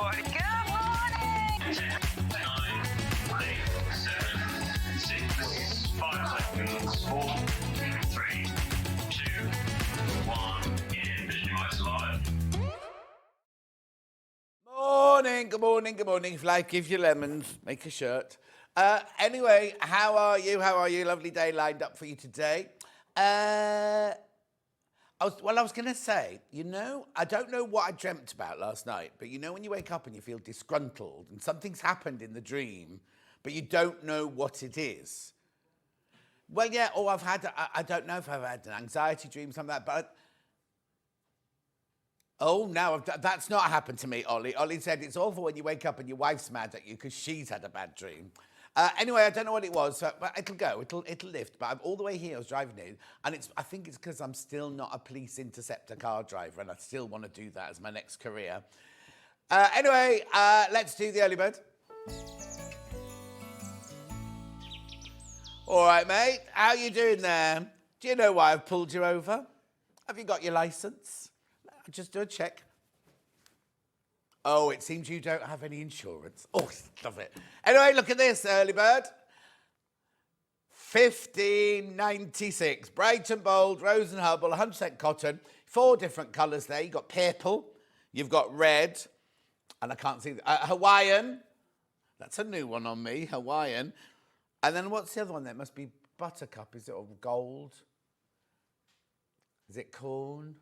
morning. Good morning. 10, 9, 8, 7, 6, 5 seconds, 4, 3, 2, 1. In Visualize Live. Morning, good morning, good morning. If life gives you lemons, make a shirt. Anyway, how are you? How are you? Lovely day lined up for you today. I was going to say, I don't know what I dreamt about last night, but when you wake up and you feel disgruntled and something's happened in the dream, but you don't know what it is. Well, yeah, or I don't know if I've had an anxiety dream, something like that, but... Oh, no, that's not happened to me, Ollie. Ollie said it's awful when you wake up and your wife's mad at you because she's had a bad dream. Anyway, I don't know what it was, but it'll go. It'll lift. But all the way here, I was driving in, and I think it's because I'm still not a police interceptor car driver, and I still want to do that as my next career. Anyway, let's do the early bird. All right, mate. How you doing there? Do you know why I've pulled you over? Have you got your licence? Just do a check. Oh, it seems you don't have any insurance. Oh, love it. Anyway, look at this, early bird. 1596. Bright and bold, Rose and Hubble, 100% cotton. 4 different colours there. You've got purple, you've got red, and I can't see... Hawaiian. That's a new one on me, Hawaiian. And then what's the other one there? It must be buttercup. Is it all gold? Is it corn?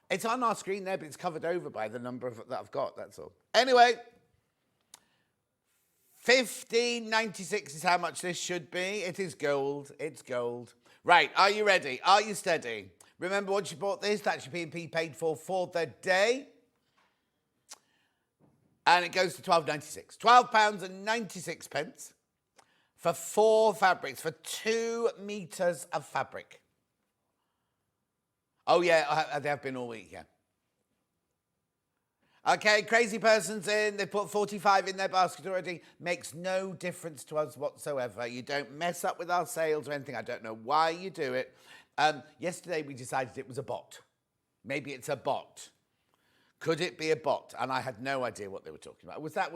It's on our screen there, but it's covered over by the number that I've got, that's all. Anyway, 1596 is how much this should be. It is gold. It's gold. Right, are you ready? Are you steady? Remember once you bought this, that's your P&P paid for the day. And it goes to £12.96. £12.96 for 4 fabrics, for 2 metres of fabric. Oh, yeah, they have been all week, yeah. Okay, crazy person's in. They put 45 in their basket already. Makes no difference to us whatsoever. You don't mess up with our sales or anything. I don't know why you do it. Yesterday, we decided it was a bot. Maybe it's a bot. Could it be a bot? And I had no idea what they were talking about. Was that,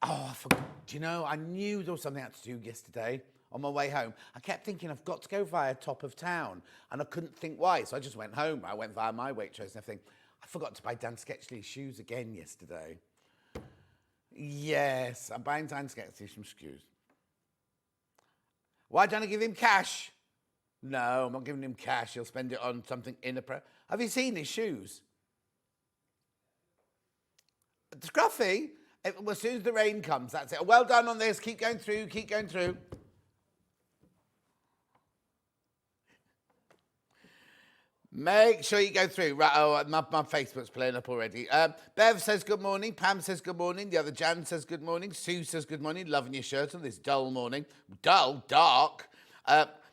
oh, I forgot. Do you know, I knew there was something I had to do yesterday. On my way home, I kept thinking I've got to go via top of town, and I couldn't think why, so I just went home. I went via my Waitrose and everything. I forgot to buy Dan Sketchley's shoes again yesterday. Yes, I'm buying Dan Sketchley some shoes. Why don't I give him cash? No, I'm not giving him cash. He'll spend it on something inappropriate. Have you seen his shoes? Scrappy, as soon as the rain comes, that's it. Well done on this. Keep going through, keep going through. Make sure you go through. Right, oh, my Facebook's playing up already. Bev says good morning. Pam says good morning. The other Jan says good morning. Sue says good morning. Loving your shirt on this dull morning. Dull, dark.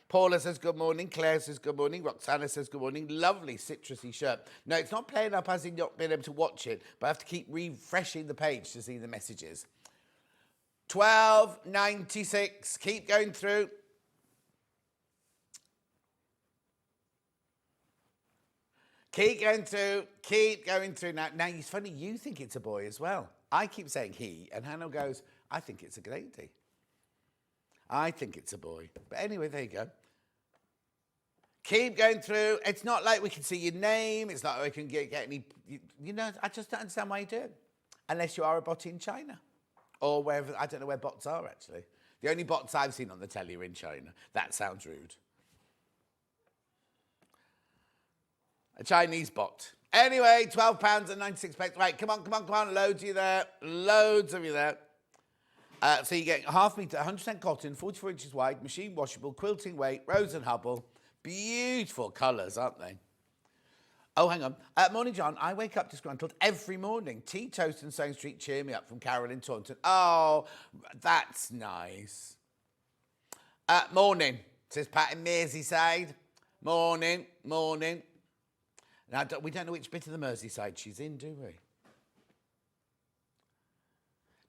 Paula says good morning. Claire says good morning. Roxana says good morning. Lovely citrusy shirt. No, it's not playing up as in not being able to watch it, but I have to keep refreshing the page to see the messages. 12.96. Keep going through. Keep going through, keep going through. Now, it's funny, you think it's a boy as well. I keep saying he, and Hannah goes, I think it's a lady. I think it's a boy. But anyway, there you go. Keep going through. It's not like we can see your name. It's not like we can get any... I just don't understand why you do it. Unless you are a bot in China. Or wherever... I don't know where bots are, actually. The only bots I've seen on the telly are in China. That sounds rude. A Chinese bot. Anyway, £12.96. Right, come on. Loads of you there. Loads of you there. So you get half metre, 100% cotton, 44 inches wide, machine washable, quilting weight, Rose and Hubble. Beautiful colours, aren't they? Oh, hang on. Morning, John. I wake up disgruntled every morning. Tea, toast and Sewing Street cheer me up from Carol in Taunton. Oh, that's nice. Morning, says Pat in Merseyside. Morning. Now, we don't know which bit of the Merseyside she's in, do we?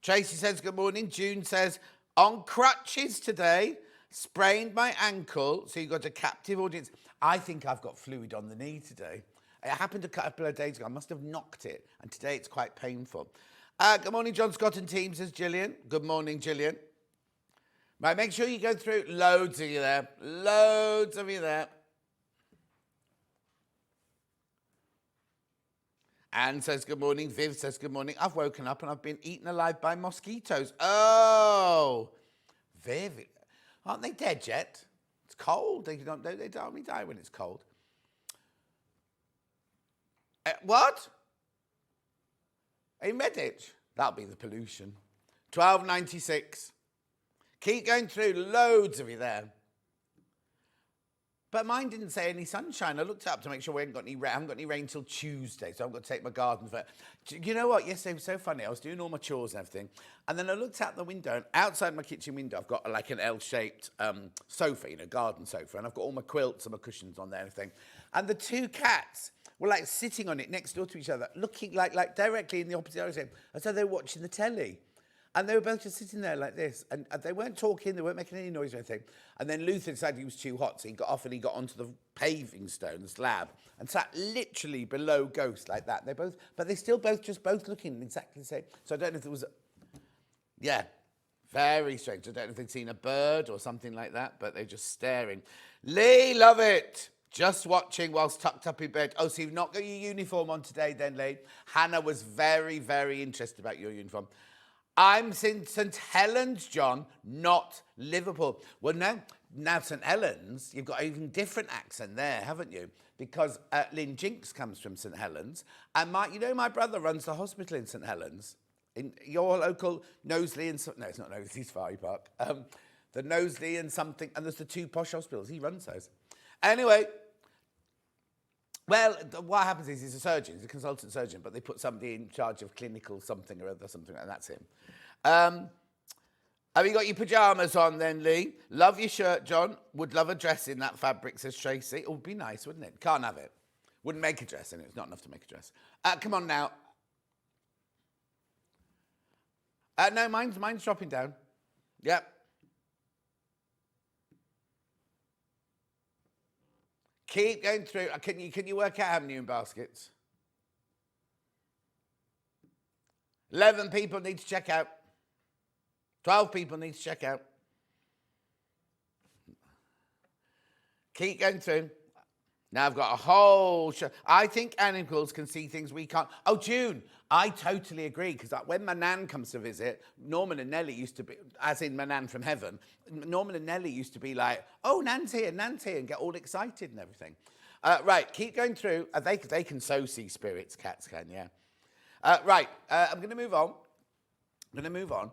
Tracy says, good morning. June says, on crutches today, sprained my ankle. So you've got a captive audience. I think I've got fluid on the knee today. It happened a couple of days ago. I must have knocked it, and today it's quite painful. Good morning, John Scott and team, says Gillian. Good morning, Gillian. Right, make sure you go through. Loads of you there. Loads of you there. Anne says good morning. Viv says good morning. I've woken up and I've been eaten alive by mosquitoes. Oh, Viv, aren't they dead yet? It's cold. They only die when it's cold. What? In Redditch? That'll be the pollution. 1296. Keep going through. Loads of you there. But mine didn't say any sunshine. I looked up to make sure we haven't got any rain. I haven't got any rain till Tuesday, so I've got to take my garden for it. You know what? Yesterday was so funny. I was doing all my chores and everything, and then I looked out the window, and outside my kitchen window, I've got like an L-shaped sofa, garden sofa, and I've got all my quilts and my cushions on there and everything. And the two cats were like sitting on it next door to each other, looking like directly in the opposite direction, as though they were watching the telly. And they were both just sitting there like this. And they weren't talking, they weren't making any noise or anything. And then Luther decided he was too hot, so he got off and he got onto the paving stone, the slab, and sat literally below Ghost like that. But they still both looking exactly the same. So I don't know if it was, yeah, very strange. I don't know if they'd seen a bird or something like that, but they're just staring. Lee, love it. Just watching whilst tucked up in bed. Oh, so you've not got your uniform on today then, Lee? Hannah was very, very interested about your uniform. I'm in St Helens, John, not Liverpool. Well, now St Helens, you've got an even different accent there, haven't you? Because Lynn Jinks comes from St Helens. And my brother runs the hospital in St Helens. In your local Knowsley and... No, it's not Knowsley, it's Farry Park. The Knowsley and something... And there's the two posh hospitals. He runs those. Anyway... Well, what happens is he's a surgeon, he's a consultant surgeon, but they put somebody in charge of clinical something or other, and that's him. Have you got your pyjamas on then, Lee? Love your shirt, John. Would love a dress in that fabric, says Tracy. It would be nice, wouldn't it? Can't have it. Wouldn't make a dress in it. It's not enough to make a dress. Come on now. No, mine's dropping down. Yep. Keep going through. Can you work out how many in baskets? 11 people need to check out. 12 people need to check out. Keep going through. Now I've got a whole show. I think animals can see things we can't. Oh, June, I totally agree, because when my nan comes to visit, Norman and Nellie used to be, as in my nan from heaven, Norman and Nellie used to be like, oh, Nan's here, and get all excited and everything. Right, keep going through. They can so see spirits, cats can, yeah. Right, I'm going to move on.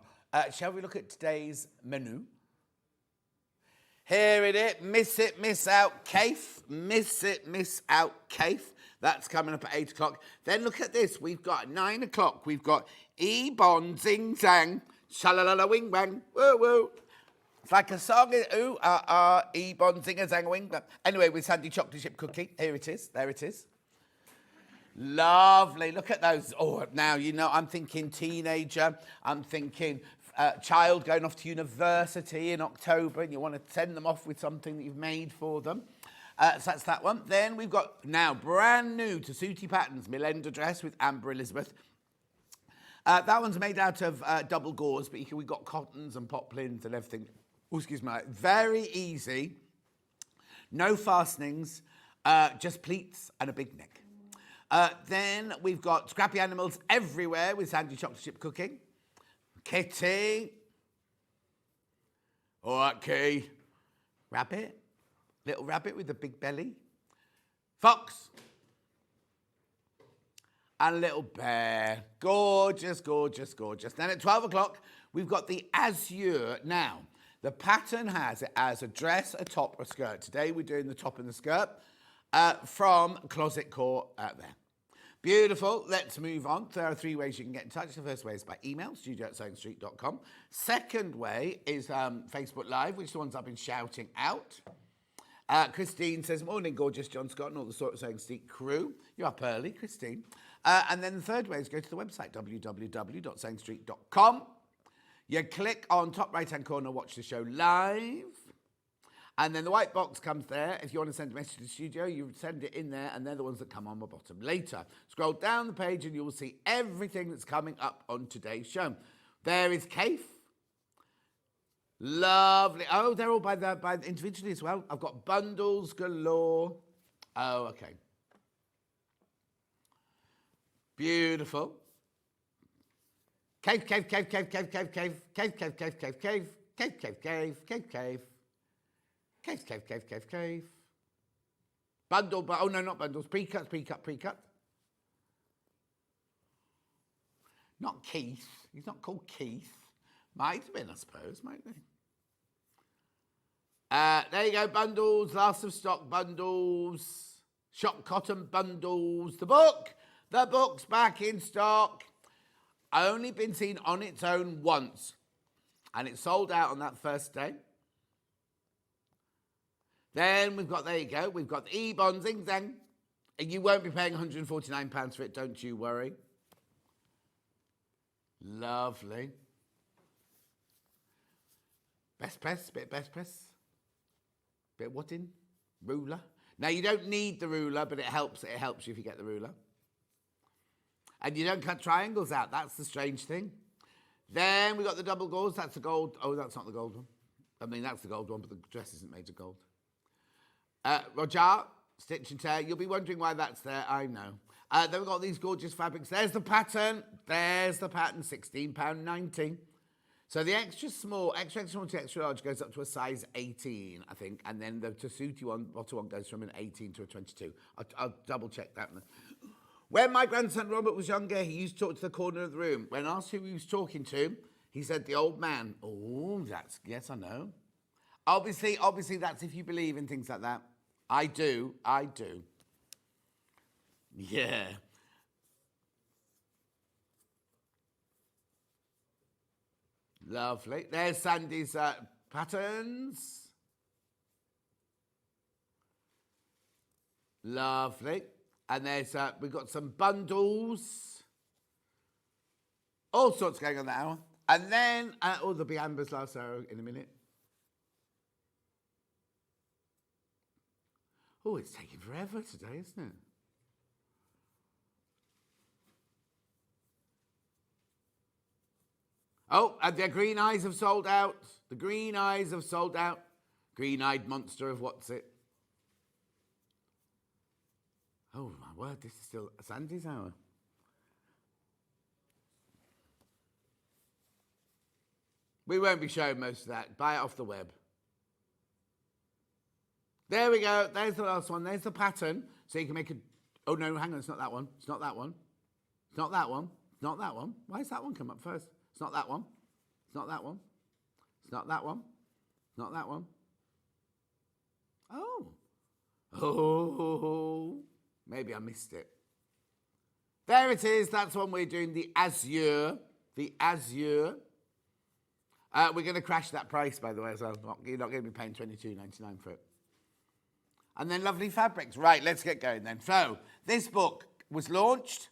Shall we look at today's menu? Here it is. Miss it, miss out, Kaffe. Miss it, miss out, Kaffe. That's coming up at 8 o'clock. Then look at this. We've got at 9 o'clock. We've got E-Bon, Zing, Zang, Shalalala, Wing, Wang, woo, woo. It's like a song. Ooh, E-Bon, Zing, Zang, Wing, Wang. Anyway, with Sandi chocolate chip cookie. Here it is. There it is. Lovely. Look at those. Oh, now, I'm thinking teenager. I'm thinking... child going off to university in October, and you want to send them off with something that you've made for them. So that's that one. Then we've got now brand new Tessuti Patterns Milenda Dress with Amber Elizabeth. That one's made out of double gauze, but we've got cottons and poplins and everything. Oh, excuse me. Very easy. No fastenings, just pleats and a big neck. Then we've got Scrappy Animals everywhere with Sandi chocolate chip cooking. Kitty. All right, Key. Rabbit. Little rabbit with a big belly. Fox. And a little bear. Gorgeous, gorgeous, gorgeous. Then at 12 o'clock, we've got the Azure. Now, the pattern has it as a dress, a top, a skirt. Today, we're doing the top and the skirt from Closet Core out there. Beautiful. Let's move on. There are 3 ways you can get in touch. The first way is by email, studio@sewingstreet.com. Second way is Facebook Live, which is the ones I've been shouting out. Christine says, morning, gorgeous John Scott and all the Sewing Street crew. You're up early, Christine. And then the third way is go to the website, www.sewingstreet.com. You click on top right-hand corner, watch the show live. And then the white box comes there. If you want to send a message to the studio, you send it in there, and they're the ones that come on the bottom later. Scroll down the page, and you will see everything that's coming up on today's show. There is Kaffe. Lovely. Oh, they're all by individually as well. I've got bundles galore. Oh, okay. Beautiful. Kaffe, Kaffe, Kaffe, Kaffe, Kaffe, Kaffe, Kaffe, Kaffe, Kaffe, Kaffe, Kaffe, Kaffe, Kaffe, Kaffe, Kaffe, Kaffe, Kaffe. Cave, cave, cave, cave, cave. Bundle, but oh no, not bundles. Pre-cut, pre-cut, pre-cut. Not Keith. He's not called Keith. Might have been, I suppose, might they? There you go, bundles, last of stock bundles, shop cotton bundles. The book's back in stock. Only been seen on its own once, and it sold out on that first day. Then we've got, there you go, we've got the E-Bond Zing Zang. And you won't be paying £149 for it, don't you worry. Lovely. Best press, bit of best press. Bit of wooden, ruler. Now, you don't need the ruler, but it helps you if you get the ruler. And you don't cut triangles out, that's the strange thing. Then we've got the double gauze, that's the gold. Oh, that's not the gold one. I mean, that's the gold one, but the dress isn't made of gold. Roger, stitch and tear. You'll be wondering why that's there. I know. Then we've got these gorgeous fabrics. There's the pattern. £16.90. So the extra small to extra large goes up to a size 18, I think. And then the Tessuti one, bottom one, goes from an 18 to a 22. I'll double check that. When my grandson Robert was younger, he used to talk to the corner of the room. When asked who he was talking to, he said, the old man. Oh, yes, I know. Obviously, that's if you believe in things like that. I do. Yeah. Lovely. There's Sandi's patterns. Lovely. And there's, we've got some bundles. All sorts going on that hour. And then, there'll be Amber's last hour in a minute. Oh, it's taking forever today, isn't it? Oh, and the green eyes have sold out. The green eyes have sold out. Green-eyed monster of what's it? Oh, my word, this is still Sandi's hour. We won't be showing most of that. Buy it off the web. There we go. There's the last one. There's the pattern. So you can make a... Oh, no, hang on. It's not that one. It's not that one. It's not that one. It's not that one. Why does that one come up first? It's not that one. It's not that one. It's not that one. It's not that one. Oh. Oh. Maybe I missed it. There it is. That's one we're doing. The Azure. The Azure. We're going to crash that price, by the way, as well. You're not going to be paying $22.99 for it. And then lovely fabrics. Right, let's get going then. So, this book was launched.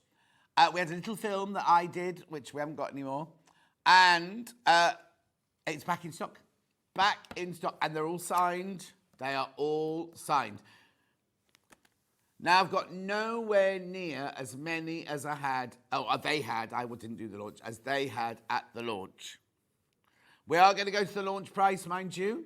We had a little film that I did, which we haven't got anymore. And it's back in stock. Back in stock. And they're all signed. They are all signed. Now, I've got nowhere near as many as I had. Oh, they had. I didn't do the launch. As they had at the launch. We are going to go to the launch price, mind you.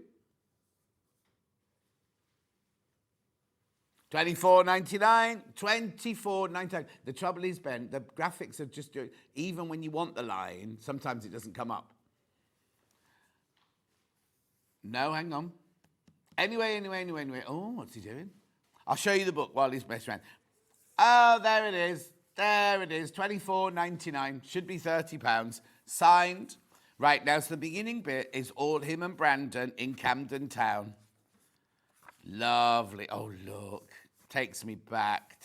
$24.99, $24.99. The trouble is, Ben, the graphics are just doing, even when you want the line, sometimes it doesn't come up. No, hang on. Anyway. Oh, what's he doing? I'll show you the book while he's messing around. Oh, there it is. There it is. $24.99. Should be £30. Signed. Right, now, so the beginning bit is all him and Brandon in Camden Town. Lovely. Oh, look. Takes me back.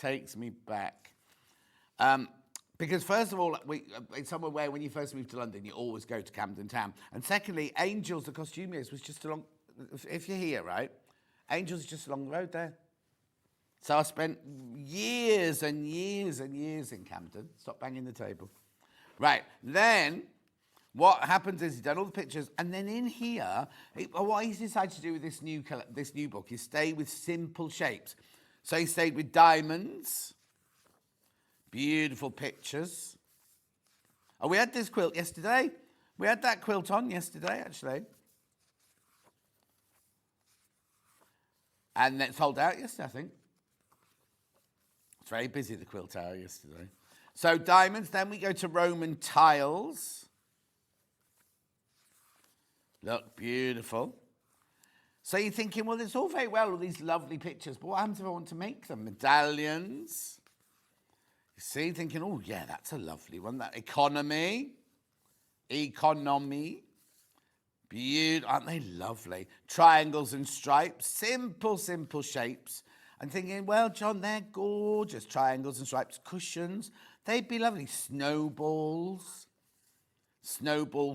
Because first of all, it's somewhere where when you first move to London, you always go to Camden Town. And secondly, Angels, the costumiers, was just along, if you're here, right? Angels is just along the road there. So I spent years and years and years in Camden. Stop banging the table. Right, then what happens is he's done all the pictures, and then in here, what he's decided to do with this new book is stay with simple shapes. So he stayed with diamonds, beautiful pictures. Oh, we had this quilt yesterday. We had that quilt on yesterday, actually. And it sold out yesterday, I think. It's very busy, the quilt hour yesterday. So diamonds, then we go to Roman tiles. Look, beautiful. So you're thinking, well, it's all very well, all these lovely pictures, but what happens if I want to make them? Medallions. You see, thinking, oh, yeah, that's a lovely one. That economy. Beautiful, aren't they lovely? Triangles and stripes, simple shapes. I'm thinking, well, John, they're gorgeous. Triangles and stripes, cushions, they'd be lovely. Snowball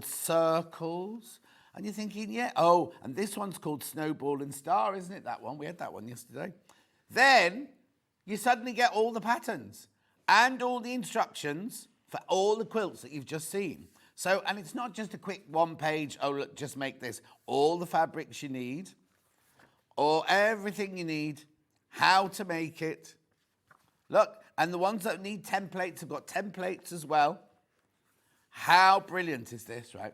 circles. And you're thinking, yeah, oh, and this one's called Snowball and Star, isn't it, that one? We had that one yesterday. Then you suddenly get all the patterns and all the instructions for all the quilts that you've just seen. So, and it's not just a quick one page, oh, look, just make this. All the fabrics you need, or everything you need, how to make it. Look, and the ones that need templates have got templates as well. How brilliant is this, right?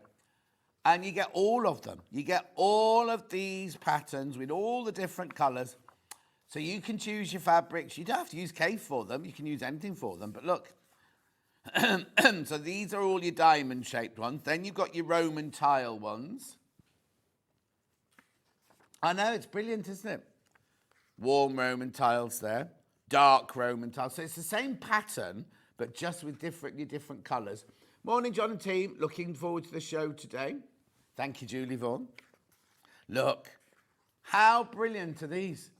And you get all of them. You get all of these patterns with all the different colours. So you can choose your fabrics. You don't have to use Kaffe for them. You can use anything for them. But look, so these are all your diamond-shaped ones. Then you've got your Roman tile ones. I know, it's brilliant, isn't it? Warm Roman tiles there. Dark Roman tiles. So it's the same pattern, but just with different colours. Morning, John and team. Looking forward to the show today. Thank you, Julie Vaughan. Look, how brilliant are these?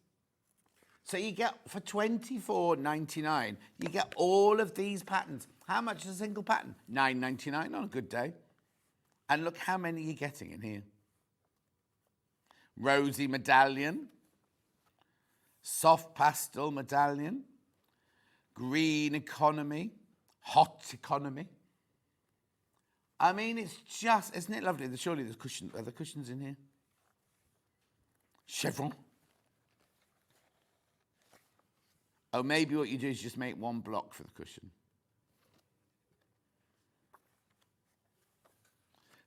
So you get, for $24.99, you get all of these patterns. How much is a single pattern? $9.99 on a good day. And look how many you're getting in here. Rosy medallion. Soft pastel medallion. Green economy. Hot economy. I mean, it's just, isn't it lovely? Surely there's cushions. Are there cushions in here? Chevron. Oh, maybe what you do is just make one block for the cushion.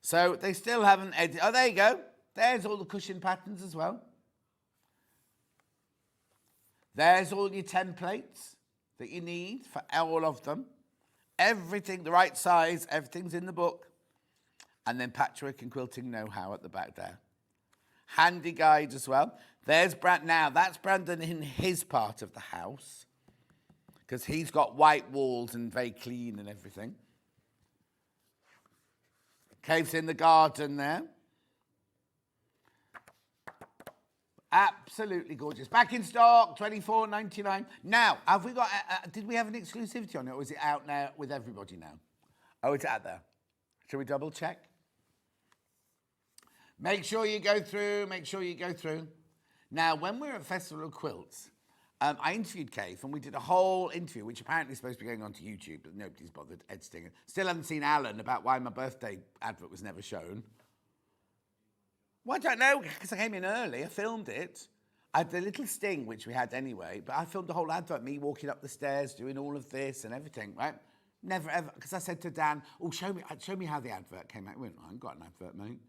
So they still haven't edited. Oh, there you go. There's all the cushion patterns as well. There's all your templates that you need for all of them. Everything, the right size, everything's in the book. And then patchwork and quilting know-how at the back there. Handy guide as well. There's now that's Brandon in his part of the house, because he's got white walls and very clean and everything. Caves in the garden there. Absolutely gorgeous. Back in stock, $24.99. Now, have we got? Did we have an exclusivity on it, or is it out now with everybody now? Oh, it's out there. Shall we double check? Make sure you go through. Make sure you go through. Now, when we were at Festival of Quilts, I interviewed Kaffe, and we did a whole interview, which apparently is supposed to be going onto YouTube, but nobody's bothered editing it. Still haven't seen Alan about why my birthday advert was never shown. Well, I don't know, because I came in early. I filmed it. I had the little sting, which we had anyway, but I filmed the whole advert, me walking up the stairs, doing all of this and everything, right? Never ever, because I said to Dan, oh, show me how the advert came out. He went, I haven't got an advert, mate.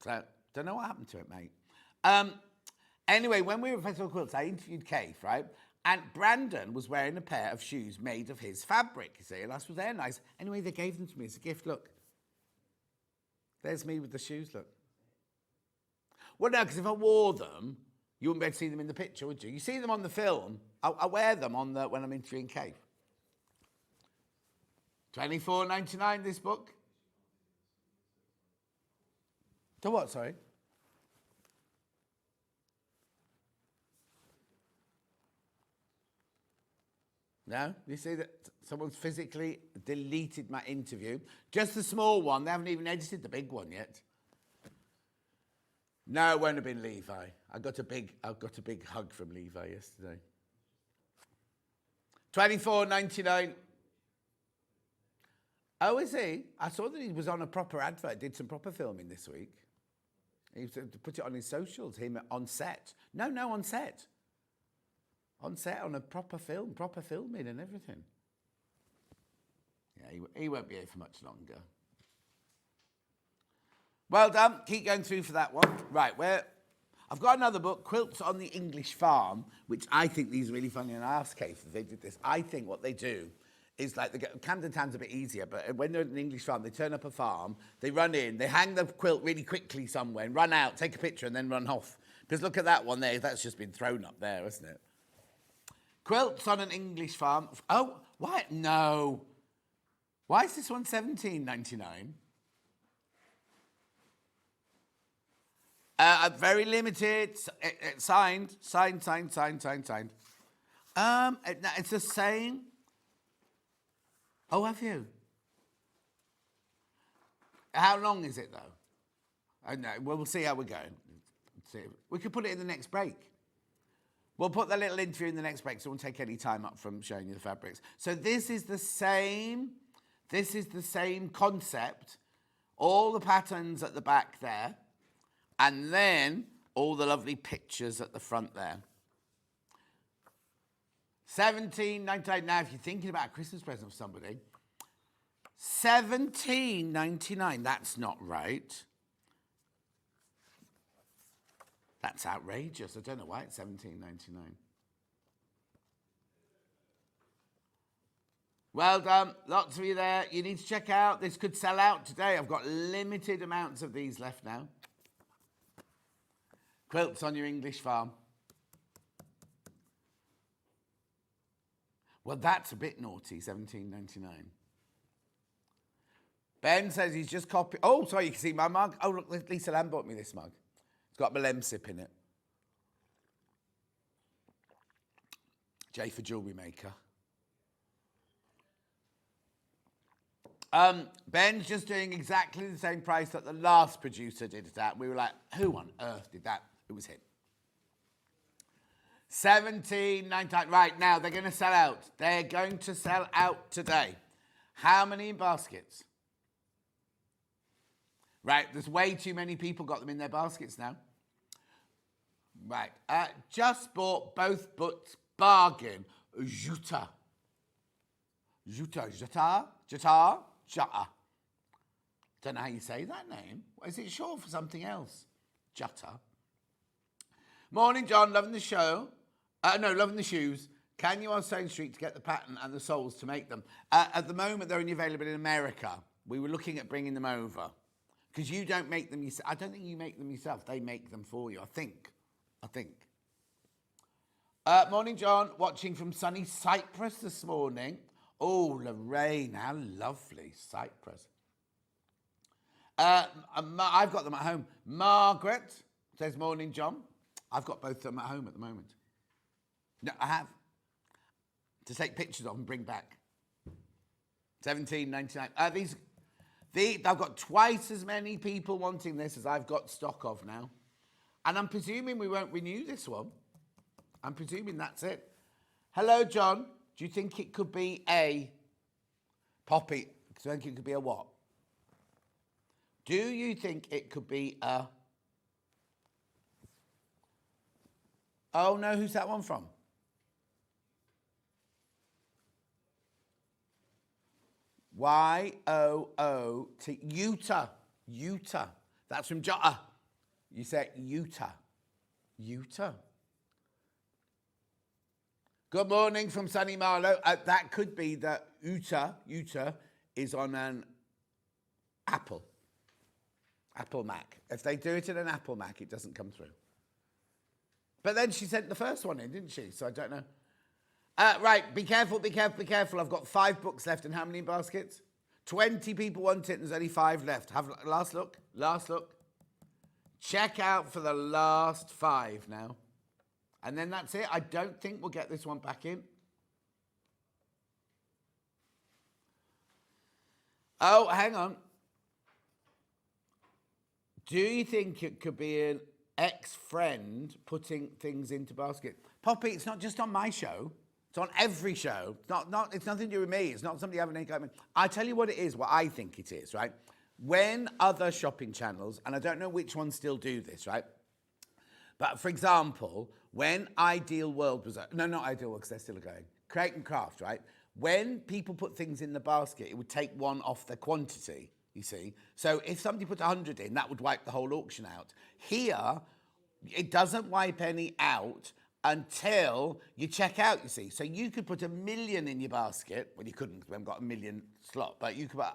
So, don't know what happened to it, mate. Anyway, when we were at Festival of Quilts, I interviewed Kaffe, right? And Brandon was wearing a pair of shoes made of his fabric, you see, and that's what they're nice. Anyway, they gave them to me as a gift. Look. There's me with the shoes, look. Well, no, because if I wore them, you wouldn't be able to see them in the picture, would you? You see them on the film. I wear them on when I'm interviewing Kaffe. $24.99, this book. To what, sorry? No? You see that someone's physically deleted my interview. Just the small one. They haven't even edited the big one yet. No, it won't have been Levi. I got a big hug from Levi yesterday. $24.99. Oh, is he? I saw that he was on a proper advert, did some proper filming this week. He put it on his socials, him on set. No, on set. On set, on a proper film, proper filming and everything. Yeah, he won't be here for much longer. Well done. Keep going through for that one. Right, I've got another book, Quilts on the English Farm, which I think these are really funny. And I asked Kate if they did this. I think what they do is like Camden Town's a bit easier, but when they're at an English farm, they turn up a farm, they run in, they hang the quilt really quickly somewhere and run out, take a picture and then run off. Because look at that one there, that's just been thrown up there, isn't it? Quilts on an English farm. Oh, why? No. Why is this one $17.99? Very limited, signed. It's the same. Oh, have you? How long is it, though? I know. Well, we'll see how we're going. We could put it in the next break. We'll put the little interview in the next break, so it won't take any time up from showing you the fabrics. So this is the same concept. All the patterns at the back there, and then all the lovely pictures at the front there. $17.99. Now, if you're thinking about a Christmas present for somebody, $17.99. That's not right. That's outrageous. I don't know why it's $17.99. Well done. Lots of you there. You need to check out. This could sell out today. I've got limited amounts of these left now. Quilts on your English farm. Well, that's a bit naughty, $17.99. Ben says he's just copied. Oh, sorry, you can see my mug. Oh, look, Lisa Lamb bought me this mug. It's got Milensip in it. J for jewellery maker. Ben's just doing exactly the same price that the last producer did it at. We were like, who on earth did that? It was him. $17.99. Right, now they're going to sell out. They're going to sell out today. How many in baskets? Right, there's way too many people got them in their baskets now. Right, just bought both books. Bargain. Jutta. Don't know how you say that name. Is it short for something else? Jutta. Morning, John. Loving the show. Loving the shoes. Can you on Stone Street to get the pattern and the soles to make them? At the moment, they're only available in America. We were looking at bringing them over. Because you don't make them yourself. I don't think you make them yourself. They make them for you, I think. Morning, John. Watching from sunny Cyprus this morning. Oh, Lorraine, how lovely. Cyprus. I've got them at home. Margaret says, morning, John. I've got both of them at home at the moment. No, I have. To take pictures of and bring back. $17.99. I've got twice as many people wanting this as I've got stock of now. And I'm presuming we won't renew this one. I'm presuming that's it. Hello, John. Do you think it could be a Poppy? Do you think it could be a what? Do you think it could be a... Oh, no, who's that one from? Y-O-O-T. Utah. That's from Jota. You say Utah. Good morning from sunny Marlow. That could be that Utah is on an Apple Mac. If they do it in an Apple Mac, it doesn't come through. But then she sent the first one in, didn't she? So I don't know. Right, be careful. I've got 5 books left, and how many baskets? 20 people want it, and there's only 5 left. Have last look. Check out for the last 5 now. And then that's it. I don't think we'll get this one back in. Oh, hang on. Do you think it could be an ex-friend putting things into basket? Poppy, it's not just on my show. It's on every show. It's nothing to do with me. It's not somebody having any comment. I tell you what it is, what I think it is, right? When other shopping channels, and I don't know which ones still do this, right? But for example, when Ideal World was, no, not Ideal World, because they're still going, Create and Craft, right? When people put things in the basket, it would take one off the quantity, you see. So if somebody put 100 in, that would wipe the whole auction out. Here, it doesn't wipe any out until you check out, you see. So you could put 1 million in your basket. Well, you couldn't because we haven't got 1 million slot, but you could put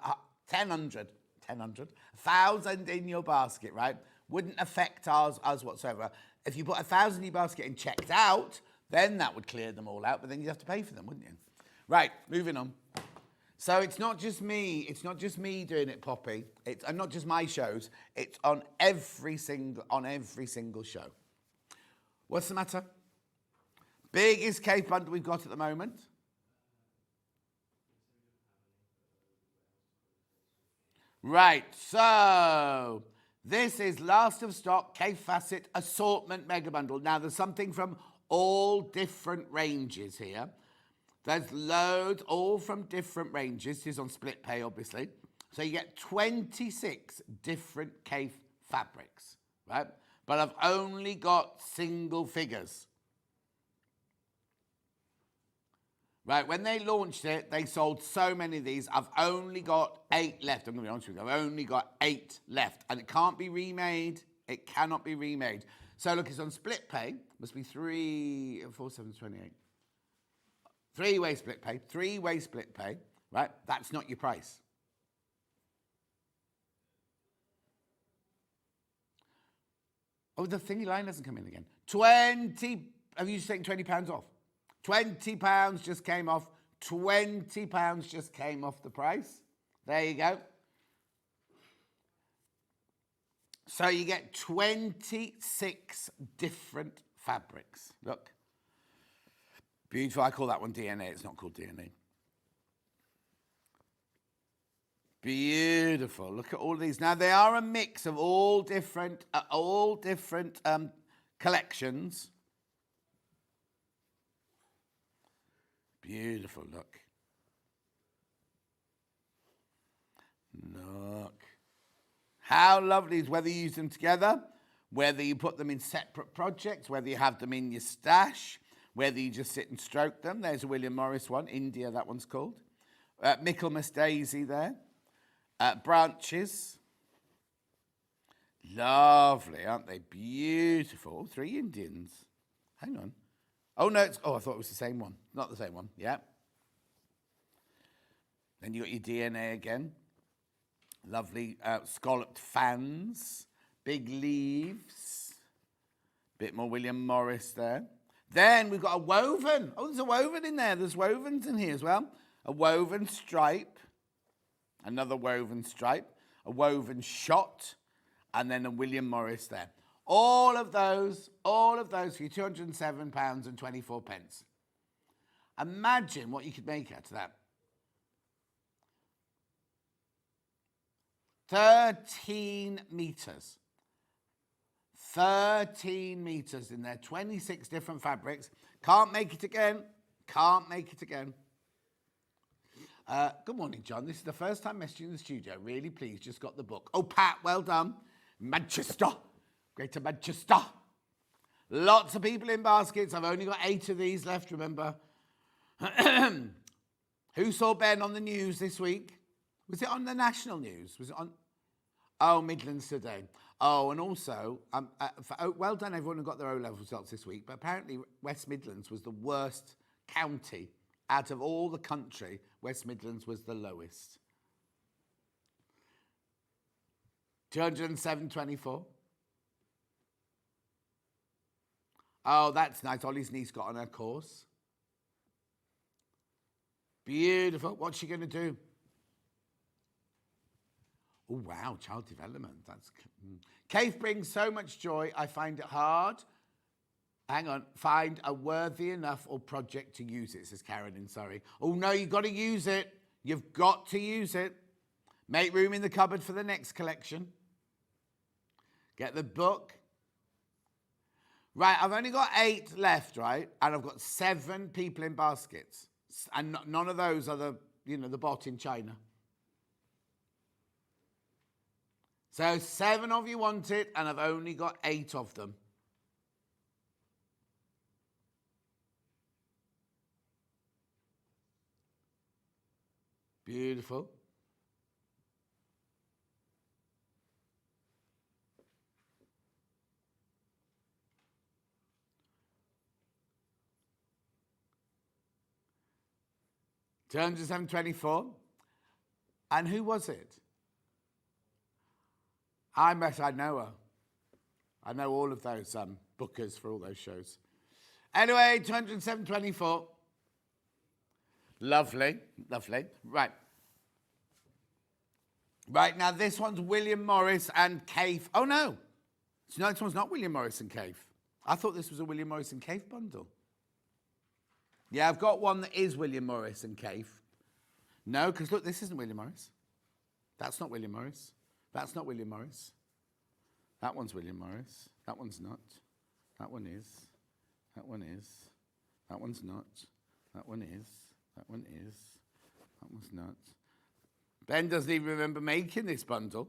1,000 in your basket, right? Wouldn't affect us whatsoever. If you put 1,000 in your basket and checked out, then that would clear them all out, but then you'd have to pay for them, wouldn't you? Right, moving on. So it's not just me doing it, Poppy. And not just my shows. It's on every single show. What's the matter? Biggest cave bundle we've got at the moment. Right, so this is last of stock Cave Fassett assortment mega bundle. Now there's something from all different ranges here. There's loads, all from different ranges. This is on split pay, obviously. So you get 26 different cave fabrics, right? But I've only got single figures. Right, when they launched it, they sold so many of these. I've only got 8 left. I'm going to be honest with you. I've only got 8 left. And it can't be remade. It cannot be remade. So look, it's on split pay. Must be 3, 4, 7, 28. 3-way split pay. 3-way split pay. Right? That's not your price. Oh, the thingy line hasn't come in again. 20. Have you just taken £20 off? £20 just came off. £20 just came off the price. There you go. So you get 26 different fabrics. Look. Beautiful. I call that one DNA. It's not called DNA. Beautiful. Look at all these. Now, they are a mix of all different collections. Beautiful, look. Look. How lovely is whether you use them together, whether you put them in separate projects, whether you have them in your stash, whether you just sit and stroke them. There's a William Morris one, India, that one's called. Michaelmas Daisy there. Branches. Lovely, aren't they? Beautiful. 3 Indians. Hang on. Oh, no, I thought it was the same one. Not the same one, yeah. Then you got your DNA again. Lovely scalloped fans. Big leaves. Bit more William Morris there. Then we've got a woven. Oh, there's a woven in there. There's wovens in here as well. A woven stripe. Another woven stripe. A woven shot. And then a William Morris there. All of those for you, £207.24. Imagine what you could make out of that. 13 metres. 13 metres in there, 26 different fabrics. Can't make it again. Can't make it again. Good morning, John. This is the first time messaging in the studio. Really pleased. Just got the book. Oh, Pat, well done. Manchester. Greater Manchester. Lots of people in baskets. I've only got 8 of these left, remember. Who saw Ben on the news this week? Was it on the national news? Was it on? Oh, Midlands Today. Oh, and also, well done everyone who got their O-level results this week, but apparently West Midlands was the worst county out of all the country. West Midlands was the lowest. 207.24. Oh, that's nice. Ollie's niece got on her course. Beautiful. What's she going to do? Oh, wow. Child development. That's... Cave brings so much joy. I find it hard. Hang on. Find a worthy enough or project to use it, says Karen in Surrey. Oh, no, you've got to use it. You've got to use it. Make room in the cupboard for the next collection. Get the book. Right, I've only got 8 left, right? And I've got 7 people in baskets. And none of those are the bot in China. So 7 of you want it, and I've only got 8 of them. Beautiful. $207.24. And who was it? I know her. I know all of those bookers for all those shows. Anyway, $207.24. Lovely, lovely. Right. Right, now this one's William Morris and Kaffe. Oh, no. No, this one's not William Morris and Kaffe. I thought this was a William Morris and Kaffe bundle. Yeah, I've got one that is William Morris and Kaffe. No, because look, this isn't William Morris. That's not William Morris. That's not William Morris. That one's William Morris. That one's not. That one is. That one is. That one's not. That one is. That one is. That one's not. Ben doesn't even remember making this bundle.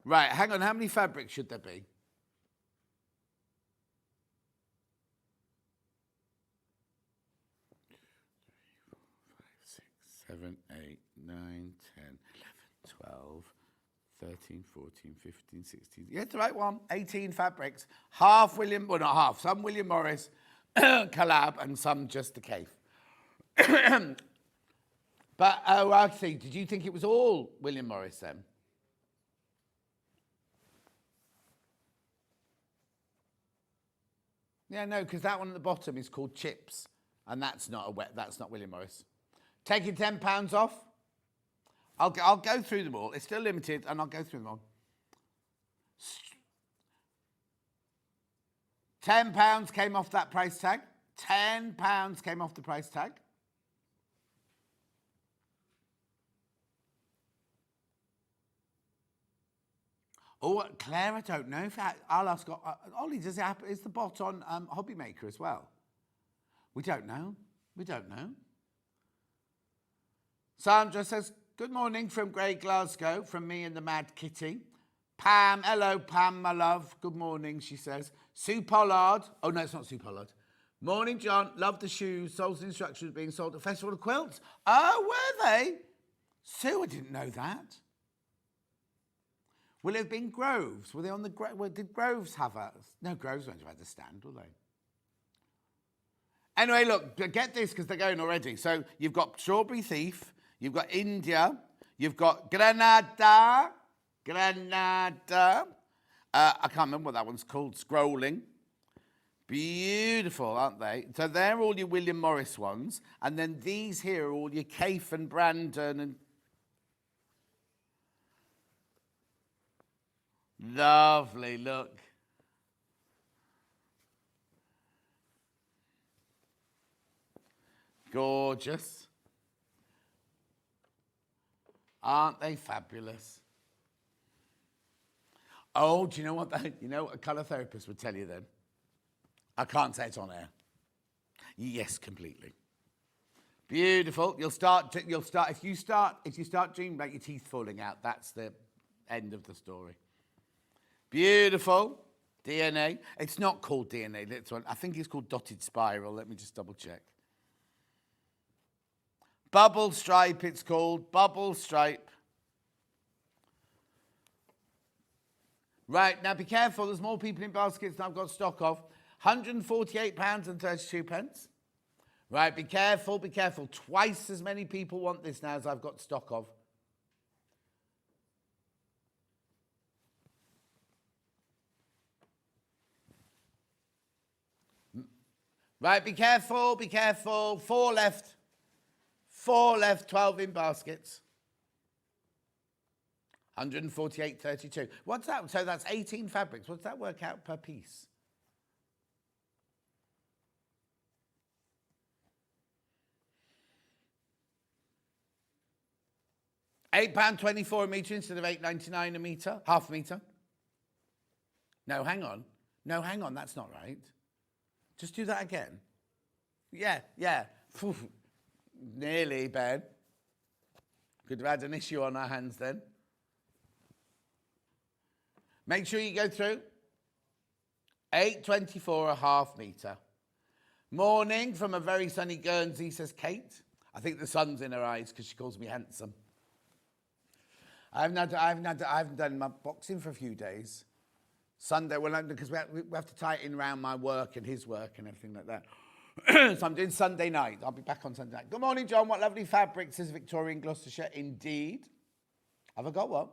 Right, hang on. How many fabrics should there be? 7, 8, 9, 10, 11, 12, 13, 14, 15, 16. Yeah, it's the right one. 18 fabrics. Half William, well, not half. Some William Morris collab and some just the Kaffe. But, oh, I see. Did you think it was all William Morris then? Yeah, no, because that one at the bottom is called Chips, and that's not William Morris. Taking £10 off. I'll go through them all. It's still limited, and I'll go through them all. £10 came off that price tag. £10 came off the price tag. Oh, Claire, I don't know. I'll ask Ollie, does it happen? Is the bot on Hobby Maker as well? We don't know. We don't know. Sandra says, good morning from Grey Glasgow, from me and the Mad Kitty. Pam, hello, Pam, my love. Good morning, she says. Sue Pollard. Oh, no, it's not Sue Pollard. Morning, John. Love the shoes. Sold instructions being sold at Festival of Quilts. Oh, were they? Sue, I didn't know that. Will it have been Groves? Were they on the... did Groves have a... No, Groves won't have had a stand, will they? Anyway, look, get this because they're going already. So you've got Strawberry Thief, you've got India, you've got Granada. I can't remember what that one's called. Scrolling. Beautiful, aren't they? So they're all your William Morris ones. And then these here are all your Kaffe and Brandon and... Lovely, look. Gorgeous. Aren't they fabulous? Oh, do you know what a colour therapist would tell you then? I can't say it on air. Yes, completely. Beautiful. If you start dreaming about your teeth falling out, that's the end of the story. Beautiful. DNA. It's not called DNA, this one. I think it's called Dotted Spiral. Let me just double check. Bubble Stripe, it's called. Bubble Stripe. Right, now be careful. There's more people in baskets than I've got stock of. £148.32. Right, be careful, be careful. Twice as many people want this now as I've got stock of. Right, be careful, be careful. 4 left. 4 left, 12 in baskets. 148.32. What's that? So that's 18 fabrics. What's that work out per piece? £8.24 a metre instead of £8.99 a metre, half a metre. No, hang on. No, hang on, that's not right. Just do that again. Yeah. Phew. Nearly, Ben. Could have had an issue on our hands then. Make sure you go through. 8.24, a half metre. Morning from a very sunny Guernsey, says Kate. I think the sun's in her eyes because she calls me handsome. I haven't done my boxing for a few days. Sunday, well, because we have to tie it in around my work and his work and everything like that. So I'm doing Sunday night. I'll be back on Sunday night. Good morning, John. What lovely fabric, says Victoria in Gloucestershire. Indeed. Have I got one?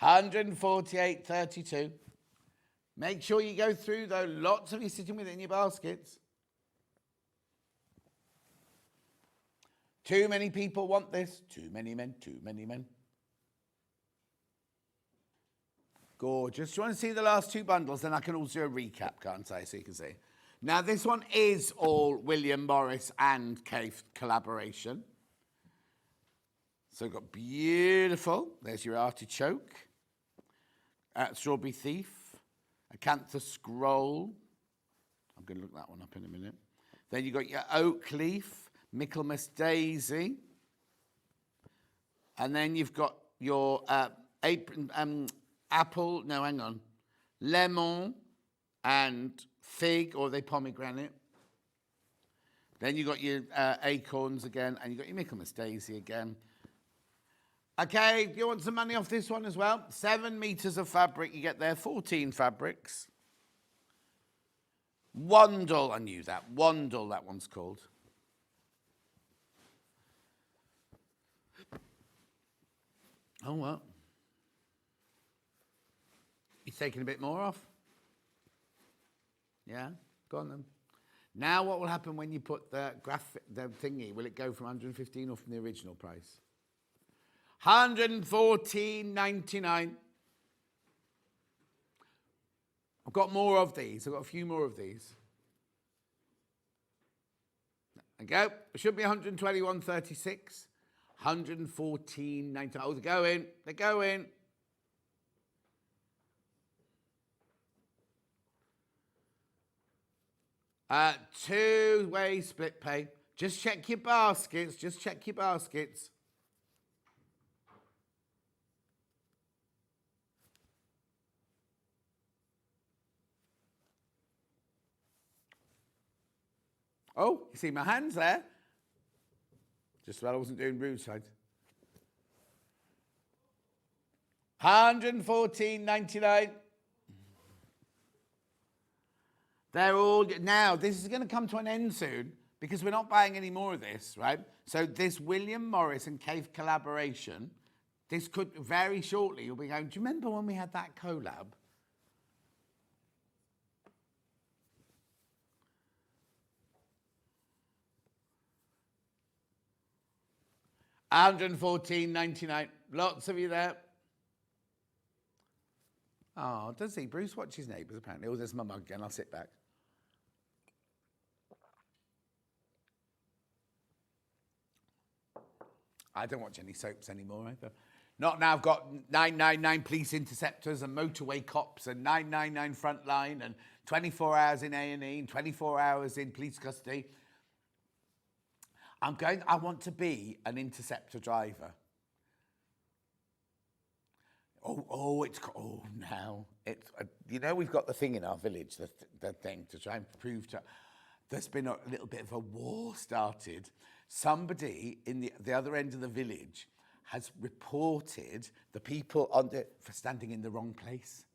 148.32. Make sure you go through, though. Lots of you sitting within your baskets. Too many people want this. Too many men. Gorgeous. Do you want to see the last two bundles? Then I can also do a recap, can't I? So you can see. Now, this one is all William Morris and Kaffe collaboration. So we've got beautiful. There's your artichoke. Strawberry Thief. Acantha Scroll. I'm going to look that one up in a minute. Then you've got your Oak Leaf. Michaelmas Daisy. And then you've got your apple, no, hang on, lemon and fig, or they pomegranate. Then you got your acorns again, and you got your Michaelmas Daisy again. Okay, do you want some money off this one as well? 7 meters of fabric you get there, 14 fabrics. Wandle, I knew that. Wandle, that one's called. Oh, well. He's taking a bit more off. Yeah, go on then. Now what will happen when you put the thingy? Will it go from 115 or from the original price? 114.99. I've got more of these. I've got a few more of these. There we go. It should be 121.36. 114.99. Oh, they're going. They're going. Two-way split pay. Just check your baskets. Just check your baskets. Oh, you see my hands there? Just while I wasn't doing rude side. 114.99. They're all, now this is going to come to an end soon because we're not buying any more of this, right? So this William Morris and Kaffe collaboration, this could very shortly, you'll be going, do you remember when we had that collab? $114.99. Lots of you there. Oh, does he? Bruce watches Neighbours, apparently. Oh, there's my mug again. I'll sit back. I don't watch any soaps anymore either. Not now. I've got 999 police interceptors and motorway cops and 999 frontline and 24 hours in A&E and 24 hours in police custody. I want to be an interceptor driver. Now it's you know, we've got the thing in our village, the thing to try and prove to. There's been a little bit of a war started. Somebody in the other end of the village has reported the people for standing in the wrong place,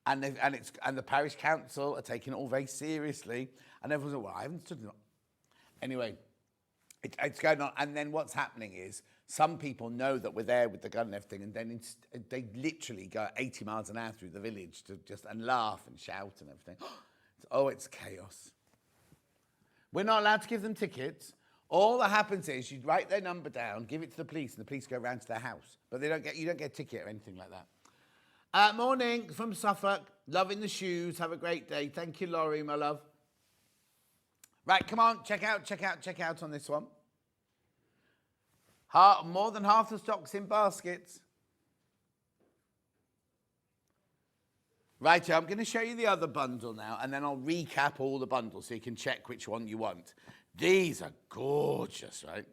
and the parish council are taking it all very seriously. And everyone's like, well, I haven't stood. Anyway, it's going on, and then what's happening is some people know that we're there with the gun and everything, and then they literally go 80 miles an hour through the village and laugh and shout and everything. It's chaos. We're not allowed to give them tickets. All that happens is you write their number down, give it to the police, and the police go around to their house. But you don't get a ticket or anything like that. Morning from Suffolk. Loving the shoes. Have a great day. Thank you, Laurie, my love. Right, come on. Check out on this one. More than half the stock's in baskets. Right, I'm going to show you the other bundle now, and then I'll recap all the bundles so you can check which one you want. These are gorgeous, right?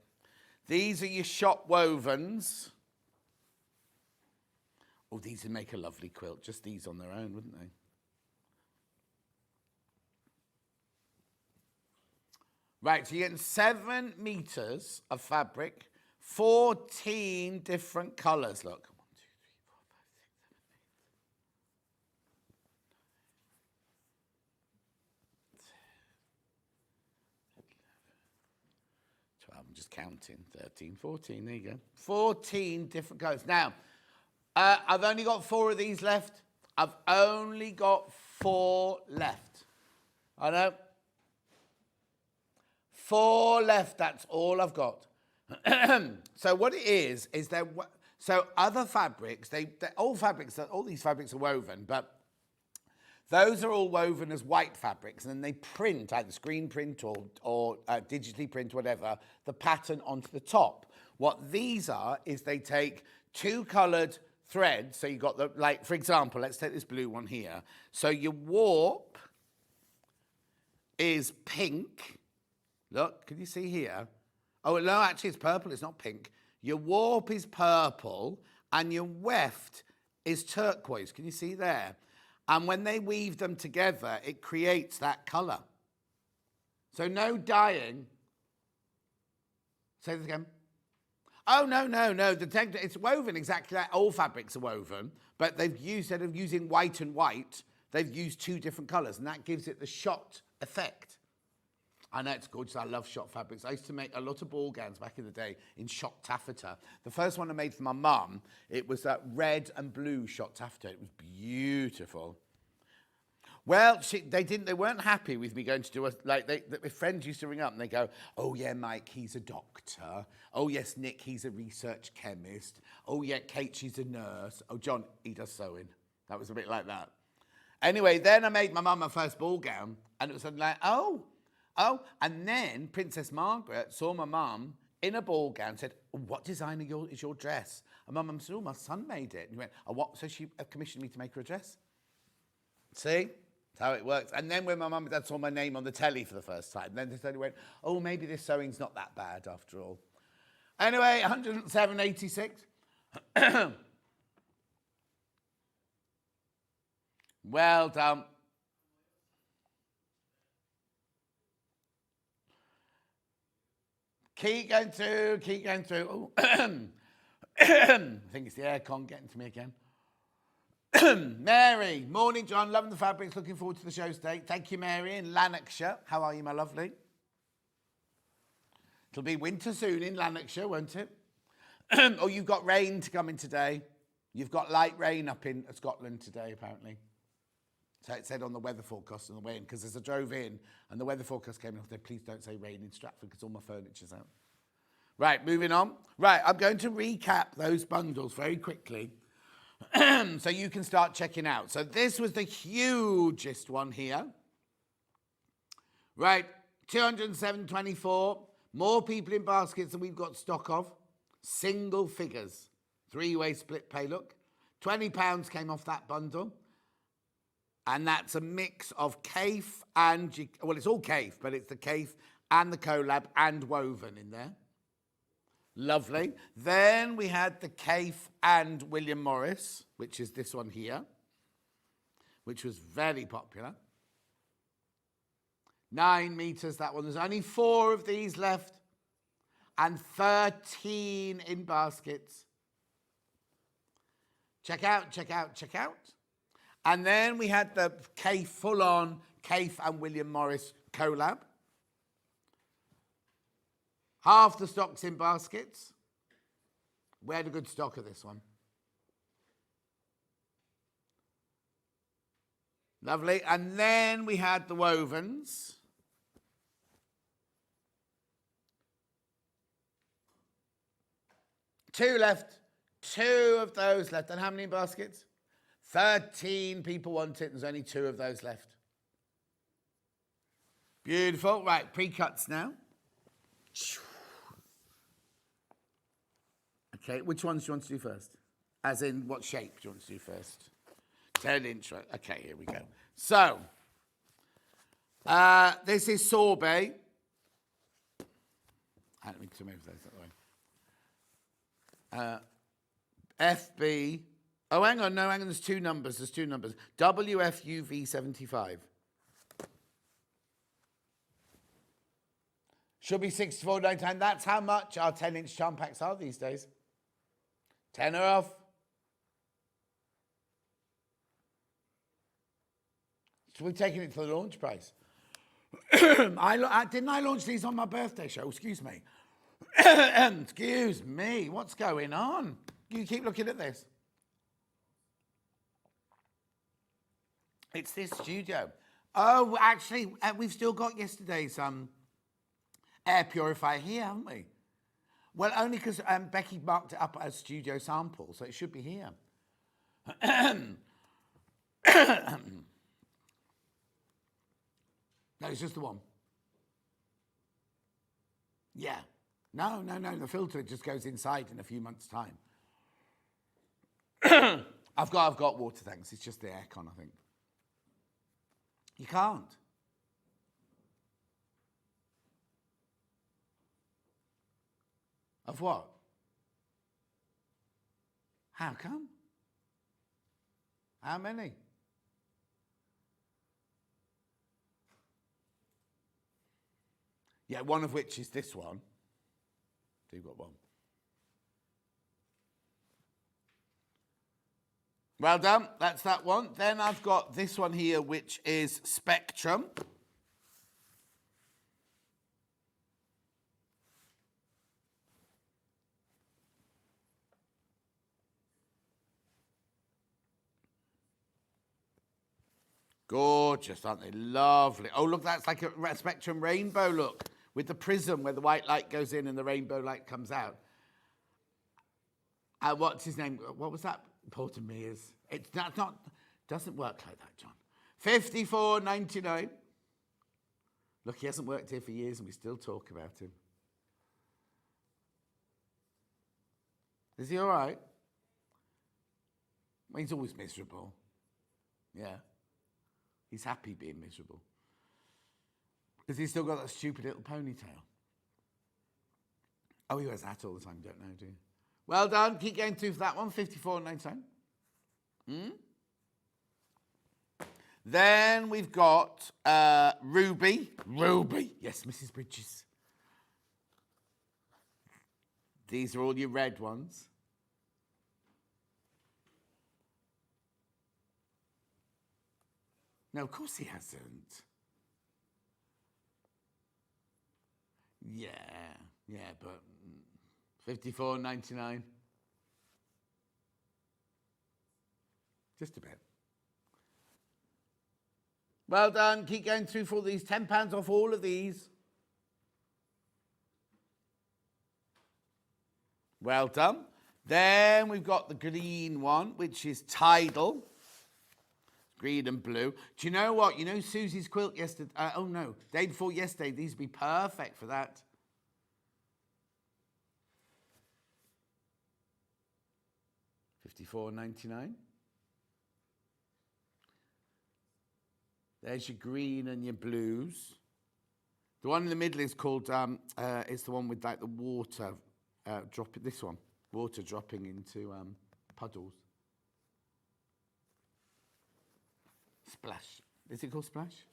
These are your shop wovens. Oh, these would make a lovely quilt. Just these on their own, wouldn't they? Right, so you're getting 7 meters of fabric, 14 different colours. Look. 1, 2, 3, 4, 5, 6, 7, 8. 12, I'm just counting. 13, 14, there you go. 14 different colours. Now, I've only got 4 of these left. I've only got 4 left. I know. 4 left, that's all I've got. So what it is that, so other fabrics, all these fabrics are woven, but those are all woven as white fabrics, and then they print, either screen print or digitally print, whatever, the pattern onto the top. What these are is they take 2 coloured threads, so you've got the, like, for example, let's take this blue one here. So your warp is pink. Look, can you see here? Oh, no, actually it's purple, it's not pink. Your warp is purple and your weft is turquoise. Can you see there? And when they weave them together, it creates that colour. So no dyeing. Say this again. Oh, no. It's woven exactly like all fabrics are woven, but they've used, instead of using white and white, they've used 2 different colours, and that gives it the shot effect. I know it's gorgeous. I love shot fabrics. I used to make a lot of ball gowns back in the day in shot taffeta. The first one I made for my mum, it was that red and blue shot taffeta. It was beautiful. Well, they weren't happy with me going to do my friends used to ring up and they go, oh yeah, Mike, he's a doctor. Oh yes, Nick, he's a research chemist. Oh yeah, Kate, she's a nurse. Oh, John, he does sewing. That was a bit like that. Anyway, then I made my mum my first ball gown and it was like, oh, and then Princess Margaret saw my mum in a ball gown and said, what designer is your dress? And my mum said, oh, my son made it. And he went, oh, what? So she commissioned me to make her a dress. See? That's how it works. And then when my mum and dad saw my name on the telly for the first time, then they suddenly went, oh, maybe this sewing's not that bad after all. Anyway, 107.86. Well done. Keep going through. Oh. I think it's the aircon getting to me again. Mary, morning, John. Loving the fabrics. Looking forward to the show today. Thank you, Mary, in Lanarkshire. How are you, my lovely? It'll be winter soon in Lanarkshire, won't it? Oh, you've got rain to come in today. You've got light rain up in Scotland today, apparently. So it said on the weather forecast on the way in, because as I drove in and the weather forecast came in, I said, please don't say rain in Stratford because all my furniture's out. Right, moving on. Right, I'm going to recap those bundles very quickly so you can start checking out. So this was the hugest one here. Right, 207.24. More people in baskets than we've got stock of. Single figures. 3-way split pay, look. £20 came off that bundle. And that's a mix of Kaffe and, well, it's all Kaffe, but it's the Kaffe and the collab and woven in there. Lovely. Then we had the Kaffe and William Morris, which is this one here, which was very popular. 9 meters, that one. There's only 4 of these left and 13 in baskets. Check out. And then we had the Kaffe, full-on Kaffe and William Morris collab. Half the stock's in baskets. We had a good stock of this one. Lovely. And then we had the wovens. Two left. 2 of those left. And how many in baskets? 13 people want it. There's only 2 of those left. Beautiful. Right, pre-cuts now. Okay, which ones do you want to do first? As in, what shape do you want to do first? 10-inch. Okay, here we go. So, this is sorbet. Let me move those that way. FB. Oh, hang on. No, hang on. There's two numbers. WFUV 75. Should be 64.99. That's how much our 10-inch charm packs are these days. 10 off. So we've taken it to the launch price. Didn't I launch these on my birthday show? Excuse me. Excuse me. What's going on? You keep looking at this. It's this studio. Oh, actually, we've still got yesterday's air purifier here, haven't we? Well, only because Becky marked it up as studio sample, so it should be here. No, it's just the one. Yeah. No. The filter just goes inside in a few months' time. I've got water tanks. It's just the aircon, I think. You can't. Of what? How come? How many? Yeah, one of which is this one. So you've got one. Well done, that's that one. Then I've got this one here, which is Spectrum. Gorgeous, aren't they? Lovely. Oh, look, that's like a Spectrum rainbow look with the prism where the white light goes in and the rainbow light comes out. What's his name? What was that? Pardon me, doesn't work like that, John. $54.99. Look, he hasn't worked here for years and we still talk about him. Is he all right? Well, he's always miserable. Yeah. He's happy being miserable. Because he's still got that stupid little ponytail. Oh, he wears that all the time, don't know, do you? Well done. Keep going through for that one. $54.99. Then we've got Ruby. Ruby. Yes, Mrs. Bridges. These are all your red ones. No, of course he hasn't. Yeah, but $54.99. Just a bit. Well done. Keep going through for all these. £10 off all of these. Well done. Then we've got the green one, which is Tidal. Green and blue. Do you know what? You know Susie's quilt yesterday? Day before yesterday. These would be perfect for that. $54.99. There's your green and your blues. The one in the middle is called, it's the one with like the water dropping, this one, water dropping into puddles. Splash. Is it called Splash?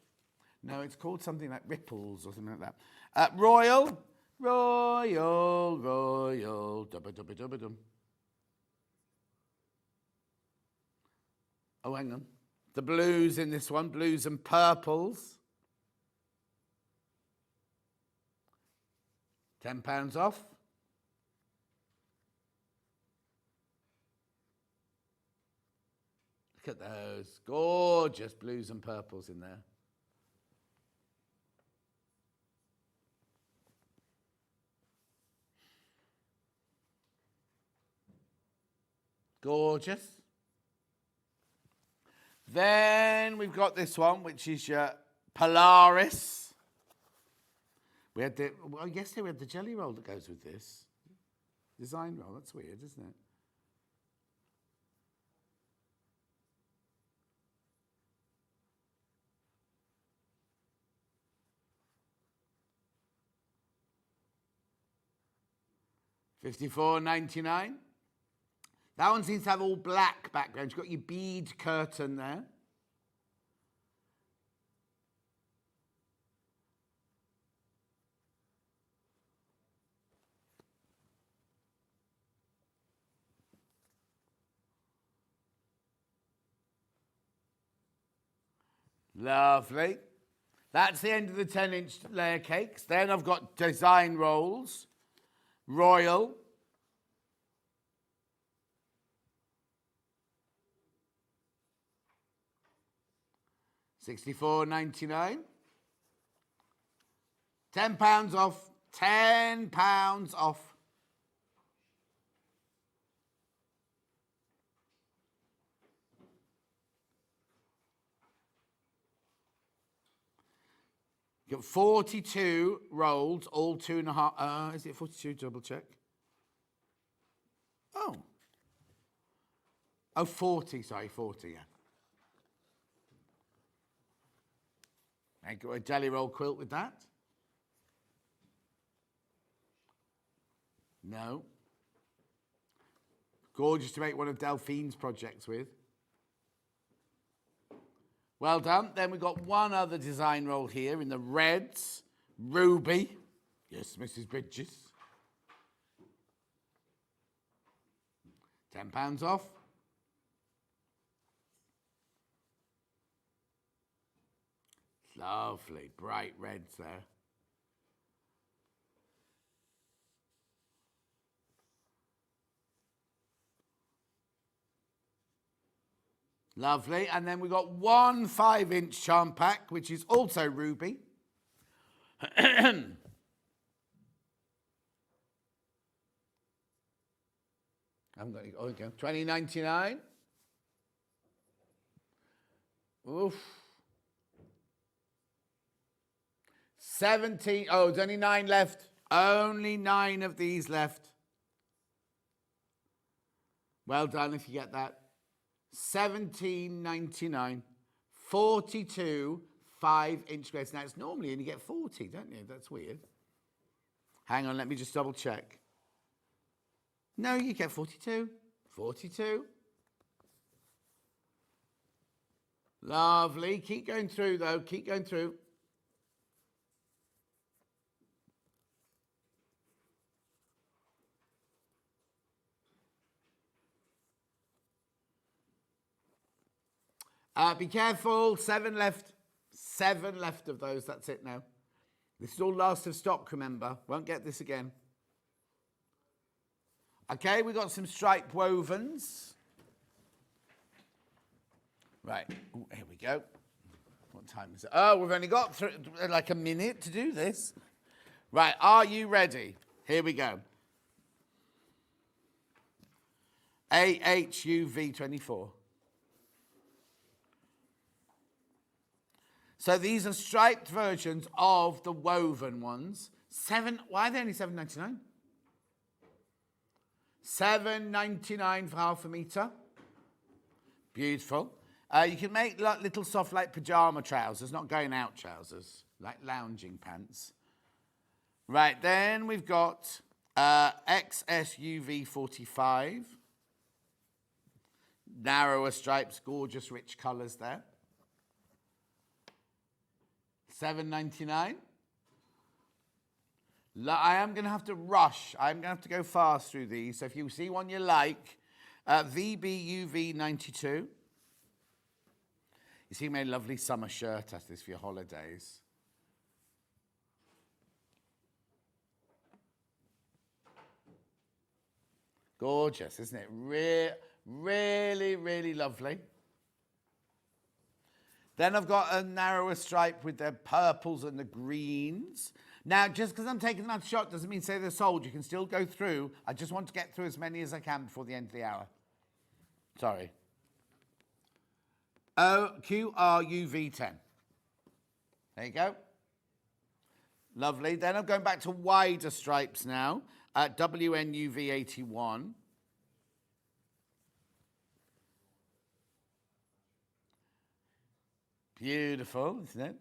No, it's called something like Ripples or something like that. Royal. Dubba-dubba-dubba-dum. Oh, hang on. The blues in this one, blues and purples. £10 off. Look at those gorgeous blues and purples in there. Gorgeous. Then we've got this one, which is your Polaris. We had yesterday we had the jelly roll that goes with this. Design roll, that's weird, isn't it? 54.99. That one seems to have all black background. You've got your bead curtain there. Lovely. That's the end of the 10-inch layer cakes. Then I've got design rolls. Royal. £64.99. £10 off. £10 off. You've got 42 rolls, all 2.5. Is it 42? Double check. Oh. Oh, 40. Sorry, 40, yeah. And got a jelly roll quilt with that. No. Gorgeous to make one of Delphine's projects with. Well done. Then we've got one other design roll here in the reds. Ruby. Yes, Mrs. Bridges. £10 off. Lovely, bright reds there. Lovely. And then we've got one 5-inch charm pack, which is also ruby. I'm going to go, okay, $20.99. Oof. 17, oh, there's only 9 left. Only 9 of these left. Well done if you get that. $17.99. 42 5-inch squares. Now, it's normally and you get 40, don't you? That's weird. Hang on, let me just double check. No, you get 42. 42. Lovely. Keep going through, though. Keep going through. Be careful. 7 left. 7 left of those. That's it now. This is all last of stock, remember. Won't get this again. Okay, we've got some stripe wovens. Right. Ooh, here we go. What time is it? Oh, we've only got like a minute to do this. Right, are you ready? Here we go. AHUV24. So these are striped versions of the woven ones. Why are they only $7.99? $7.99 for half a metre. Beautiful. You can make little soft like pyjama trousers, not going out trousers, like lounging pants. Right, then we've got XSUV45. Narrower stripes, gorgeous rich colours there. $7.99. I am going to have to rush. I'm going to have to go fast through these. So if you see one you like, VBUV92. You see, you made a lovely summer shirt out of this for your holidays. Gorgeous, isn't it? Really, really lovely. Then I've got a narrower stripe with the purples and the greens. Now, just because I'm taking that shot doesn't mean say they're sold. You can still go through. I just want to get through as many as I can before the end of the hour. Sorry. QRUV10. There you go. Lovely. Then I'm going back to wider stripes now. WNUV81. Beautiful, isn't it?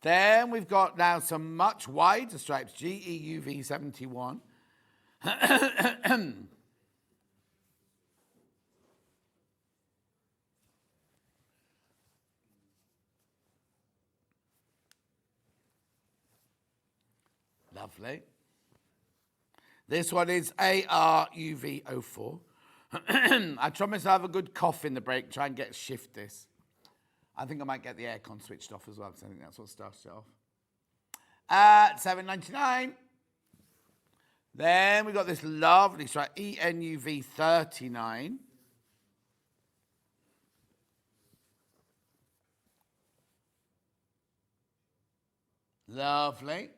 Then we've got now some much wider stripes, GEUV71. Lovely. This one is ARUV04. I promise I'll have a good cough in the break, try and shift this. I think I might get the aircon switched off as well, because I think that's what starts it off. $7.99. Then we got this lovely stripe, ENUV39. Lovely.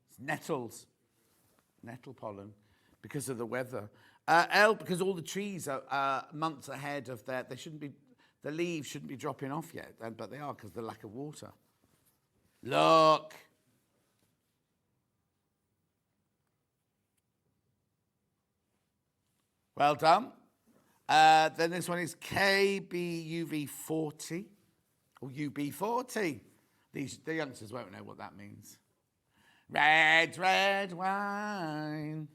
It's nettles, nettle pollen, because of the weather. L, because all the trees are months ahead of their, the leaves shouldn't be dropping off yet, but they are because of the lack of water. Look. Well done. Then this one is KBUV40 or UB40. The youngsters won't know what that means. Red, red wine.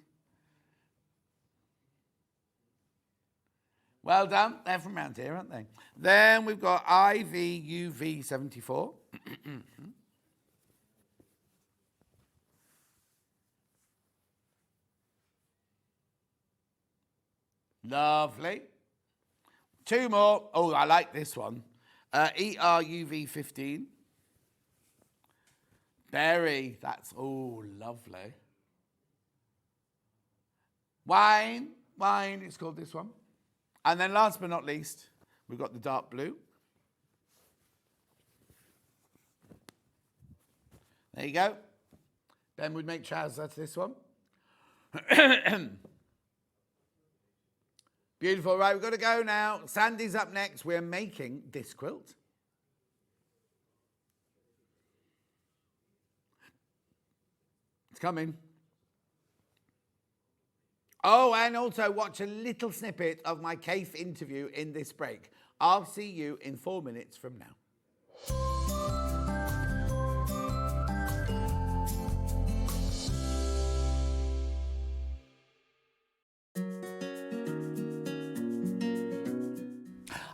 Well done. They're from around here, aren't they? Then we've got IVUV74. Lovely. Two more. Oh, I like this one. ERUV15. Berry. That's, oh, lovely. Wine. Wine, it's called this one. And then last but not least, we've got the dark blue. There you go. Ben would make trousers out of this one. Beautiful. Right, we've got to go now. Sandy's up next. We're making this quilt. It's coming. Oh, and also watch a little snippet of my Kaffe interview in this break. I'll see you in 4 minutes from now.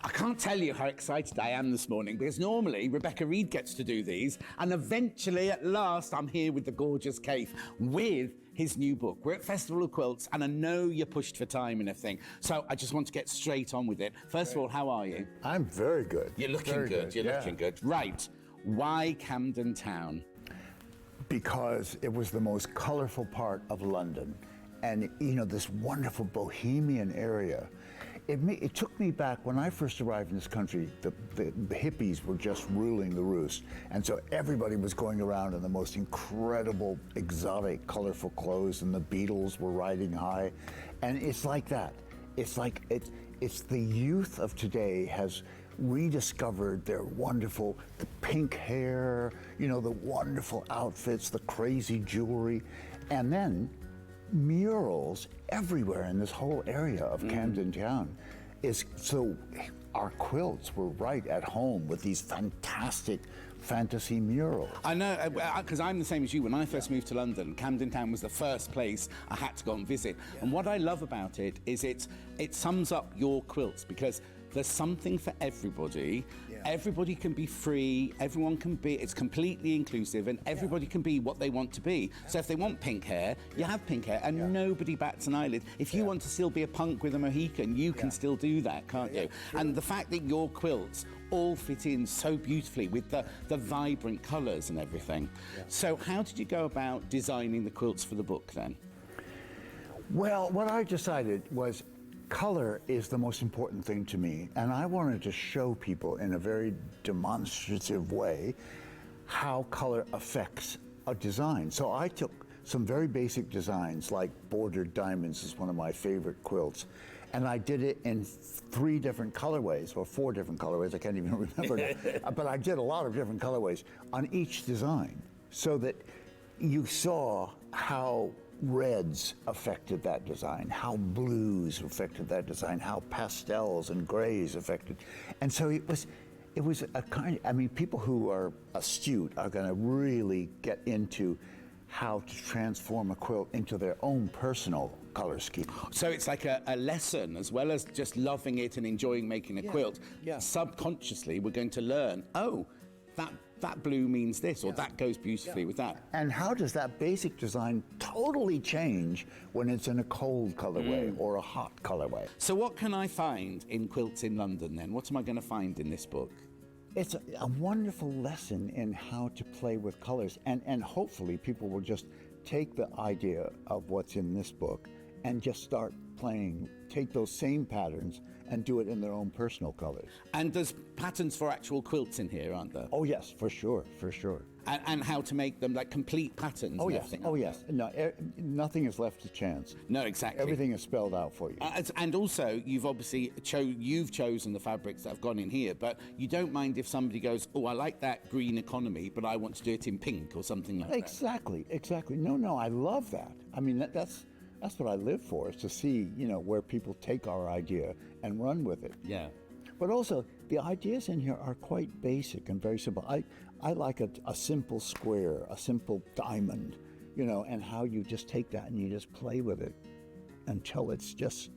I can't tell you how excited I am this morning, because normally Rebecca Reed gets to do these, and eventually, at last, I'm here with the gorgeous Kaffe with his new book. We're at Festival of Quilts, and I know you're pushed for time and everything, so I just want to get straight on with it. First of all, how are you? I'm very good. You're looking very good. You're looking good. Right. Why Camden Town? Because it was the most colorful part of London, and you know, this wonderful bohemian area. It took me back when I first arrived in this country. The hippies were just ruling the roost, and so everybody was going around in the most incredible, exotic, colorful clothes, and the Beatles were riding high, and it's like that. It's like it's the youth of today has rediscovered their wonderful, the pink hair, you know, the wonderful outfits, the crazy jewelry, and then murals everywhere in this whole area of Camden Town. So our quilts were right at home with these fantastic fantasy murals. I know, because I'm the same as you. When I first moved to London, Camden Town was the first place I had to go and visit. And what I love about it is it sums up your quilts, because there's something for everybody. Everybody can be free, everyone can be, it's completely inclusive, and everybody can be what they want to be. So if they want pink hair, you have pink hair, and nobody bats an eyelid. If you want to still be a punk with a Mohican, you can still do that, can't you? Sure. And the fact that your quilts all fit in so beautifully with the vibrant colours and everything. So how did you go about designing the quilts for the book then? Well, what I decided was color is the most important thing to me, and I wanted to show people in a very demonstrative way how color affects a design. So I took some very basic designs, like bordered diamonds is one of my favorite quilts, and I did it in 3 different colorways, or 4 different colorways, I can't even remember now. But I did a lot of different colorways on each design, so that you saw how reds affected that design, how blues affected that design, how pastels and grays affected. And so it it was a kind. I mean, people who are astute are going to really get into how to transform a quilt into their own personal color scheme. So it's like a lesson, as well as just loving it and enjoying making a quilt. Yeah. Subconsciously, we're going to learn, oh, that blue means this, or that goes beautifully with that. And how does that basic design totally change when it's in a cold colorway or a hot colorway? So what can I find in Quilts in London then? What am I going to find in this book? It's a wonderful lesson in how to play with colors, and hopefully people will just take the idea of what's in this book and just start playing, take those same patterns and do it in their own personal colors. And there's patterns for actual quilts in here, aren't there? Oh yes, for sure, for sure. And how to make them like complete patterns. Oh and yes, everything. oh yes. No, nothing is left to chance. No, exactly. Everything is spelled out for you. And also, you've obviously you've chosen the fabrics that have gone in here, but you don't mind if somebody goes, oh, I like that green economy, but I want to do it in pink or something like that. Exactly. No, I love that. I mean, that's what I live for, is to see, where people take our idea and run with it. Yeah. But also, the ideas in here are quite basic and very simple. I like a simple square, a simple diamond, and how you just take that and you just play with it until it's just,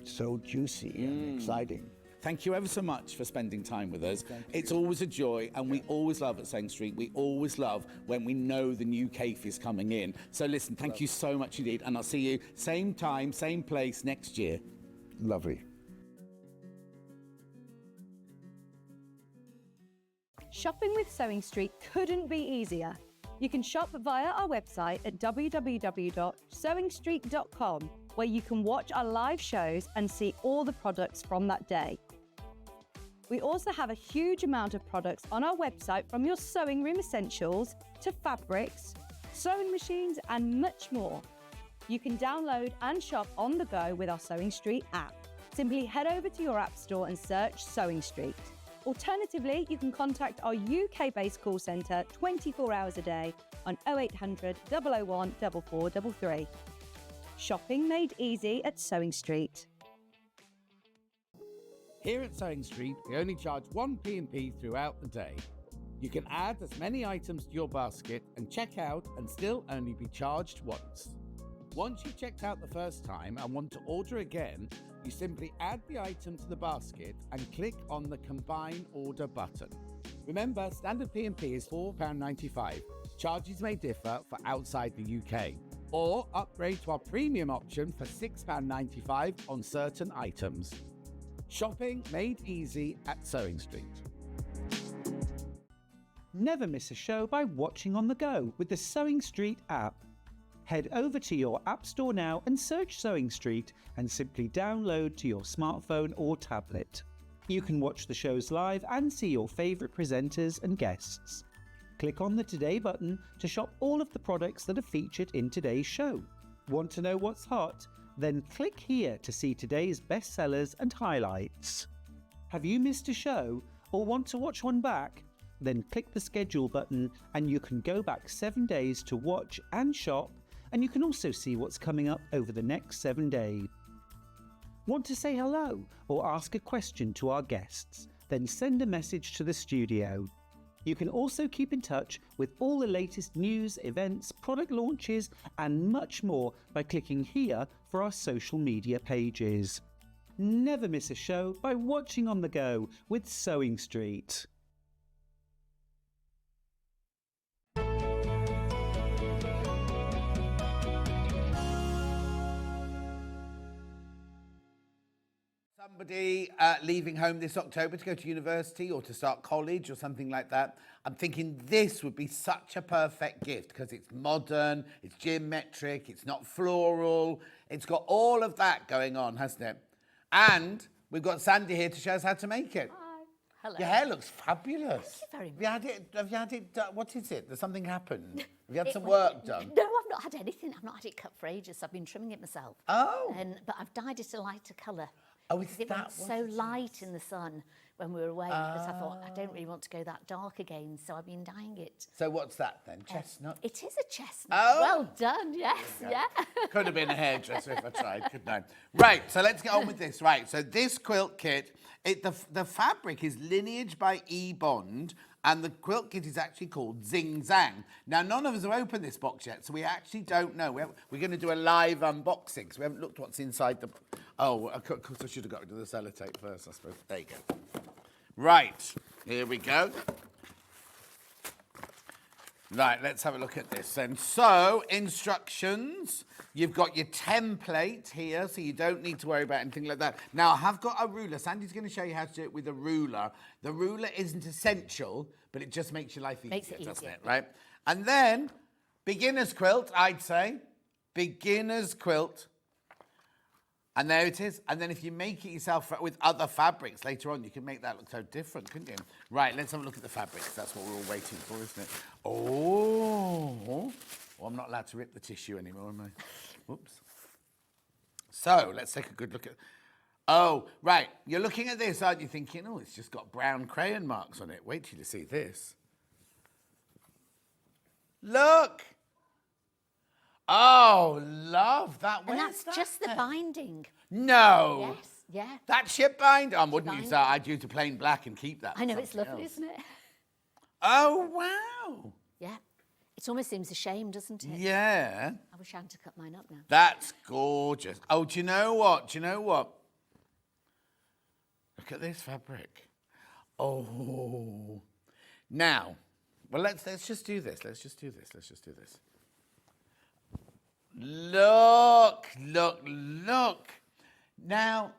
so juicy and exciting. Thank you ever so much for spending time with us. It's always a joy, and we always love at Sewing Street. We always love when we know the new Kaffe is coming in. So listen, thank you so much indeed, and I'll see you same time, same place next year. Lovely. Shopping with Sewing Street couldn't be easier. You can shop via our website at www.sewingstreet.com, where you can watch our live shows and see all the products from that day. We also have a huge amount of products on our website, from your sewing room essentials to fabrics, sewing machines, and much more. You can download and shop on the go with our Sewing Street app. Simply head over to your app store and search Sewing Street. Alternatively, you can contact our UK-based call centre 24 hours a day on 0800 001 4433. Shopping made easy at Sewing Street. Here at Sewing Street, we only charge one P&P throughout the day. You can add as many items to your basket and check out and still only be charged once. Once you've checked out the first time and want to order again, you simply add the item to the basket and click on the Combine Order button. Remember, standard P&P is £4.95. Charges may differ for outside the UK. Or upgrade to our premium option for £6.95 on certain items. Shopping made easy at Sewing Street. Never miss a show by watching on the go with the Sewing Street app. Head over to your app store now and search Sewing Street and simply download to your smartphone or tablet. You can watch the shows live and see your favourite presenters and guests. Click on the Today button to shop all of the products that are featured in today's show. Want to know what's hot? Then click here to see today's bestsellers and highlights. Have you missed a show or want to watch one back? Then click the schedule button and you can go back 7 days to watch and shop, and you can also see what's coming up over the next 7 days. Want to say hello or ask a question to our guests? Then send a message to the studio. You can also keep in touch with all the latest news, events, product launches, and much more by clicking here for our social media pages. Never miss a show by watching on the go with Sewing Street. Somebody leaving home this October to go to university or to start college or something like that, I'm thinking this would be such a perfect gift because it's modern, it's geometric, it's not floral, it's got all of that going on, hasn't it? And we've got Sandi here to show us how to make it. Hi. Hello. Your hair looks fabulous. Thank you very much. Have you had it done? What is it? There's something happened. Have you had some work done? No, I've not had anything. I've not had it cut for ages. I've been trimming it myself. Oh. But I've dyed it a lighter colour. Oh, is It that went what so it light in the sun when we were away, but I thought, I don't really want to go that dark again, so I've been dyeing it. So what's that then? Chestnut? It is a chestnut. Oh. Well done, yes, yeah. Could have been a hairdresser if I tried, couldn't I? Right, so let's get on with this. Right, so this quilt kit, the fabric is Lineage by E-Bond, and the quilt kit is actually called Zing Zang. Now, none of us have opened this box yet, so we actually don't know. We're going to do a live unboxing, so we haven't looked what's inside the... Oh, of course I should have got rid of the sellotape first, I suppose. There you go. Right, here we go. Right, let's have a look at this then. So, instructions. You've got your template here, so you don't need to worry about anything like that. Now, I have got a ruler. Sandy's going to show you how to do it with a ruler. The ruler isn't essential, but it just makes your life easier, doesn't it? Right? And then, beginner's quilt, I'd say. Beginner's quilt. And there it is. And then if you make it yourself with other fabrics later on, you can make that look so different, couldn't you? Right, let's have a look at the fabrics. That's what we're all waiting for, isn't it? Oh, well, I'm not allowed to rip the tissue anymore, am I? Whoops. So let's take a good look at... Oh, right. You're looking at this, aren't you, thinking, oh, it's just got brown crayon marks on it. Wait till you see this. Look! Oh, love that. And that's just the binding. No. Yes, yeah. That's your binder. I wouldn't use that. I'd use the plain black and keep that. I know, it's lovely, isn't it? Oh, wow. Yeah. It almost seems a shame, doesn't it? Yeah. I wish I had to cut mine up now. That's gorgeous. Oh, do you know what? Do you know what? Look at this fabric. Oh. Now, well, let's just do this. Let's just do this. Let's just do this. Look, look, look. Now,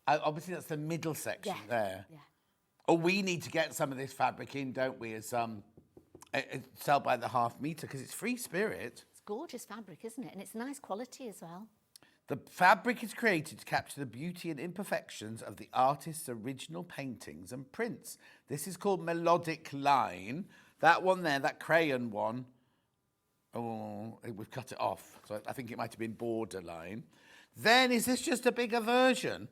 obviously that's the middle section there. Yeah. Oh, we need to get some of this fabric in, don't we, as sell by the half metre, because it's free spirit. It's gorgeous fabric, isn't it? And it's nice quality as well. The fabric is created to capture the beauty and imperfections of the artist's original paintings and prints. This is called melodic line. That one there, that crayon one, oh, we've cut it off. So I think it might have been borderline. Then, is this just a bigger version?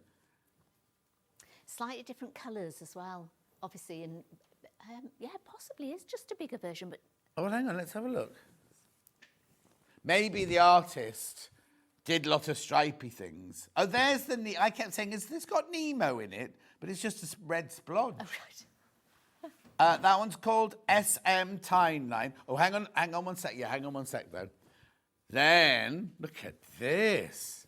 Slightly different colours as well, obviously. And yeah, possibly is just a bigger version. But oh, well, hang on, let's have a look. Maybe the artist did a lot of stripy things. Oh, there's the... I kept saying, has this got Nemo in it? But it's just a red splodge. oh, right. That one's called SM Timeline. Oh, hang on one sec. Yeah, hang on one sec, though. Then, look at this.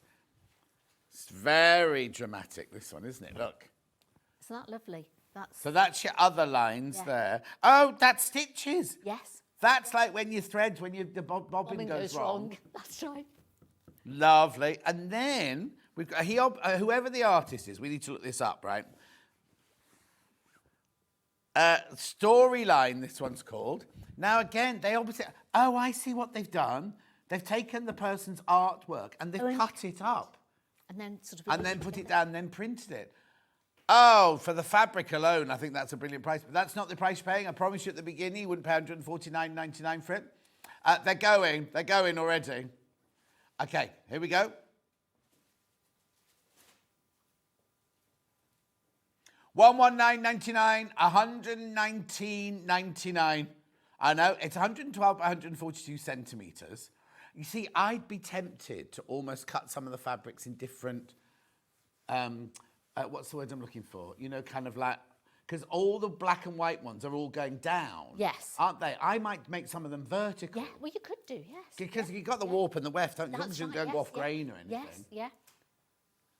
It's very dramatic, this one, isn't it? Look. Isn't that lovely? So that's your other lines there. Oh, that's stitches. Yes. That's like when your threads, when the bobbin goes wrong. That's right. Lovely. And then, we've got, whoever the artist is, we need to look this up, right? Storyline, this one's called. Now, again, they obviously... Oh, I see what they've done. They've taken the person's artwork and they've cut it up. And then sort of... And then put it down and then printed it. Oh, for the fabric alone, I think that's a brilliant price. But that's not the price you're paying. I promised you at the beginning you wouldn't pay $149.99 for it. They're going already. Okay, here we go. $119.99, $119.99. I know, it's 112 by 142 centimetres. You see, I'd be tempted to almost cut some of the fabrics in different, what's the word I'm looking for? You know, kind of like, because all the black and white ones are all going down. Yes. Aren't they? I might make some of them vertical. Yeah, well, you could do, yes. Because you've got the warp and the weft, don't you? As long as you don't go off grain or anything. Yes,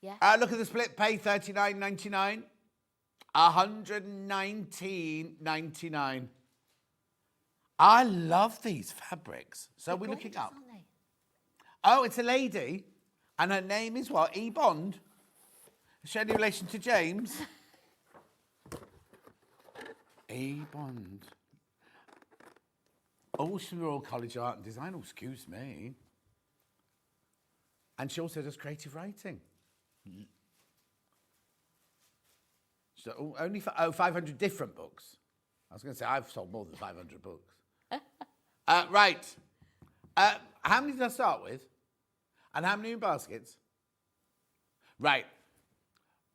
yeah. Look at the split pay, $39.99. $119.99. I love these fabrics. So we're looking up. Oh, it's a lady. And her name is what? E-Bond? Is she any relation to James? E-Bond. Oh, she's from Royal College of Art and Design. Oh, excuse me. And she also does creative writing. So only for 500 different books. I was going to say, I've sold more than 500 books. Right. How many did I start with? And how many in baskets? Right.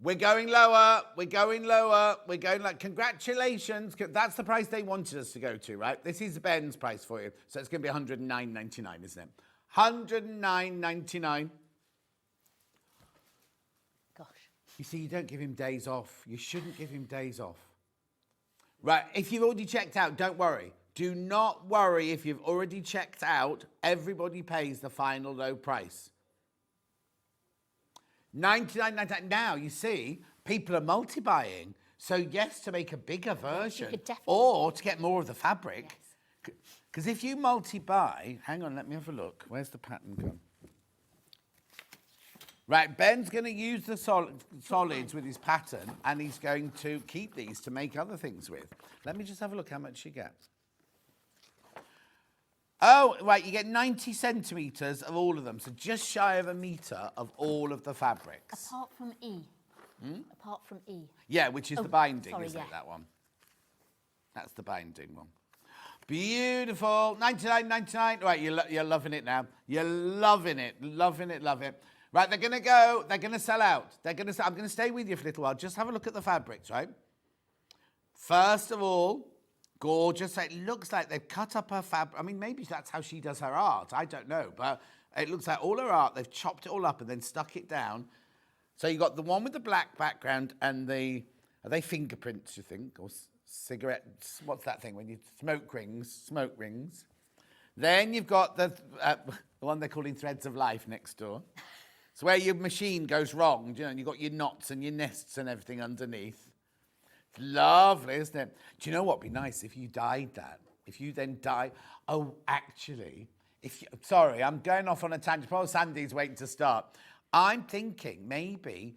We're going lower. We're going lower. We're going like, congratulations. That's the price they wanted us to go to, right? This is Ben's price for you. So it's going to be $109.99, isn't it? $109.99. Gosh. You see, you don't give him days off. You shouldn't give him days off. Right, if you've already checked out, don't worry. Do not worry if you've already checked out. Everybody pays the final low price. $99.99. Now, you see, people are multi-buying. So, yes, to make a bigger version or to get more of the fabric. Because if you multi-buy, hang on, let me have a look. Where's the pattern gone? Right, Ben's going to use the solids with his pattern and he's going to keep these to make other things with. Let me just have a look how much you get. Oh, right, you get 90 centimetres of all of them, so just shy of a metre of all of the fabrics. Apart from E. Apart from E. Yeah, which is the binding, sorry, isn't it, yeah. that one? That's the binding one. Beautiful. $99.99. Right, you're loving it now. You're loving it, loving it, love it. Right, they're going to go. They're going to sell out. I'm going to stay with you for a little while. Just have a look at the fabrics, right? First of all, gorgeous. It looks like they've cut up her fabric. I mean, maybe that's how she does her art. I don't know. But it looks like all her art, they've chopped it all up and then stuck it down. So you've got the one with the black background and are they fingerprints, you think? Or cigarettes? What's that thing when you smoke rings? Then you've got the one they're calling Threads of Life next door. It's where your machine goes wrong, you know, and you've got your knots and your nests and everything underneath. It's lovely, isn't it? Do you know what would be nice if you dyed that? If you then dye... Oh, actually, sorry, I'm going off on a tangent. Probably Sandy's waiting to start. I'm thinking maybe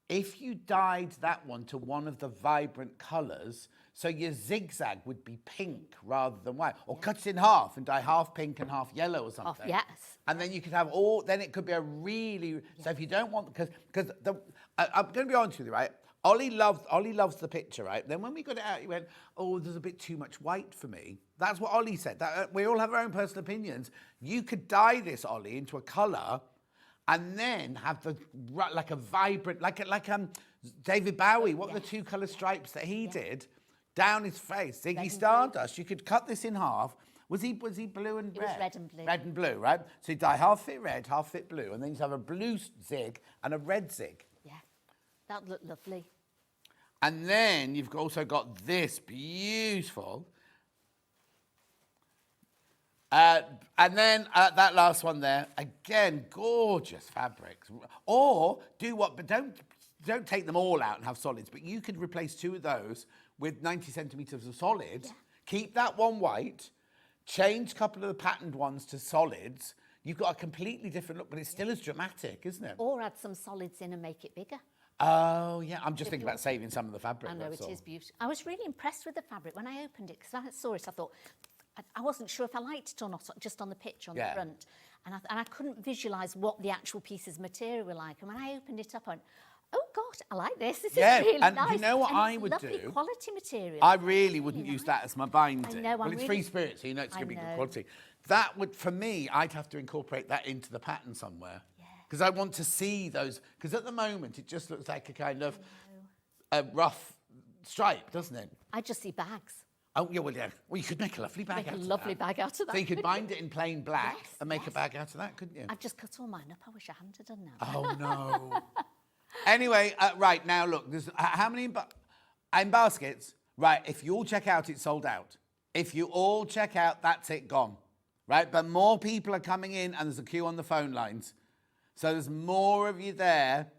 if you dyed that one to one of the vibrant colours, so your zigzag would be pink rather than white. Or cut it in half and dye half pink and half yellow or something. Yes. And then you could have then it could be a really... So if you don't want... Because I'm going to be honest with you, right? Ollie loves the picture, right? Then when we got it out, he went, oh, there's a bit too much white for me. That's what Ollie said. We all have our own personal opinions. You could dye this, Ollie, into a colour and then have like a vibrant... Like David Bowie, what were the two colour stripes that he did down his face? Ziggy Stardust. You could cut this in half. Was he blue and red? It was red and blue. Red and blue, right? So you dye half it red, half it blue, and then you have a blue zig and a red zig. Yeah, that would look lovely. And then you've also got this beautiful. And then that last one there, again, gorgeous fabrics. Or but don't take them all out and have solids, but you could replace two of those with 90 centimetres of solids, keep that one white, change a couple of the patterned ones to solids. You've got a completely different look, but it's still as dramatic, isn't it? Or add some solids in and make it bigger. Oh, yeah. I'm just thinking about saving some of the fabric. I know, it is beautiful. I was really impressed with the fabric. When I opened it, because I saw it, I thought, I wasn't sure if I liked it or not, just on the picture on the front. And I couldn't visualise what the actual piece's material were like. And when I opened it up, I went, oh, God, I like this. This is really and nice. You know what and I it's would lovely do? Quality material. I really wouldn't use that as my binding. I know, well, it's free spirit, so you know it's going to be good quality. That would, for me, I'd have to incorporate that into the pattern somewhere. Because I want to see those. Because at the moment, it just looks like a kind of a rough stripe, doesn't it? I just see bags. Oh, yeah, well, yeah. Well, you could make a lovely bag out of that. Make a lovely bag out of that. So you could bind it in plain black and make a bag out of that, couldn't you? I've just cut all mine up. I wish I hadn't done that. Oh, no. Anyway, right, now, look, there's how many in baskets? Right, if you all check out, it's sold out. If you all check out, that's it, gone. Right, but more people are coming in and there's a queue on the phone lines. So there's more of you there.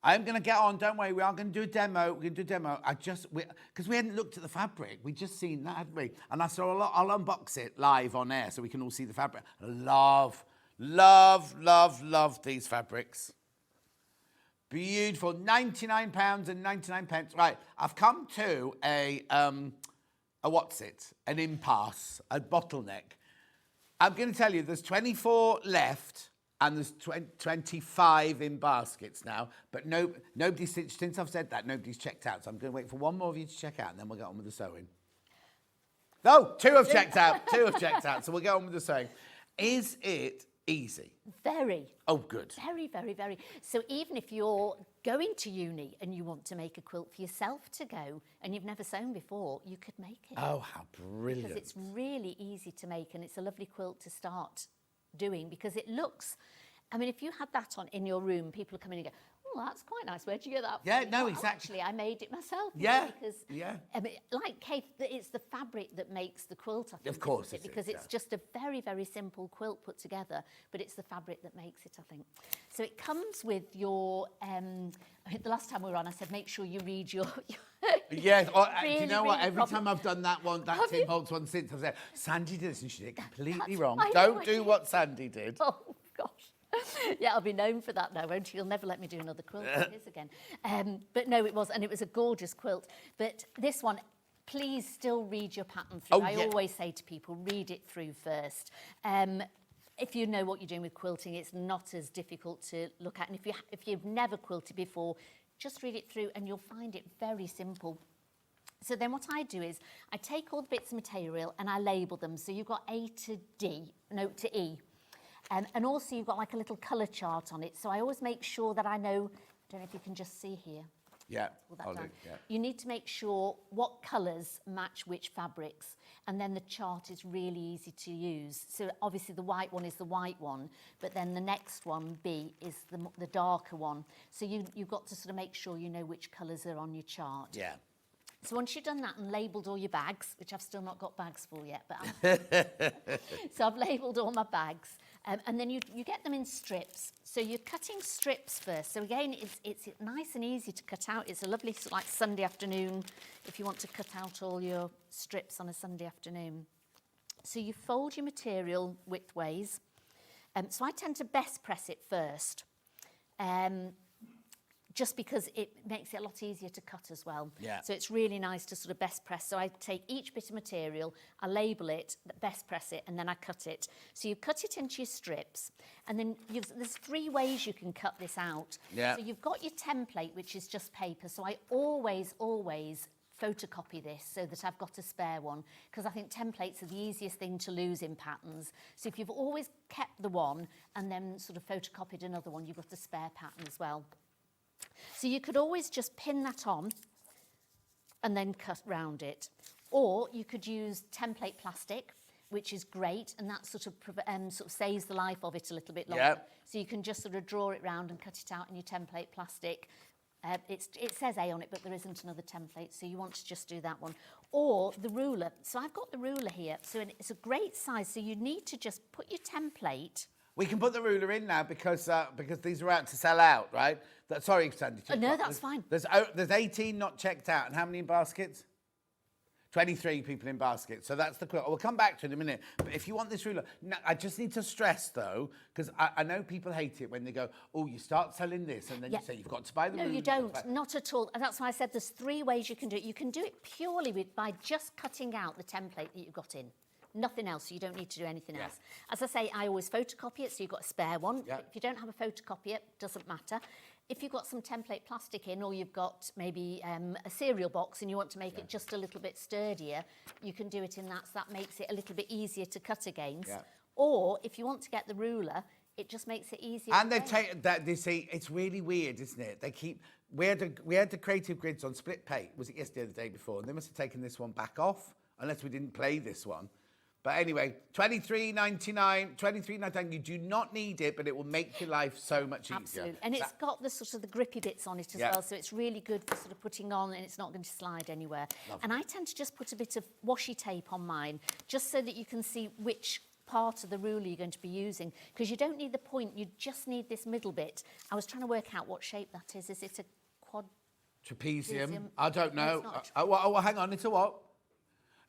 I'm going to get on, don't worry, we are going to do a demo. We're going to do a demo. Because we hadn't looked at the fabric. We'd just seen that, hadn't we? And I saw I'll unbox it live on air so we can all see the fabric. Love these fabrics. Beautiful, £99.99. Right, I've come to an impasse, a bottleneck. I'm going to tell you, there's 24 left. And there's 25 in baskets now, but nobody's, since I've said that, nobody's checked out. So I'm going to wait for one more of you to check out, and then we'll get on with the sewing. No, two have checked out. So we'll get on with the sewing. Is it Easy. Very. Oh, good. Very, very, very. So even if you're going to uni and you want to make a quilt for yourself to go and you've never sewn before, you could make it. Oh, how brilliant. Because it's really easy to make and it's a lovely quilt to start doing because it looks, I mean, if you had that on in your room, people would come in and go, oh, that's quite nice. Where'd you get that from? Yeah, no, Oh, exactly. Actually, I made it myself. Yeah, Because, yeah. I mean, like Kate, it's the fabric that makes the quilt, I think. Of course isn't it is, because it's yeah. just a very, very simple quilt put together, but it's the fabric that makes it, I think. So it comes with your, I think the last time we were on, I said, make sure you read your Yes, or, do you Really, know what? really Every time I've done that one, that Have Tim you? Holtz one since, I've said, Sandy did this and she did it completely That's- wrong. I know Don't I do did. what Sandy did. Oh, gosh. Yeah, I'll be known for that now, won't you? You'll never let me do another quilt like this again. But no, it was, and it was a gorgeous quilt. But this one, please still read your pattern through. Oh, I yeah. always say to people, read it through first. If you know what you're doing with quilting, it's not as difficult to look at. And if you've never quilted before, just read it through and you'll find it very simple. So then what I do is I take all the bits of material and I label them. So you've got A to D, no, to E. And also you've got like a little colour chart on it. So I always make sure that I know, I don't know if you can just see here. Yeah, Pull that I'll do, down. yeah. You need to make sure what colours match which fabrics. And then the chart is really easy to use. So obviously the white one is the white one, but then the next one, B, is the darker one. So you've got to sort of make sure you know which colours are on your chart. Yeah. So once you've done that and labelled all your bags, which I've still not got bags for yet, but so I've labelled all my bags, and then you get them in strips. So you're cutting strips first. So again, it's nice and easy to cut out. It's a lovely sort of like Sunday afternoon if you want to cut out all your strips on a Sunday afternoon. So you fold your material widthways. So I tend to best press it first. Just because it makes it a lot easier to cut as well. Yeah. So it's really nice to sort of best press. So I take each bit of material, I label it, best press it, and then I cut it. So you cut it into your strips, and then there's 3 ways you can cut this out. Yeah. So you've got your template, which is just paper. So I always photocopy this so that I've got a spare one, because I think templates are the easiest thing to lose in patterns. So if you've always kept the one and then sort of photocopied another one, you've got a spare pattern as well. So you could always just pin that on and then cut round it. Or you could use template plastic, which is great, and that sort of saves the life of it a little bit longer. Yep. So you can just sort of draw it round and cut it out in your template plastic. It says A on it, but there isn't another template, so you want to just do that one. Or the ruler. So I've got the ruler here, so it's a great size, so you need to just put your template. We can put the ruler in now because these are out to sell out, right? Sorry, Sandy. No, that's fine. There's 18 not checked out, and how many in baskets? 23 people in baskets. So that's the quilt. We'll come back to it in a minute. But if you want this ruler, now, I just need to stress though, because I know people hate it when they go, oh, you start selling this, and then you say you've got to buy the ruler. No, you don't. Not at all. And that's why I said there's 3 ways you can do it. You can do it purely by just cutting out the template that you've got in. Nothing else, so you don't need to do anything else. As I say, I always photocopy it, so you've got a spare one. Yeah. If you don't have a photocopier, it doesn't matter. If you've got some template plastic in, or you've got maybe a cereal box and you want to make it just a little bit sturdier, you can do it in that, so that makes it a little bit easier to cut against. Yeah. Or if you want to get the ruler, it just makes it easier. And they've taken that. They say it's really weird, isn't it? They keep. We had the creative grids on split pay. Was it yesterday or the day before? And they must have taken this one back off, unless we didn't play this one. But anyway, $23.99. You do not need it, but it will make your life so much easier. Absolutely. And it's got the sort of the grippy bits on it as well, so it's really good for sort of putting on, and it's not going to slide anywhere. Lovely. And I tend to just put a bit of washi tape on mine, just so that you can see which part of the ruler you're going to be using, because you don't need the point, you just need this middle bit. I was trying to work out what shape that is. Is it a quad? Trapezium. I don't know. No, it's Well, hang on. It's a what?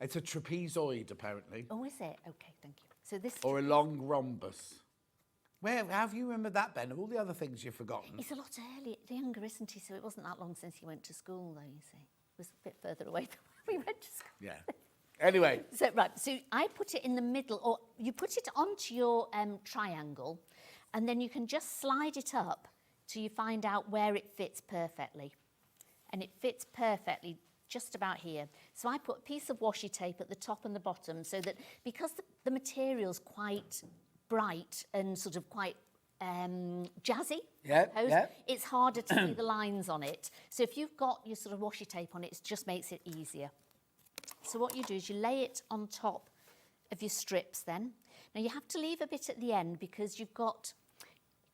It's a trapezoid, apparently. Oh, is it? Okay, thank you. So this... Or a long rhombus. Where have you remembered that, Ben? Of all the other things you've forgotten. He's a lot younger, isn't he? So it wasn't that long since he went to school, though, you see. It was a bit further away than when we went to school. Yeah. Anyway. So I put it in the middle, or you put it onto your triangle, and then you can just slide it up till you find out where it fits perfectly. And it fits perfectly just about here. So I put a piece of washi tape at the top and the bottom, so that because the material's quite bright and sort of quite jazzy. Yeah, I suppose. yeah. It's harder to see the lines on it. So if you've got your sort of washi tape on it, it just makes it easier. So what you do is you lay it on top of your strips then. Now you have to leave a bit at the end because you've got,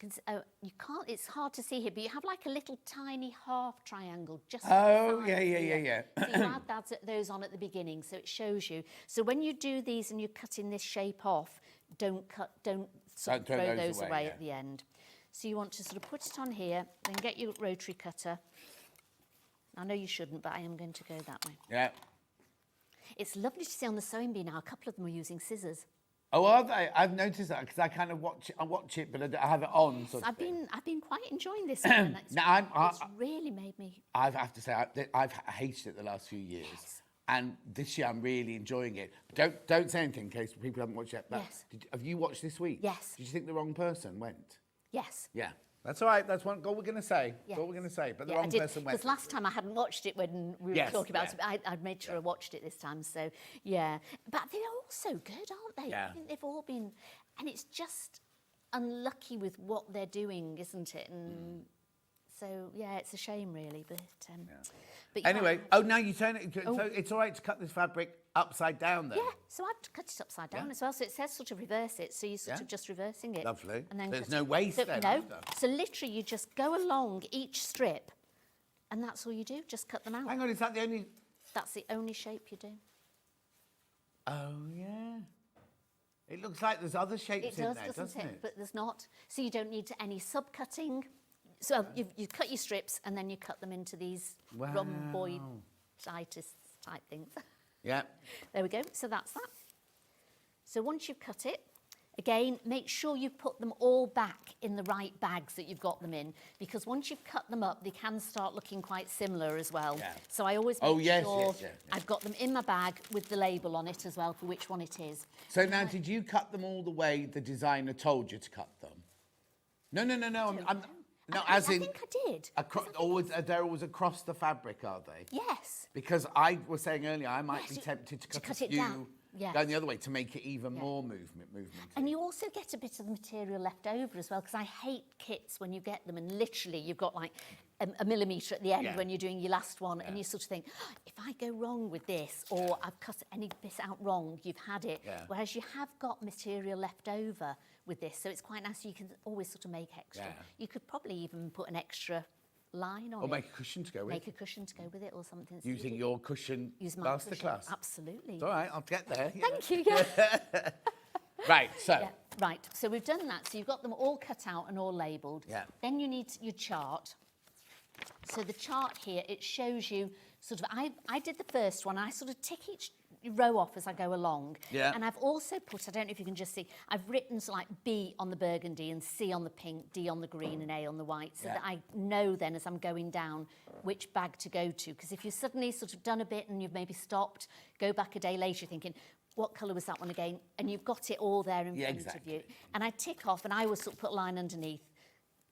you can't, it's hard to see here, but you have like a little tiny half triangle just Oh, on the yeah, side yeah, here. yeah, So you add those on at the beginning, so it shows you. So when you do these and you're cutting this shape off, don't sort of Don't throw throw those those away away, at the end. So you want to sort of put it on here, then get your rotary cutter. I know you shouldn't, but I am going to go that way. Yeah. It's lovely to see on the sewing bee now, a couple of them are using scissors. Oh, are they? I've noticed that because I kind of watch it, but I have it on. Sort of I've thing. been quite enjoying this one. It's really made me. I have to say, I've hated it the last few years. Yes. And this year I'm really enjoying it. Don't say anything in case people haven't watched it. But Yes. have you watched this week? Yes. Did you think the wrong person went? Yes. Yeah. That's all right. That's all we're going to say. Yes. What we're going to say. But the Yeah, wrong person went. because last time I hadn't watched it when we were Yes, talking about yeah. it. I'd made sure I watched it this time. So, yeah. But they're all so good, aren't they? Yeah. I think they've all been... And it's just unlucky with what they're doing, isn't it? And so, yeah, it's a shame, really. But yeah. Anyway, now you turn it. So it's all right to cut this fabric upside down then? Yeah, so I've cut it upside down as well. So it says sort of reverse it. So you're sort of just reversing it. Lovely. And then There's cut no it. waste so, then, No. is there? So literally you just go along each strip and that's all you do. Just cut them out. Hang on, is that the only... That's the only shape you do. Oh, yeah. It looks like there's other shapes It in does, there, doesn't doesn't it? it? But there's not. So you don't need any sub-cutting. So you cut your strips and then you cut them into these rhomboiditis type things. Yeah. There we go. So that's that. So once you've cut it, again, make sure you put them all back in the right bags that you've got them in, because once you've cut them up, they can start looking quite similar as well. Yeah. So I always make sure yes. I've got them in my bag with the label on it as well for which one it is. So now, did you cut them all the way the designer told you to cut them? No. I think I did. They're always across the fabric, are they? Yes. Because I was saying earlier, I might be Yes, tempted to cut it a few down. Yes. down the other way to make it even more movement. And you also get a bit of the material left over as well, because I hate kits when you get them and literally you've got like a millimetre at the end when you're doing your last one and you sort of think, oh, if I go wrong with this or I've cut any bit out wrong, you've had it. Yeah. Whereas you have got material left over with this, so it's quite nice. You can always sort of make extra. Yeah. You could probably even put an extra line on Or it. make a cushion to go with. Make a cushion to go with it or something. So Using your cushion use my cushion. masterclass. Absolutely. It's all right, I'll get there. Thank you. Yeah. Right, so. Yeah, right, so we've done that. So you've got them all cut out and all labelled. Yeah. Then you need your chart. So the chart here, it shows you sort of, I did the first one. I sort of tick each row off as I go along. Yeah. And I've also put, I don't know if you can just see, I've written so like B on the burgundy and C on the pink, D on the green and A on the white, so that I know then as I'm going down which bag to go to. Because if you've suddenly sort of done a bit and you've maybe stopped, go back a day later thinking, what colour was that one again? And you've got it all there in front of you. And I tick off and I always sort of put a line underneath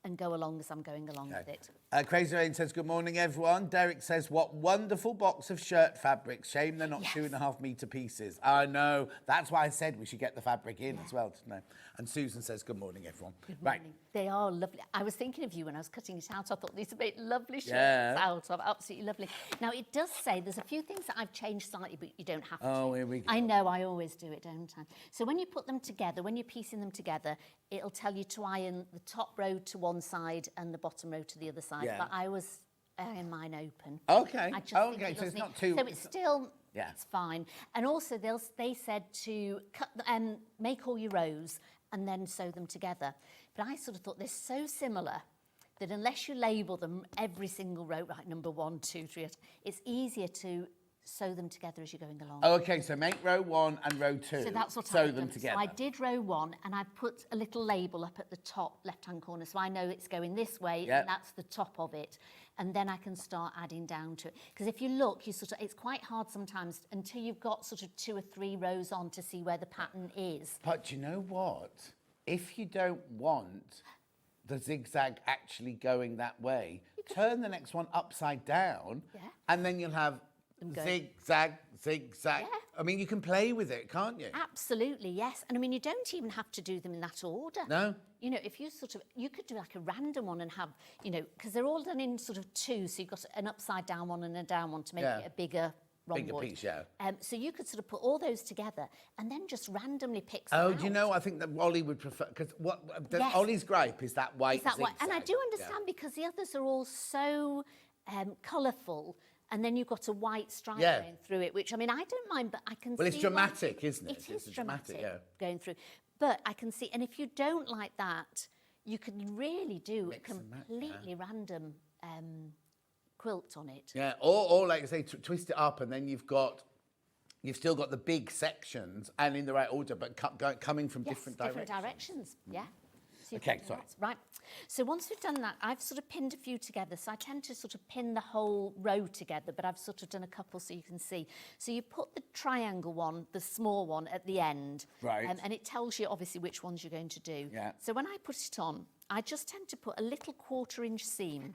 and go along as I'm going along with it. Crazy Rain says, good morning, everyone. Derek says, what wonderful box of shirt fabrics. Shame they're not 2.5 metre pieces. I know. That's why I said we should get the fabric in as well, didn't I? And Susan says, good morning, everyone. Good morning. Right. They are lovely. I was thinking of you when I was cutting it out. I thought these would make lovely shirts out of. Absolutely lovely. Now, it does say there's a few things that I've changed slightly, but you don't have to. Oh, here we go. I know, I always do it, don't I? So when you put them together, when you're piecing them together, it'll tell you to iron the top row to one side and the bottom row to the other side. Yeah. But I was iron mine open. Okay. I just think Okay, it so it's doesn't not need- too... So it's still... Yeah. It's fine. And also, they said to cut, make all your rows and then sew them together. But I sort of thought they're so similar that unless you label them every single row, right, number 1, 2, 3, it's easier to sew them together as you're going along. Oh, okay, so make row 1 and row 2. So that's what sew I've them done. together. So I did row 1 and I put a little label up at the top left-hand corner so I know it's going this way and that's the top of it. And then I can start adding down to it. Because if you look, it's quite hard sometimes until you've got sort of 2 or 3 rows on to see where the pattern is. But you know what? If you don't want the zigzag actually going that way, turn the next one upside down and then you'll have zigzag, zigzag. Yeah. I mean, you can play with it, can't you? Absolutely, yes. And I mean, you don't even have to do them in that order. No. You know, if you you could do like a random one and have, you know, because they're all done in sort of two, so you've got an upside down one and a down one to make it a bigger rhomboid. Bigger piece, yeah. So you could sort of put all those together and then just randomly pick some out. Do you know, I think that Ollie would prefer, because Yes. Ollie's gripe is that white Is that zigzag. and I do understand because the others are all so colourful, and then you've got a white stripe going through it, which, I mean, I don't mind, but I can see... Well, it's dramatic, isn't it? It is dramatic yeah. going through. But I can see, and if you don't like that, you can really do a completely random quilt on it. Yeah, or like I say, twist it up, and then you've still got the big sections and in the right order, but coming from different directions. Yeah. So Okay, sorry. Right. So once we've done that, I've sort of pinned a few together. So I tend to sort of pin the whole row together, but I've sort of done a couple so you can see. So you put the triangle one, the small one, at the end. Right. And it tells you obviously which ones you're going to do. Yeah. So when I put it on, I just tend to put a little 1/4 inch seam.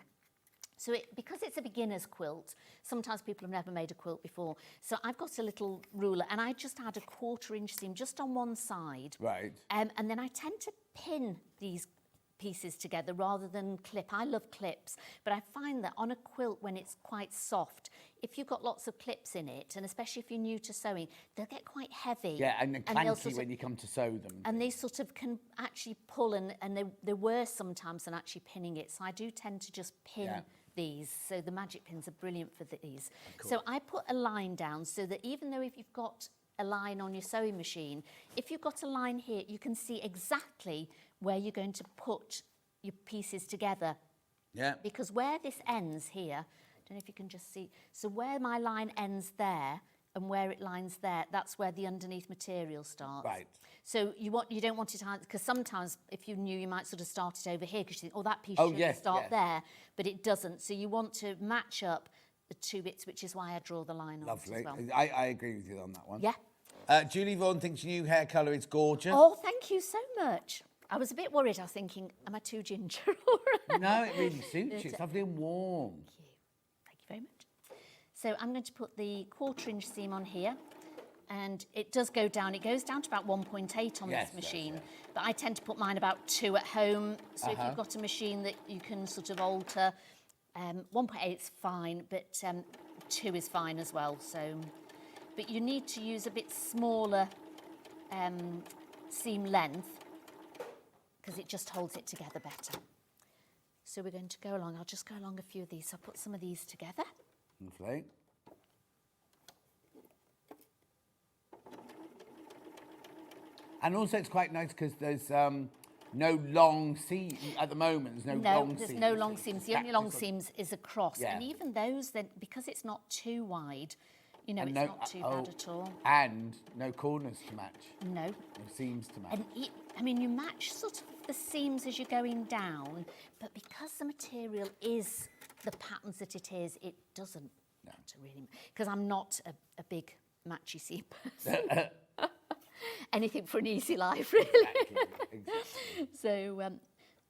So because it's a beginner's quilt, sometimes people have never made a quilt before. So I've got a little ruler and I just add a 1/4 inch seam just on one side. Right. And then I tend to pin these pieces together rather than clip. I love clips, but I find that on a quilt when it's quite soft, if you've got lots of clips in it, and especially if you're new to sewing, they'll get quite heavy. Yeah, and they're they'll clanky when you come to sew them. And they sort of can actually pull, and they're worse sometimes than actually pinning it. So I do tend to just pin these. So the magic pins are brilliant for these. So I put a line down so that even though if you've got a line on your sewing machine, if you've got a line here, you can see exactly where you're going to put your pieces together. Yeah. Because where this ends here, I don't know if you can just see, so where my line ends there and where it lines there, that's where the underneath material starts. Right. So you don't want it, because sometimes if you knew, you might sort of start it over here because you think, oh, that piece should start there, but it doesn't. So you want to match up the two bits, which is why I draw the line on it as well. I agree with you on that one. Yeah. Julie Vaughan thinks your new hair colour is gorgeous. Oh, thank you so much. I was a bit worried. I was thinking, am I too ginger? No, it really suits you. It's lovely and warm. Thank you. Thank you very much. So I'm going to put the 1/4 inch seam on here. And it does go down. It goes down to about 1.8 on this machine. But I tend to put mine about 2 at home. So if you've got a machine that you can sort of alter, 1.8 is fine, but 2 is fine as well. So, but you need to use a bit smaller seam length because it just holds it together better. So we're going to go along. I'll just go along a few of these. So I'll put some of these together. Lovely. And also it's quite nice because there's no long seam at the moment. There's no long seams. There's no long seams. The only long seams is across. And even those, then, because it's not too wide, you know, and it's not too bad at all. And no corners to match. No. No seams to match. And I mean, you match sort of the seams as you're going down, but because the material is the patterns that it is, it doesn't matter really. Because I'm not a big matchy seam person. Anything for an easy life, really. Exactly. So,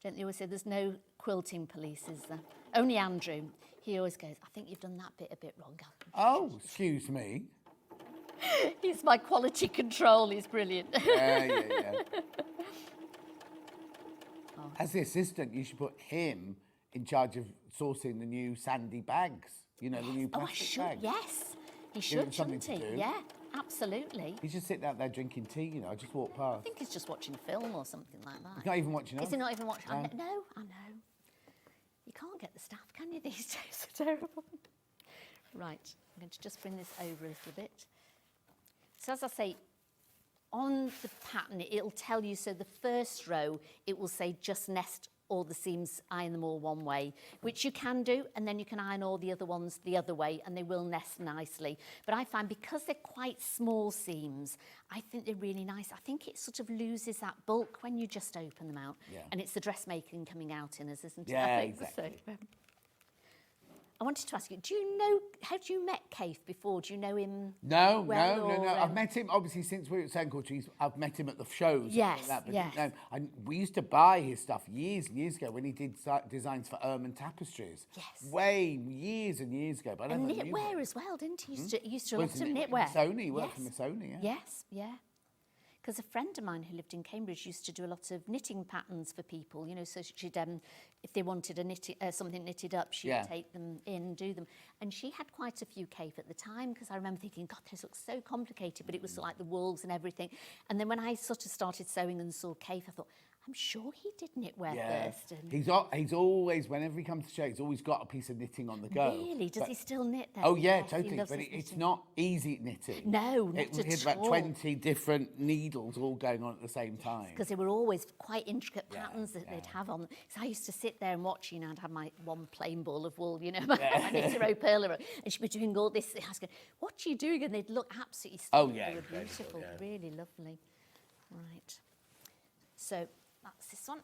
gently always say there's no quilting police, is there? Only Andrew. He always goes, I think you've done that bit a bit wrong. Oh, excuse me. He's my quality control. He's brilliant. Yeah. As the assistant, you should put him in charge of sourcing the new Sandi bags. You know, the new plastic bags. Yes. He should, shouldn't he? Yeah, absolutely. He's just sitting out there drinking tea, you know. I just walked past. I think he's just watching a film or something like that. He's not even watching us. Is he not even watching? No. No, I know. You can't get the staff, can you, these days? It's terrible. Right, I'm going to just bring this over a little bit. So as I say, on the pattern, it'll tell you, so the first row, it will say just nest all the seams, iron them all one way, which you can do, and then you can iron all the other ones the other way, and they will nest nicely. But I find because they're quite small seams, I think they're really nice. I think it sort of loses that bulk when you just open them out. Yeah. And it's the dressmaking coming out in us, isn't it? Yeah, I think exactly. So. I wanted to ask you, do you know, had you met Kaffe before? Do you know him? No, well, no. or, I've met him, obviously, since we were at St. Cultures. I've met him at the shows. and Yes, things like that, but yes. didn't know. And we used to buy his stuff years and years ago when he did designs for ermine tapestries. Yes. Way, years and years ago. But I And never knew knitwear him. as well, didn't he? He used to do a Well, lot of isn't it knitwear. Missoni, he worked for Missoni, yeah. Yes, yeah. Because a friend of mine who lived in Cambridge used to do a lot of knitting patterns for people, you know, so she'd, if they wanted something knitted up, she'd take them in, do them. And she had quite a few Kaffe at the time, because I remember thinking, God, this looks so complicated, but it was sort of like the wools and everything. And then when I sort of started sewing and saw Kaffe, I thought, I'm sure he did knitwear first. And He's always, whenever he comes to show, he's always got a piece of knitting on the go. really? Does he still knit then? Oh, yeah, Yes, he totally. loves But his it's knitting. not easy knitting. No, not It at was about all. 20 different needles all going on at the same time. Because they were always quite intricate patterns that they'd have on. So I used to sit there and watch, you know, I'd have my one plain ball of wool, you know, my knit row perler, and she'd be doing all this. I was going, what are you doing? And they'd look absolutely stunning. yeah, They were incredible, beautiful, yeah. really lovely. Right. So that's this one.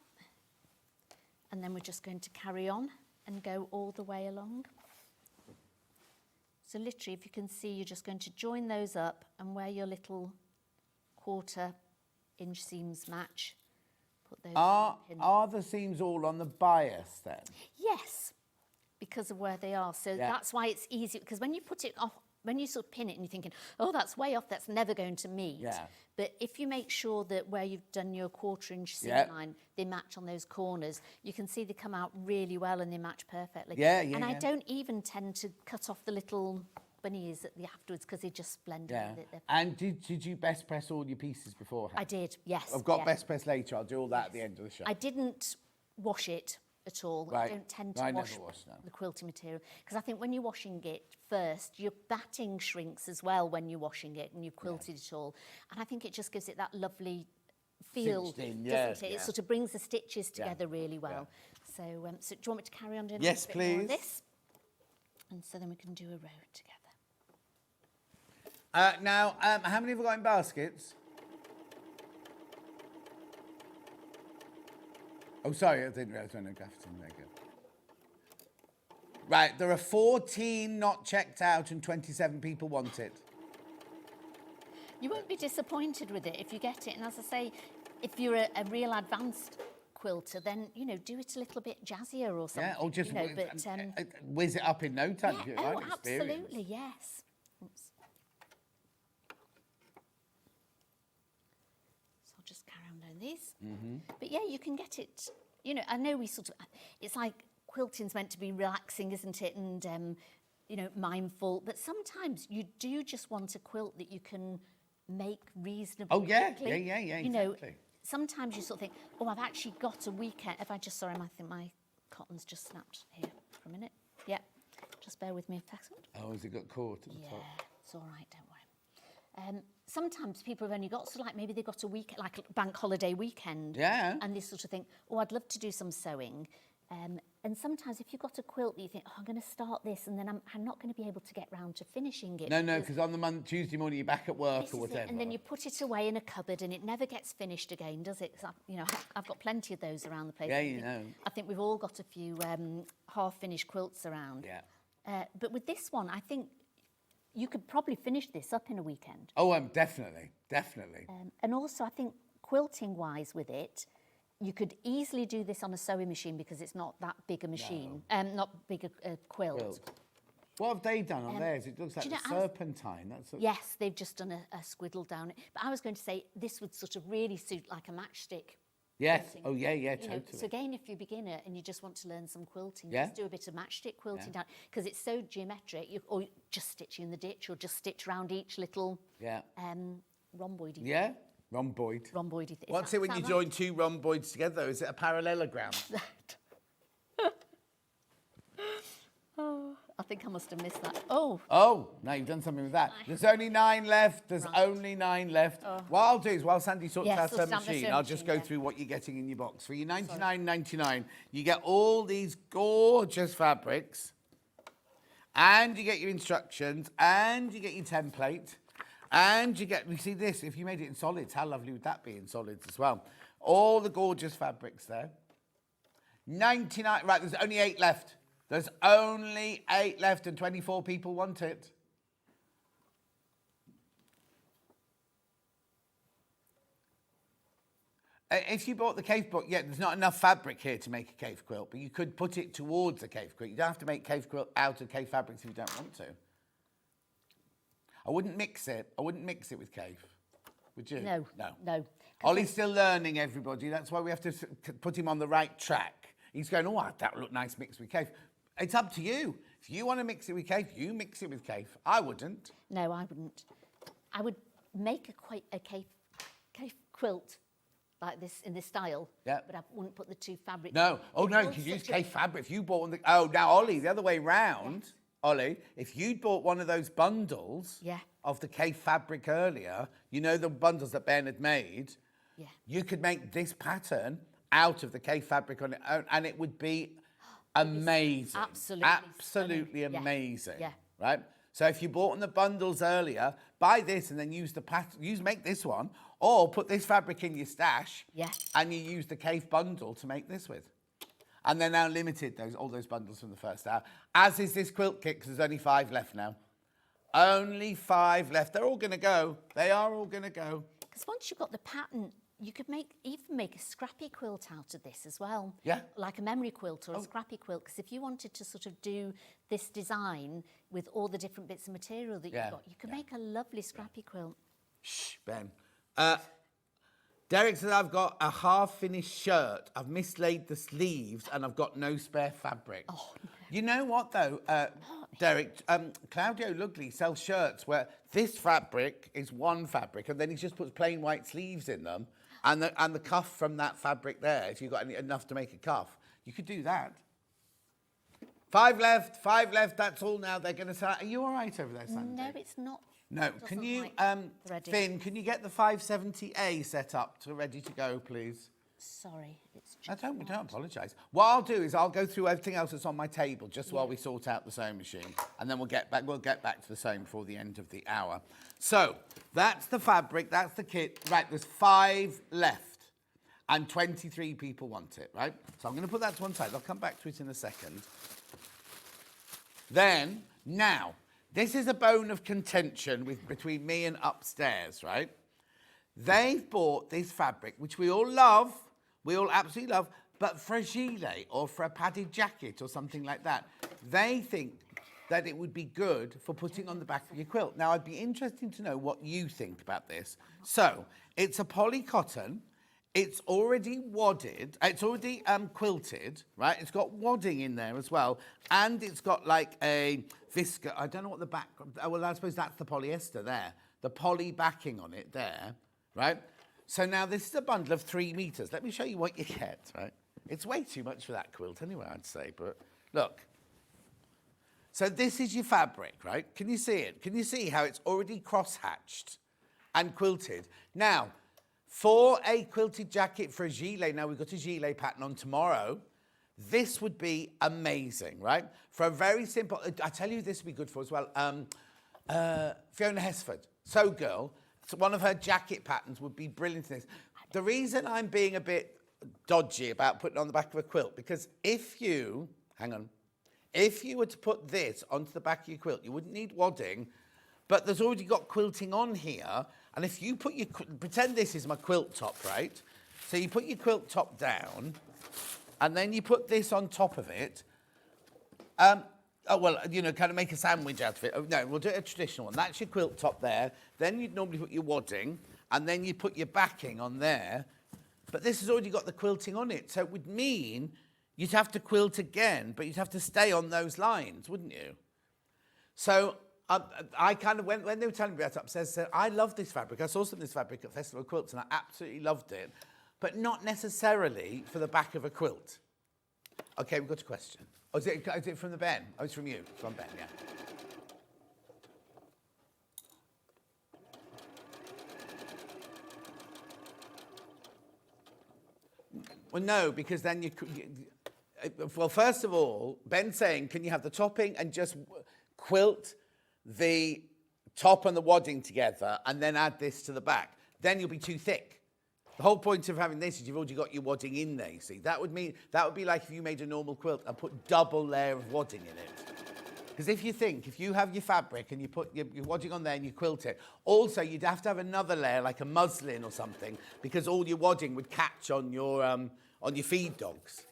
And then we're just going to carry on and go all the way along. So literally, if you can see, you're just going to join those up, and where your little 1/4 inch seams match, put those pins. Are the seams all on the bias then? Yes, because of where they are. So that's why it's easy, because when you put it off, when you sort of pin it and you're thinking, oh, that's way off, that's never going to meet. Yeah. But if you make sure that where you've done your 1/4 inch seam line, they match on those corners, you can see they come out really well and they match perfectly. And I don't even tend to cut off the little bunnies at the afterwards, because they just blend in with it. They're- And did you best press all your pieces beforehand? I did, yes. I've got yeah. best press later. I'll do all that at the end of the show. I didn't wash it at all. Right. I don't tend No, to I wash never wash, no. the quilting material, because I think when you're washing it first, your batting shrinks as well when you're washing it and you've quilted it all. And I think it just gives it that lovely feel, Cinched in, doesn't it? yeah. It sort of brings the stitches together really well. So, so do you want me to carry on doing Yes, a bit more of please. this? And so then we can do a row together. Now, how many have we got in baskets? Oh, sorry, I didn't realise when I graphed in. There you go. Right, there are 14 not checked out and 27 people want it. You won't be disappointed with it if you get it. And as I say, if you're a real advanced quilter, then, you know, do it a little bit jazzier or something. Yeah, or just you know, but, whiz it up in no time. if you oh, like experience. absolutely, yes. Oops. So I'll just carry on doing these. But yeah, you can get it, you know, I know we sort of, it's like quilting's meant to be relaxing, isn't it? And, you know, mindful. But sometimes you do just want a quilt that you can make reasonably Oh, yeah, quickly. yeah, You know, exactly. sometimes you sort of think, oh, I've actually got a weekend. If I just, sorry, I think my cotton's just snapped here for a minute. Yep, just bear with me a second. Oh, has it got caught at the Yeah, top? it's all right, don't worry. Sometimes people have only got, so like maybe they've got a week, like a bank holiday weekend. Yeah. And they sort of think, oh, I'd love to do some sewing. And sometimes if you've got a quilt that you think, oh, I'm going to start this and then I'm not going to be able to get round to finishing it. No, because on the Tuesday morning you're back at work This or is it, whatever. and then you put it away in a cupboard and it never gets finished again, does it? 'Cause you know, I've got plenty of those around the place. Yeah, you know. I think we've all got a few half-finished quilts around. Yeah. But with this one, I think you could probably finish this up in a weekend. Oh, definitely. And also, I think quilting-wise with it, you could easily do this on a sewing machine because it's not that big a machine, not big a quilt. What have they done on theirs? It looks like do you a know, serpentine. That's Yes, they've just done a squiddle down it. But I was going to say this would sort of really suit like a matchstick. Yes. quilting. Oh, yeah, You know, totally. so again, if you're a beginner and you just want to learn some quilting, Yeah. just do a bit of matchstick quilting down because it's so geometric. Or just stitch in the ditch, or just stitch around each little rhomboidy. Yeah. Rhomboid. Rhomboidy thing. What's it when you join two rhomboids together? Is it a parallelogram? Oh, I think I must have missed that. Oh, Oh, now you've done something with that. There's only 9 left. There's only 9 left. What I'll do is, while Sandy sorts Yeah, out sort her out the machine, sewing I'll just go machine, yeah. through what you're getting in your box. For your $99.99, you get all these gorgeous fabrics, and you get your instructions, and you get your template, and you see this. If you made it in solids, how lovely would that be in solids as well? All the gorgeous fabrics there. 99. Right, there's only 8 left. There's only 8 left and 24 people want it. If you bought the cave book, yeah, there's not enough fabric here to make a cave quilt, but you could put it towards a cave quilt. You don't have to make cave quilt out of cave fabrics if you don't want to. I wouldn't mix it. I wouldn't mix it with cave. Would you? No. No. Ollie's still learning, everybody. That's why we have to put him on the right track. He's going, oh, that would look nice mixed with cave. It's up to you. If you want to mix it with cave, you mix it with cave. I wouldn't. No, I wouldn't. I would make a cave quilt like this, in this style. Yeah. But I wouldn't put the two fabrics. No. Oh, no, you could use cave fabric. If you bought one... Oh, now, Ollie, the other way round... Yes. Ollie, if you'd bought one of those bundles of the cave fabric earlier, you know the bundles that Ben had made, you could make this pattern out of the cave fabric on its own, and it would be amazing. Absolutely amazing. Yeah. Right? So if you bought one of the bundles earlier, buy this and then use the pattern, make this one, or put this fabric in your stash, and you use the cave bundle to make this with. And they're now limited, all those bundles from the first hour. As is this quilt kit, because there's only 5 left now. Only 5 left. They're all going to go. They are all going to go. Because once you've got the pattern, you could even make a scrappy quilt out of this as well. Yeah. Like a memory quilt or a scrappy quilt. Because if you wanted to sort of do this design with all the different bits of material that you've got, you could make a lovely scrappy quilt. Shh, Ben. Derek says, I've got a half-finished shirt. I've mislaid the sleeves and I've got no spare fabric. Oh, no. You know what, though, Derek? Claudio Lugli sells shirts where this fabric is one fabric and then he just puts plain white sleeves in them and the cuff from that fabric there, if you've got enough to make a cuff. You could do that. 5 left, that's all now. They're going to say, are you all right over there, Sandy? No, it's not. No, can you, Finn, can you get the 570A set up to ready to go, please? Sorry, it's just don't apologise. What I'll do is I'll go through everything else that's on my table just while we sort out the sewing machine, and then we'll get back to the sewing before the end of the hour. So that's the fabric, that's the kit. Right, there's 5 left, and 23 people want it. Right, so I'm going to put that to one side. I'll come back to it in a second. Then now. This is a bone of contention between me and upstairs, right? They've bought this fabric, which we all love, we all absolutely love, but for a gilet or for a padded jacket or something like that, they think that it would be good for putting on the back of your quilt. Now, I'd be interested to know what you think about this. So, it's a poly cotton. It's already wadded, it's already quilted, right? It's got wadding in there as well. And it's got like a viscose, I don't know what the back, well, I suppose that's the polyester there. The poly backing on it there, right? So now this is a bundle of 3 meters. Let me show you what you get, right? It's way too much for that quilt anyway, I'd say, but look. So this is your fabric, right? Can you see it? Can you see how it's already cross-hatched and quilted? Now, for a quilted jacket for a gilet, now we've got a gilet pattern on tomorrow, this would be amazing, right? For a very simple, I tell you this would be good for as well, Fiona Hesford, Sew Girl, so one of her jacket patterns would be brilliant in this. The reason I'm being a bit dodgy about putting it on the back of a quilt, because if you were to put this onto the back of your quilt, you wouldn't need wadding, but there's already got quilting on here. And if you put pretend this is my quilt top, right? So you put your quilt top down, and then you put this on top of it. Kind of make a sandwich out of it. Oh, no, we'll do a traditional one. That's your quilt top there. Then you'd normally put your wadding, and then you put your backing on there. But this has already got the quilting on it, so it would mean you'd have to quilt again, but you'd have to stay on those lines, wouldn't you? So I kind of, when they were telling me about it upstairs, said, I love this fabric. I saw some of this fabric at Festival of Quilts, and I absolutely loved it, but not necessarily for the back of a quilt. Okay, we've got a question. Oh, is it from the Ben? Oh, it's from you. It's from Ben, yeah. Well, no, because then well, first of all, Ben's saying, can you have the topping and just quilt the top and the wadding together and then add this to the back? Then you'll be too thick. The whole point of having this is you've already got your wadding in there, you see. That would be like if you made a normal quilt and put double layer of wadding in it. Because if you have your fabric and you put your wadding on there and you quilt it, also you'd have to have another layer like a muslin or something because all your wadding would catch on your feed dogs.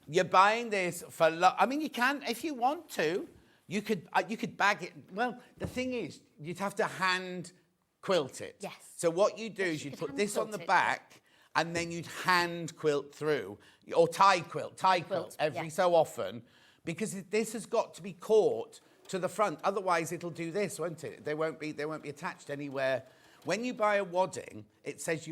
You're buying this for I mean, you can, if you want to, you could bag it. Well, the thing is, you'd have to hand quilt it. Yes. So what you do is you'd put this on the back and then you'd hand quilt through, or tie quilt every so often, because this has got to be caught to the front. Otherwise, it'll do this, won't it? They won't be attached anywhere. When you buy a wadding, it says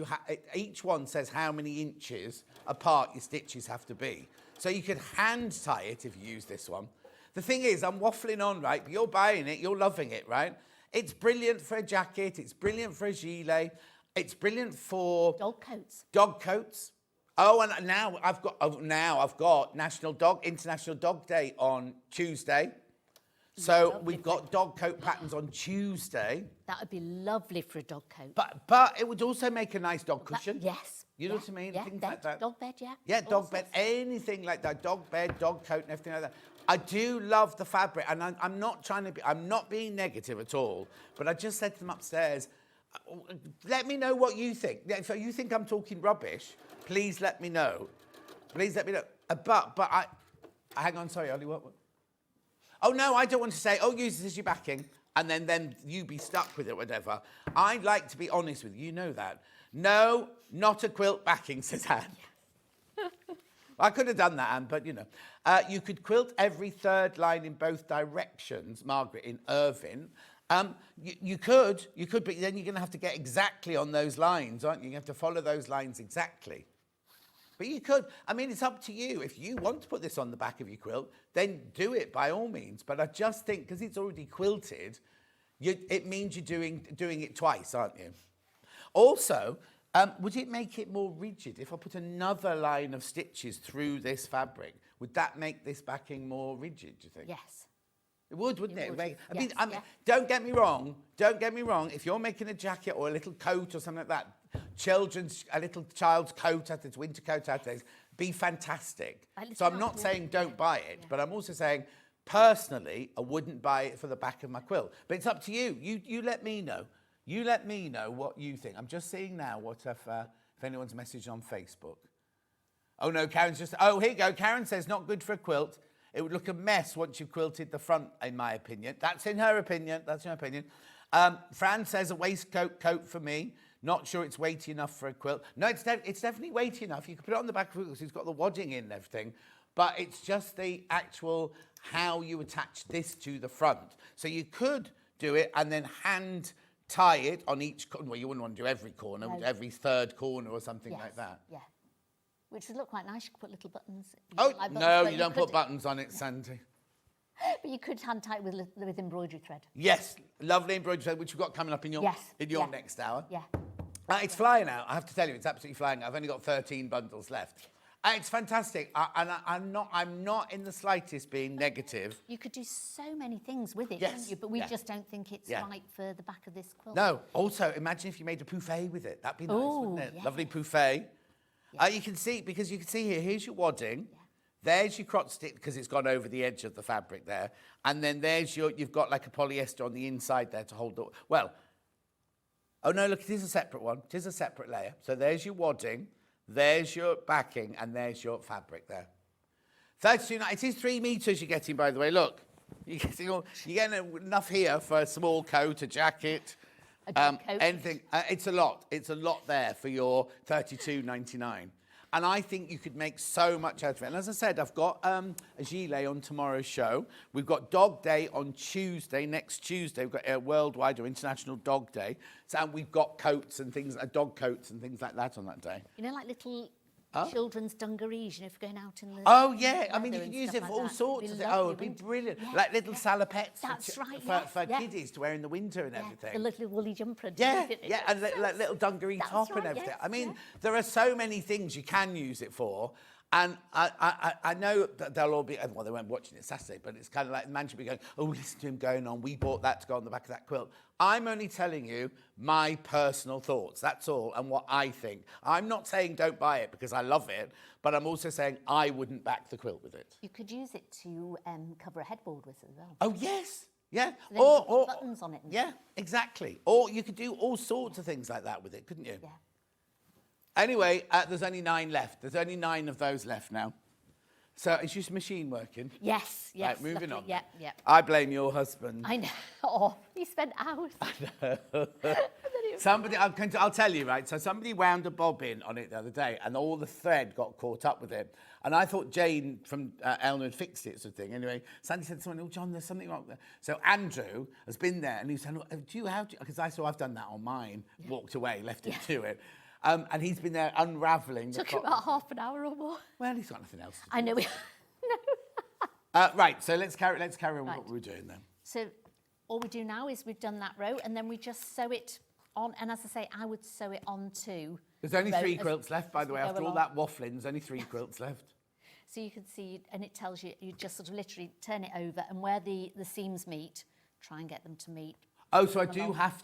each one says how many inches apart your stitches have to be. So you could hand tie it if you use this one. The thing is, I'm waffling on, right? But you're buying it, you're loving it, right? It's brilliant for a jacket. It's brilliant for a gilet. It's brilliant for dog coats. Oh, and now I've got International Dog Day on Tuesday. So we've got dog coat patterns on Tuesday. That would be lovely for a dog coat. But it would also make a nice dog cushion. Yes. You know what I mean? Yeah, Things like that. Dog bed, yeah. Yeah, dog bed, anything like that. Dog bed, dog coat, and everything like that. I do love the fabric, and I'm not being negative at all. But I just said to them upstairs, let me know what you think. If you think I'm talking rubbish, please let me know. Please let me know. But hang on, sorry, Ollie, what? Oh no, I don't want to say, use this as your backing, and then you be stuck with it, whatever. I'd like to be honest with you. You know that. No, not a quilt backing, says Anne. I could have done that, Anne, but you know. You could quilt every third line in both directions, Margaret, in Irvine. You could, but then you're going to have to get exactly on those lines, aren't you? You have to follow those lines exactly. But you could. I mean, it's up to you. If you want to put this on the back of your quilt, then do it by all means. But I just think, because it's already quilted, it means you're doing it twice, aren't you? Also, would it make it more rigid if I put another line of stitches through this fabric? Would that make this backing more rigid, do you think? Yes. It would, wouldn't it? Would. I mean, don't get me wrong. If you're making a jacket or a little coat or something like that, a little child's coat at its winter coat at its, be fantastic. So I'm not saying don't buy it, but I'm also saying, personally, I wouldn't buy it for the back of my quilt. But it's up to you. You let me know. You let me know what you think. I'm just seeing now if anyone's messaged on Facebook. Oh no, Karen's just, here you go. Karen says, not good for a quilt. It would look a mess once you quilted the front, in my opinion. That's in her opinion. That's her opinion. Fran says a waistcoat coat for me. Not sure it's weighty enough for a quilt. No, it's definitely weighty enough. You can put it on the back of it because it's got the wadding in and everything. But it's just the actual how you attach this to the front. So you could do it and then hand tie it on each corner. Well, you wouldn't want to do every corner, every third corner or something like that. Yeah. Which would look quite nice. You could put little buttons. No, you don't put buttons on it, Sandy. But you could hand tie it with embroidery thread. Yes, lovely embroidery thread, which we've got coming up in your next hour. Yeah. It's flying out. I have to tell you, it's absolutely flying out. I've only got 13 bundles left. It's fantastic, and I'm not in the slightest being negative. You could do so many things with it, yes. couldn't you? But we just don't think it's right for the back of this quilt. No. Also, imagine if you made a pouffe with it. That'd be nice, wouldn't it? Yeah. Lovely pouffe. Yeah. You can see here. Here's your wadding. Yeah. There's your crotch stitch because it's gone over the edge of the fabric there, and then you've got like a polyester on the inside there to hold the. Well. Oh no! Look, it is a separate one. It is a separate layer. So there's your wadding. There's your backing, and there's your fabric there. 32. It is 3 meters you're getting, by the way. Look, you're getting enough here for a small coat, a jacket, coat. anything. It's a lot. It's a lot there for your $32.99. And I think you could make so much out of it. And as I said, I've got a gilet on tomorrow's show. We've got Dog Day on Tuesday. Next Tuesday, we've got a worldwide or International Dog Day. And we've got coats and things, dog coats and things like that on that day. You know, like little children's dungarees, you know, for going out in the... Oh, yeah. I mean, you can use it for all sorts of things. Oh, it'd be brilliant. Yeah. Like little salopettes for kiddies to wear in the winter and everything. The little woolly jumper. And like little dungaree top and everything. I mean, there are so many things you can use it for. And I know that they'll all be, well, they weren't watching it Saturday, but it's kind of like the man should be going, oh, listen to him going on. We bought that to go on the back of that quilt. I'm only telling you my personal thoughts. That's all, and what I think. I'm not saying don't buy it because I love it, but I'm also saying I wouldn't back the quilt with it. You could use it to cover a headboard with as well. Oh, yes. Yeah. So then you could put buttons on it. Yeah, exactly. Or you could do all sorts of things like that with it, couldn't you? Yeah. Anyway, there's only 9 left. There's only 9 of those left now. So is your machine working? Yes, yes. Right, moving on. Yeah, yeah. I blame your husband. I know. Oh, he spent hours. Somebody, I'll tell you, right? So somebody wound a bobbin on it the other day, and all the thread got caught up with it. And I thought Jane from Elna had fixed it, sort of thing. Anyway, Sandy said to someone, "Oh, John, there's something wrong there." So Andrew has been there, and he said, because I saw I've done that on mine, walked away, left it to it. And he's been there unravelling. Took him about half an hour or more. Well, he's got nothing else to do. I know. Right, so let's carry on Right. what we're doing then. So all we do now is we've done that row, and then we just sew it on. And as I say, I would sew it onto. There's only row 3 as- quilts left, by as the we way. go After all along. that waffling, there's only 3 quilts left. So you can see, and it tells you, you just sort of literally turn it over, and where the seams meet, try and get them to meet. Oh, so I do have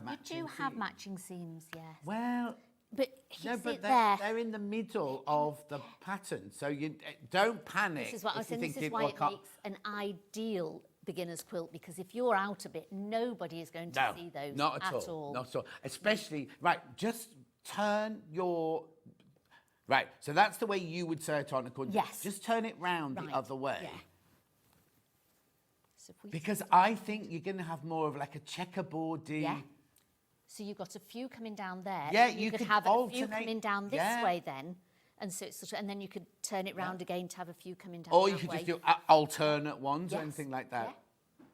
matching You do have seams. matching seams, yes. Well, But no, you see but it there. they're in the middle of the pattern, so you don't panic. This is what I was if you saying. This think is why well, it can't- makes an ideal beginner's quilt, because if you're out a bit, nobody is going to No, see those not at all. Not at all. Especially, right, just turn your... Right, so that's the way you would sew it on. According Yes. Just turn it round Right, the other way. yeah. So if we Because I think you're going to have more of like a checkerboardy... Yeah. So you've got a few coming down there. Yeah, you you could could have a few alternate- coming down this yeah. way then, and so it's sort of, and then you could turn it round again to have a few coming down. Or that you could way. just do alternate ones or Yes, anything like that. yeah.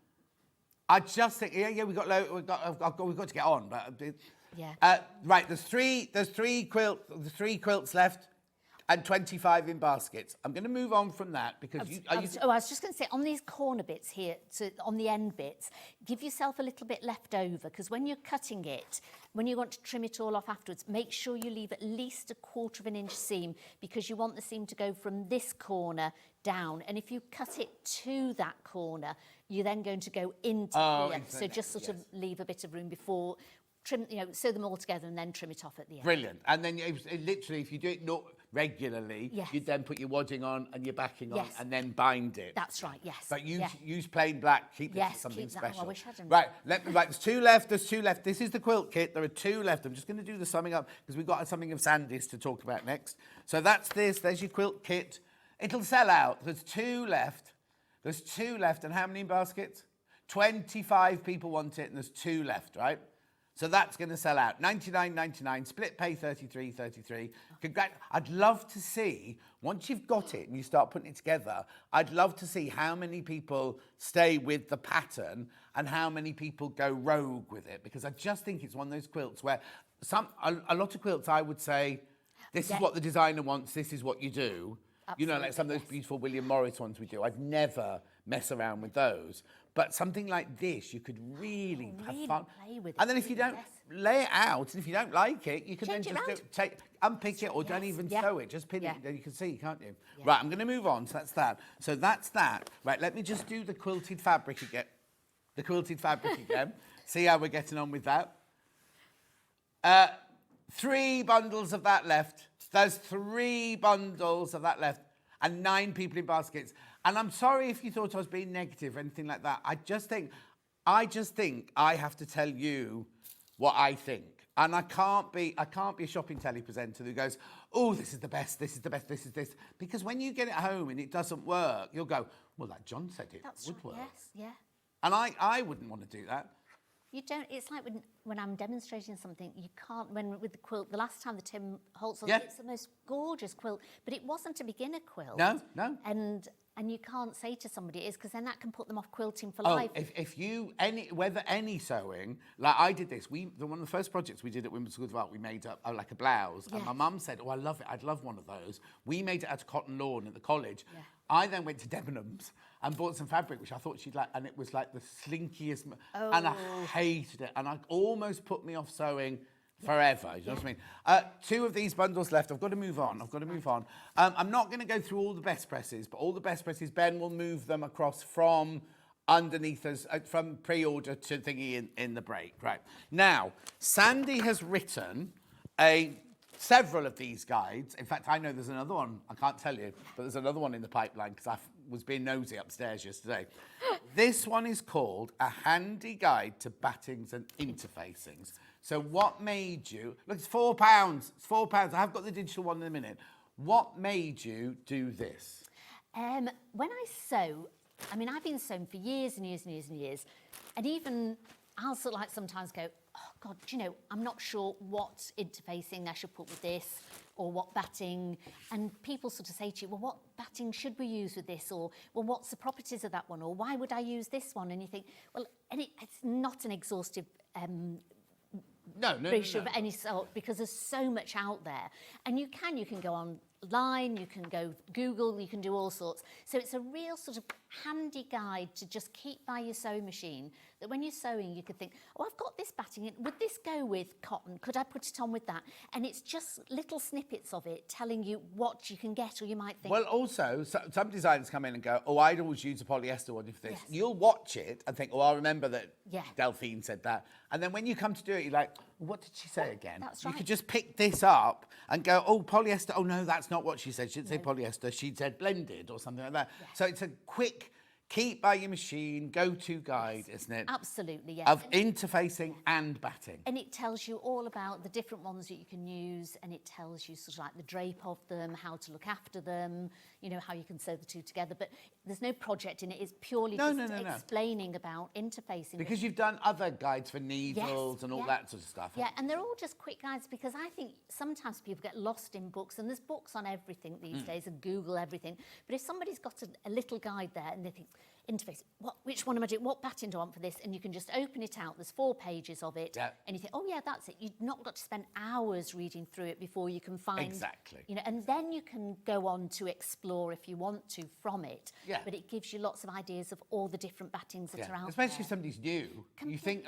I just think, we've got to get on, but Yeah. right. There's three quilts left, and 25 in baskets. I'm going to move on from that because I was just going to say, on these corner bits here, on the end bits, give yourself a little bit left over, because when you're cutting it, when you want to trim it all off afterwards, make sure you leave at least a 1/4 inch seam, because you want the seam to go from this corner down. And if you cut it to that corner, you're then going to go into here. So just sort of leave a bit of room before, trim, sew them all together and then trim it off at the end. Brilliant. And then literally, if you do it not regularly, Yes. you'd then put your wadding on and your backing on Yes. and then bind it. That's right, yes. But yeah. use plain black. Keep this Yes, for something keep that. Oh, I special. wish I'd done Right, there's 2 left. There's 2 left. This is the quilt kit. There are 2 left. I'm just going to do the summing up because we've got something of Sandy's to talk about next. So that's this. There's your quilt kit. It'll sell out. There's 2 left. There's 2 left. And how many in baskets? 25 people want it, and there's 2 left, right? So that's going to sell out. $99.99, split pay $33.33. I'd love to see, once you've got it and you start putting it together, I'd love to see how many people stay with the pattern and how many people go rogue with it, because I just think it's one of those quilts where a lot of quilts I would say, this is what the designer wants, this is what you do. Absolutely, Like some of those beautiful William Morris ones we do. I'd never mess around with those. But something like this, you could really have really fun. play with it, And then if you don't yes. lay it out, and if you don't like it, you can Change then it just round. unpick it, or don't Yes, even yeah. sew it. Just pin Yeah. it. Then you can see, can't you? Right, I'm going to move on. So that's that. So that's that. Right, let me just do the quilted fabric again. The quilted fabric again. See how we're getting on with that. 3 bundles of that left. There's 3 bundles of that left. And 9 people in baskets. And I'm sorry if you thought I was being negative or anything like that. I just think I have to tell you what I think. And I can't be a shopping telly presenter who goes, oh, this is the best, this is the best, this is this. Because when you get it home and it doesn't work, you'll go, well, like John said, it That's would right, work. yes, yeah. And I wouldn't want to do that. You don't. It's like when I'm demonstrating something, you can't. With the quilt, the last time the Tim Holtz, Yeah. it's the most gorgeous quilt, but it wasn't a beginner quilt. No, no. And you can't say to somebody it is, because then that can put them off quilting for Oh, life. if you whether any sewing, like I did this. One of the first projects we did at Women's School of Art, we made up like a blouse, and Yes. my mum said, "Oh, I love it. I'd love one of those." We made it out of cotton lawn at the college. Yeah. I then went to Debenhams and bought some fabric, which I thought she'd like, and it was like the slinkiest, and I hated it, and I almost put me off sewing forever. You know what I mean? 2 of these bundles left. I've got to move on. I'm not going to go through all the best presses, but all the best presses, Ben will move them across from underneath us, from pre-order to thingy in the break. Right. Now, Sandi has written several of these guides. In fact, I know there's another one. I can't tell you, but there's another one in the pipeline because I was being nosy upstairs yesterday. This one is called A Handy Guide to Battings and Interfacings. So what made you... Look, it's £4. It's £4. I have got the digital one in a minute. What made you do this? When I sew, I mean, I've been sewing for years and years and years and years. And even I'll sort of like sometimes go, oh, God, do you know, I'm not sure what interfacing I should put with this or what batting. And people sort of say to you, well, what batting should we use with this? Or, well, what's the properties of that one? Or why would I use this one? And you think, well, and it's not an exhaustive brochure of any sort because there's so much out there. And you can go online, you can go Google, you can do all sorts. So it's a real sort of handy guide to just keep by your sewing machine, that when you're sewing you could think, oh, I've got this batting, would this go with cotton? Could I put it on with that? And it's just little snippets of it telling you what you can get, or you might think... Well, also, some designers come in and go, oh, I'd always use a polyester one for this. Yes. You'll watch it and think, oh, I remember that Delphine said that. And then when you come to do it, you're like, what did she say again? That's right. You could just pick this up and go, oh, polyester. Oh, no, that's not what she said. She didn't say polyester. She said blended or something like that. Yeah. So it's a quick, keep by your machine, go-to guide, isn't it? Absolutely, yes. Of interfacing and batting. And it tells you all about the different ones that you can use, and it tells you sort of like the drape of them, how to look after them, you know, how you can sew the two together. But there's no project in it. It's purely explaining about interfacing. Because you've done other guides for needles and all that sort of stuff. Yeah, and they're all just quick guides, because I think sometimes people get lost in books, and there's books on everything these days and Google everything. But if somebody's got a little guide there and they think, interface, which one am I doing? What batting do I want for this? And you can just open it out. There's 4 pages of it. Yeah. And you think, oh, yeah, that's it. You've not got to spend hours reading through it before you can find... Exactly. You know, and then you can go on to explore if you want to from it. Yeah. But it gives you lots of ideas of all the different battings that are out Especially there. if somebody's new. You think,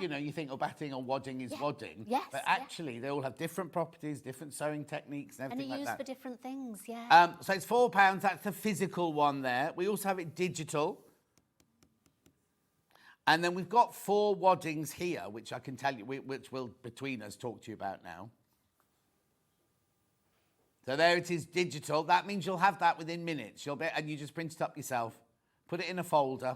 you know, you think, oh, batting or wadding is wadding. Yes. But actually, they all have different properties, different sewing techniques and everything like that. And used for different things, yeah. So it's £4. That's the physical one there. We also have it digital. And then we've got 4 waddings here, which I can tell you, which we'll, between us, talk to you about now. So there it is, digital. That means you'll have that within minutes. And you just print it up yourself. Put it in a folder.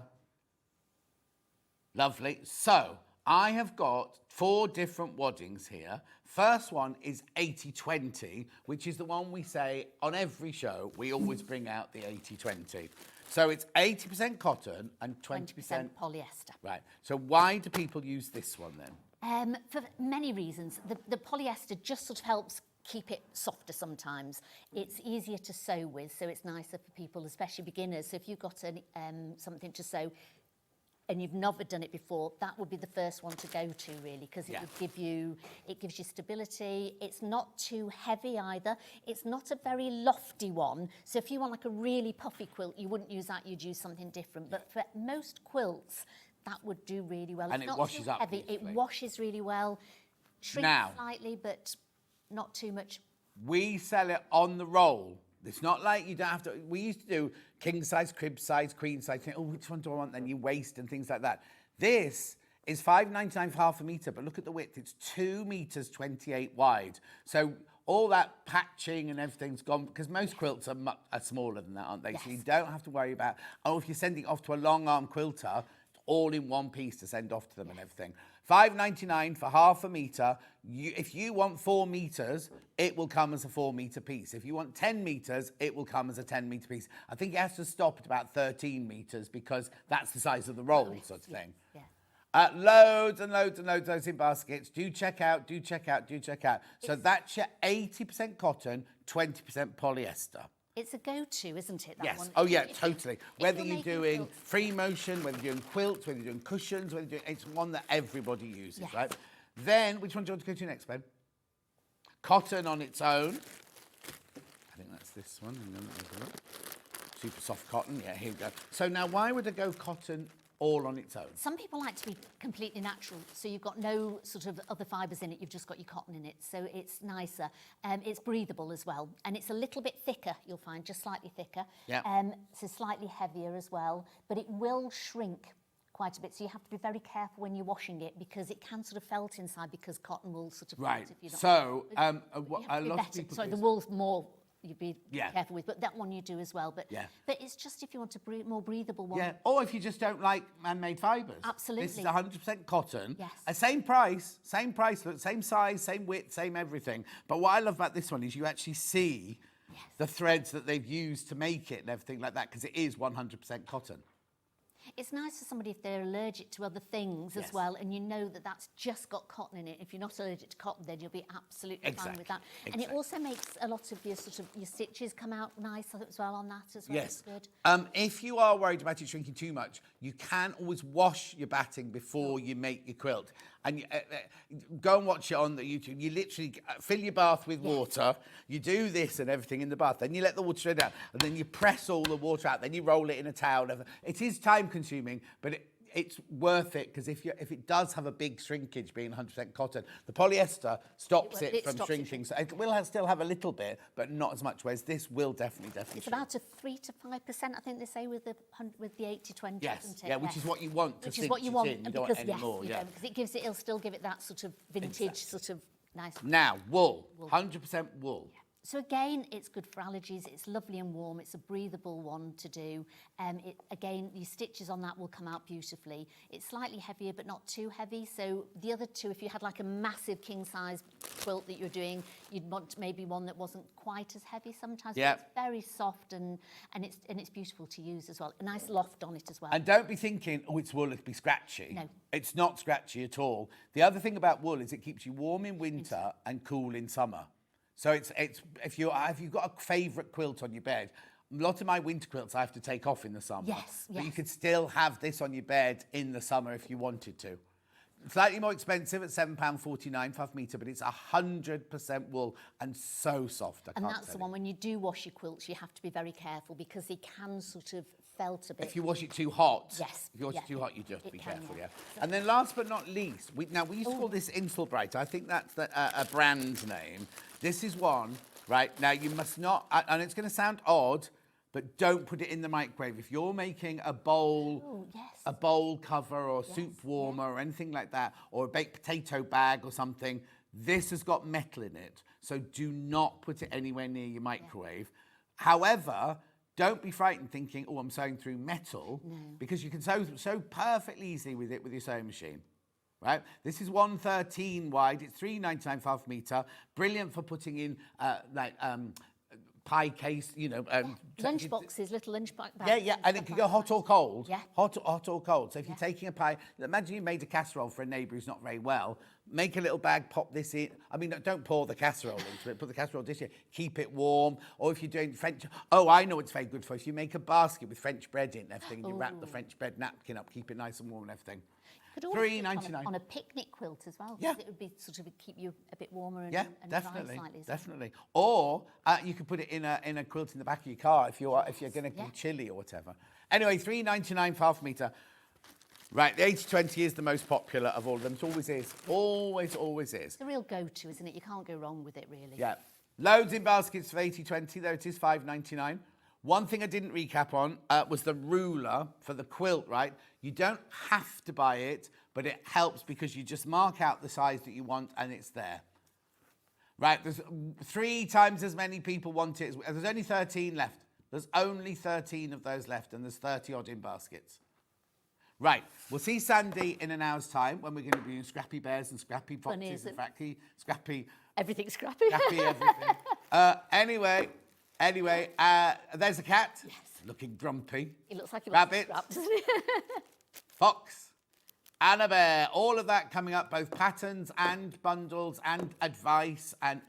Lovely. So I have got 4 different waddings here. First one is 80-20, which is the one we say on every show. We always bring out the 80-20. So it's 80% cotton and 20% polyester. Right. So why do people use this one then? For many reasons. The polyester just sort of helps keep it softer sometimes. It's easier to sew with, so it's nicer for people, especially beginners. So if you've got something to sew and you've never done it before, that would be the first one to go to, really, because it gives you stability. It's not too heavy either. It's not a very lofty one. So if you want like a really puffy quilt, you wouldn't use that. You'd use something different. But for most quilts, that would do really well. And it's it washes up heavy. easily. It washes really well. Shrinks slightly, but not too much. We sell it on the roll. It's not like you don't have to... We used to do king size, crib size, queen size. Oh, which one do I want? Then you waist and things like that. This is $5.99 for half a metre, but look at the width. It's 2 metres 28 wide. So all that patching and everything's gone, because most quilts are smaller than that, aren't they? Yes. So you don't have to worry about... Oh, if you're sending it off to a long arm quilter, all in one piece to send off to them and everything. $5.99 for half a metre. If you want 4 metres, it will come as a 4 metre piece. If you want 10 metres, it will come as a 10 metre piece. I think it has to stop at about 13 metres because that's the size of the roll, sort of thing. Yeah. Loads and loads and loads of those in baskets. Do check out. So that's your 80% cotton, 20% polyester. It's a go-to, isn't it, that yes. one? Oh, yeah, totally. Whether you're doing free motion, whether you're doing quilts, whether you're doing cushions, whether you're doing... It's one that everybody uses, right? Then, which one do you want to go to next, Ben? Cotton on its own. I think that's this one. Super soft cotton. Yeah, here we go. So now, why would I go cotton all on its own. Some people like to be completely natural, so you've got no sort of other fibres in it, you've just got your cotton in it, so it's nicer. It's breathable as well, and it's a little bit thicker, you'll find, just slightly thicker. Yeah. So slightly heavier as well, but it will shrink quite a bit, so you have to be very careful when you're washing it because it can sort of felt inside because cotton will sort of Right. felt if you're not. So, But you a have to be lot of better. people Sorry, do- the wool's more you'd be Yeah. careful with, but that one you do as well. But Yeah. but it's just if you want a more breathable one. Yeah, or if you just don't like man-made fibres. Absolutely. This is 100% cotton. Yes. Same price, look, same size, same width, same everything. But what I love about this one is you actually see the threads that they've used to make it and everything like that, because it is 100% cotton. It's nice for somebody if they're allergic to other things Yes. as well, and you know that that's just got cotton in it. If you're not allergic to cotton, then you'll be absolutely fine with that. And it Exactly. also makes a lot of your stitches come out nice as well on that as well. Yes. It's good. If you are worried about it shrinking too much, you can always wash your batting before you make your quilt. And go and watch it on the YouTube. You literally fill your bath with water. You do this and everything in the bath. Then you let the water drain out. And then you press all the water out. Then you roll it in a towel. It is time consuming, but it's worth it because if it does have a big shrinkage being 100% cotton, the polyester stops it from stops shrinking. So it will still have a little bit, but not as much, whereas this will definitely It's shrink. about a 3 to 5%, I think they say, with the 80-20. Yes, isn't it? yeah, which is what you want to Which is what you cinch want, it in. You and don't because want any more, yeah. because it'll still give it that sort of vintage, sort of nice. Now, wool, 100% wool. So again, it's good for allergies. It's lovely and warm. It's a breathable one to do. Again, your stitches on that will come out beautifully. It's slightly heavier, but not too heavy. So the other two, if you had like a massive king size quilt that you're doing, you'd want maybe one that wasn't quite as heavy sometimes. Yeah. But it's very soft and it's beautiful to use as well. A nice loft on it as well. And don't be thinking, oh, it's wool, it'll be scratchy. No. It's not scratchy at all. The other thing about wool is it keeps you warm in winter and cool in summer. So it's if you've got a favourite quilt on your bed, a lot of my winter quilts I have to take off in the summer. Yes, But you yes. could still have this on your bed in the summer if you wanted to. Slightly more expensive at £7.49 per metre, but it's 100% wool and so soft. And that's the one, when you do wash your quilts, you have to be very careful because they can sort of felt a bit. If you wash it too hot, Yes, if you wash yeah, it too hot, you just it be can, careful, yeah. yeah. And then last but not least, we used to call this Insulbright. I think that's a brand name. This is one, right? Now, you must not, and it's going to sound odd, but don't put it in the microwave. If you're making a bowl, a bowl cover or soup warmer or anything like that, or a baked potato bag or something, this has got metal in it. So do not put it anywhere near your microwave. However, don't be frightened thinking, oh, I'm sewing through metal, because you can sew perfectly easily with it with your sewing machine. Right, this is 113 wide. It's $3.99 per metre. Brilliant for putting in pie case, lunch boxes, little lunch bags. Yeah, and it can go hot or cold. Yeah. Hot or cold. So if you're taking a pie, imagine you made a casserole for a neighbour who's not very well. Make a little bag, pop this in. I mean, don't pour the casserole into it. Put the casserole dish in. Keep it warm. Or if you're doing French, I know what's very good for. If you make a basket with French bread in and everything, and you wrap the French bread napkin up, keep it nice and warm and everything. Could always put $3.99 on a picnic quilt as well. Yeah. It would be sort of keep you a bit warmer and, Yeah, and dry definitely, slightly as well. definitely. Or you could put it in a quilt in the back of your car if you're going to be chilly or whatever. Anyway, $3.99 per metre. Right, the 80-20 is the most popular of all of them. It always is. Always is. It's a real go-to, isn't it? You can't go wrong with it, really. Yeah. Loads in baskets for 80-20. There it is, $5.99. One thing I didn't recap on was the ruler for the quilt, right? You don't have to buy it, but it helps because you just mark out the size that you want and it's there. Right, there's 3 times as many people want it. There's only 13 left. There's only 13 of those left and there's 30 odd in baskets. Right, we'll see Sandi in an hour's time when we're going to be doing Scrappy Bears and Scrappy Foxes and Scrappy... Everything's scrappy. Scrappy everything. Anyway, there's a cat. Yes. Looking grumpy. He looks like he Rabbit. wants to scrap, doesn't he? Fox. And a bear. All of that coming up, both patterns and bundles and advice and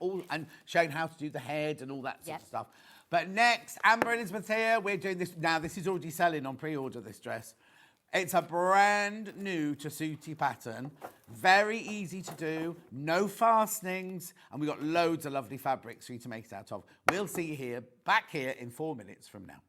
showing how to do the head and all that sort of stuff. But next, Amber and Elizabeth here. We're doing this. Now, this is already selling on pre-order, this dress. It's a brand new Tessuti pattern. Very easy to do. No fastenings. And we've got loads of lovely fabrics for you to make it out of. We'll see you back here in 4 minutes from now.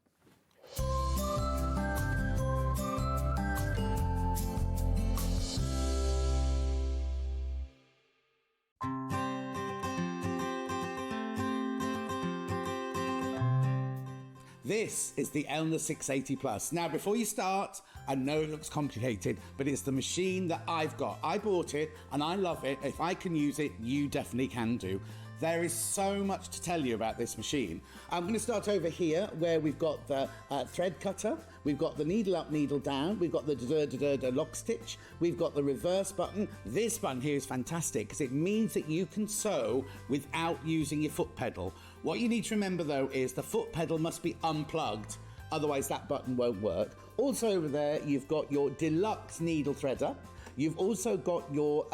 This is the Elna 680 Plus. Now, before you start, I know it looks complicated, but it's the machine that I've got. I bought it and I love it. If I can use it, you definitely can do. There is so much to tell you about this machine. I'm going to start over here where we've got the thread cutter, we've got the needle up, needle down, we've got the lock stitch, we've got the reverse button. This button here is fantastic because it means that you can sew without using your foot pedal. What you need to remember though is the foot pedal must be unplugged, otherwise that button won't work. Also over there you've got your deluxe needle threader. You've also got your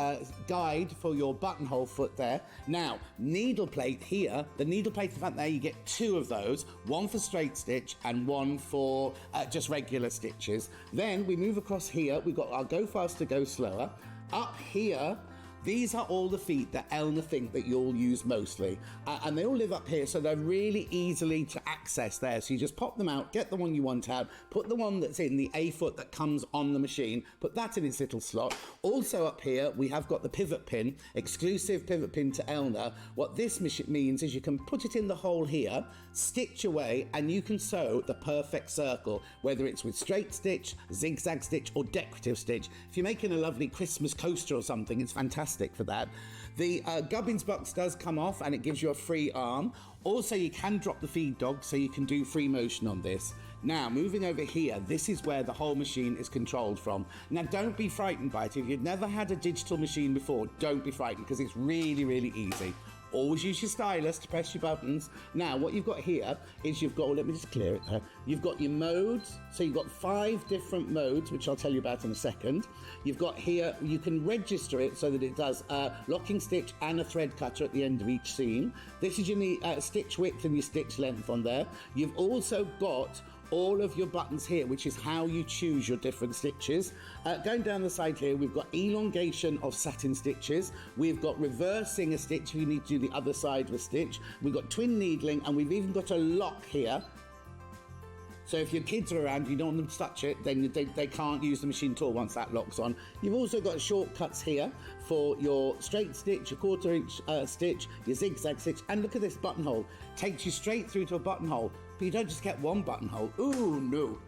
guide for your buttonhole foot there. Now, needle plate here, the needle plate in front there, you get two of those, one for straight stitch and one for just regular stitches. Then we move across here, we've got our go faster, go slower. Up here, these are all the feet that Elna think that you'll use mostly. And they all live up here, so they're really easily to access there. So you just pop them out, get the one you want out, put the one that's in the A foot that comes on the machine, put that in its little slot. Also up here, we have got the pivot pin, exclusive pivot pin to Elna. What this means is you can put it in the hole here, stitch away, and you can sew the perfect circle, whether it's with straight stitch, zigzag stitch, or decorative stitch. If you're making a lovely Christmas coaster or something, it's fantastic for that. The gubbins box does come off and it gives you a free arm. Also, you can drop the feed dog so you can do free motion on this. Now, moving over here, this is where the whole machine is controlled from. Now, don't be frightened by it. If you've never had a digital machine before, don't be frightened because it's really, really easy. Always use your stylus to press your buttons. Now, what you've got here is you've got, let me just clear it there. You've got your modes. So you've got 5 different modes, which I'll tell you about in a second. You've got here, you can register it so that it does a locking stitch and a thread cutter at the end of each seam. This is your stitch width and your stitch length on there. You've also got all of your buttons here, which is how you choose your different stitches. Going down the side here, we've got elongation of satin stitches. We've got reversing a stitch if you need to do the other side of a stitch. We've got twin needling, and we've even got a lock here. So if your kids are around, you don't want them to touch it, then they can't use the machine at all once that lock's on. You've also got shortcuts here for your straight stitch, your 1/4 inch stitch, your zigzag stitch, and look at this buttonhole. Takes you straight through to a buttonhole, but you don't just get one buttonhole. Ooh, no,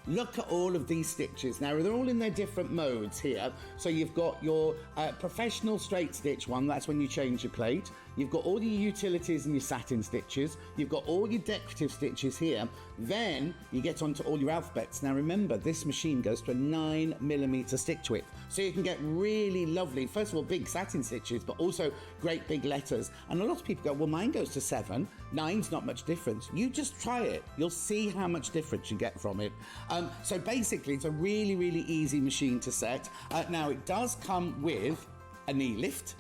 Look at all of these stitches. Now, they're all in their different modes here. So you've got your professional straight stitch one, that's when you change your plate. You've got all your utilities and your satin stitches. You've got all your decorative stitches here. Then you get onto all your alphabets. Now remember, this machine goes to a 9mm stitch width. So you can get really lovely, first of all, big satin stitches, but also great big letters. And a lot of people go, well, mine goes to 7. 9's not much difference. You just try it. You'll see how much difference you get from it. So basically, it's a really, really easy machine to set. Now, it does come with a knee lift.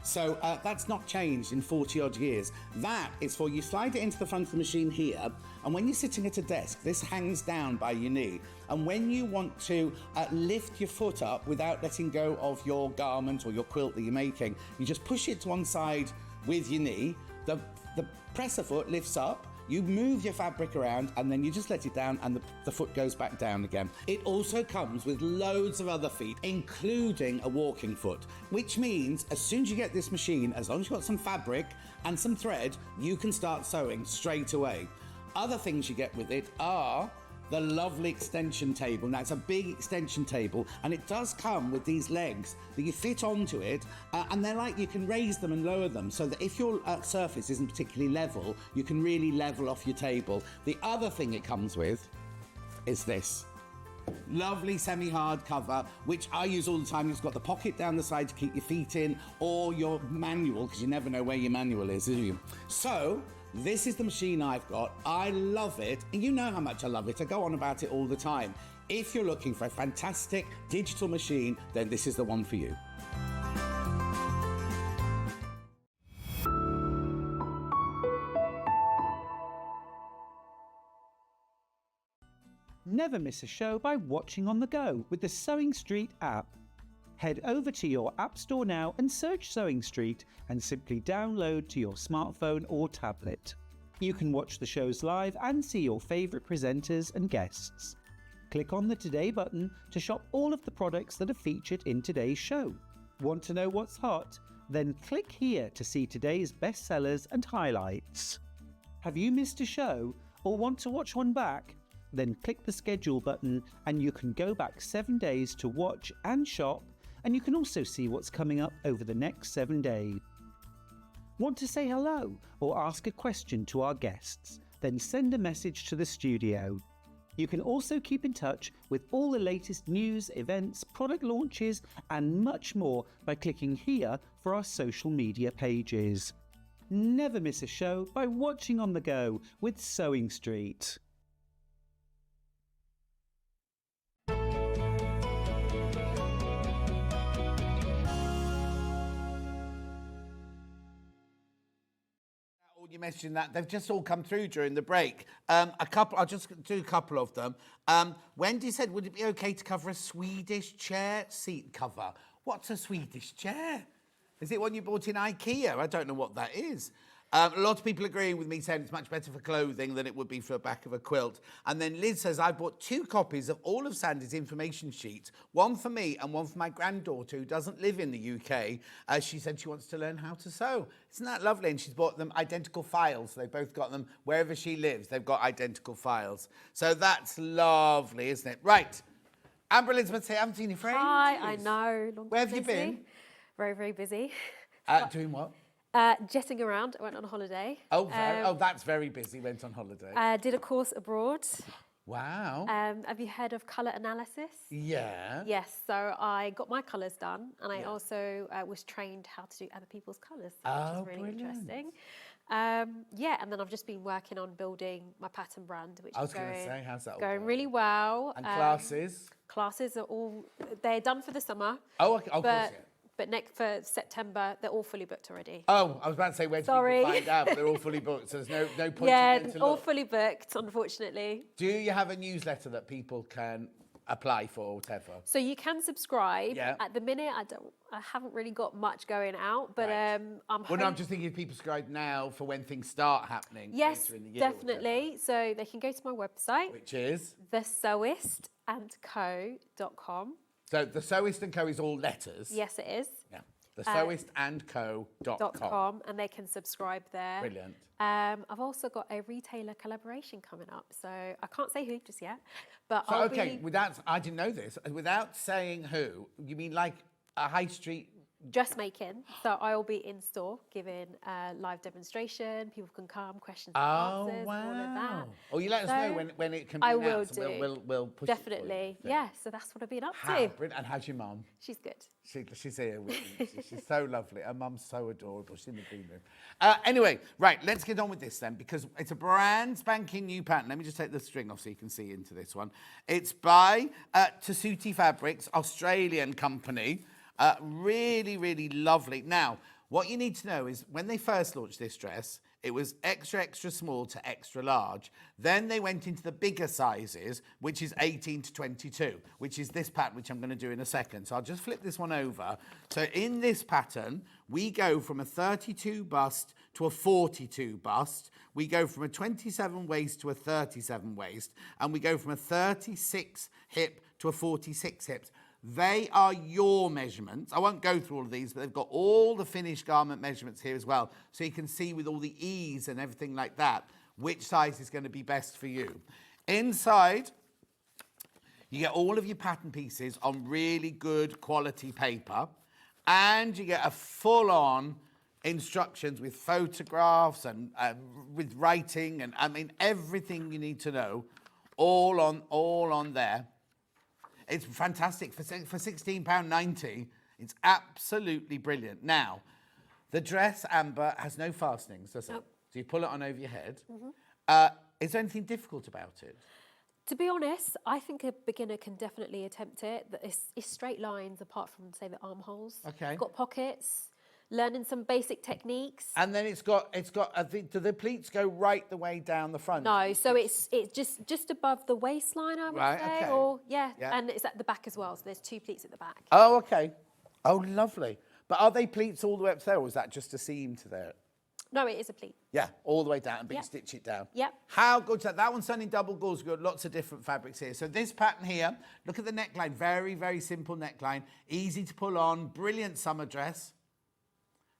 So that's not changed in 40 odd years. That is for you slide it into the front of the machine here, and when you're sitting at a desk, this hangs down by your knee. And when you want to lift your foot up without letting go of your garment or your quilt that you're making, you just push it to one side with your knee. The presser foot lifts up. You move your fabric around and then you just let it down and the foot goes back down again. It also comes with loads of other feet, including a walking foot, which means as soon as you get this machine, as long as you've got some fabric and some thread, you can start sewing straight away. Other things you get with it are the lovely extension table. Now, it's a big extension table, and it does come with these legs that you fit onto it, and they're like, you can raise them and lower them so that if your surface isn't particularly level, you can really level off your table. The other thing it comes with is this lovely semi-hard cover, which I use all the time. It's got the pocket down the side to keep your feet in, or your manual, because you never know where your manual is, do you? So this is the machine I've got. I love it, and you know how much I love it. I go on about it all the time. If you're looking for a fantastic digital machine, then this is the one for you. Never miss a show by watching on the go with the Sewing Street app. Head over to your App Store now and search Sewing Street and simply download to your smartphone or tablet. You can watch the shows live and see your favourite presenters and guests. Click on the Today button to shop all of the products that are featured in today's show. Want to know what's hot? Then click here to see today's bestsellers and highlights. Have you missed a show? or want to watch one back? Then click the schedule button and you can go back 7 days to watch and shop, and you can also see what's coming up over the next 7 days. Want to say hello or ask a question to our guests? Then send a message to the studio. You can also keep in touch with all the latest news, events, product launches and much more by clicking here for our social media pages. Never miss a show by watching on the go with Sewing Street. You mentioned that they've just all come through during the break. I'll just do a couple of them. Wendy said, would it be okay to cover a Swedish chair seat cover? What's a Swedish chair? Is it one you bought in IKEA? I don't know what that is. A lot of people agreeing with me, saying it's much better for clothing than it would be for the back of a quilt. And then Liz says, I bought 2 copies of all of Sandi's information sheets, one for me and one for my granddaughter who doesn't live in the UK. She said she wants to learn how to sew. Isn't that lovely? And she's bought them identical files. So they've both got them wherever she lives. They've got identical files. So that's lovely, isn't it? Right. Amber Elizabeth, say, I haven't seen you for ages. Hi, I know. Where have you been? Very, very busy. Doing what? Jetting around. I went on holiday. Oh, that's very busy. Went on holiday. Did a course abroad. Wow. Have you heard of colour analysis? Yeah. Yes. So I got my colours done, and I also was trained how to do other people's colours, which is really interesting. Yeah, and then I've just been working on building my pattern brand, which I was is going to say, how's that all going really well. And classes? Classes are all, they're done for the summer. Oh, okay. Of course, yeah. But next for September, they're all fully booked already. Oh, I was about to say, where do people find out? But they're all fully booked, so there's no point yeah, in going to all look. fully booked, unfortunately. Do you have a newsletter that people can apply for or whatever? So you can subscribe. Yeah. At the minute, I haven't really got much going out, but Right. I'm Well, no, I'm just thinking if people subscribe now for when things start happening. Yes, later in the year or definitely. So they can go to my website, whatever. Which is? thesewistandco.com. So the Sewist & Co is all letters. Yes, it is. Yeah. thesewistandco.com. And they can subscribe there. Brilliant. I've also got a retailer collaboration coming up, so I can't say who just yet. But So, I'll okay, be I didn't know this. Without saying who, you mean like a high street? dressmaking. So I'll be in store giving a live demonstration. People can come, questions and answers, all of that. Oh, you let us know when it can be I announced. will do. We'll push Definitely. it for you. Yeah, so that's what I've been up How to. brilliant. And how's your mum? She's good. She's here with me. She's so lovely. Her mum's so adorable. She's in the green room. Anyway, right, let's get on with this then, because it's a brand spanking new pattern. Let me just take the string off so you can see into this one. It's by Tessuti Fabrics, Australian company. Really, really lovely. Now, what you need to know is when they first launched this dress, it was extra, extra small to extra large. Then they went into the bigger sizes, which is 18 to 22, which is this pattern, which I'm going to do in a second. So I'll just flip this one over. So in this pattern, we go from a 32 bust to a 42 bust. We go from a 27 waist to a 37 waist. And we go from a 36 hip to a 46 hips. They are your measurements. I won't go through all of these, but they've got all the finished garment measurements here as well. So you can see with all the ease and everything like that, which size is going to be best for you. Inside, you get all of your pattern pieces on really good quality paper. And you get a full-on instructions with photographs and with writing. And I mean, everything you need to know, all on there. It's fantastic. For £16.90, it's absolutely brilliant. Now, the dress, Amber, has no fastenings, does it? Nope. So you pull it on over your head. Mm-hmm. Is there anything difficult about it? To be honest, I think a beginner can definitely attempt it. It's straight lines apart from, say, the armholes. Okay. It's got pockets, learning some basic techniques. And then it's got. I think, do the pleats go right the way down the front? No, so it's just above the waistline, I would Right, say. okay. Or Yeah. and it's at the back as well. So there's 2 pleats at the back. Oh, okay. Oh, lovely. But are they pleats all the way up there, or is that just a seam to there? No, it is a pleat. Yeah, all the way down, but you Yep. stitch it down. Yep. How good is that? That one's done in double gauze. We've got lots of different fabrics here. So this pattern here, look at the neckline. Very, very simple neckline. Easy to pull on. Brilliant summer dress.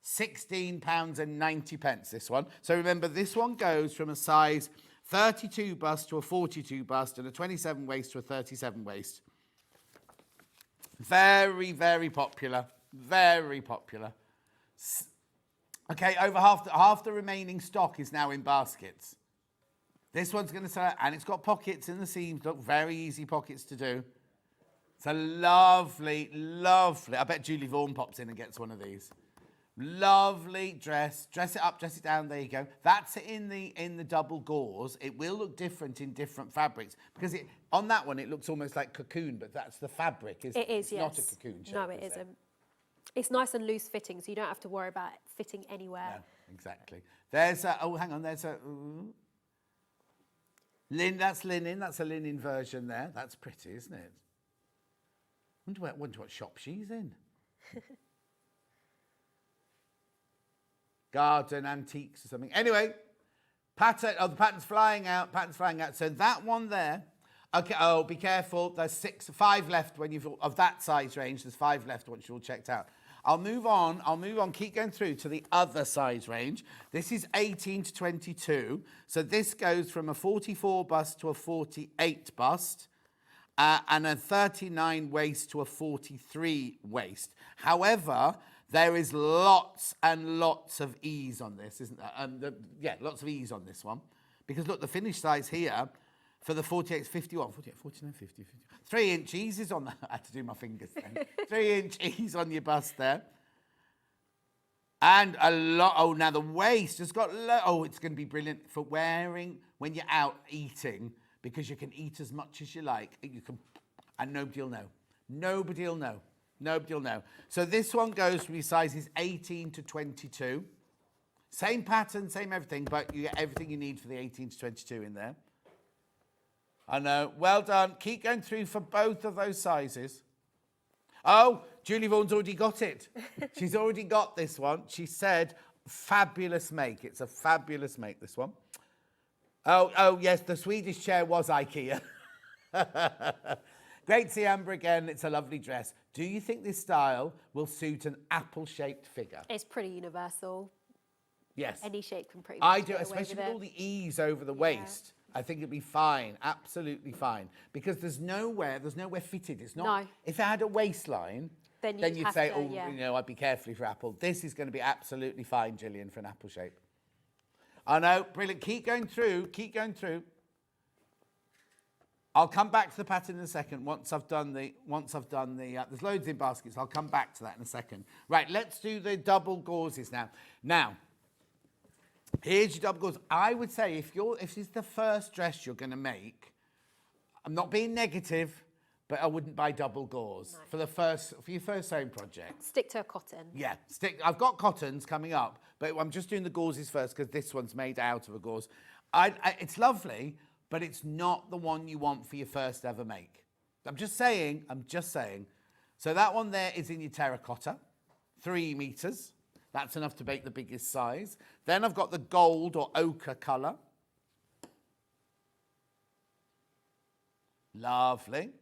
£16.90, this one. So remember, this one goes from a size 32 bust to a 42 bust, and a 27 waist to a 37 waist. Very, very popular. Very popular. Okay, over half the remaining stock is now in baskets. This one's going to sell, and it's got pockets in the seams. Look, very easy pockets to do. It's a lovely, lovely. I bet Julie Vaughan pops in and gets one of these. Lovely dress. Dress it up, dress it down. There you go. That's it in the double gauze. It will look different in different fabrics because on that one it looks almost like cocoon, but that's the fabric. It is, it's not a cocoon shape. No, it isn't. It's nice and loose fitting, so you don't have to worry about it fitting anywhere. No, exactly. There's a, oh, hang on. There's a that's linen. That's a linen version there. That's pretty, isn't it? Wonder what shop she's in. Garden Antiques or something. Anyway, pattern. Oh, the pattern's flying out. Pattern's flying out. So that one there. Okay. Oh, be careful. There's 5 left when you've of that size range. There's 5 left once you're all checked out. I'll move on. Keep going through to the other size range. This is 18 to 22. So this goes from a 44 bust to a 48 bust. And a 39 waist to a 43 waist. However, there is lots and lots of ease on this, isn't there? Yeah, lots of ease on this one. Because look, the finished size here for the 48 is 51, 48, 49, 50, 50. 3 inch ease is on that. I had to do my fingers then. 3 inch ease on your bust there. And a lot, oh, now the waist has got, it's going to be brilliant for wearing when you're out eating, because you can eat as much as you like. And nobody will know. Nobody will know. Nobody will know. So this one goes from your sizes 18 to 22. Same pattern, same everything, but you get everything you need for the 18 to 22 in there. I know. Well done. Keep going through for both of those sizes. Oh, Julie Vaughan's already got it. She's already got this one. She said, fabulous make. It's a fabulous make, this one. Oh, yes, the Swedish chair was IKEA. Great to see Amber again. It's a lovely dress. Do you think this style will suit an apple-shaped figure? It's pretty universal. Yes. Any shape can pretty much I do, get away especially with with all the ease over the waist. I think it'd be fine, absolutely fine. Because there's nowhere fitted. It's not. No. If it had a waistline, then you'd say, I'd be carefully for apple. This is going to be absolutely fine, Gillian, for an apple shape. I know, brilliant. Keep going through. I'll come back to the pattern in a second once I've done the, there's loads in baskets. I'll come back to that in a second. Right, let's do the double gauzes now. Now, here's your double gauze. I would say if this is the first dress you're going to make, I'm not being negative, but I wouldn't buy double gauze for your first sewing project. Stick to a cotton. Yeah, I've got cottons coming up, but I'm just doing the gauzes first because this one's made out of a gauze. It's lovely, but it's not the one you want for your first ever make. I'm just saying. So that one there is in your terracotta, 3 meters. That's enough to make the biggest size. Then I've got the gold or ochre colour. Lovely.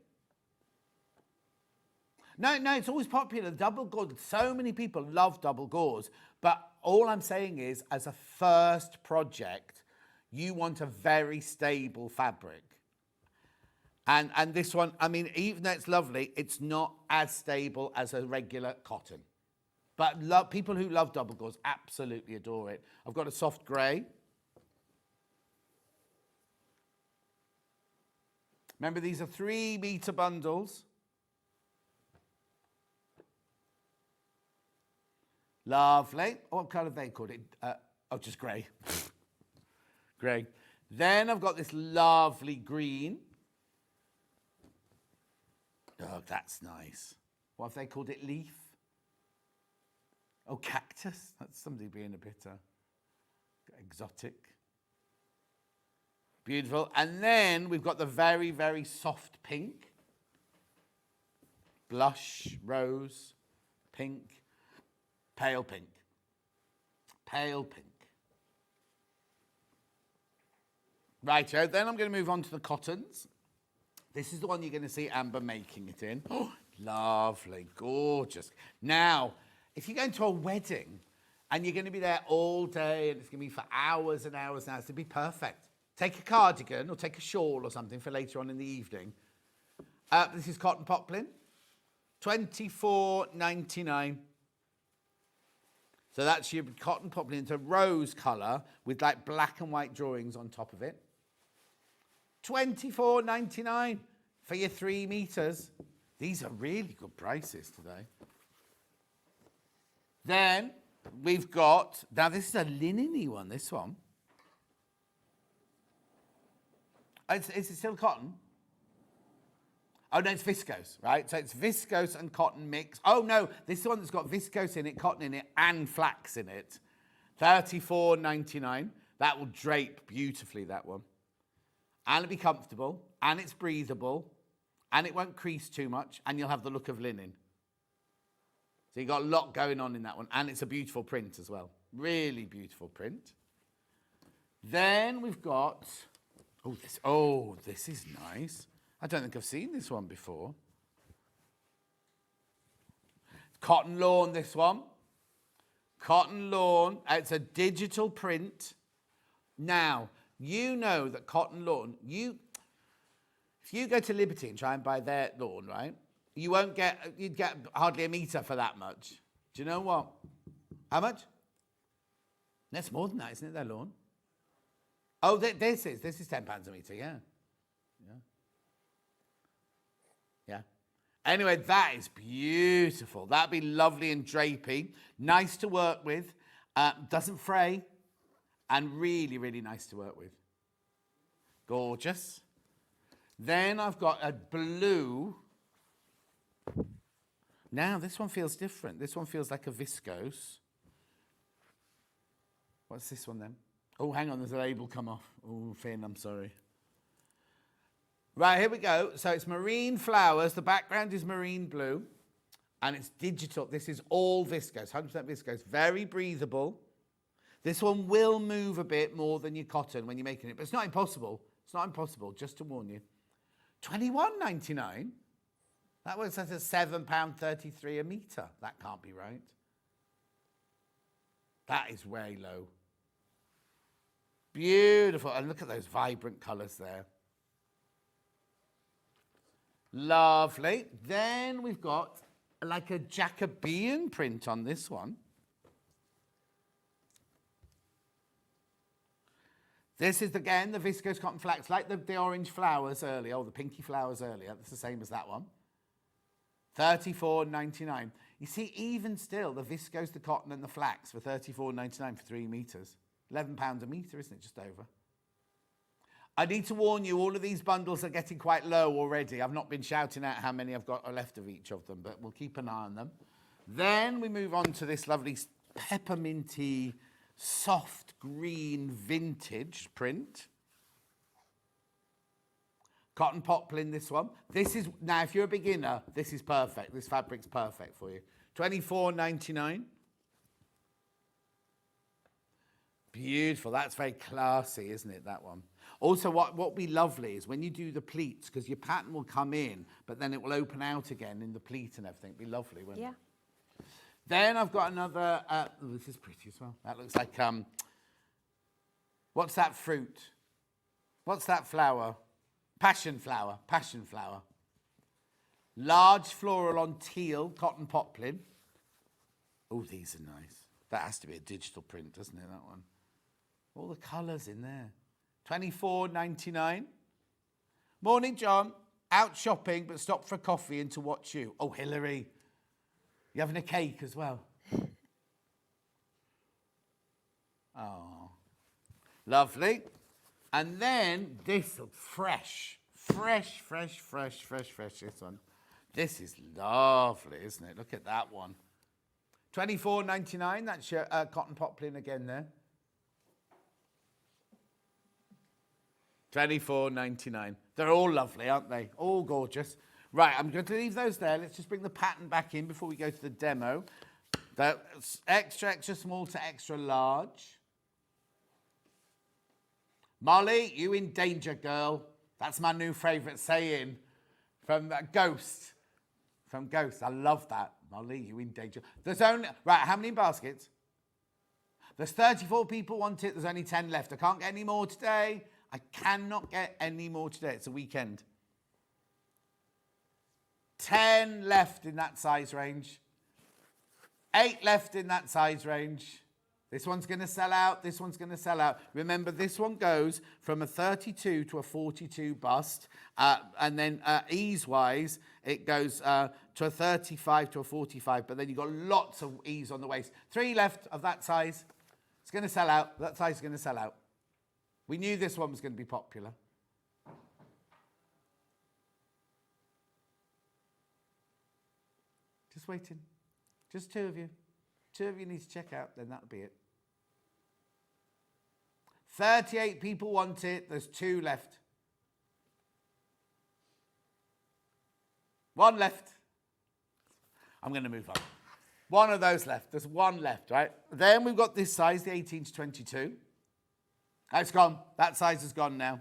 No, it's always popular. Double gauze. So many people love double gauze. But all I'm saying is, as a first project, you want a very stable fabric. And this one, I mean, even though it's lovely, it's not as stable as a regular cotton. But people who love double gauze absolutely adore it. I've got a soft grey. Remember, these are 3 meter bundles. Lovely. What colour have they called it? Just grey. Grey. Then I've got this lovely green. Oh, that's nice. What have they called it? Leaf? Oh, cactus. That's somebody being a bit exotic. Beautiful. And then we've got the very, very soft pink. Blush, rose, pink, pale pink. Pale pink. Righto, then I'm going to move on to the cottons. This is the one you're going to see Amber making it in. Oh, lovely, gorgeous. Now, if you're going to a wedding and you're going to be there all day and it's going to be for hours and hours now, it's going to be perfect. Take a cardigan or take a shawl or something for later on in the evening. This is cotton poplin, $24.99. So that's your cotton poplin. It's a rose colour with like black and white drawings on top of it. $24.99 for your 3 meters. These are really good prices today. Then we've got, now this is a linen-y one, this one. Is it still cotton? Oh, no, it's viscose, right? So it's viscose and cotton mix. Oh, no, this is the one that's got viscose in it, cotton in it, and flax in it. $34.99. That will drape beautifully, that one. And it'll be comfortable, and it's breathable, and it won't crease too much, and you'll have the look of linen. So you've got a lot going on in that one, and it's a beautiful print as well. Really beautiful print. Then we've got, this is nice. I don't think I've seen this one before. Cotton lawn, this one. Cotton lawn. It's a digital print. Now, you know that cotton lawn, if you go to Liberty and try and buy their lawn, right, you'd get hardly a metre for that much. Do you know what? How much? That's more than that, isn't it, their lawn? Oh, this is £10 a metre, yeah. Yeah. Anyway, that is beautiful. That'd be lovely and drapey. Nice to work with. Doesn't fray. And really, really nice to work with. Gorgeous. Then I've got a blue. Now, this one feels different. This one feels like a viscose. What's this one then? Oh, hang on, there's a label come off. Oh, Finn, I'm sorry. Right, here we go. So it's marine flowers. The background is marine blue. And it's digital. This is all viscose, 100% viscose. Very breathable. This one will move a bit more than your cotton when you're making it. But it's not impossible. It's not impossible, just to warn you. $21.99? That works out at £7.33 a metre. That can't be right. That is way low. Beautiful. And look at those vibrant colours there. Lovely. Then we've got like a Jacobean print on this one. This is, again, the viscose cotton flax, like the orange flowers earlier, or the pinky flowers earlier. It's the same as that one. $34.99. You see, even still, the viscose, the cotton, and the flax for $34.99 for 3 metres. £11 a metre, isn't it? Just over. I need to warn you, all of these bundles are getting quite low already. I've not been shouting out how many I've got left of each of them, but we'll keep an eye on them. Then we move on to this lovely pepperminty, soft green vintage print. Cotton poplin, this one. This is, now if you're a beginner, this is perfect. This fabric's perfect for you. $24.99. Beautiful. That's very classy, isn't it, that one? Also, what would be lovely is when you do the pleats, because your pattern will come in, but then it will open out again in the pleat and everything. It'd be lovely, wouldn't it? Then I've got another, this is pretty as well. That looks like, what's that fruit? What's that flower? Passion flower, passion flower. Large floral on teal, cotton poplin. Oh, these are nice. That has to be a digital print, doesn't it, that one? All the colours in there. $24.99. Morning, John. Out shopping, but stopped for a coffee and to watch you. Oh, Hillary. You having a cake as well? Oh, lovely. And then this looks fresh. Fresh, this one. This is lovely, isn't it? Look at that one. $24.99, that's your cotton poplin again there. $24.99. They're all lovely, aren't they? All gorgeous. Right, I'm going to leave those there. Let's just bring the pattern back in before we go to the demo. That's extra small to extra large. Molly, you in danger, girl. That's my new favourite saying from Ghost. From Ghost. I love that. Molly, you in danger. There's only... Right, how many baskets? There's 34 people want it. There's only 10 left. I can't get any more today. I cannot get any more today. It's a weekend. 10 left in that size range. 8 left in that size range. This one's going to sell out. This one's going to sell out. Remember, this one goes from a 32 to a 42 bust. And then ease-wise, it goes to a 35 to a 45. But then you've got lots of ease on the waist. 3 left of that size. It's going to sell out. That size is going to sell out. We knew this one was going to be popular. Just waiting. Just 2 of you. 2 of you need to check out, then that'll be it. 38 people want it. There's 2 left. 1 left. I'm going to move on. 1 of those left. There's 1 left, right? Then we've got this size, the 18 to 22. It's gone. That size is gone now.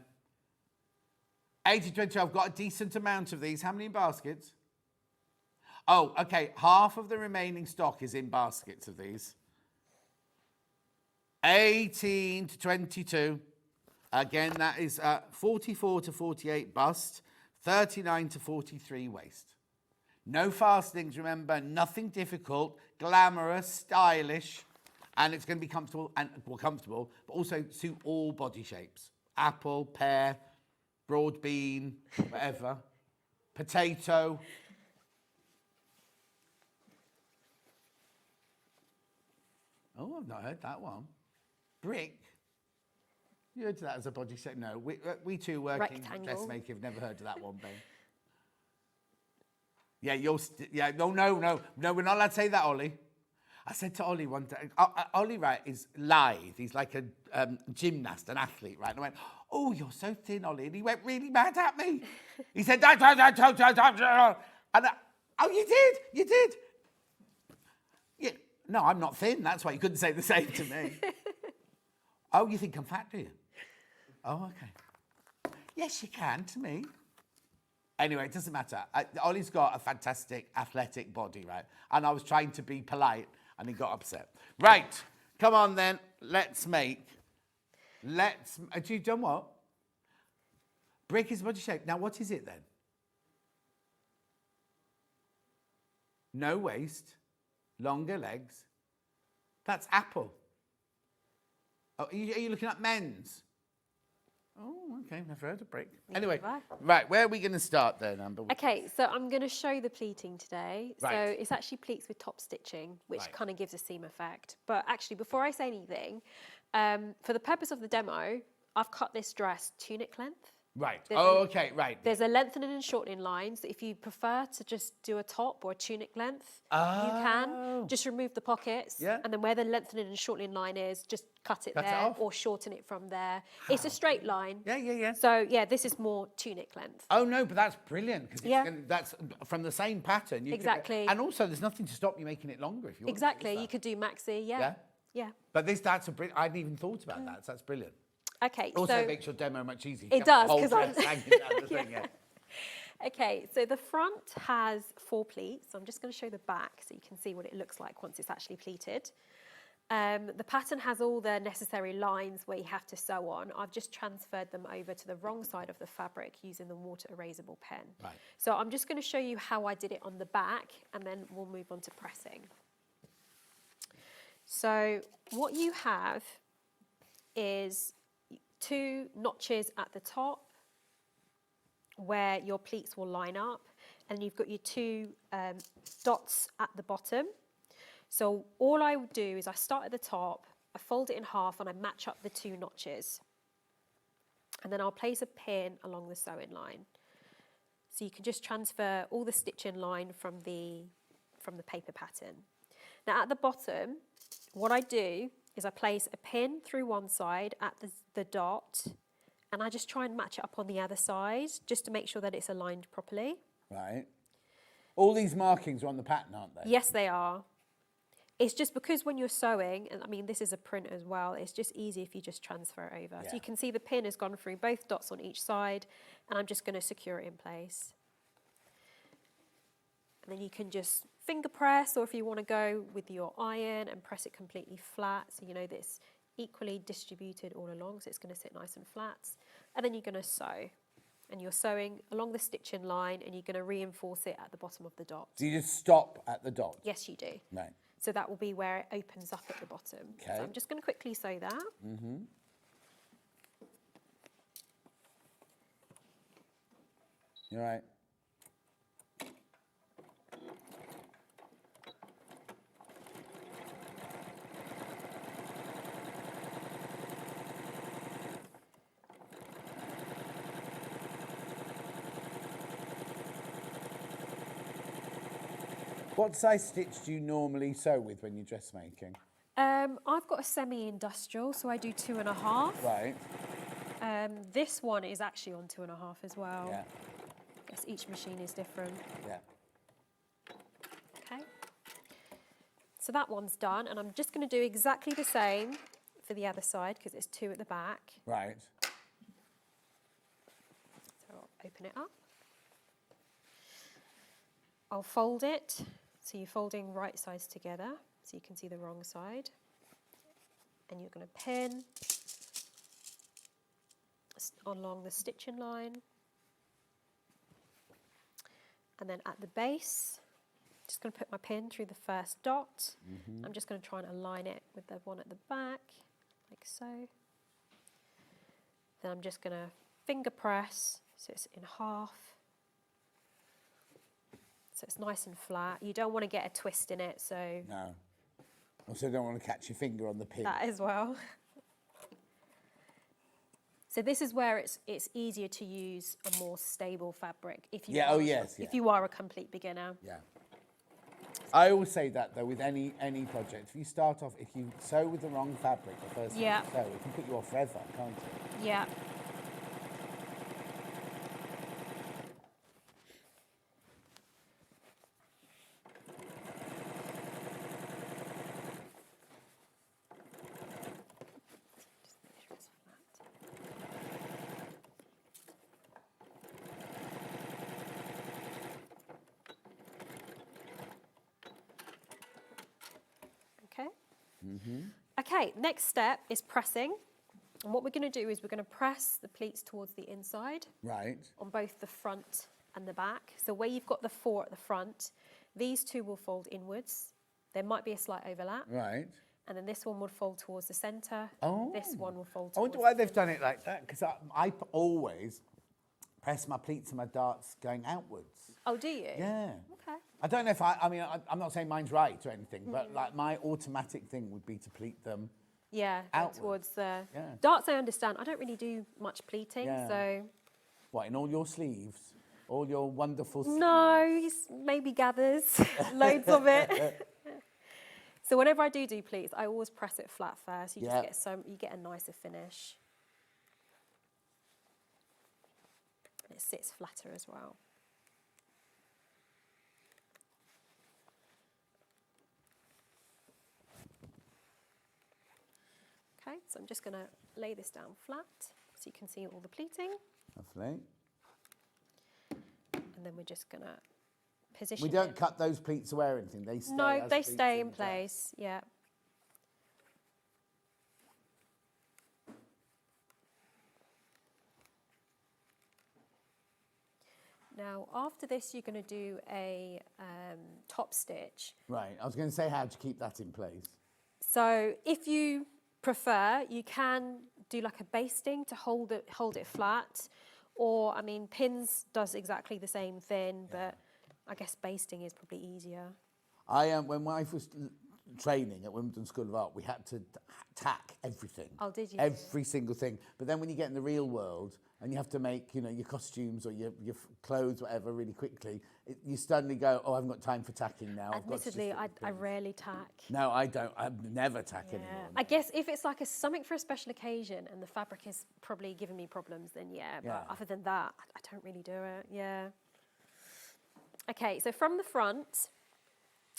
18 to 22. I've got a decent amount of these. How many in baskets? Oh, okay. Half of the remaining stock is in baskets of these. 18 to 22. Again, that is 44 to 48 bust, 39 to 43 waist. No fastings, remember, nothing difficult, glamorous, stylish, and it's going to be comfortable, but also suit all body shapes. Apple, pear, broad bean, whatever. Potato. Oh, I've not heard that one. Brick. You heard of that as a body shape? No, we two working dressmaker have never heard of that one, babe. Yeah, no, we're not allowed to say that, Ollie. I said to Ollie one day, Ollie, right, is lithe. He's like a gymnast, an athlete, right? And I went, oh, you're so thin, Ollie. And he went really mad at me. He said, and oh, you did. Yeah, no, I'm not thin. That's why you couldn't say the same to me. Oh, you think I'm fat, do you? Oh, okay. Yes, you can, to me. Anyway, it doesn't matter. Ollie's got a fantastic athletic body, right? And I was trying to be polite, and he got upset. Right, come on then. Have you done what? Break his body shape. Now, what is it then? No waist, longer legs. That's apple. Oh, are you looking at men's? Oh, okay, never heard of break. Anyway, right, where are we going to start then, Amber? Okay, so I'm going to show the pleating today. Right. So it's actually pleats with top stitching, which kind of gives a seam effect. But actually, before I say anything, for the purpose of the demo, I've cut this dress tunic length. Right. Right. There's a lengthening and shortening line. So if you prefer to just do a top or a tunic length, you can. Just remove the pockets. Yeah. And then where the lengthening and shortening line is, just cut it there or shorten it from there. It's a straight line. Yeah. So, yeah, this is more tunic length. Oh, no, but that's brilliant. Because that's from the same pattern. Exactly. And also, there's nothing to stop you making it longer if you want. Exactly. You could do maxi, yeah. But that's a brilliant. I hadn't even thought about that. So that's brilliant. Okay, Also so makes your demo much easier. It does, because I'm Okay, so the front has 4 pleats. I'm just going to show the back so you can see what it looks like once it's actually pleated. The pattern has all the necessary lines where you have to sew on. I've just transferred them over to the wrong side of the fabric using the water erasable pen. Right. So I'm just going to show you how I did it on the back, and then we'll move on to pressing. So what you have is 2 notches at the top where your pleats will line up, and you've got your 2 dots at the bottom. So all I would do is I start at the top, I fold it in half, and I match up the 2 notches. And then I'll place a pin along the sewing line. So you can just transfer all the stitching line from the paper pattern. Now at the bottom, what I do is I place a pin through one side at the dot, and I just try and match it up on the other side just to make sure that it's aligned properly. Right. All these markings are on the pattern, aren't they? Yes, they are. It's just because when you're sewing, and I mean this is a print as well, it's just easy if you just transfer it over. Yeah. So you can see the pin has gone through both dots on each side, and I'm just going to secure it in place. And then you can just finger press, or if you want to go with your iron and press it completely flat, so you know that it's equally distributed all along, so it's going to sit nice and flat. and then you're going to sew. And you're sewing along the stitching line, and you're going to reinforce it at the bottom of the dot. Do you just stop at the dot? Yes, you do. Right. So that will be where it opens up at the bottom. Okay. So I'm just going to quickly sew that. Mm-hmm. You're right. What size stitch do you normally sew with when you're dressmaking? I've got a semi-industrial, so I do 2.5. Right. This one is actually on 2.5 as well. Yeah. I guess each machine is different. Yeah. Okay. So that one's done, and I'm just going to do exactly the same for the other side because it's 2 at the back. Right. So I'll open it up. I'll fold it. So you're folding right sides together so you can see the wrong side. And you're going to pin along the stitching line. And then at the base, just going to put my pin through the first dot. Mm-hmm. I'm just going to try and align it with the one at the back, like so. Then I'm just going to finger press so it's in half. So it's nice and flat. You don't want to get a twist in it, so... No. Also don't want to catch your finger on the pin. That as well. So this is where it's easier to use a more stable fabric if you if you are a complete beginner. Yeah. I always say that though with any project. If you start off, if you sew with the wrong fabric the first time you sew, it can put you off forever, can't it? Yeah. Okay, next step is pressing. And what we're going to do is we're going to press the pleats towards the inside. Right. On both the front and the back. So where you've got the 4 at the front, these 2 will fold inwards. There might be a slight overlap. Right. And then this one would fold towards the centre. Oh. This one will fold towards I wonder why they've done it like that, because I always press my pleats and my darts going outwards. Oh, do you? Yeah. Okay. I don't know if I'm not saying mine's right or anything, but like my automatic thing would be to pleat them. Yeah, outwards. towards the... Yeah. Darts I understand. I don't really do much pleating, Yeah. so... What, in all your sleeves? All your wonderful sleeves? No, maybe gathers, loads of it. So whenever I do pleats, I always press it flat first. You just get a nicer finish. And it sits flatter as well. Okay, so I'm just going to lay this down flat so you can see all the pleating. Lovely. And then we're just going to position We don't it. cut those pleats away or anything. They stay. No, as they pleats stay in the dress. place, yeah. Now, after this, you're going to do a top stitch. Right. I was going to say how to keep that in place. So if you prefer, you can do like a basting to hold it flat. Or, I mean, pins does exactly the same thing, but I guess basting is probably easier. When my wife was training at Wimbledon School of Art, we had to tack everything. Oh, did you? Every single thing. But then when you get in the real world and you have to make, your costumes or your clothes, whatever, really quickly, you suddenly go, oh, I haven't got time for tacking now. Admittedly, I rarely tack. No, I don't. I never tack anymore. I guess if it's like something for a special occasion and the fabric is probably giving me problems, then but other than that, I don't really do it, Okay, so from the front,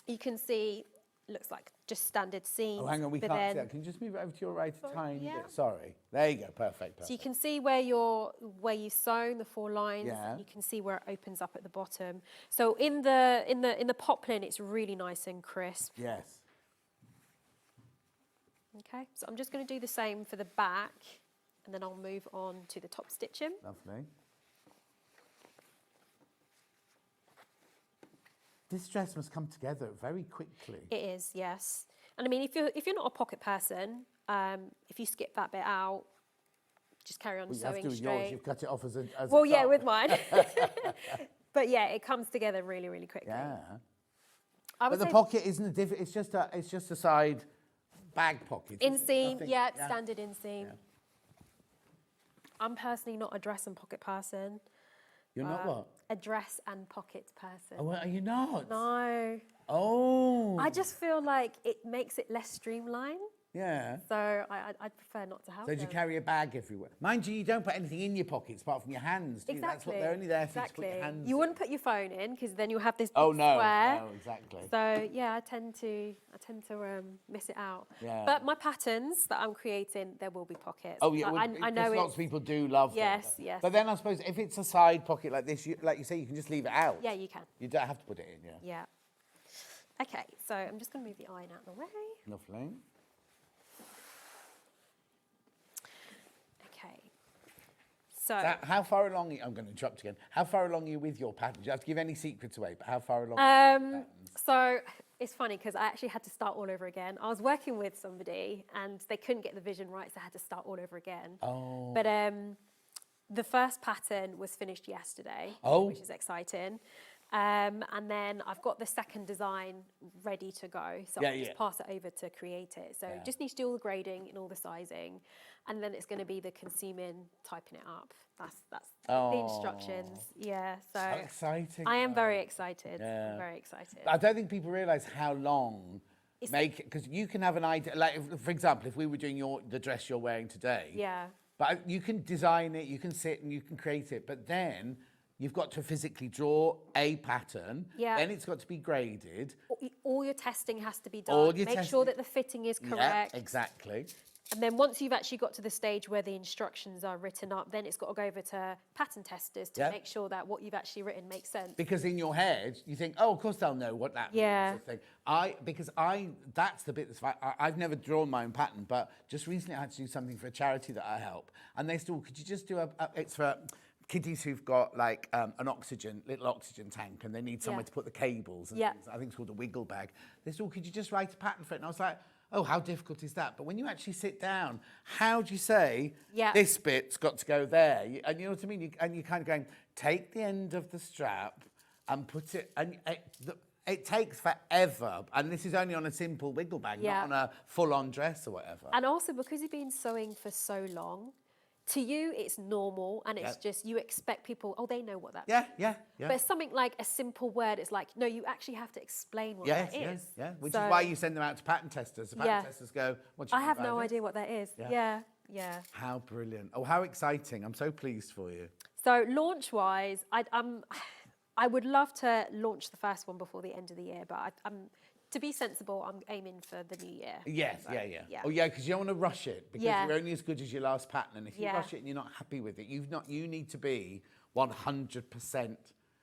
you can see, looks like just standard seams. Oh, hang on, we can't see that. Can you just move it over to your right a tiny bit? Sorry. There you go, perfect. So you can see where you've sewn the 4 lines. Yeah. You can see where it opens up at the bottom. So in the poplin, it's really nice and crisp. Yes. Okay, so I'm just going to do the same for the back. and then I'll move on to the top stitching. Lovely. This dress must come together very quickly. It is, yes. And I mean, if you're not a pocket person, if you skip that bit out, just carry on Well, you have to sewing with straight. yours. You've cut it off as a Well, yeah, top. with mine. But yeah, it comes together really, really quickly. Yeah. I But would the say pocket isn't a diff. It's just a side bag pocket. isn't it? inseam, Nothing- yeah, standard inseam. Yeah. I'm personally not a dress and pocket person. You're not what? A dress and pocket person. Oh, are you not? No. Oh. I just feel like it makes it less streamlined. Yeah. So I'd prefer not to have So do you them. carry a bag everywhere? Mind you, you don't put anything in your pockets apart from your hands, do you? That's what they're only there for you to put your hands You in. wouldn't put your phone in because then you'll have this big Oh no, square. no, exactly. So yeah, I tend to miss it out. Yeah. But my patterns that I'm creating, there will be pockets. Oh yeah, I know lots of people do love them. Yes, yes. But then I suppose if it's a side pocket like this, like you say, you can just leave it out. Yeah, you can. You don't have to put it in, yeah. Yeah. Okay, so I'm just going to move the iron out of the way. Lovely. Okay. So How far along? I'm going to interrupt again. How far along are you with your pattern? Do you have to give any secrets away? But how far along? so it's funny because I actually had to start all over again. I was working with somebody and they couldn't get the vision right, so I had to start all over again. Oh. But the first pattern was finished yesterday, which is exciting. And then I've got the second design ready to go. So I'll just pass it over to create it. So just need to do all the grading and all the sizing. And then it's going to be the consuming, typing it up. That's the instructions. Yeah, so exciting. I am very excited. Yeah. I'm very excited. I don't think people realise how long make it, because you can have an idea. Like, for example, if we were doing the dress you're wearing today. Yeah. But you can design it, you can sit and you can create it, but then you've got to physically draw a pattern. Yeah. Then it's got to be graded. All your testing has to be done. All your Make sure that the fitting is correct. Yeah, exactly. And then once you've actually got to the stage where the instructions are written up, then it's got to go over to pattern testers to make sure that what you've actually written makes sense. Because in your head, you think, oh, of course they'll know what that Yeah. means. Sort of thing. That's the bit that's I've never drawn my own pattern, but just recently I had to do something for a charity that I help. And they said, could you just do it's for kiddies who've got like little oxygen tank and they need somewhere to put the cables and things. I think it's called a wiggle bag. They said, could you just write a pattern for it? And I was like, oh, how difficult is that? But when you actually sit down, how do you say, this bit's got to go there? And you know what I mean? And you're kind of going, take the end of the strap and put it, and it takes forever. And this is only on a simple wiggle bag, not on a full-on dress or whatever. And also because you've been sewing for so long, to you it's normal and it's just, you expect people, oh, they know what that means. Yeah. But it's something like a simple word, it's like, no, you actually have to explain what that is. Yeah. Which is why you send them out to pattern testers. The pattern testers go, what do you I mean have by no this? idea what that is. Yeah. Yeah. How brilliant. Oh, how exciting. I'm so pleased for you. So launch-wise, I would love to launch the first one before the end of the year, but to be sensible, I'm aiming for the new year. Yes, So, yeah. Oh, yeah, because you don't want to rush it, because you're only as good as your last pattern. And if you rush it and you're not happy with it, you need to be 100%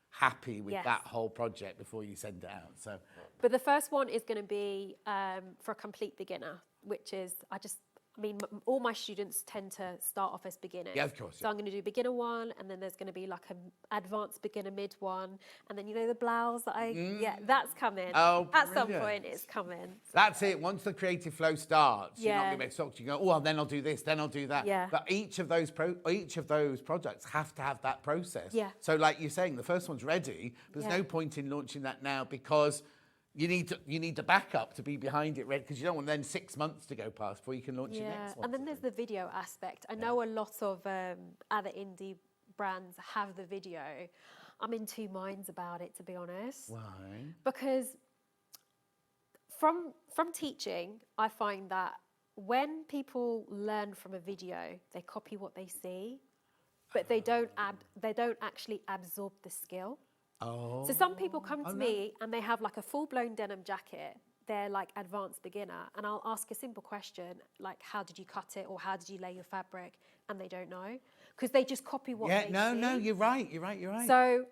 happy with that whole project before you send it out. So, but the first one is going to be for a complete beginner, which is, all my students tend to start off as beginners. Yeah, of course. So I'm going to do beginner one, and then there's going to be like an advanced beginner mid one, and then the blouse that that's coming. Oh, at some brilliant. point it's coming. That's it. Once the creative flow starts, you're not Yeah. going to be able to go, oh, well, then I'll do this, then I'll do that. Yeah. But each of those projects have to have that process. Yeah. So like you're saying, the first one's ready, but there's no point in launching that now because you need the backup to be behind it ready, because you don't want then 6 months to go past before you can launch your next one. And then there's the video aspect. I know a lot of other indie brands have the video. I'm in two minds about it, to be honest. Why? Because from teaching, I find that when people learn from a video, they copy what they see, but they don't actually absorb the skill. Oh. So some people come to me and they have like a full-blown denim jacket. They're like advanced beginner, and I'll ask a simple question like, how did you cut it, or how did you lay your fabric? And they don't know, because they just copy what they see. No, you're right. So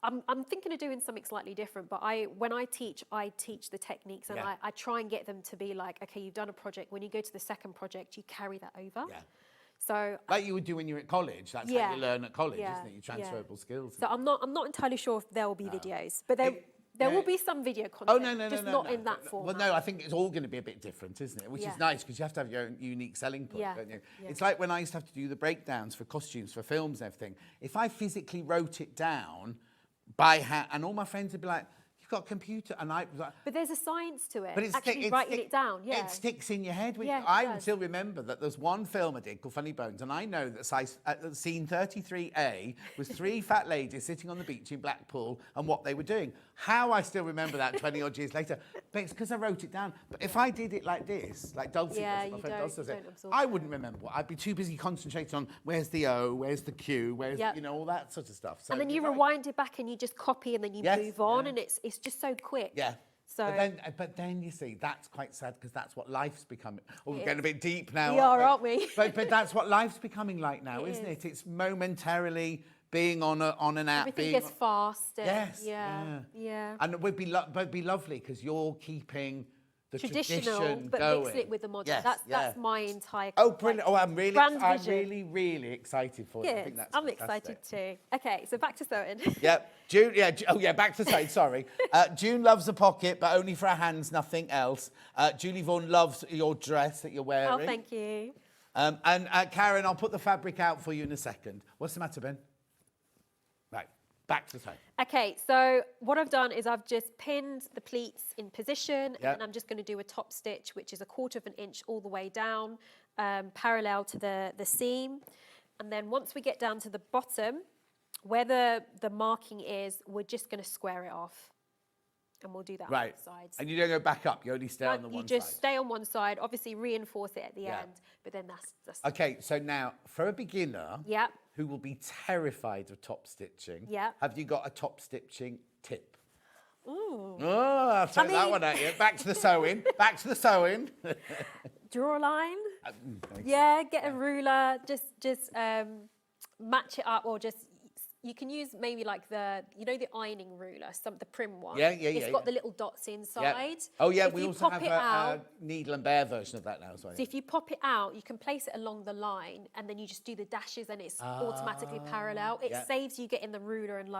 I'm thinking of doing something slightly different, but when I teach the techniques, and I try and get them to be like, okay, you've done a project. When you go to the second project, you carry that over. Yeah. So Like you would do when you're at college. That's how you learn at college, isn't it? Your transferable skills. So I'm not entirely sure if there will be videos, but there will be some video content. Oh, no, just no, not no. in that format. Well, no, I think it's all going to be a bit different, isn't it? Which is nice because you have to have your own unique selling point, don't you? Yeah. It's like when I used to have to do the breakdowns for costumes for films and everything. If I physically wrote it down by hand, and all my friends would be like, "You've got a computer," and I was like, But there's a science to it. but it's actually writing it down. Yeah. It sticks in your head. Yeah, it I does. still remember that there's one film I did called Funny Bones, and I know that scene 33A was 3 fat ladies sitting on the beach in Blackpool and what they were doing. How I still remember that 20 odd years later, but it's because I wrote it down. But if I did it like this, like Dulcie does, my friend Dulcie does it, I wouldn't remember. I'd be too busy concentrating on where's the O, where's the Q, where's all that sort of stuff. So and then you rewind it back and you just copy and then you move on, and it's just so quick. Yeah. So But then you see, that's quite sad because that's what life's becoming. Oh, we're getting a bit deep now. We aren't we? but that's what life's becoming like now, isn't it? It's momentarily being on an app. Everything gets fast. And Yes. Yeah. And it would be lovely because you're keeping the Traditional, tradition but going. mixing it with the modern. Yes, That's my entire. Oh, brilliant! Oh, I'm vision. really excited for it. I think that's I'm fantastic. excited too. Okay, so back to sewing. Yep. June. Yeah. Back to sewing. Sorry. June loves a pocket, but only for her hands, nothing else. Julie Vaughan loves your dress that you're wearing. Oh, thank you. And Karen, I'll put the fabric out for you in a second. What's the matter, Ben? Right. Back to the sewing. Okay, so what I've done is I've just pinned the pleats in position, Yep. and I'm just going to do a top stitch, which is 1/4 of an inch all the way down, parallel to the seam. And then once we get down to the bottom, where the marking is, we're just going to square it off. And we'll do that on both sides. And you don't go back up, you only stay on the one side. You just stay on one side, obviously reinforce it at the end, but then that's Okay, so now, for a beginner Yep. who will be terrified of top stitching, Yep. have you got a top stitching tip? Ooh. Oh, I'll throw that one at you. Back to the sewing. Back to the sewing. Draw a line. Okay. Yeah, get a ruler, just match it up, or just, you can use maybe like the ironing ruler, the prim one. It's got the little dots inside. Oh yeah, If we you also pop have it a out, needle and bear version of that now as well. so if you pop it out, you can place it along the line, and then you just do the dashes, and it's automatically parallel. It saves you getting the ruler and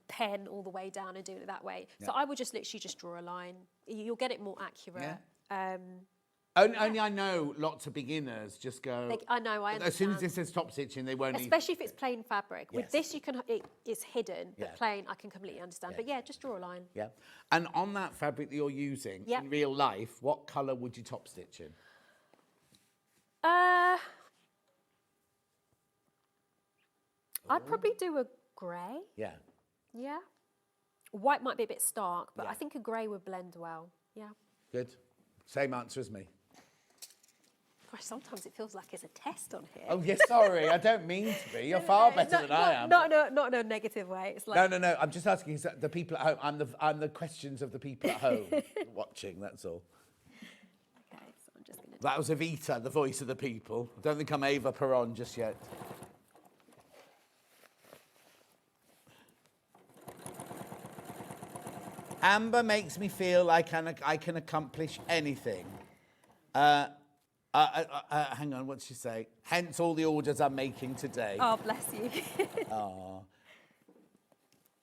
pen all the way down and doing it that way. So I would just literally just draw a line. You'll get it more accurate. Only I know lots of beginners just go. I know, I understand. As soon as it says top stitching, they won't. Especially if it's plain fabric. With Yes. this, it's hidden, but plain, I can completely understand. But yeah, just draw a line. Yeah. And on that fabric that you're using in real life, what colour would you top stitch in? I'd probably do a grey. Yeah. Yeah. White might be a bit stark, but I think a grey would blend well. Yeah. Good. Same answer as me. Gosh, sometimes it feels like it's a test on here. Oh, yes, sorry. I don't mean to be. You're far better than I am. Not in a negative way. It's like No. I'm just asking the people at home. I'm the questions of the people at home watching, that's all. Okay, so I'm just going to... That was Evita, the voice of the people. I don't think I'm Ava Peron just yet. Amber makes me feel like I can accomplish anything. Hang on, what's she say? Hence all the orders I'm making today. Oh, bless you.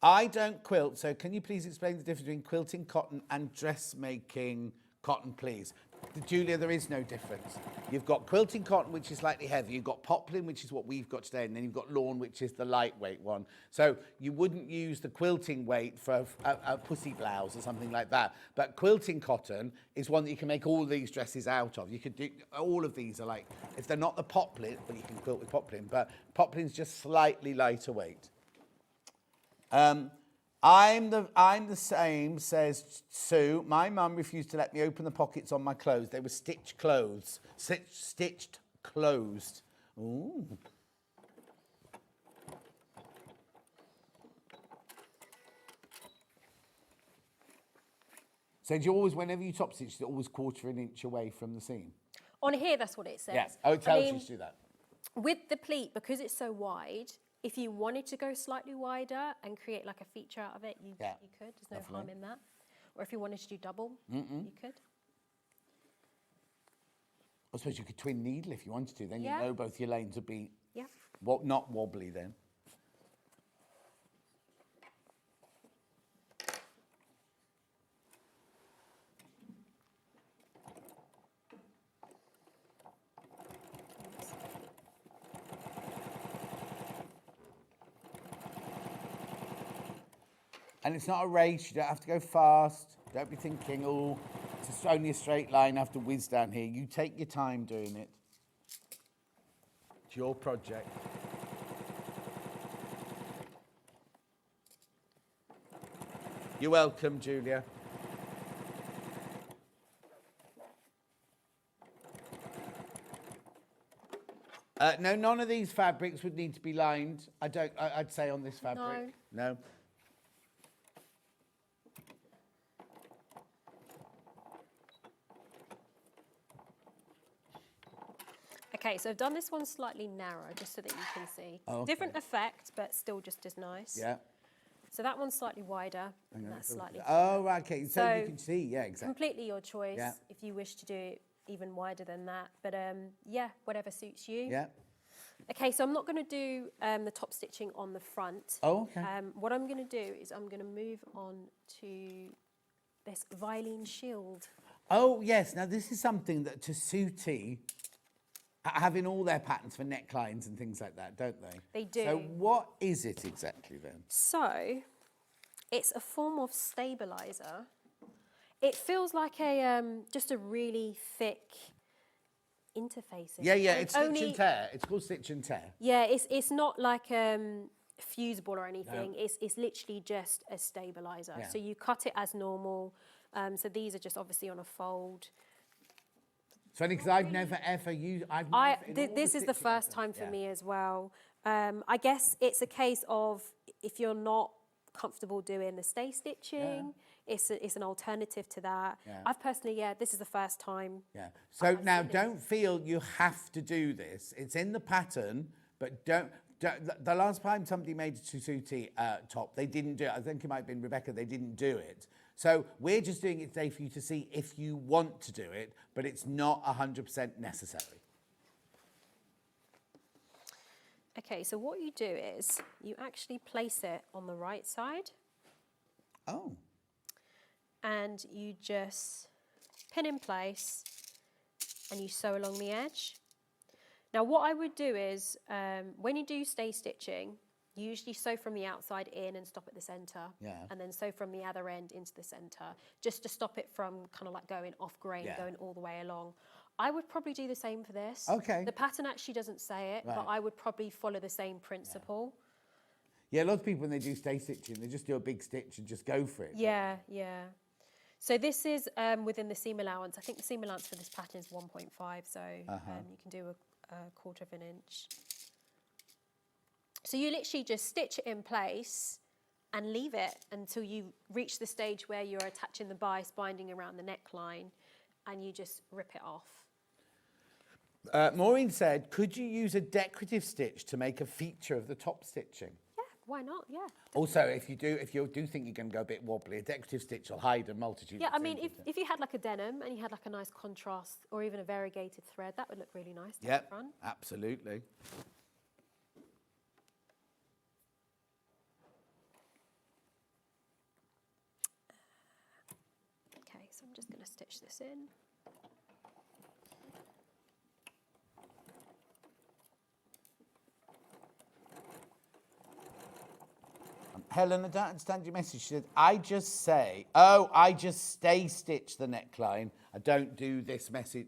I don't quilt, so can you please explain the difference between quilting cotton and dressmaking cotton, please? Julia, there is no difference. You've got quilting cotton, which is slightly heavy. You've got poplin, which is what we've got today, and then you've got lawn, which is the lightweight one. So you wouldn't use the quilting weight for a pussy blouse or something like that. But quilting cotton is one that you can make all these dresses out of. You could do all of these are like, if they're not the poplin, well, you can quilt with poplin, but poplin's just slightly lighter weight. I'm the same, says Sue. My mum refused to let me open the pockets on my clothes. They were stitched clothes. Stitched closed. Ooh. So do you always, whenever you top stitch, it's always 1/4 inch away from the seam? On here, that's what it says. Yes. Oh, it tells you to do that. With the pleat, because it's so wide, if you wanted to go slightly wider and create like a feature out of it, you could. There's no harm in that. Or if you wanted to do double, you could. suppose you could twin needle if you wanted to. Then Yeah. you know both your lanes would be Yeah. not wobbly then. And it's not a race, you don't have to go fast. Don't be thinking, oh, it's only a straight line, I have to whiz down here. You take your time doing it. It's your project. You're welcome, Julia. No, none of these fabrics would need to be lined. I'd say on this fabric. No. Okay, so I've done this one slightly narrow, just so that you can see. Oh, okay. Different effect, but still just as nice. Yeah. So that one's slightly wider, and that's slightly Oh, right, okay. So you So, can see, yeah, exactly. completely your choice Yeah. if you wish to do it even wider than that. But yeah, whatever suits you. Yeah. Okay, so I'm not going to do the top stitching on the front. Oh, okay. What I'm going to do is I'm going to move on to this Vilene shield. Oh, yes. Now, this is something that Tessuti have in all their patterns for necklines and things like that, don't they? They do. So what is it exactly then? So it's a form of stabilizer. It feels like a just a really thick interfacing. Yeah, And it's stitch and tear. It's called stitch and tear. Yeah, it's not like fusible or anything. No. It's literally just a stabilizer. Yeah. So you cut it as normal. So these are just obviously on a fold. So, because I've never ever used. This is the first time for me as well. I guess it's a case of if you're not comfortable doing the stay stitching, it's an alternative to that. Yeah. I've personally, this is the first time. Yeah. So now, don't feel you have to do this. It's in the pattern, but don't. The last time somebody made a Tessuti top, they didn't do it. I think it might have been Rebecca. They didn't do it. So we're just doing it today for you to see if you want to do it, but it's not 100% necessary. Okay, so what you do is you actually place it on the right side. Oh. And you just pin in place and you sew along the edge. Now what I would do is, when you do stay stitching, you usually sew from the outside in and stop at the centre. Yeah. And then sew from the other end into the centre, just to stop it from kind of like going off grain, going all the way along. I would probably do the same for this. Okay. The pattern actually doesn't say it, but I would probably follow the same principle. Yeah, a lot of people, when they do stay stitching, they just do a big stitch and just go for it. Yeah, yeah. So this is within the seam allowance. I think the seam allowance for this pattern is 1.5, so you can do a quarter of an inch. So you literally just stitch it in place and leave it until you reach the stage where you're attaching the bias binding around the neckline, and you just rip it off. Maureen said, could you use a decorative stitch to make a feature of the top stitching? Yeah, why not? Yeah. Also, if you do think you're going to go a bit wobbly, a decorative stitch will hide a multitude Yeah, of I mean, things. if you had like a denim and you had like a nice contrast or even a variegated thread, that would look really nice down Yep, the front. absolutely. Okay, so I'm just going to stitch this in. Helen, I don't understand your message. She said, I just stay stitch the neckline. I don't do this method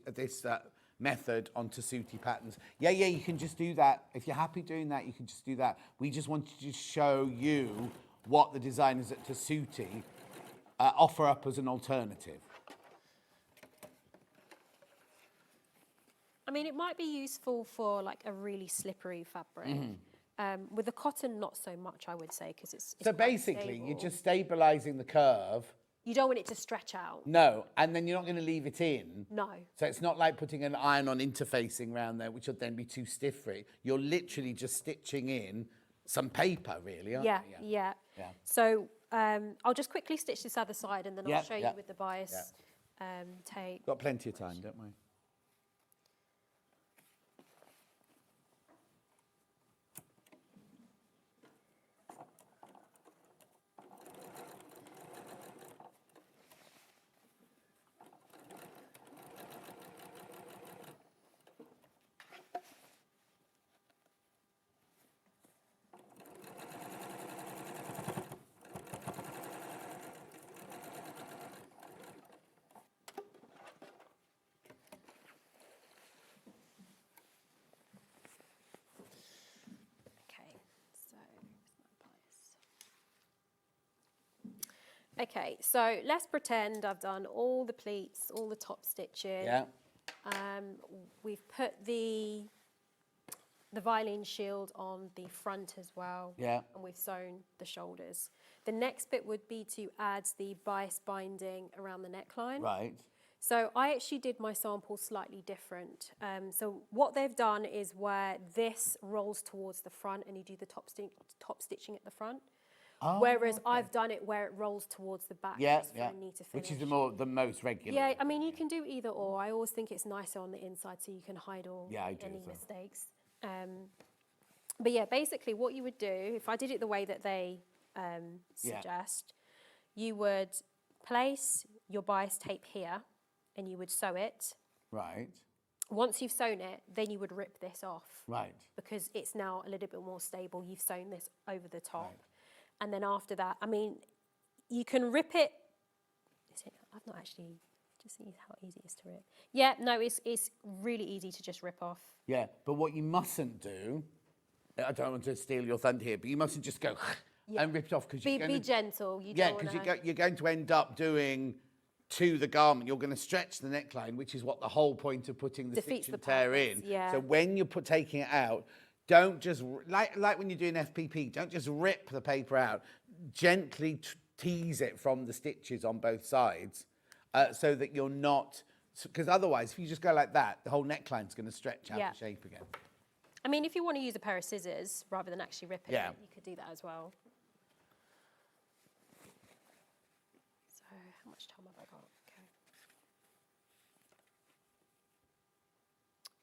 on Tessuti patterns. Yeah, you can just do that. If you're happy doing that, you can just do that. We just wanted to show you what the designers at Tessuti offer up as an alternative. I mean, it might be useful for like a really slippery fabric. With the cotton, not so much, I would say, because it's So basically, you're just stabilising the curve. You don't want it to stretch out. No, and then you're not going to leave it in. No. So it's not like putting an iron-on interfacing around there, which would then be too stiff for it. You're literally just stitching in some paper, really, aren't you? Yeah. So I'll just quickly stitch this other side, and then I'll show you with the bias tape. Got plenty of time, don't we? Okay, so let's pretend I've done all the pleats, all the top stitching. Yeah. We've put the violin shield on the front as well. Yeah. And we've sewn the shoulders. The next bit would be to add the bias binding around the neckline. Right. So I actually did my sample slightly different. So what they've done is where this rolls towards the front and you do the top stitching at the front. Oh, Whereas okay. I've done it where it rolls towards the back. Yeah, just for yeah. a neater finish. Which is the most regular. Yeah, I mean, you can do either or. I always think it's nicer on the inside so you can hide any mistakes. But yeah, basically what you would do, if I did it the way that they suggest, you would place your bias tape here and you would sew it. Right. Once you've sewn it, then you would rip this off. Right. Because it's now a little bit more stable. You've sewn this over the top. Right. And then after that, I mean, you can rip it. I've not actually, just see how easy it is to rip. Yeah, no, it's really easy to just rip off. Yeah, but what you mustn't do, I don't want to steal your thunder here, but you mustn't just go and rip it off. Because be gentle. Because you're going to end up doing to the garment, you're going to stretch the neckline, which is what the whole point of putting the Defeats stitch and the tear purpose, in. yeah. So when you're taking it out, don't just, like when you're doing FPP, don't just rip the paper out. Gently tease it from the stitches on both sides so that you're not, because otherwise, if you just go like that, the whole neckline's going to stretch out of shape again. I mean, if you want to use a pair of scissors rather than actually rip it, you could do that as well. So how much time have I got? Okay.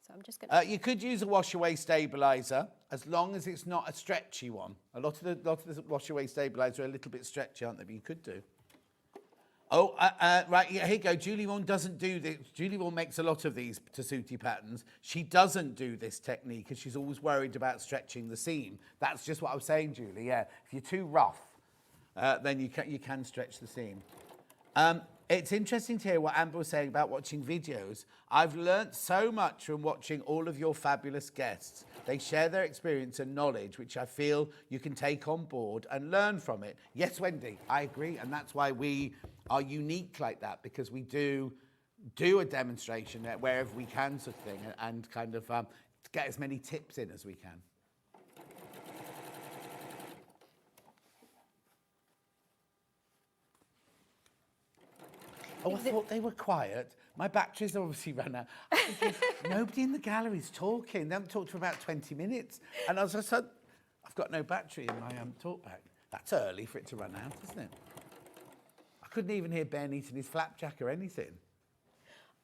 So I'm just going to... You could use a wash-away stabiliser, as long as it's not a stretchy one. A lot of the wash-away stabiliser are a little bit stretchy, aren't they? But you could do. Oh, right, here you go. Julie Vaughan doesn't do this. Julie Vaughan makes a lot of these Tessuti patterns. She doesn't do this technique because she's always worried about stretching the seam. That's just what I was saying, Julie, yeah. If you're too rough, then you can stretch the seam. It's interesting to hear what Amber was saying about watching videos. I've learnt so much from watching all of your fabulous guests. They share their experience and knowledge, which I feel you can take on board and learn from it. Yes, Wendy, I agree. And that's why we are unique like that, because we do a demonstration wherever we can, sort of thing, and kind of get as many tips in as we can. Oh, I thought they were quiet. My batteries obviously run out. Nobody in the gallery is talking. They haven't talked for about 20 minutes. And as I said, I've got no battery in my talkback. That's early for it to run out, isn't it? I couldn't even hear Ben eating his flapjack or anything.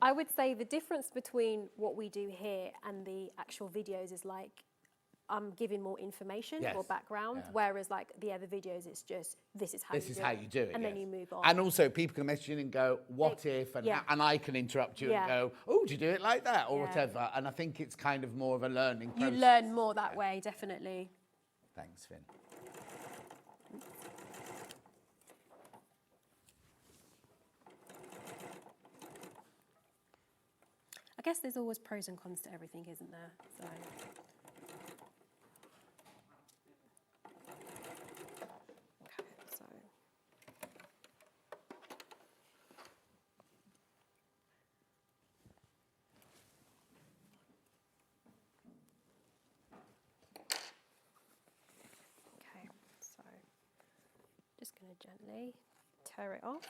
I would say the difference between what we do here and the actual videos is like I'm giving more information or background, whereas like the other videos, it's just this is how you do it, and then you move on. And also, people can message in and go, "What if?" and I can interrupt you and go, "Oh, do you do it like that?" or whatever. And I think it's kind of more of a learning process. You learn more that way, definitely. Thanks, Finn. I guess there's always pros and cons to everything, isn't there? So. Just going to gently tear it off.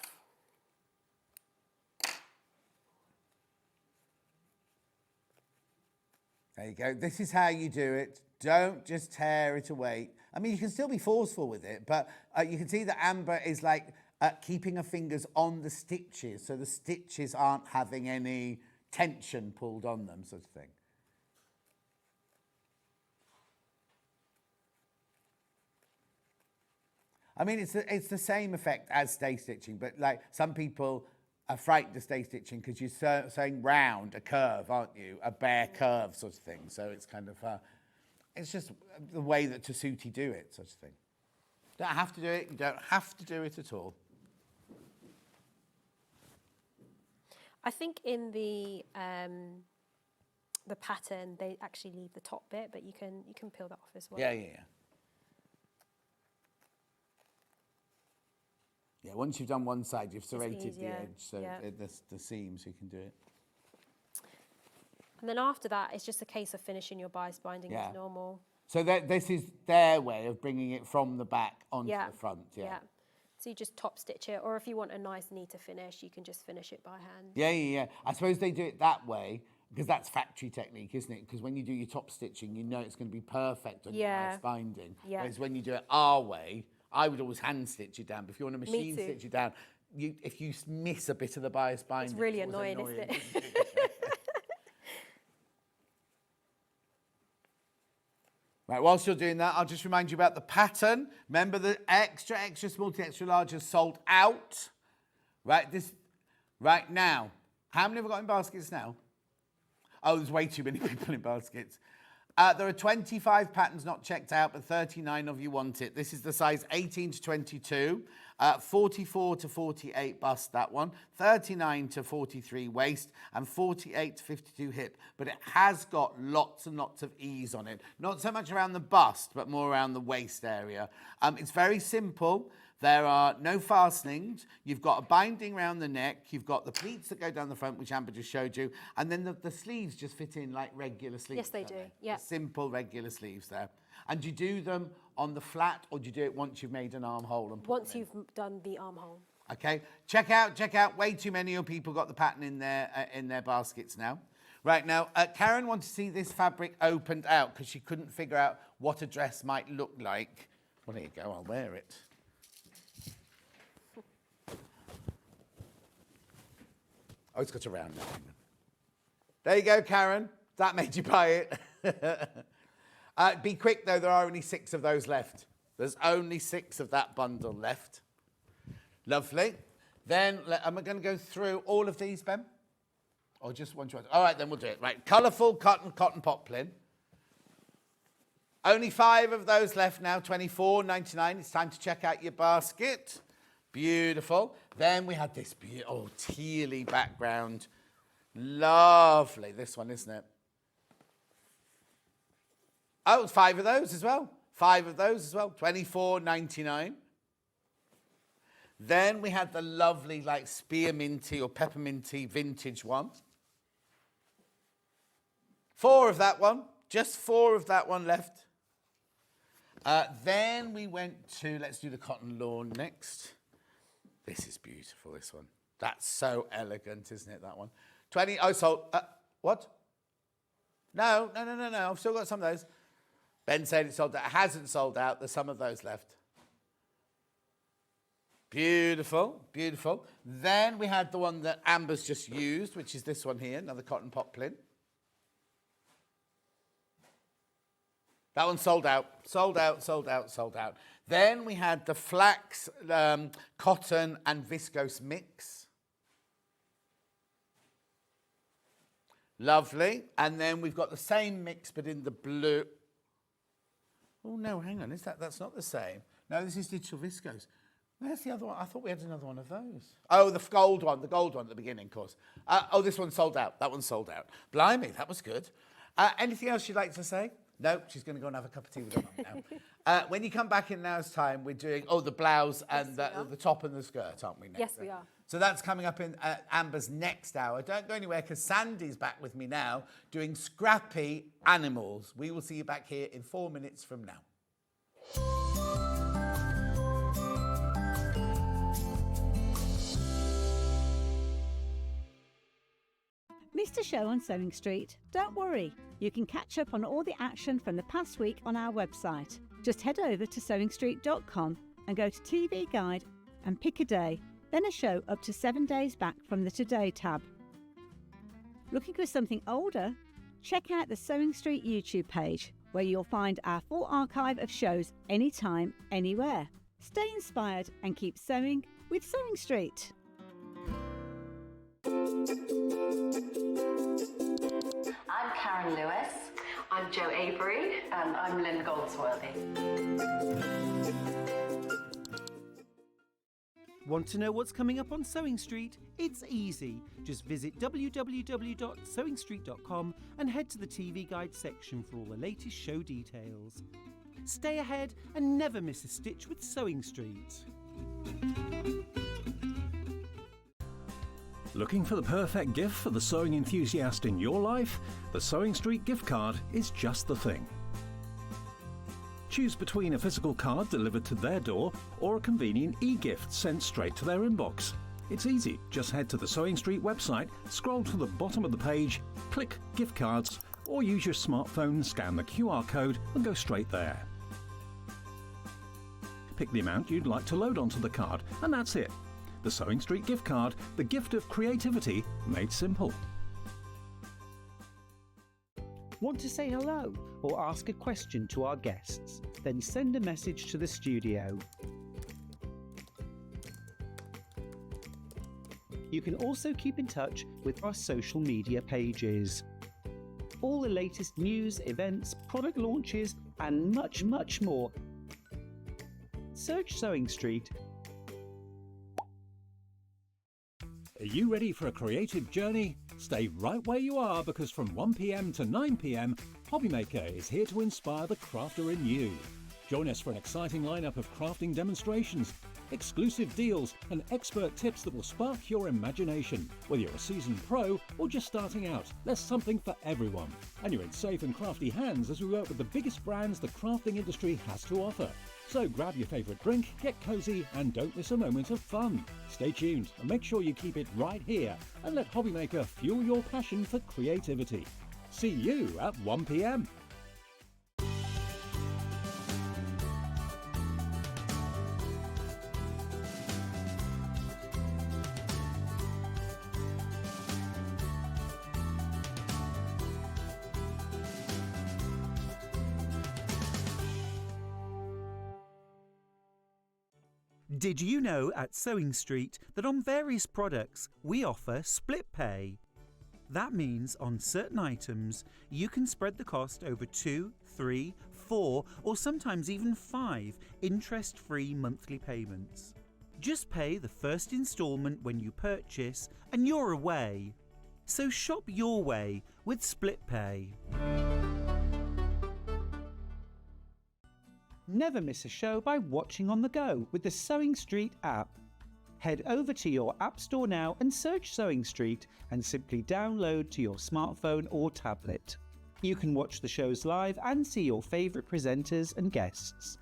There you go. This is how you do it. Don't just tear it away. I mean, you can still be forceful with it, but you can see that Amber is like keeping her fingers on the stitches, so the stitches aren't having any tension pulled on them, sort of thing. I mean, it's the same effect as stay stitching, but like some people are frightened of stay stitching because you're sewing round a curve, aren't you? A bare curve sort of thing. So it's kind of, it's just the way that Tessuti do it, sort of thing. You don't have to do it. You don't have to do it at all. I think in the pattern they actually leave the top bit, but you can peel that off as well. Yeah. Yeah, once you've done one side, you've serrated the easier, edge, so yeah. the seams, you can do it. And then after that, it's just a case of finishing your bias binding Yeah. as normal. So this is their way of bringing it from the back onto Yeah. the front. Yeah. So you just top stitch it, or if you want a nice, neater finish, you can just finish it by hand. Yeah. I suppose they do it that way because that's factory technique, isn't it? Because when you do your top stitching, you know it's going to be perfect on your bias binding. Yeah. Whereas when you do it our way, I would always hand stitch it down. But if you want to machine stitch it down, if you miss a bit of the bias binding, It's really annoying, isn't it? Right, whilst you're doing that, I'll just remind you about the pattern. Remember the extra small to extra large is sold out. Right now. How many have we got in baskets now? Oh, there's way too many people in baskets. There are 25 patterns not checked out, but 39 of you want it. This is the size 18 to 22, 44 to 48 bust, that one, 39 to 43 waist, and 48 to 52 hip. But it has got lots and lots of ease on it. Not so much around the bust, but more around the waist area. It's very simple. There are no fastenings. You've got a binding around the neck. You've got the pleats that go down the front, which Amber just showed you. And then the sleeves just fit in like regular sleeves. Yes, they do. Yeah. Simple, regular sleeves there. And do you do them on the flat, or do you do it once you've made an armhole? And Once you've done the armhole. Okay. Check out. Way too many of people got the pattern in their baskets now. Right now, Karen wanted to see this fabric opened out because she couldn't figure out what a dress might look like. Well, there you go. I'll wear it. Oh, it's got a round now. There you go, Karen. That made you buy it. Be quick, though. There are only 6 of those left. There's only 6 of that bundle left. Lovely. Then, am I going to go through all of these, Ben? Or just one choice? All right, then we'll do it. Right, colourful cotton poplin. Only 5 of those left now, $24.99. It's time to check out your basket. Beautiful. Then we had this tealy background. Lovely. This one, isn't it? Oh, 5 of those as well. 5 of those as well. $24.99. Then we had the lovely, like, spearminty or pepperminty vintage one. 4 of that one. Just 4 of that one left. Then we went to, let's do the cotton lawn next. This is beautiful, this one. That's so elegant, isn't it, that one? Sold. What? No. I've still got some of those. Ben said it sold out. It hasn't sold out. There's some of those left. Beautiful. Then we had the one that Amber's just used, which is this one here, another cotton poplin. That one sold out. Then we had the flax, cotton and viscose mix. Lovely. And then we've got the same mix but in the blue. Oh, no, hang on. That's not the same. No, this is digital viscose. Where's the other one? I thought we had another one of those. Oh, the gold one at the beginning, of course. This one sold out. That one sold out. Blimey, that was good. Anything else you'd like to say? No, she's going to go and have a cup of tea with her mum now. When you come back in now's time, we're doing, the blouse and the top and the skirt, aren't we? Next? Yes, we are. So that's coming up in Amber's next hour. Don't go anywhere because Sandy's back with me now doing Scrappy Animals. We will see you back here in 4 minutes from now. Missed a show on Sewing Street? Don't worry, you can catch up on all the action from the past week on our website. Just head over to sewingstreet.com and go to TV Guide and pick a day, then a show up to 7 days back from the Today tab. Looking for something older? Check out the Sewing Street YouTube page, where you'll find our full archive of shows anytime, anywhere. Stay inspired and keep sewing with Sewing Street. I'm Karen Lewis. I'm Jo Avery. And I'm Lynn Goldsworthy. Want to know what's coming up on Sewing Street? It's easy. Just visit www.sewingstreet.com and head to the TV Guide section for all the latest show details. Stay ahead and never miss a stitch with Sewing Street. Looking for the perfect gift for the sewing enthusiast in your life? The Sewing Street gift card is just the thing. Choose between a physical card delivered to their door or a convenient e-gift sent straight to their inbox. It's easy. Just head to the Sewing Street website, scroll to the bottom of the page, click Gift Cards, or use your smartphone, scan the QR code and go straight there. Pick the amount you'd like to load onto the card, and that's it. The Sewing Street gift card, the gift of creativity made simple. Want to say hello or ask a question to our guests? Then send a message to the studio. You can also keep in touch with our social media pages. All the latest news, events, product launches, and much, much more. Search Sewing Street. Are you ready for a creative journey? Stay right where you are, because from 1 p.m. to 9 p.m, Hobbymaker is here to inspire the crafter in you. Join us for an exciting lineup of crafting demonstrations, exclusive deals and expert tips that will spark your imagination. Whether you're a seasoned pro or just starting out, there's something for everyone. And you're in safe and crafty hands as we work with the biggest brands the crafting industry has to offer. So grab your favourite drink, get cosy and don't miss a moment of fun. Stay tuned and make sure you keep it right here and let Hobbymaker fuel your passion for creativity. See you at 1 p.m. Did you know at Sewing Street that on various products we offer split pay? That means on certain items you can spread the cost over 2, 3, 4 or sometimes even 5 interest-free monthly payments. Just pay the first instalment when you purchase and you're away. So shop your way with split pay. Never miss a show by watching on the go with the Sewing Street app. Head over to your App Store now and search Sewing Street and simply download to your smartphone or tablet. You can watch the shows live and see your favourite presenters and guests.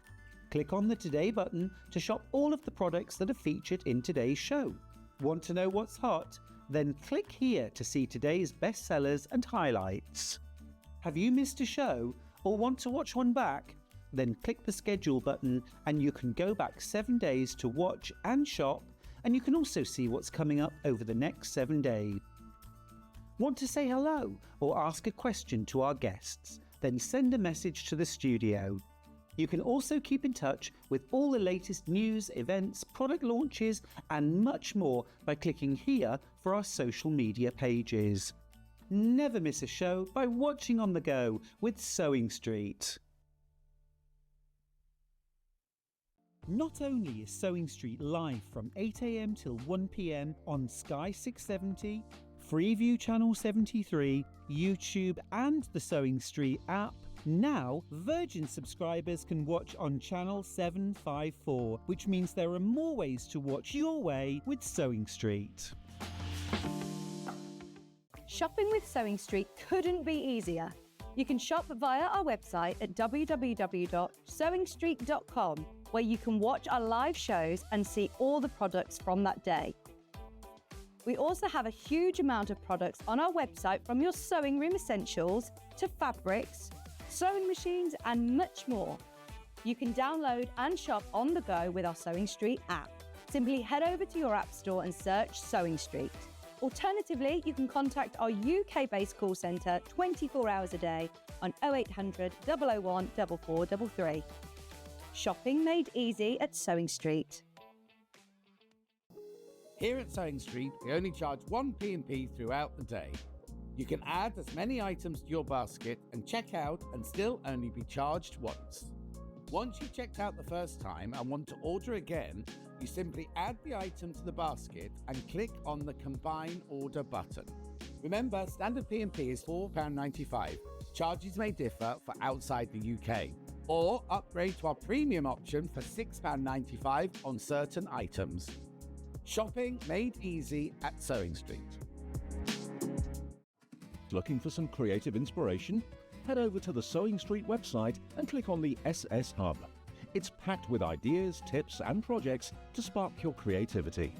Click on the Today button to shop all of the products that are featured in today's show. Want to know what's hot? Then click here to see today's bestsellers and highlights. Have you missed a show or want to watch one back? Then click the schedule button and you can go back 7 days to watch and shop, and you can also see what's coming up over the next 7 days. Want to say hello or ask a question to our guests? Then send a message to the studio. You can also keep in touch with all the latest news, events, product launches and much more by clicking here for our social media pages. Never miss a show by watching on the go with Sewing Street. Not only is Sewing Street live from 8 a.m. till 1 p.m. on Sky 670, Freeview Channel 73, YouTube and the Sewing Street app, now Virgin subscribers can watch on Channel 754, which means there are more ways to watch your way with Sewing Street. Shopping with Sewing Street couldn't be easier. You can shop via our website at www.sewingstreet.com, where you can watch our live shows and see all the products from that day. We also have a huge amount of products on our website, from your sewing room essentials to fabrics, sewing machines and much more. You can download and shop on the go with our Sewing Street app. Simply head over to your app store and search Sewing Street. Alternatively, you can contact our UK-based call centre 24 hours a day on 0800 001 4433. Shopping made easy at Sewing Street. Here at Sewing Street, we only charge 1 P&P throughout the day. You can add as many items to your basket and check out and still only be charged once. Once you've checked out the first time and want to order again, you simply add the item to the basket and click on the Combine Order button. Remember, standard P&P is £4.95. Charges may differ for outside the UK. or upgrade to our premium option for £6.95 on certain items. Shopping made easy at Sewing Street. Looking for some creative inspiration? Head over to the Sewing Street website and click on the SS Hub. It's packed with ideas, tips and projects to spark your creativity.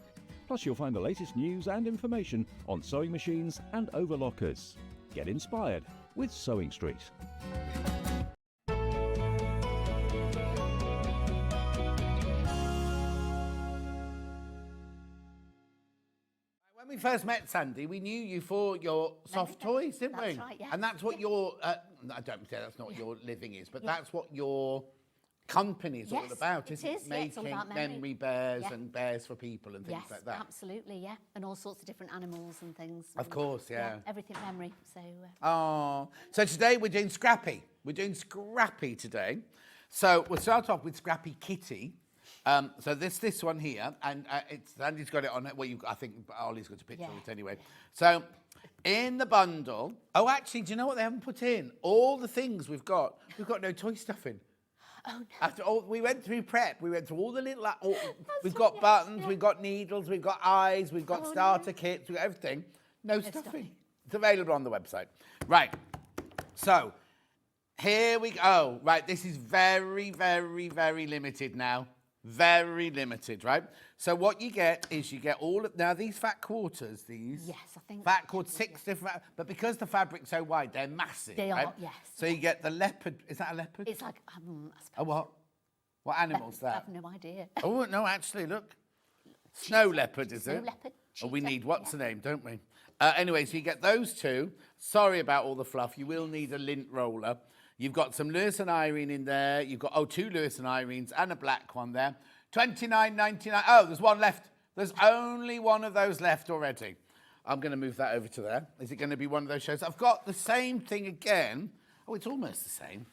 Plus you'll find the latest news and information on sewing machines and overlockers. Get inspired with Sewing Street. When we first met, Sandy, we knew you for your soft toys, didn't we? That's right, yeah. And that's what your, I don't say that's not what your living is, but that's what your company is all about, isn't it? It is, yeah, it's all Making about memory. bears and bears for people and things like that. Absolutely, yeah. And all sorts of different animals and things. Of course, yeah. Everything memory, so... Oh, so today we're doing Scrappy. We're doing Scrappy today. So we'll start off with Scrappy Kitty. So this one here, and Sandy's got it on it. Well, I think Ollie's got a picture of it anyway. So in the bundle, oh, actually, do you know what they haven't put in? All the things we've got no toy stuff in. Oh, no. After all, we went through prep. We went through all the little. We've got buttons, we've got needles, we've got eyes, we've got starter kits, we've got everything. No stuffing. It's available on the website. Right. So here we go. Right. This is very, very, very limited now. Very limited, right? So what you get is you get all of, now these fat quarters, these. Yes, I think. Fat quarters, 6 different, but because the fabric's so wide, they're massive. They right? are, yes. So you get the leopard, is that a leopard? It's like, I suppose. Oh, what? What animal's that? I have no idea. Oh, no, actually, look. Snow leopard, is it? Snow leopard. Oh, we cheetah, need what's the name, don't we? Anyway, so you get those two. Sorry about all the fluff. You will need a lint roller. You've got some Lewis and Irene in there. You've got, 2 Lewis and Irenes and a black one there. $29.99. Oh, there's one left. There's only one of those left already. I'm going to move that over to there. Is it going to be one of those shows? I've got the same thing again. Oh, it's almost the same.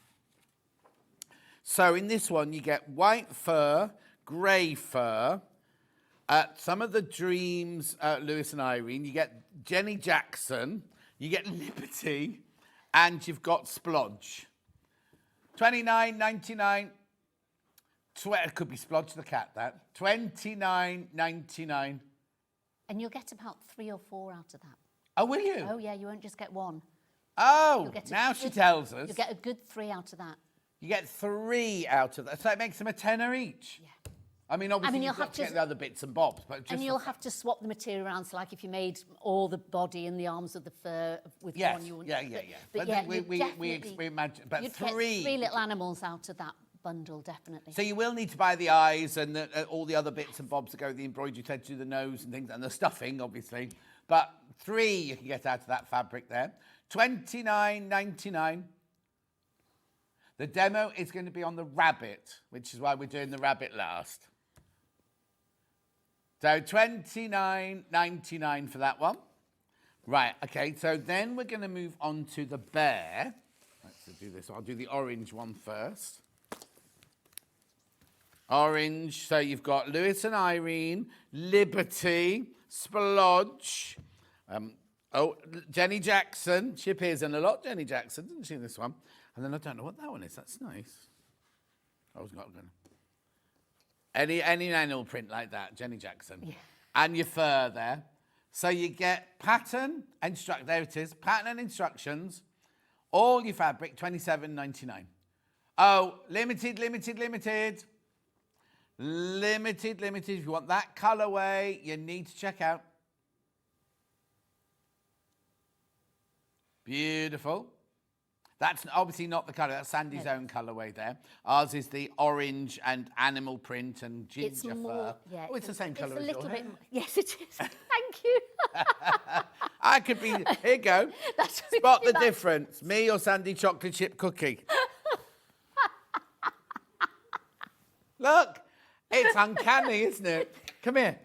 So in this one, you get white fur, grey fur, some of the Dreams, Lewis and Irene. You get Jenny Jackson. You get Liberty. And you've got Splodge. $29.99. It could be Splodge the cat, that. $29.99. And you'll get about 3 or 4 out of that. Oh, will you? Oh, yeah, you won't just get one. Oh, now she tells us. You'll get a good 3 out of that. You get 3 out of that. So it makes them a tenner each. Yeah. I mean, obviously, you'll you've got have to get to- the other bits and bobs. But just And you'll have to swap the material around. So, like, if you made all the body and the arms of the fur with Yes, one, you wouldn't. yeah. But But yeah, we imagine, but you'd 3. get 3 little animals out of that bundle, definitely. So you will need to buy the eyes and all the other bits and bobs that go with the embroidery thread to the nose and things, and the stuffing, obviously. But 3 you can get out of that fabric there. $29.99. The demo is going to be on the rabbit, which is why we're doing the rabbit last. So $29.99 for that one. Right, okay, so then we're going to move on to the bear. Let's do this. I'll do the orange one first. Orange, so you've got Lewis and Irene, Liberty, Splodge, Jenny Jackson. She appears in a lot, Jenny Jackson, didn't she, in this one? And then I don't know what that one is. That's nice. I was not going to. Any animal print like that, Jenny Jackson. Yeah. And your fur there. So you get pattern, there it is, pattern and instructions, all your fabric, $27.99. Oh, limited. Limited. If you want that colourway, you need to check out. Beautiful. That's obviously not the colour. That's Sandy's own colourway there. Ours is the orange and animal print and ginger fur. Yeah, oh, it's the same colour as your hair. Yes, it is. Thank you. I could be... Here you go. That's Spot the difference. Me or Sandy chocolate chip cookie. Look. It's uncanny, isn't it? Come here.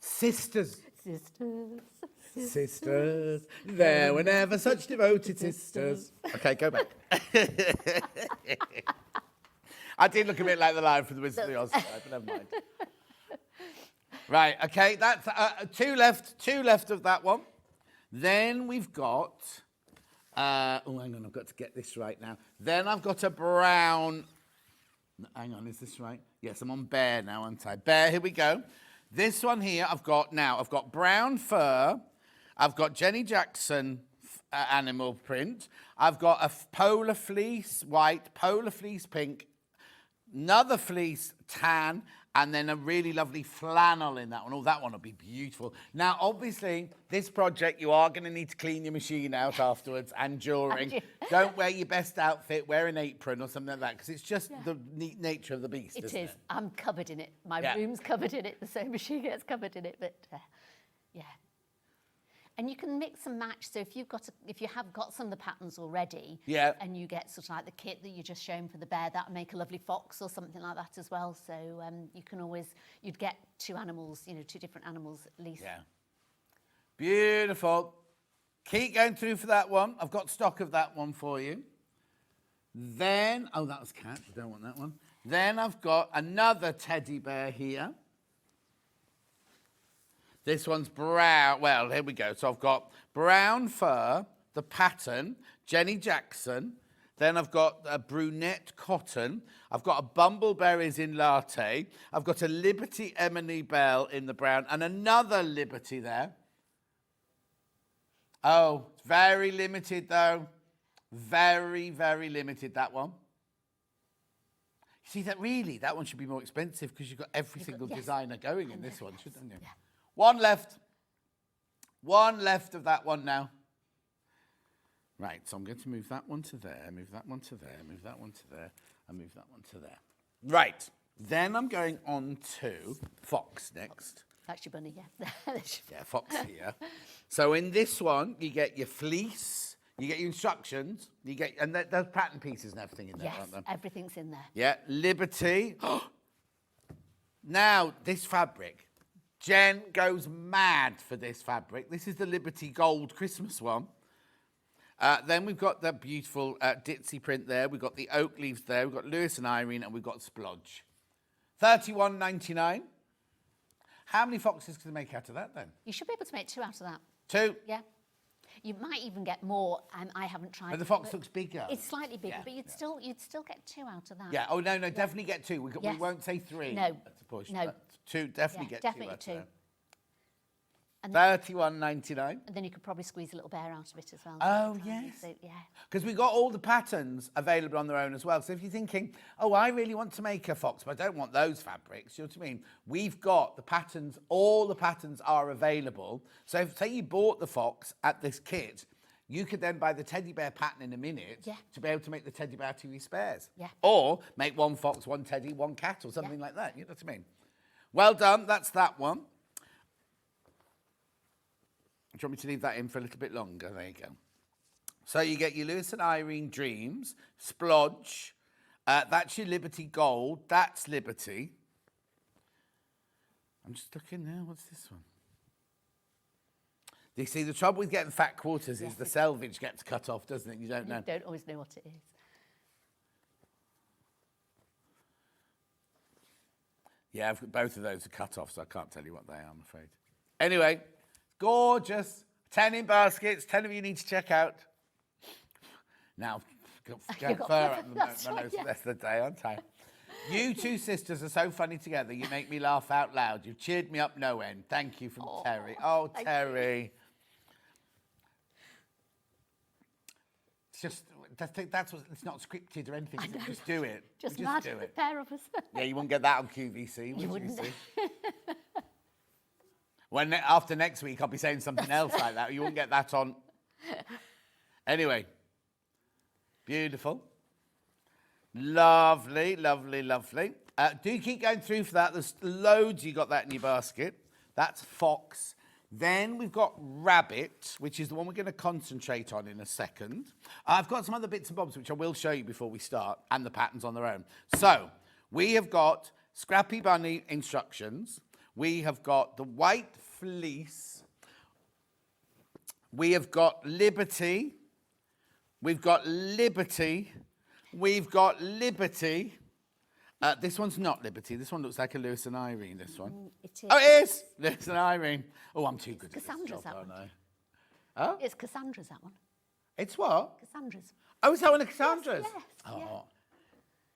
Sisters. Sisters, there were never such devoted sisters. Okay, go back. I did look a bit like the lion from the Wizard of Oz, but never mind. Right, okay, that's 2 left of that one. Then we've got Oh, hang on, I've got to get this right now. Then I've got a brown. Hang on, is this right? Yes, I'm on bear now, aren't I? Bear, here we go. This one here, I've got brown fur. I've got Jenny Jackson animal print. I've got a polar fleece white, polar fleece pink, another fleece tan, and then a really lovely flannel in that one. Oh, that one will be beautiful. Now, obviously, this project, you are going to need to clean your machine out afterwards and during. Don't wear your best outfit, wear an apron or something like that, because it's just the nature of the beast, isn't it? I'm covered in it. My room's covered in it. The sewing machine gets covered in it, but yeah. And you can mix and match. So if you have got some of the patterns already, and you get sort of like the kit that you just shown for the bear, that would make a lovely fox or something like that as well. So you can always, you'd get two animals, two different animals at least. Yeah. Beautiful. Keep going through for that one. I've got stock of that one for you. Then, oh, that was cat. I don't want that one. Then I've got another teddy bear here. This one's brown. Well, here we go. So I've got brown fur, the pattern, Jenny Jackson. Then I've got a brunette cotton. I've got a bumbleberries in latte. I've got a Liberty Emily Bell in the brown and another Liberty there. Oh, very limited though. Very, very limited, that one. You see, that one should be more expensive because you've got every single designer going in this one, shouldn't you? Yeah. One left. One left of that one now. Right, so I'm going to move that one to there, move that one to there, move that one to there, and move that one to there. Right, then I'm going on to Fox next. That's your bunny, yeah. Yeah, Fox here. So in this one, you get your fleece, you get your instructions, and there's pattern pieces and everything in there, aren't there? Yes, everything's in there. Yeah, Liberty. Now, this fabric. Jen goes mad for this fabric. This is the Liberty Gold Christmas one. Then we've got the beautiful ditzy print there. We've got the oak leaves there. We've got Lewis and Irene, and we've got Splodge. $31.99. How many foxes can they make out of that then? You should be able to make 2 out of that. 2? Yeah. You might even get more. I haven't tried. But the fox looks bigger. It's slightly bigger, but you'd still get 2 out of that. Yeah. Oh no, definitely get 2. We won't say 3. No. That's a push. No. 2. Definitely get 2. Definitely 2. $31.99. And then you could probably squeeze a little bear out of it as well. Oh yes. So, yeah. Because we've got all the patterns available on their own as well. So if you're thinking, oh, I really want to make a fox, but I don't want those fabrics, you know what I mean? We've got the patterns. All the patterns are available. So if, say you bought the fox at this kit, you could then buy the teddy bear pattern in a minute to be able to make the teddy bear 2 spares. Yeah. Or make 1 fox, 1 teddy, 1 cat or something like that. You know what I mean? Well done. That's that one. Do you want me to leave that in for a little bit longer? There you go. So you get your Lewis and Irene Dreams, Splodge. That's your Liberty Gold. That's Liberty. I'm just looking now. What's this one? You see, the trouble with getting fat quarters is the selvage gets cut off, doesn't it? You don't know. You don't always know what it is. Yeah, both of those are cut off, so I can't tell you what they are, I'm afraid. Anyway, gorgeous. 10 in baskets. 10 of you need to check out. Now, got fur at the rest of the day, aren't I? You two sisters are so funny together. You make me laugh out loud. You've cheered me up no end. Thank you from Terry. Oh, Terry. It's just, it's not scripted or anything. Just do it. Just mad do the it. pair of us. Yeah, you wouldn't get that on QVC, would you? Wouldn't. When after next week, I'll be saying something else like that. You won't get that on. Anyway, beautiful. Lovely, lovely, lovely. Do keep going through for that. There's loads. You got that in your basket. That's Fox. Then we've got Rabbit, which is the one we're going to concentrate on in a second. I've got some other bits and bobs, which I will show you before we start, and the patterns on their own. So we have got Scrappy Bunny instructions. We have got the white fleece. We have got Liberty. We've got Liberty. We've got Liberty. This one's not Liberty. This one looks like a Lewis and Irene, this one. It is. Oh, it is! Lewis and Irene. Oh, I'm too good at this Cassandra's job, that aren't one. I? Oh? It's Cassandra's that one. It's what? Cassandra's. Oh, is that one of Cassandra's? Yes, oh, yeah.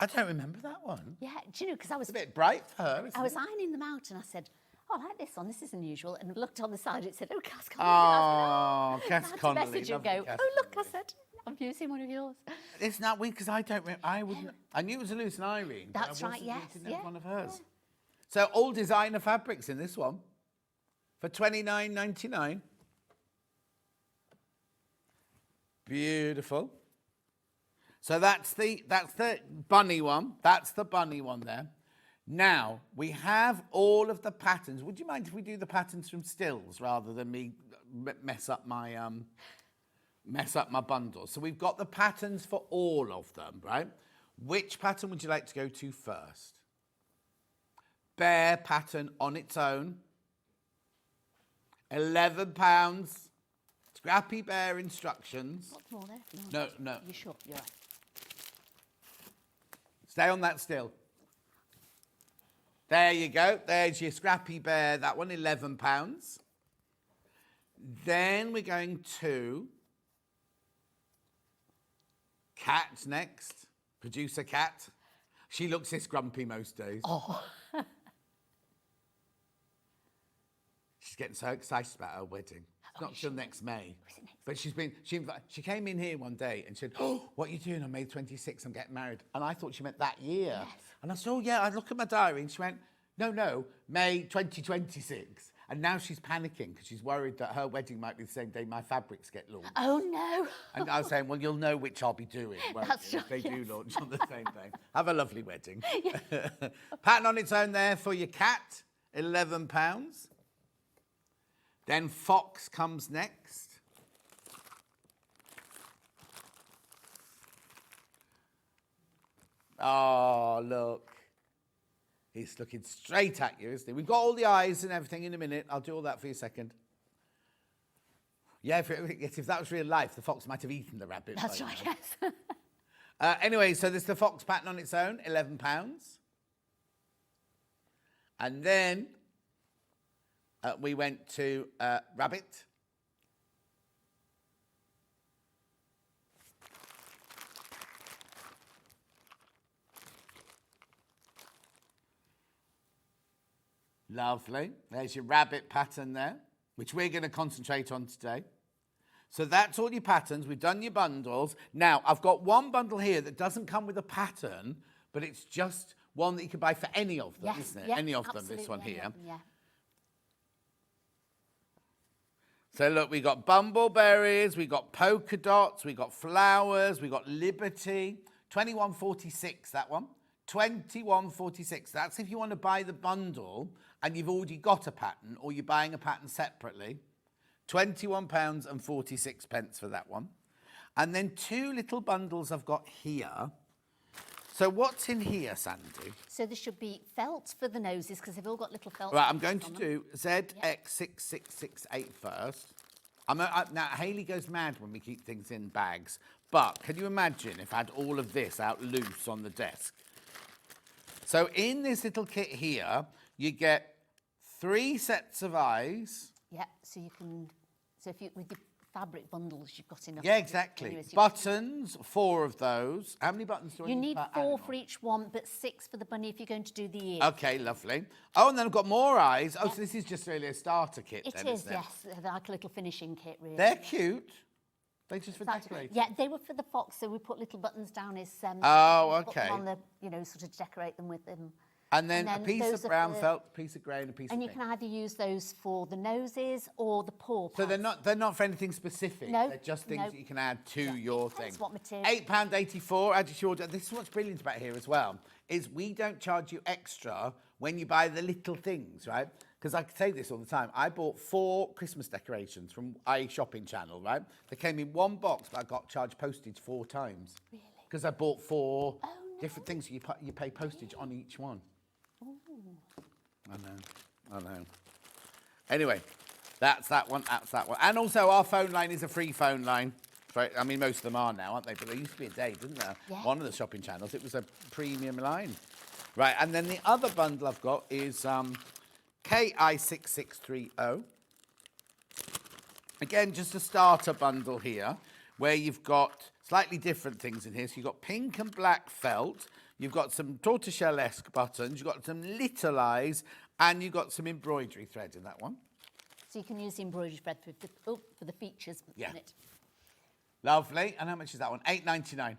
I don't remember that one. Yeah, do you know, because I was It's a bit bright for her, isn't I was it? ironing them out and I said, oh, I like this one, this is unusual. And I looked on the side, it said, oh, Cass Connolly. Oh, Cass I had to Connolly. message and lovely go, Cass oh, look, I Connolly. said, I'm using one of yours. It's not weird because I don't. I wouldn't. I knew it was a Luce and Irene. but That's I right, wasn't yes, thinking of yeah, one of hers. So all designer fabrics in this one for $29.99. Beautiful. So that's the bunny one. That's the bunny one there. Now we have all of the patterns. Would you mind if we do the patterns from stills rather than me mess up my bundles? So we've got the patterns for all of them, right? Which pattern would you like to go to first? Bear pattern on its own, £11. Scrappy bear instructions. What's more there? If you want. No. You sure? You're right. Stay on that still. There you go. There's your Scrappy bear. That one, £11. Then we're going to Cat next. Producer Cat. She looks this grumpy most days. Oh. She's getting so excited about her wedding. It's not till next May. But she came in here one day and said, oh, what are you doing on May 26th? I'm getting married. And I thought she meant that year. Yes. And I said, oh, yeah. I look at my diary and she went, no, May 2026. And now she's panicking because she's worried that her wedding might be the same day my fabrics get launched. Oh, no. And I was saying, well, you'll know which I'll be doing That's if they right, do yes. launch on the same day. Have a lovely wedding. Pattern on its own there for your cat, £11. Then Fox comes next. Oh, look. He's looking straight at you, isn't he? We've got all the eyes and everything in a minute. I'll do all that for you a second. Yeah, if that was real life, the fox might have eaten the rabbit. That's right, yes. Anyway, so there's the fox pattern on its own, £11. And then we went to rabbit. Lovely. There's your rabbit pattern there, which we're going to concentrate on today. So that's all your patterns. We've done your bundles. Now, I've got one bundle here that doesn't come with a pattern, but it's just one that you can buy for any of them, Yes, isn't it? yeah, Any of them, this absolutely, one any here. of them, yeah. So look, we got bumbleberries, we got polka dots, we got flowers, we got Liberty. 21.46, that one. 21.46. That's if you want to buy the bundle and you've already got a pattern or you're buying a pattern separately. £21.46 for that one. And then two little bundles I've got here. So what's in here, Sandy? So there should be felt for the noses because they've all got little felt. Right, I'm going to on them. do ZX6668 first. Now, Hayley goes mad when we keep things in bags. But can you imagine if I had all of this out loose on the desk? So in this little kit here, you get 3 sets of eyes. Yeah, so you can, so if you, with your fabric bundles, you've got enough. Yeah, exactly. Buttons, 4 of those. How many buttons do I need? You need per 4 animal? for each one, but 6 for the bunny if you're going to do the ears. Okay, lovely. Oh, and then I've got more eyes. Oh, so this is just really a starter kit It then, is, isn't it? yes. They're like a little finishing kit, really. They're cute. They just for Exactly. decorating. Yeah, they were for the fox, so we put little buttons down his. Oh, put them okay. on the, sort of decorate them with them. And then a piece those of are brown for- felt, a piece of grey, and a piece And of you pink. can either use those for the noses or the paw pads. So they're not for anything specific. No, They're just things no. that you can add to your thing. Depends what material. £8.84. Add to your order. This is what's brilliant about here as well, is we don't charge you extra when you buy the little things, right? Because I say this all the time. I bought 4 Christmas decorations from iShopping Channel, right? They came in one box, but I got charged postage 4 times. Really? Because I bought 4 no. different things. You pay postage on each one. I know. Anyway, that's that one. And also our phone line is a free phone line. I mean, most of them are now, aren't they? But there used to be a day, didn't there? Yeah. One of the shopping channels, it was a premium line. Right, and then the other bundle I've got is KI6630. Again, just a starter bundle here. where you've got slightly different things in here. So you've got pink and black felt, you've got some tortoiseshell-esque buttons, you've got some little eyes, and you've got some embroidery thread in that one. So you can use the embroidery thread for the features in it. Lovely. And how much is that one? $8.99.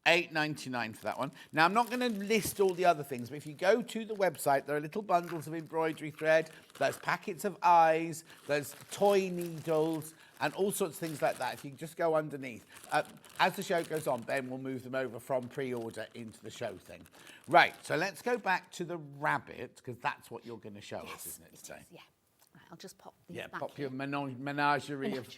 $8.99 for that one. Now, I'm not going to list all the other things, but if you go to the website, there are little bundles of embroidery thread, there's packets of eyes, there's toy needles, and all sorts of things like that. If you just go underneath. As the show goes on, Ben will move them over from pre-order into the show thing. Right, so let's go back to the rabbit, because that's what you're going to show us, isn't it, today? Yeah. Right, I'll just pop these back pop here. your menagerie of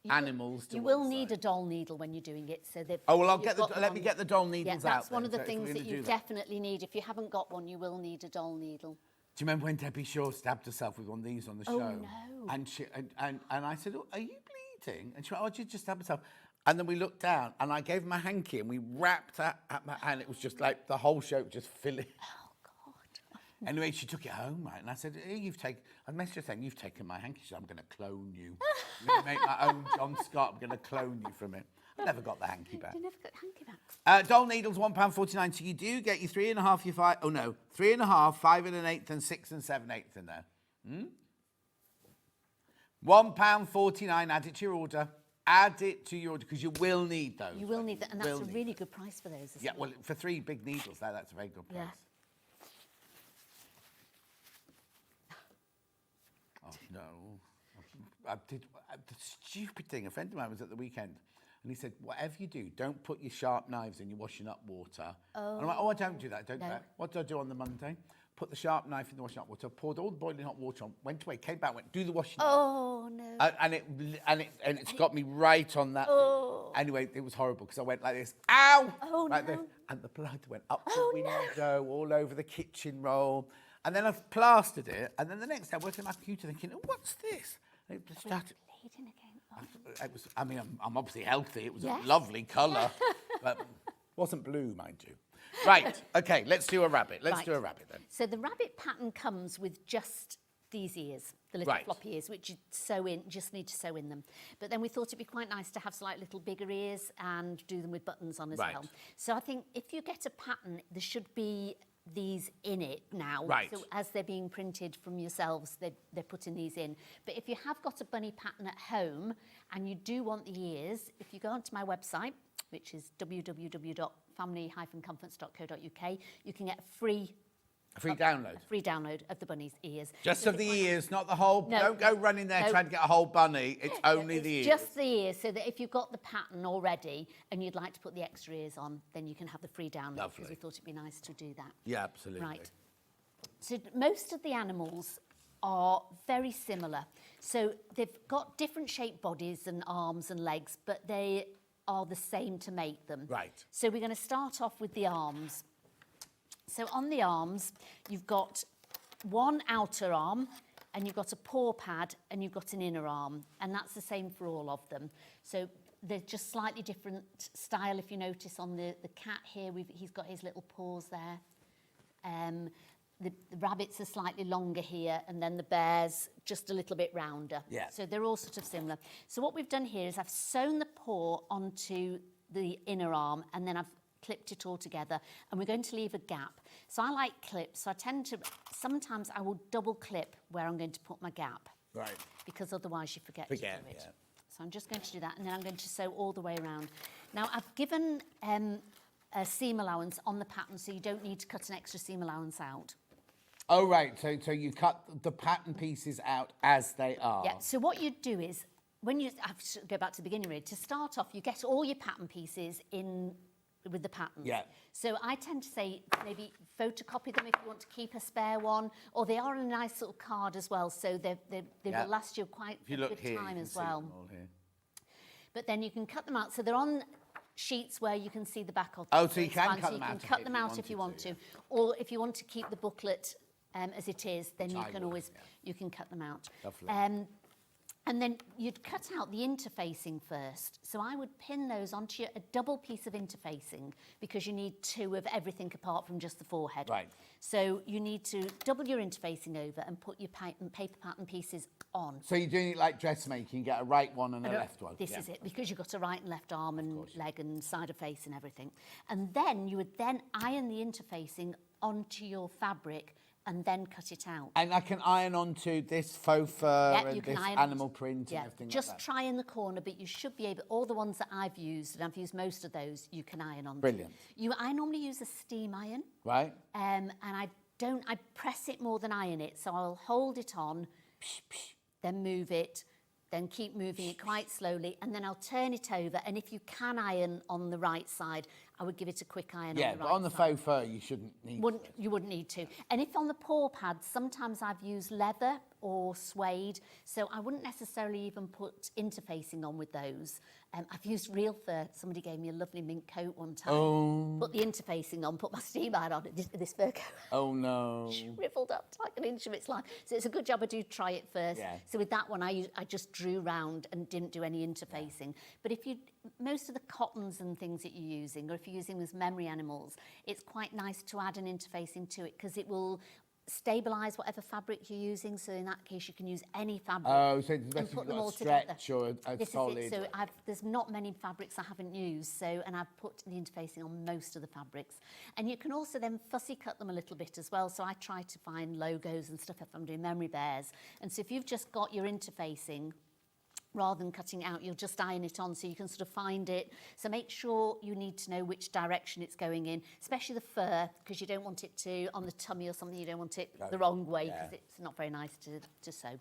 animals to You one will need side. a doll needle when you're doing it. So Oh, well, let me get the doll needles out. That's one of the then, so if we're things that gonna you do that. definitely need. If you haven't got one, you will need a doll needle. Do you remember when Debbie Shaw stabbed herself with one of these on the show? No. And I said, oh, are you bleeding? And she went, oh, she just stabbed herself. And then we looked down, and I gave him a hanky, and we wrapped that at my hand. It was just like the whole show just filling. Oh, God. Anyway, she took it home, right? And I said, hey, I messaged her saying, you've taken my hanky. She said, I'm going to clone you. I'm going to make my own John Scott. I'm going to clone you from it. I never got the hanky back. You never got the hanky back. Doll needles, £1.49. So you do get your 3.5, your 5. Oh no, 3.5, 5 1/8, and 6 7/8 in there. £1.49. Add it to your order. Add it to your order because you will need those. You will need that, and that's a really good price for those. Yeah, well, for 3 big needles, that's a very good price. Yeah. Oh no! I did the stupid thing. A friend of mine was at the weekend. And he said, whatever you do, don't put your sharp knives in your washing up water. Oh. And I'm like, oh, I don't do that, don't do that. What did I do on the Monday? Put the sharp knife in the washing up water, poured all the boiling hot water on, went away, came back, went, do the washing up. Oh, no. And it's got me right on that Oh. thing. Anyway, it was horrible because I went like this, ow! Oh, right no. there, and the blood went up the window, all over the kitchen roll. And then I've plastered it, and then the next day I worked on my computer thinking, oh, what's this? And it just started... Bleeding again. It was, I mean, I'm obviously healthy. It was a lovely colour, but wasn't blue, mind you. Right, okay, let's do a rabbit. Let's do a rabbit then. So the rabbit pattern comes with just these ears, the little floppy ears, which you just need to sew in them. But then we thought it'd be quite nice to have slightly little bigger ears and do them with buttons on as well. So I think if you get a pattern, there should be these in it now. Right. So as they're being printed from yourselves, they're putting these in. But if you have got a bunny pattern at home and you do want the ears, if you go onto my website, which is www.family-comforts.co.uk, you can get a free download. A free download of the bunny's ears. Just of the ears, not the whole... No, don't go running there trying to get a whole bunny. It's only it's the ears. just the ears, so that if you've got the pattern already and you'd like to put the extra ears on, then you can have the free download. Lovely. Because we thought it'd be nice to do that. Yeah, absolutely. Right. So most of the animals are very similar. So they've got different shaped bodies and arms and legs, but they are the same to make them. Right. So we're going to start off with the arms. So on the arms, you've got one outer arm, and you've got a paw pad, and you've got an inner arm, and that's the same for all of them. So they're just slightly different style. If you notice on the cat here, he's got his little paws there. The rabbits are slightly longer here, and then the bears just a little bit rounder. Yeah. So they're all sort of similar. So what we've done here is I've sewn the paw onto the inner arm, and then I've clipped it all together, and we're going to leave a gap. So I like clips, so sometimes I will double clip where I'm going to put my gap. Right. Because otherwise you forget to do it. Yeah. So I'm just going to do that, and then I'm going to sew all the way around. Now I've given a seam allowance on the pattern, so you don't need to cut an extra seam allowance out. Oh, right, so you cut the pattern pieces out as they are. Yeah, so what you do is, when you have to go back to the beginning really, to start off, you get all your pattern pieces in with the patterns. Yeah. So I tend to say maybe photocopy them if you want to keep a spare one, or they are in a nice little card as well, so they will last you quite a good time as well. But then you can cut them out, so they're on sheets where you can see the back of them. Oh, so you can cut them out. You can cut them out if you want to, or if you want to keep the booklet as it is, then you can always you can cut them out. Lovely. And then you'd cut out the interfacing first. So I would pin those onto a double piece of interfacing because you need 2 of everything apart from just the forehead. Right. So you need to double your interfacing over and put your paper pattern pieces on. So you're doing it like dressmaking, you get a right one and a left one. This is it, because you've got a right and left arm and leg and side of face and everything. And then you would then iron the interfacing onto your fabric and then cut it out. And I can iron onto this faux fur Yeah, and you can this iron animal print and everything just like that. try in the corner, but you should be able, all the ones that I've used, and I've used most of those, you can iron on. Brilliant. I normally use a steam iron. Right. And I press it more than iron it, so I'll hold it on, then move it, then keep moving it quite slowly, and then I'll turn it over, and if you can iron on the right side, I would give it a quick iron on the right side. Yeah, but on the faux fur, you shouldn't need You wouldn't need to. And if on the paw pads, sometimes I've used leather or suede, so I wouldn't necessarily even put interfacing on with those. I've used real fur. Somebody gave me a lovely mink coat one time. Oh. Put the interfacing on, put my steam iron on it, this fur coat. Oh, no. Shriveled up to like an inch of its life. So it's a good job I do try it first. Yeah. So with that one, I just drew round and didn't do any interfacing. But if most of the cottons and things that you're using, or if you're using those memory animals, it's quite nice to add an interfacing to it because it will stabilise whatever fabric you're using. So in that case, you can use any fabric. Oh, so it's and best put if them you've all got a stretch together. or a This solid. is it. So there's not many fabrics I haven't used, so and I've put the interfacing on most of the fabrics. And you can also then fussy cut them a little bit as well. So I try to find logos and stuff if I'm doing memory bears. And so if you've just got your interfacing, rather than cutting it out, you'll just iron it on so you can sort of find it. So make sure you need to know which direction it's going in, especially the fur, because you don't want it to, on the tummy or something, you don't want it the wrong way because it's not very nice to sew.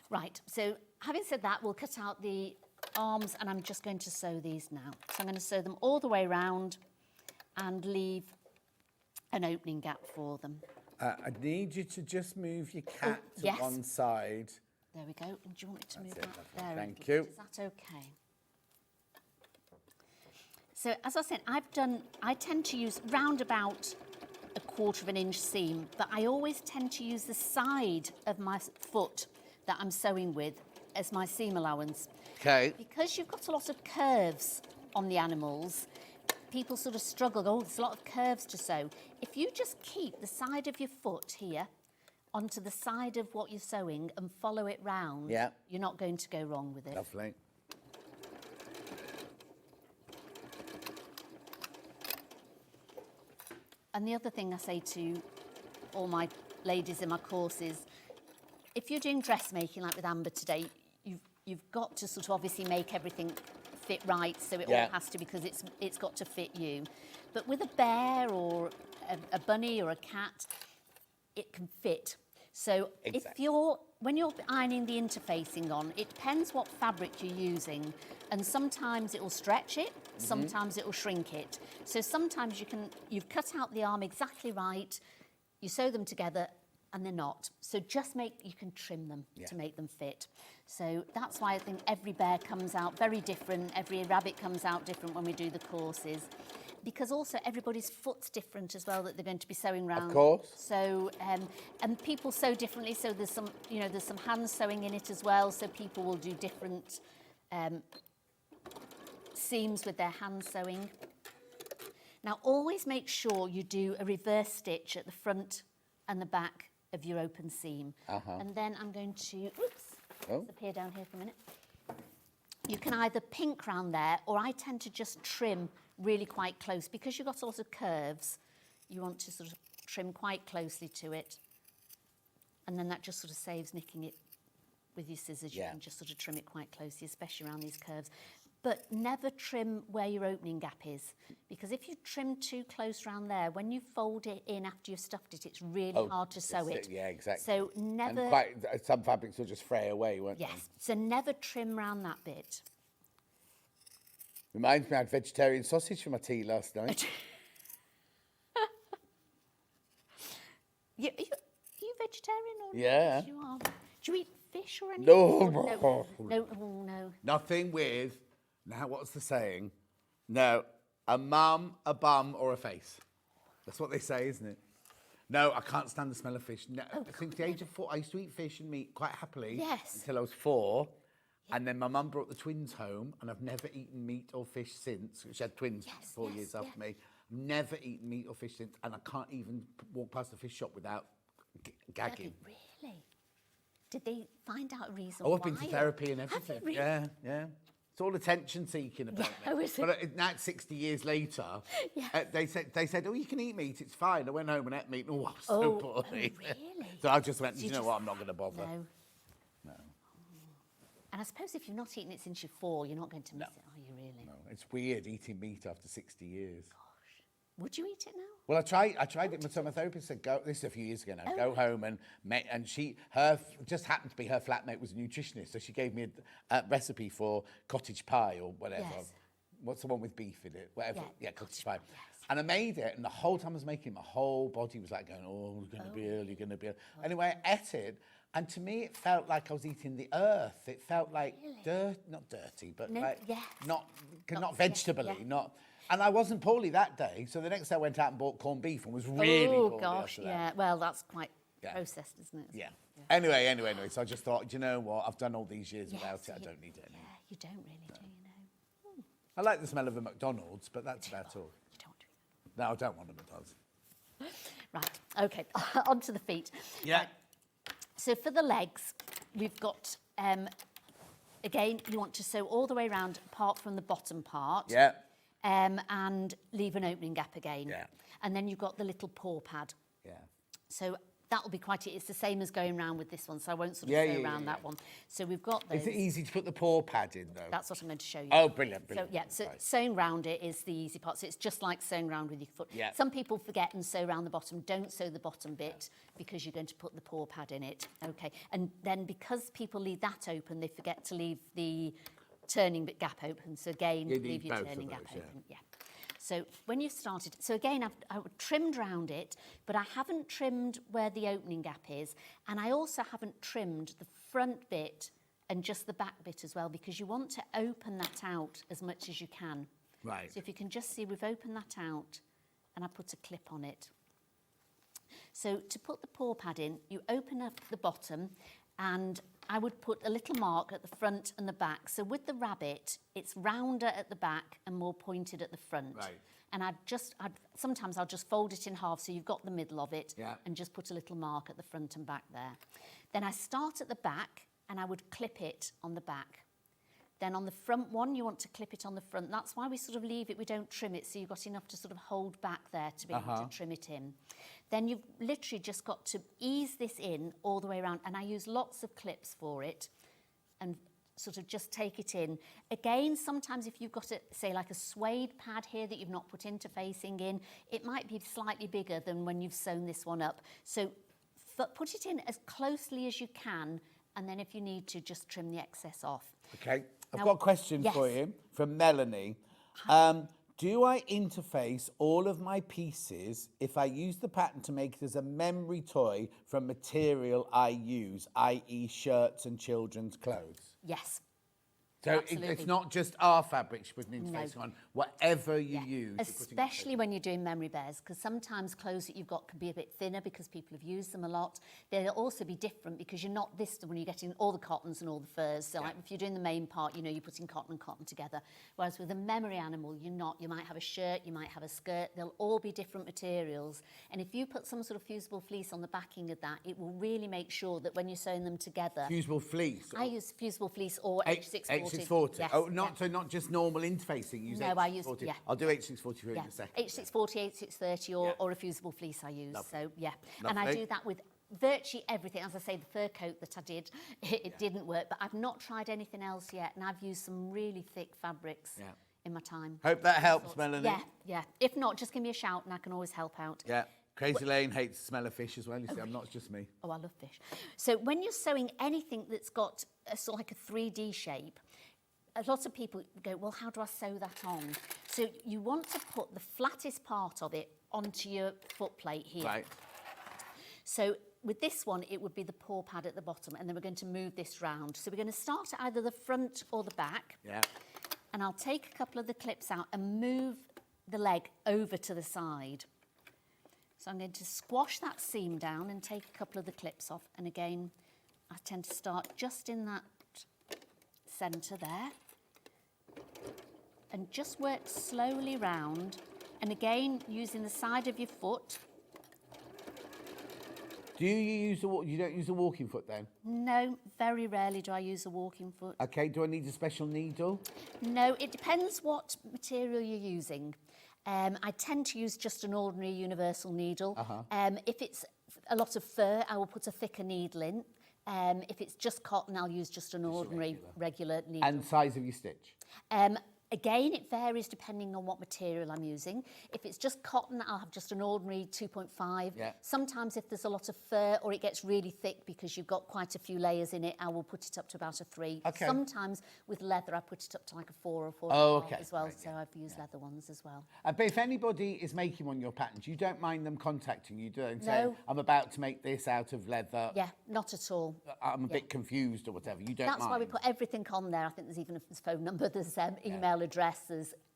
Right, so having said that, we'll cut out the arms and I'm just going to sew these now. So I'm going to sew them all the way around and leave an opening gap for them. I need you to just move your cat to one side. There we go. And do you want me to move it, that there? thank you. Is that okay? So as I said, I tend to use round about 1/4 of an inch seam, but I always tend to use the side of my foot that I'm sewing with as my seam allowance. Okay. Because you've got a lot of curves on the animals, people sort of struggle, there's a lot of curves to sew. If you just keep the side of your foot here onto the side of what you're sewing and follow it round, you're not going to go wrong with it. Lovely. And the other thing I say to all my ladies in my courses, if you're doing dressmaking like with Amber today, you've got to sort of obviously make everything fit right, so it all has to, because it's got to fit you. But with a bear or a bunny or a cat, it can fit. So when you're ironing the interfacing on, it depends what fabric you're using, and sometimes it will stretch it, sometimes it will shrink it. So sometimes you've cut out the arm exactly right, you sew them together, and they're not. So you can trim them to make them fit. So that's why I think every bear comes out very different, every rabbit comes out different when we do the courses. Because also everybody's foot's different as well that they're going to be sewing round. Of course. So and people sew differently. So there's some hand sewing in it as well. So people will do different seams with their hand sewing. Now always make sure you do a reverse stitch at the front and the back of your open seam. And then I'm going to disappear down here for a minute. You can either pink round there, or I tend to just trim really quite close. Because you've got a lot of curves, you want to sort of trim quite closely to it. And then that just sort of saves nicking it with your scissors. You can just sort of trim it quite closely, especially around these curves. But never trim where your opening gap is. Because if you trim too close around there, when you fold it in after you've stuffed it, it's really hard to sew it. Yeah, exactly. So never... And some fabrics will just fray away, won't they? Yes, so never trim round that bit. Reminds me, I had vegetarian sausage for my tea last night. You vegetarian or Yeah. You are. Do you eat fish or anything? No. No. Nothing with, now what's the saying? No, a mum, a bum or a face. That's what they say, isn't it? No, I can't stand the smell of fish. No, since the age of 4, I used to eat fish and meat quite happily. Yes. Until I was 4. And then my mum brought the twins home, and I've never eaten meat or fish since. She had twins 4 years after me. Never eaten meat or fish since, and I can't even walk past the fish shop without gagging. Really? Did they find out a reason Oh, why? I've been to therapy and everything. Have you really? Yeah, yeah. It's all attention seeking about Yeah, me. is it? But now, 60 years later, they said, oh, you can eat meat. It's fine. I went home and ate meat. Oh, I was so poorly. Really? So I just went, So you know what? I'm not going to bother. No. And I suppose if you've not eaten it since you're 4, you're not going to miss it, are you really? No, it's weird eating meat after 60 years. Would you eat it now? Well, I tried it. So my therapist said, "Go." This is a few years ago now. Go home and just happened to be her flatmate was a nutritionist, so she gave me a recipe for cottage pie or whatever. Yes. What's the one with beef in it? Whatever. Yeah, Cottage pie. Yes. And I made it, and the whole time I was making it, my whole body was like going, "Oh, we're going to be early, going to be early." Anyway, I ate it, and to me, it felt like I was eating the earth. It felt like not dirty, but not vegetable-y, not. And I wasn't poorly that day, so the next day I went out and bought corned beef and was really poorly. Oh gosh, yeah. Well, that's quite processed, isn't it? Yeah. Anyway. So I just thought, you know what? I've done all these years without it. I don't need it anymore. Yeah, you don't really, do you know? I like the smell of a McDonald's, but that's about all. You don't do it. No, I don't want a McDonald's. Right. Okay. On to the feet. Yeah. Right. So for the legs, we've got. Again, you want to sew all the way around, apart from the bottom part. Yeah. And leave an opening gap again. Yeah. And then you've got the little paw pad. Yeah. So that'll be it's the same as going round with this one, so I won't sort of sew around that one. So we've got those. Is it easy to put the paw pad in, though? That's what I'm going to show you. Oh, brilliant. So sewing round it is the easy part. So it's just like sewing round with your foot. Yeah. Some people forget and sew around the bottom. Don't sew the bottom bit because you're going to put the paw pad in it. Okay. And then because people leave that open, they forget to leave the turning bit gap open. So again, leave your turning gap open. Yeah. So when you started, so again, I've trimmed round it, but I haven't trimmed where the opening gap is, and I also haven't trimmed the front bit and just the back bit as well, because you want to open that out as much as you can. Right. So if you can just see, we've opened that out, and I put a clip on it. So to put the paw pad in, you open up the bottom, and I would put a little mark at the front and the back. So with the rabbit, it's rounder at the back and more pointed at the front. Right. And sometimes I'll just fold it in half so you've got the middle of it and just put a little mark at the front and back there. Then I start at the back and I would clip it on the back. Then on the front one, you want to clip it on the front. That's why we sort of leave it, we don't trim it, so you've got enough to sort of hold back there to be able to trim it in. Then you've literally just got to ease this in all the way around, and I use lots of clips for it and sort of just take it in. Again, sometimes if you've got, say, like a suede pad here that you've not put interfacing in, it might be slightly bigger than when you've sewn this one up. So put it in as closely as you can, and then if you need to, just trim the excess off. Okay. I've got a question for you from Melanie. Do I interface all of my pieces if I use the pattern to make it as a memory toy from material I use, i.e. shirts and children's clothes? Yes. So it's not just our fabrics you put an interface on, whatever you use. Especially when you're doing memory bears, because sometimes clothes that you've got can be a bit thinner because people have used them a lot. They'll also be different because you're not when you're getting all the cottons and all the furs. So like if you're doing the main part, you know, you're putting cotton and cotton together. Whereas with a memory animal, you're not. You might have a shirt, you might have a skirt. They'll all be different materials. And if you put some sort of fusible fleece on the backing of that, it will really make sure that when you're sewing them together... Fusible fleece? I use fusible fleece or H640. H640. Yes, so not just normal interfacing. Use no, H640. I use I'll do H640 for you in a second. H640, H630, or a fusible fleece I use. Lovely. So yeah, Lovely. And I do that with virtually everything. As I say, the fur coat that I did, it didn't work, but I've not tried anything else yet, and I've used some really thick fabrics in my time. Hope that helps, Melanie. Yeah. If not, just give me a shout, and I can always help out. Yeah. Crazy Lane hates the smell of fish as well. You see, I'm not just me. Oh, I love fish. So when you're sewing anything that's got a sort of like a 3D shape, a lot of people go, well, how do I sew that on? So you want to put the flattest part of it onto your foot plate here. Right. So with this one, it would be the paw pad at the bottom, and then we're going to move this round. So we're going to start at either the front or the back. Yeah. And I'll take a couple of the clips out and move the leg over to the side. So I'm going to squash that seam down and take a couple of the clips off. And again, I tend to start just in that centre there. And just work slowly round. And again, using the side of your foot. Do you use you don't use a walking foot then? No, very rarely do I use a walking foot. Okay, do I need a special needle? No, it depends what material you're using. I tend to use just an ordinary universal needle. If it's a lot of fur, I will put a thicker needle in. If it's just cotton, I'll use just an ordinary regular needle. And size of your stitch? Again, it varies depending on what material I'm using. If it's just cotton, I'll have just an ordinary 2.5. Yeah. Sometimes if there's a lot of fur or it gets really thick because you've got quite a few layers in it, I will put it up to about a 3. Okay. Sometimes with leather, I put it up to like a 4 or 4 okay. as well. Right, So I've used leather ones as well. But if anybody is making one of your patterns, you don't mind them contacting you, do you? And saying, No. I'm about to make this out of leather. Yeah, not at all. I'm a bit confused or whatever. You don't That's mind. why we put everything on there. I think there's even a phone number, there's email address,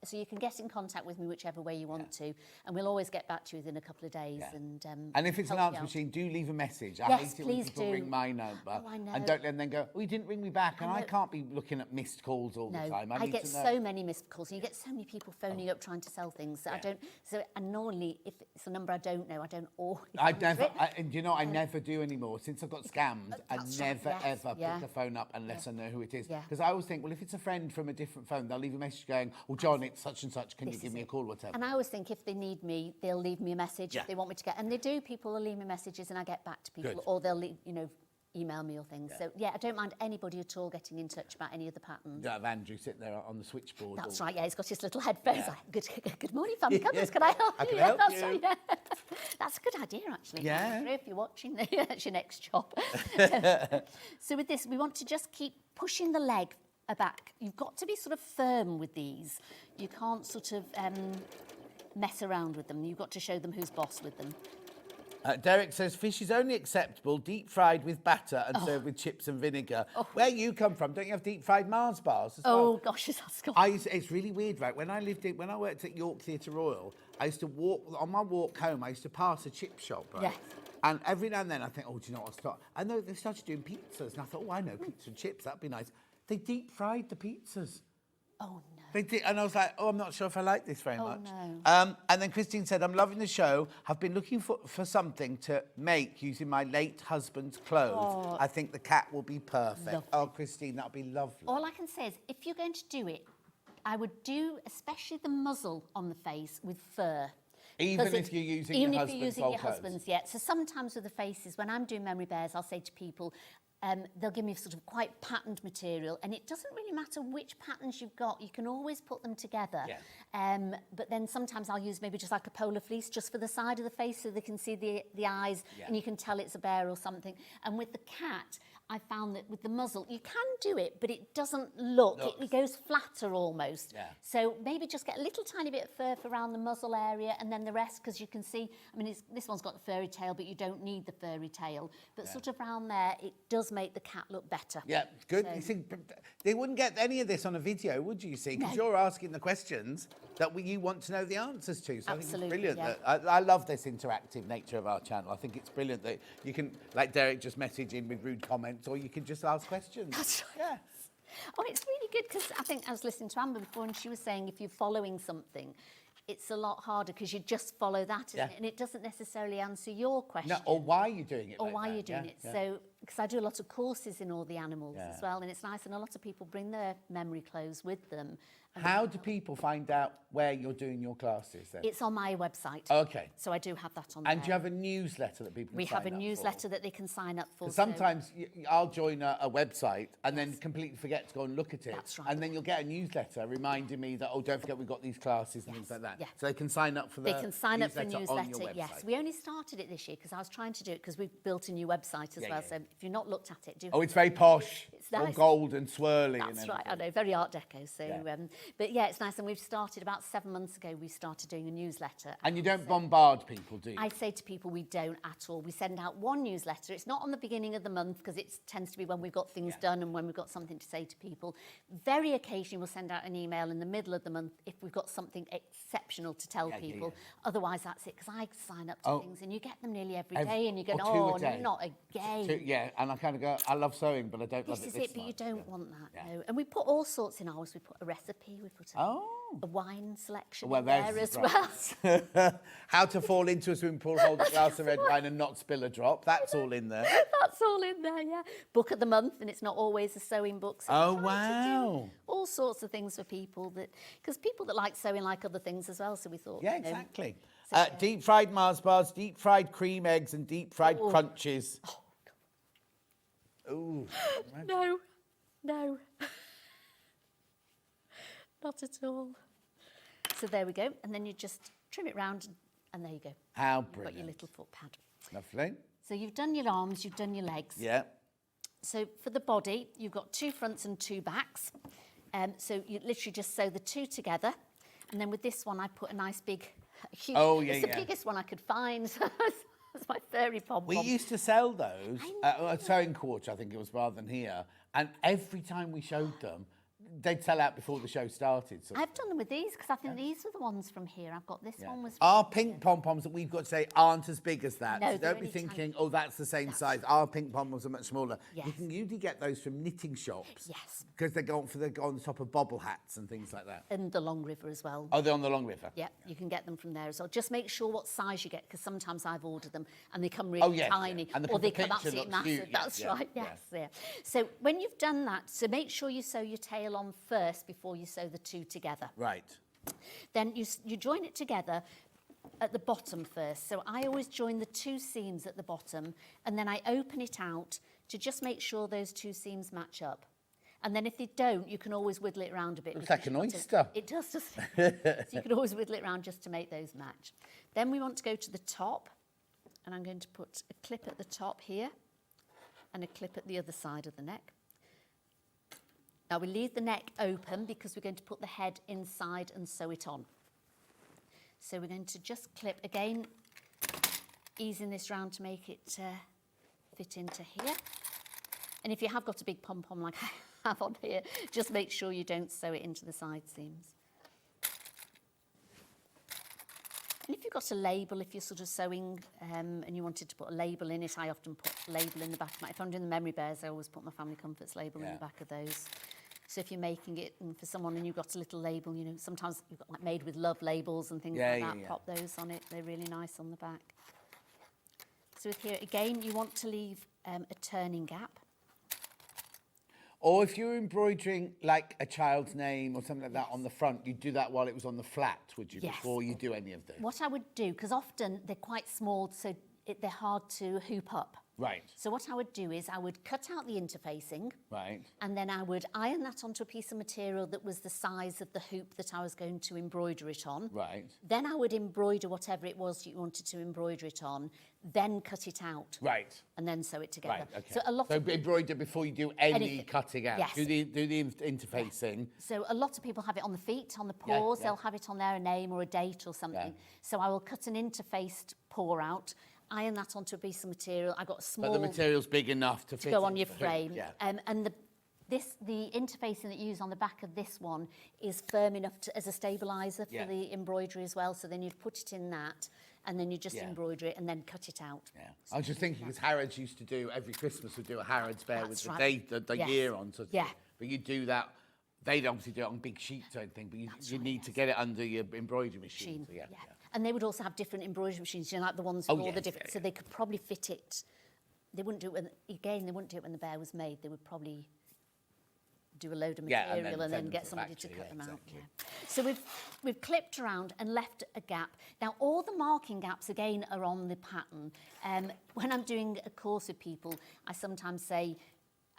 so you can get in contact with me whichever way you want to, and we'll always get back to you within a couple of days. And if it's an help you answer out. machine, do leave a message. I Yes, hate it when please people do. ring my number I know. and then go, oh, you didn't ring me back, and I know. can't be looking at missed calls all the No, time. I need get to know. so many missed calls, and you get so many people phoning up trying to sell things. So I don't. So and normally, if it's a number I don't know, I don't always. I answer never, it. and you know, I never do anymore. Since I got scammed, I That's right, never yes, ever yeah. pick the phone up unless I know who it is. Yeah. Because I always think, well, if it's a friend from a different phone, they'll leave a message going, "Oh, John, it's such and such. Can you This give is me a it. call, whatever?" And I always think if they need me, they'll leave me a message Yeah. if they want me to get. And they do. People will leave me messages, and I get back to people, Good. or they'll email me or things. So yeah, I don't mind anybody at all getting in touch about any of the patterns. You have Andrew sitting there on the switchboard. That's or- right, yeah, he's got his little headphones. Yeah. Like, good morning, family covers. Can I help I you? can Yeah, help that's you. right, yeah. That's a good idea, actually. Yeah. Andrew, if you're watching, that's your next job. So with this, we want to just keep pushing the leg back. You've got to be sort of firm with these. You can't sort of mess around with them. You've got to show them who's boss with them. Derek says fish is only acceptable deep fried with batter and served with chips and vinegar. Where you come from, don't you have deep fried Mars bars as well? Oh gosh, that's got. It's really weird, right? When I worked at York Theatre Royal, I used to walk on my walk home. I used to pass a chip shop, right? Yes. And every now and then I think, oh, do you know what? I'll start. I know they started doing pizzas, and I thought, oh, I know pizza and chips. That'd be nice. They deep fried the pizzas. Oh no. They did, and I was like, oh, I'm not sure if I like this very much. no. And then Christine said, I'm loving the show. Have been looking for something to make using my late husband's clothes. Oh. I think the cat will be perfect. Lovely. Oh, Christine, that'll be lovely. All I can say is, if you're going to do it, I would do especially the muzzle on the face with fur. Even Because if you're using even your if you're husband's using old your clothes. husband's, yeah. So sometimes with the faces, when I'm doing memory bears, I'll say to people, they'll give me sort of quite patterned material, and it doesn't really matter which patterns you've got. You can always put them together. Yeah. But then sometimes I'll use maybe just like a polar fleece just for the side of the face so they can see the eyes, and you can tell it's a bear or something. And with the cat, I found that with the muzzle, you can do it, but it doesn't look. It goes flatter almost. Yeah. So maybe just get a little tiny bit of fur around the muzzle area, and then the rest, because you can see, I mean, this one's got the furry tail, but you don't need the furry tail. But sort of around there, it does make the cat look better. Yeah, good. So- You see, they wouldn't get any of this on a video, would you? See, because you're asking the questions that you want to know the answers to. So I think Absolutely, it's brilliant. yeah. That, I love this interactive nature of our channel. I think it's brilliant that you can, like Derek, just message in with rude comments, or you can just ask questions. That's right. Yeah. Oh, it's really good, because I think I was listening to Amber before, and she was saying if you're following something, it's a lot harder because you just follow that, isn't it? And it doesn't necessarily answer your question. No, or why you're doing it. Or like why that. you're doing Yeah, it. yeah. So, because I do a lot of courses in all the animals Yeah. as well, and it's nice, and a lot of people bring their memory clothes with them. And How do people find out where you're doing your classes then? it's on my website. Okay. So I do have that on And there. do you have a newsletter that people can We sign have a up for? newsletter that they can sign up for. 'Cause so- sometimes I'll join a website and then completely forget to go and look at it. That's right. And then you'll get a newsletter reminding me that, oh, don't forget we've got these classes and things like that. yeah. So they can sign up for the They can sign up for a on your newsletter, yes. website. We only started it this year because I was trying to do it because we've built a new website as Yeah, well. yeah. So if you've not looked at it, do Oh, it's very posh. It's all nice. gold and swirly. That's and right, I everything. know, very Art Deco. So, Yeah. But yeah, it's nice. And we've started about 7 months ago, we started doing a newsletter. And you don't bombard people, do you? I say to people, we don't at all. We send out one newsletter. It's not on the beginning of the month because it tends to be when we've got things done and when we've got something to say to people. Very occasionally, we'll send out an email in the middle of the month if we've got something exceptional to tell people. Otherwise, that's it, because I sign up to things and you get them nearly every day and you're going, or 2 a oh, day. not again. Yeah, and I kind of go, I love sewing, but I don't love it This this is it, but you much. don't want that, no. And we put all sorts in ours. We put a recipe, we put a wine selection in there as well. How to fall into a swimming pool, hold a glass of red wine and not spill a drop. That's all in there. That's all in there, yeah. Book of the month, and it's not always a sewing book. So Oh, we're trying to do wow. all sorts of things for people because people that like sewing like other things as well. So we thought, Yeah, you know, exactly. so, Deep fried Mars bars, deep fried cream eggs, and deep fried crunches. Ooh. no, not at all. So there we go, and then you just trim it round, and there you go. How You've got your brilliant. little foot pad. Lovely. So you've done your arms, you've done your legs. Yeah. So for the body, you've got 2 fronts and 2 backs. So you literally just sew the 2 together. And then with this one, I put a nice big, huge, it's the biggest one I could find. That's my fairy pom-pom. We used to sell those at Sewing Quarter, I think it was, rather than here. And every time we showed them, they'd sell out before the show started. So. I've done them with these because I think these were the ones from here. I've got this one was. Our pink pom-poms that we've got today aren't as big as that. No, so they're don't be only thinking, tiny. oh, that's the same size. Our pink pom-poms are much smaller. Yes. You can usually get those from knitting shops. Yes. Because they go on the top of bobble hats and things like that. And the Long River as well. Oh, they're on the Long River. Yeah, you can get them from there as well. Just make sure what size you get, because sometimes I've ordered them and they come really tiny, And or they come picture absolutely looks massive. cute. That's right. Yes. Yeah. So when you've done that, so make sure you sew your tail on first before you sew the 2 together. Right. Then you join it together at the bottom first. So I always join the 2 seams at the bottom, and then I open it out to just make sure those 2 seams match up. And then if they don't, you can always wiggle it around a bit. Looks like an oyster. It does, doesn't it? So you can always wiggle it around just to make those match. Then we want to go to the top, and I'm going to put a clip at the top here and a clip at the other side of the neck. Now we leave the neck open because we're going to put the head inside and sew it on. So we're going to just clip again, easing this round to make it fit into here. And if you have got a big pom-pom like I have on here, just make sure you don't sew it into the side seams. And if you've got a label, if you're sort of sewing and you wanted to put a label in it, I often put a label in the back of my, if I'm doing the memory bears, I always put my Family Comforts label in the back of those. So if you're making it for someone and you've got a little label, you know, sometimes you've got like made with love labels and things like that, pop those on it. They're really nice on the back. So with here, again, you want to leave a turning gap. Or if you're embroidering like a child's name or something like that on the front, you'd do that while it was on the flat, would you, before you do any of this? What I would do, because often they're quite small, so they're hard to hoop up. Right. So what I would do is I would cut out the interfacing. Right. And then I would iron that onto a piece of material that was the size of the hoop that I was going to embroider it on. Right. Then I would embroider whatever it was you wanted to embroider it on, then cut it out. Right. And then sew it together. Right, okay. So a lot of embroider before you do any anything. cutting out. Yes. Do the interfacing. So a lot of people have it on the feet, on the paws. They'll have it on there, a name or a date or something. So I will cut an interfaced paw out, iron that onto a piece of material. I got a small. But the material's big enough to fit go on into your the hoop. frame. Yeah. And the interfacing that you use on the back of this one is firm enough as a stabiliser for the embroidery as well. So then you'd put it in that, and then you just embroider it and then cut it out. Yeah. I was just thinking, because Harrods used to do, every Christmas would do a Harrods bear with That's the right. date, the Yes. year on. So Yeah. But you do that, they'd obviously do it on big sheets or anything, but you need to get it under your embroidery machine. So And they would also have different embroidery machines, you know, like the ones with all the yes, different, so they could probably fit it. They wouldn't do it when, again, they wouldn't do it when the bear was made. They would probably do a load of Yeah, material and then get send them somebody to to the cut factory, them out. exactly. Yeah. So we've clipped around and left a gap. Now all the marking gaps again are on the pattern. When I'm doing a course with people, I sometimes say,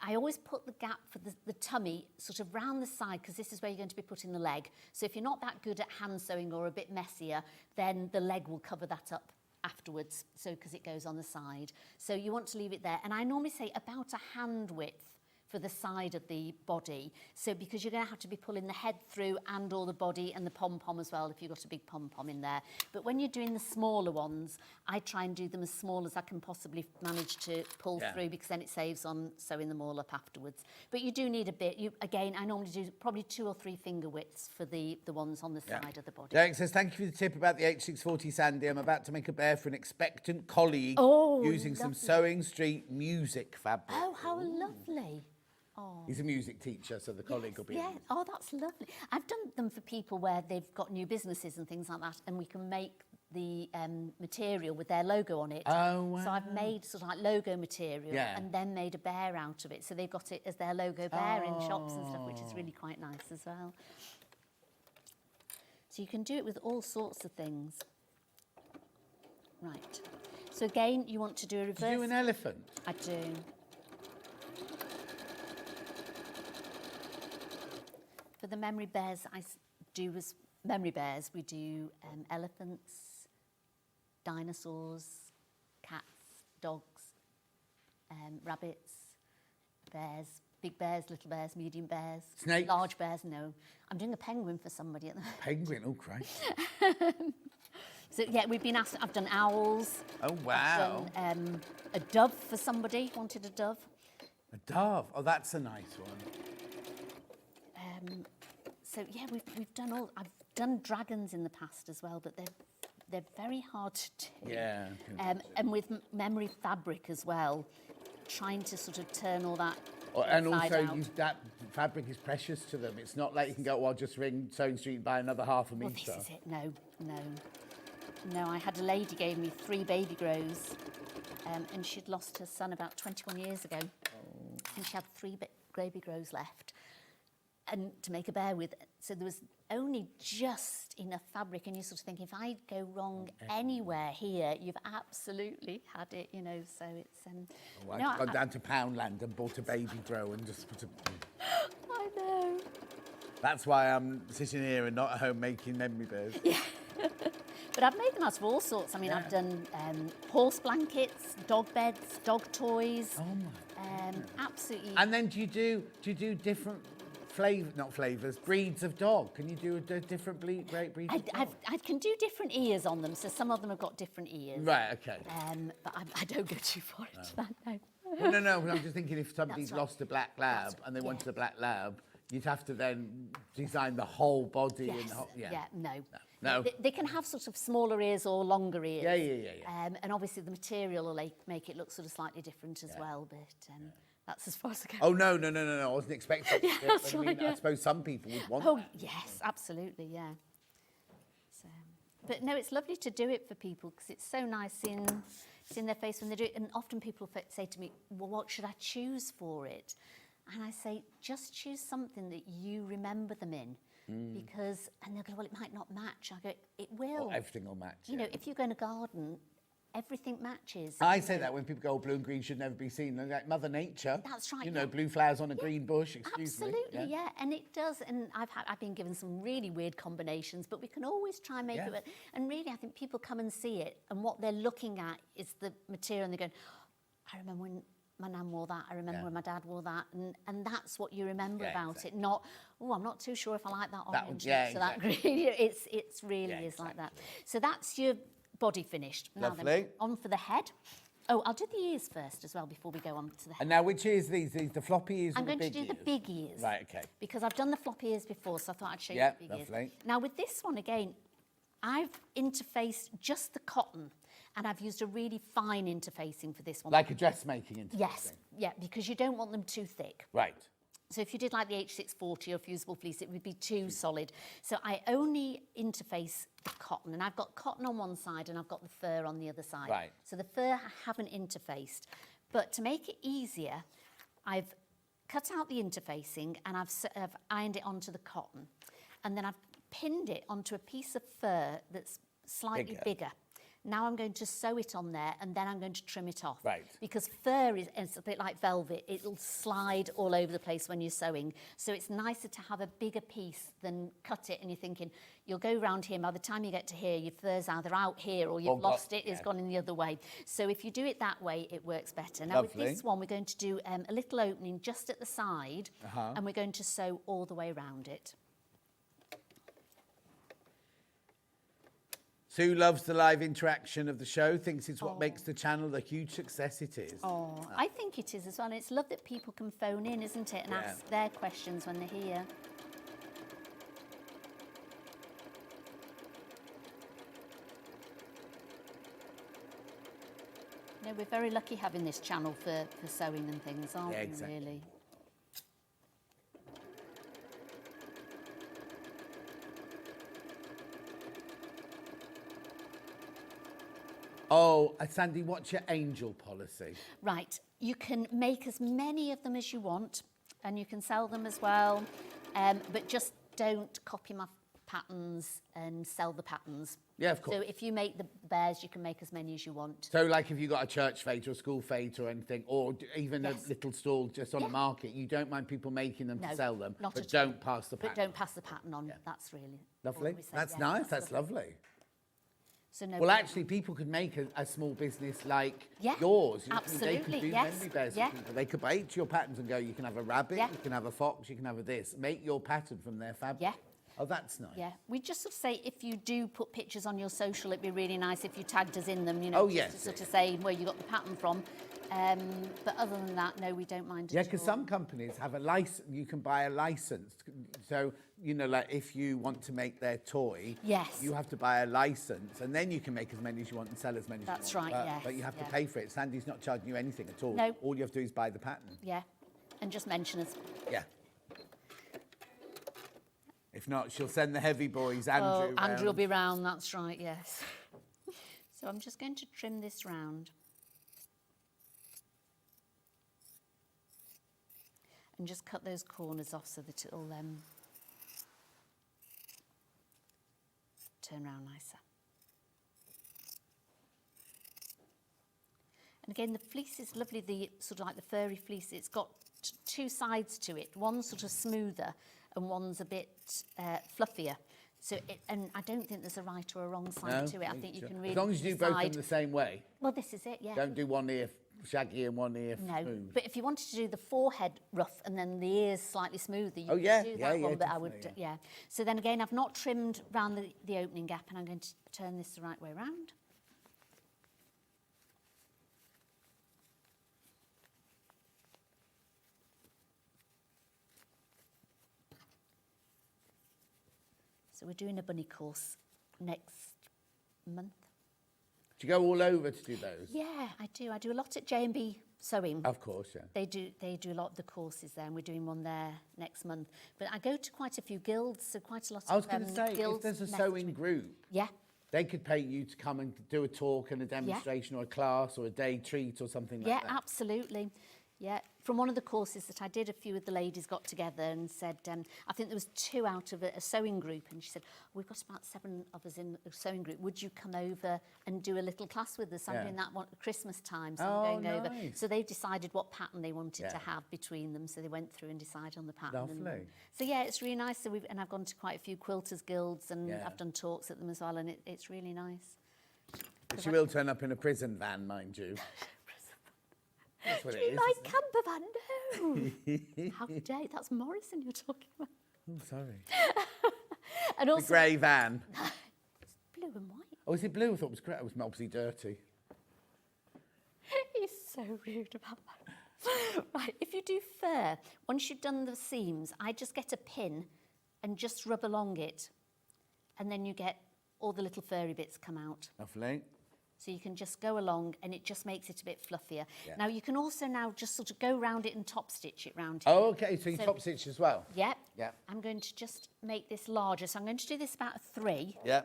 I always put the gap for the tummy sort of round the side, because this is where you're going to be putting the leg. So if you're not that good at hand sewing or a bit messier, then the leg will cover that up afterwards, so because it goes on the side. So you want to leave it there. And I normally say about a hand width for the side of the body. So because you're going to have to be pulling the head through and all the body and the pom-pom as well if you've got a big pom-pom in there. But when you're doing the smaller ones, I try and do them as small as I can possibly manage to pull through, because then it saves on sewing them all up afterwards. But you do need a bit. Again, I normally do probably 2 or 3 finger widths for the ones on the side of the body. Derek says, thank you for the tip about the H640, Sandy. I'm about to make a bear for an expectant colleague using some Sewing Street music fabric. Oh, how lovely. Oh. He's a music teacher, so the colleague will be... Yeah, oh, that's lovely. I've done them for people where they've got new businesses and things like that, and we can make the material with their logo on it. Oh, wow. So I've made sort of like logo material and then made a bear out of it. So they've got it as their logo bear in shops and stuff, which is really quite nice as well. So you can do it with all sorts of things. Right. So again, you want to do a reverse... Do you do an elephant? I do. For the memory bears, I do as memory bears, we do elephants, dinosaurs, cats, dogs, rabbits, bears, big bears, little bears, medium bears. Snakes? Large bears, no. I'm doing a penguin for somebody at the moment. Penguin, oh, Christ. So, yeah, we've been asked, I've done owls. Oh, wow. I've done a dove for somebody, wanted a dove. A dove, oh, that's a nice one. So yeah, we've done all. I've done dragons in the past as well, but they're very hard to do. Yeah. And with memory fabric as well, trying to sort of turn all that. And inside also, out. that fabric is precious to them. It's not like you can go, well, I'll just ring Sewing Street and buy another half a metre. Well, this is it. No. I had a lady gave me 3 baby grows, and she'd lost her son about 21 years ago, and she had 3 baby grows left. And to make a bear with, so there was only just enough fabric, and you're sort of thinking, if I go wrong anywhere here, you've absolutely had it, you know. So it's. I've gone down to Poundland and bought a baby grow and just put a. I know. That's why I'm sitting here and not at home making memory bears. Yeah. But I've made them out of all sorts. I mean, I've done horse blankets, dog beds, dog toys. Oh my. Absolutely. And then do you do different? Not flavours, breeds of dog. Can you do a different breed of dog? I can do different ears on them, so some of them have got different ears. Right, okay. But I don't go too far into that, no. Well, no, I'm just thinking if somebody's lost a black lab and they wanted a black lab, you'd have to then design the whole body. Yes. And the whole, no. They can have sort of smaller ears or longer ears. Yeah. And obviously the material will make it look sort of slightly different as well, but... that's as far as I go. Oh, no. I wasn't expecting it. That's right, I suppose some people would want that. Yes, absolutely, yeah. So, but no, it's lovely to do it for people because it's so nice seeing their face when they do it. And often people say to me, well, what should I choose for it? And I say, just choose something that you remember them in. Because, and they'll go, well, it might not match. I go, it will. Well, everything will match. You know, if you go in a garden, everything matches. I say that when people go, oh, blue and green should never be seen. They're like, Mother Nature. That's right. You know, blue flowers on a green bush, excuse me. Absolutely, yeah. And it does. And I've been given some really weird combinations, but we can always try and make it work. And really, I think people come and see it, and what they're looking at is the material, and they're going, I remember when my nan wore that, I remember when my dad wore that, and that's what you remember about it, not, oh, I'm not too sure if I like that orange that green. It's really is like that. So that's your body finished. Now Lovely. then, on for the head. Oh, I'll do the ears first as well before we go on to the head. And now, which ears these? The floppy ears I'm or the going to big do ears? the big ears. Right, okay. Because I've done the floppy ears before, so I thought I'd show you the big lovely. ears. Now, with this one, again, I've interfaced just the cotton, and I've used a really fine interfacing for this one. Like a dressmaking interfacing? Yes, yeah, because you don't want them too thick. Right. So if you did like the H640 or fusible fleece, it would be too solid. So I only interface the cotton, and I've got cotton on one side and I've got the fur on the other side. Right. So the fur I haven't interfaced. But to make it easier, I've cut out the interfacing and I've ironed it onto the cotton. And then I've pinned it onto a piece of fur that's slightly bigger. Now I'm going to sew it on there and then I'm going to trim it off. Right. Because fur is it's a bit like velvet. It'll slide all over the place when you're sewing. So it's nicer to have a bigger piece than cut it and you're thinking, you'll go round here, by the time you get to here, your fur's either out here or you've lost it, it's gone in the other way. So if you do it that way, it works better. Now with this one, we're going to do a little opening just at the side and we're going to sew all the way around it. Sue loves the live interaction of the show, thinks it's what makes the channel the huge success it is. Oh, I think it is as well. And it's love that people can phone in, isn't it, and ask their questions when they're here. You know, we're very lucky having this channel for sewing and things, aren't we, really? Oh, Sandy, what's your angel policy? Right, you can make as many of them as you want and you can sell them as well, but just don't copy my patterns and sell the patterns. Yeah, of course. So if you make the bears, you can make as many as you want. So like if you've got a church fete or a school fete or anything, or even a little stall just on a market, you don't mind people making them to sell them, but don't pass the pattern. But don't pass the pattern on, that's really... Lovely, that's nice, that's lovely. So no, well, actually, people could make a small business like yours. Absolutely, they could do memory bears for people. They could buy each of your patterns and go, you can have a rabbit, you can have a fox, you can have a this. Make your pattern from their fabric. Yeah. Oh, that's nice. Yeah, we just sort of say if you do put pictures on your social, it'd be really nice if you tagged us in them, you know, oh, yes, to sort of say where you got the pattern from. But other than that, no, we don't mind. Yeah, because some companies have a license. You can buy a license. So, you know, like if you want to make their toy, you have to buy a license, and then you can make as many as you want and sell as many as you want. That's right, yes. But you have to pay for it. Sandy's not charging you anything at all. No. All you have to do is buy the pattern. Yeah, and just mention us. Yeah. If not, she'll send the heavy boys, Andrew. Oh, Andrew will be round, that's right, yes. So I'm just going to trim this round. And just cut those corners off so that it'll turn round nicer. And again, the fleece is lovely, the sort of like the furry fleece. It's got two sides to it. One's sort of smoother and one's a bit fluffier. So, and I don't think there's a right or a wrong side to it. I think you can really as long as you do both in the same way. Well, this is it, yeah. Don't do one ear shaggy and one ear smooth. But if you wanted to do the forehead rough and then the ears slightly smoother, you could do that one. But I would, So then again, I've not trimmed around the opening gap, and I'm going to turn this the right way around. So we're doing a bunny course next month. Do you go all over to do those? Yeah, I do. I do a lot at J&B Sewing. Of course, yeah. They do a lot of the courses there, and we're doing one there next month. But I go to quite a few guilds, so quite a lot of I was going to say, if there's a sewing group, they could pay you to come and do a talk and a demonstration or a class or a day treat or something like that. Yeah, absolutely. Yeah, from one of the courses that I did, a few of the ladies got together and said, I think there was 2 out of a sewing group, and she said, we've got about 7 of us in a sewing group. Would you come over and do a little class with us? I'm doing that one at Christmas time, so I'm going over. So they've decided what pattern they wanted to have between them, so they went through and decided on the pattern. Lovely. So yeah, it's really nice. So and I've gone to quite a few quilters guilds, and I've done talks at them as well, and it's really nice. She will turn up in a prison van, mind you. That's what Do it you is, like camper van? No. How dare you? That's Morrison you're talking about. Oh, sorry. And also, the grey van. It's blue and white. Oh, is it blue? I thought it was grey. It was obviously dirty. He's so rude about that. Right, if you do fur, once you've done the seams, I just get a pin and just rub along it, and then you get all the little furry bits come out. Lovely. So you can just go along, and it just makes it a bit fluffier. Yeah. Now, you can also now just sort of go round it and top stitch it round here. Oh, OK, so you top stitch as well? Yep. Yeah. I'm going to just make this larger. So I'm going to do this about a 3. Yeah.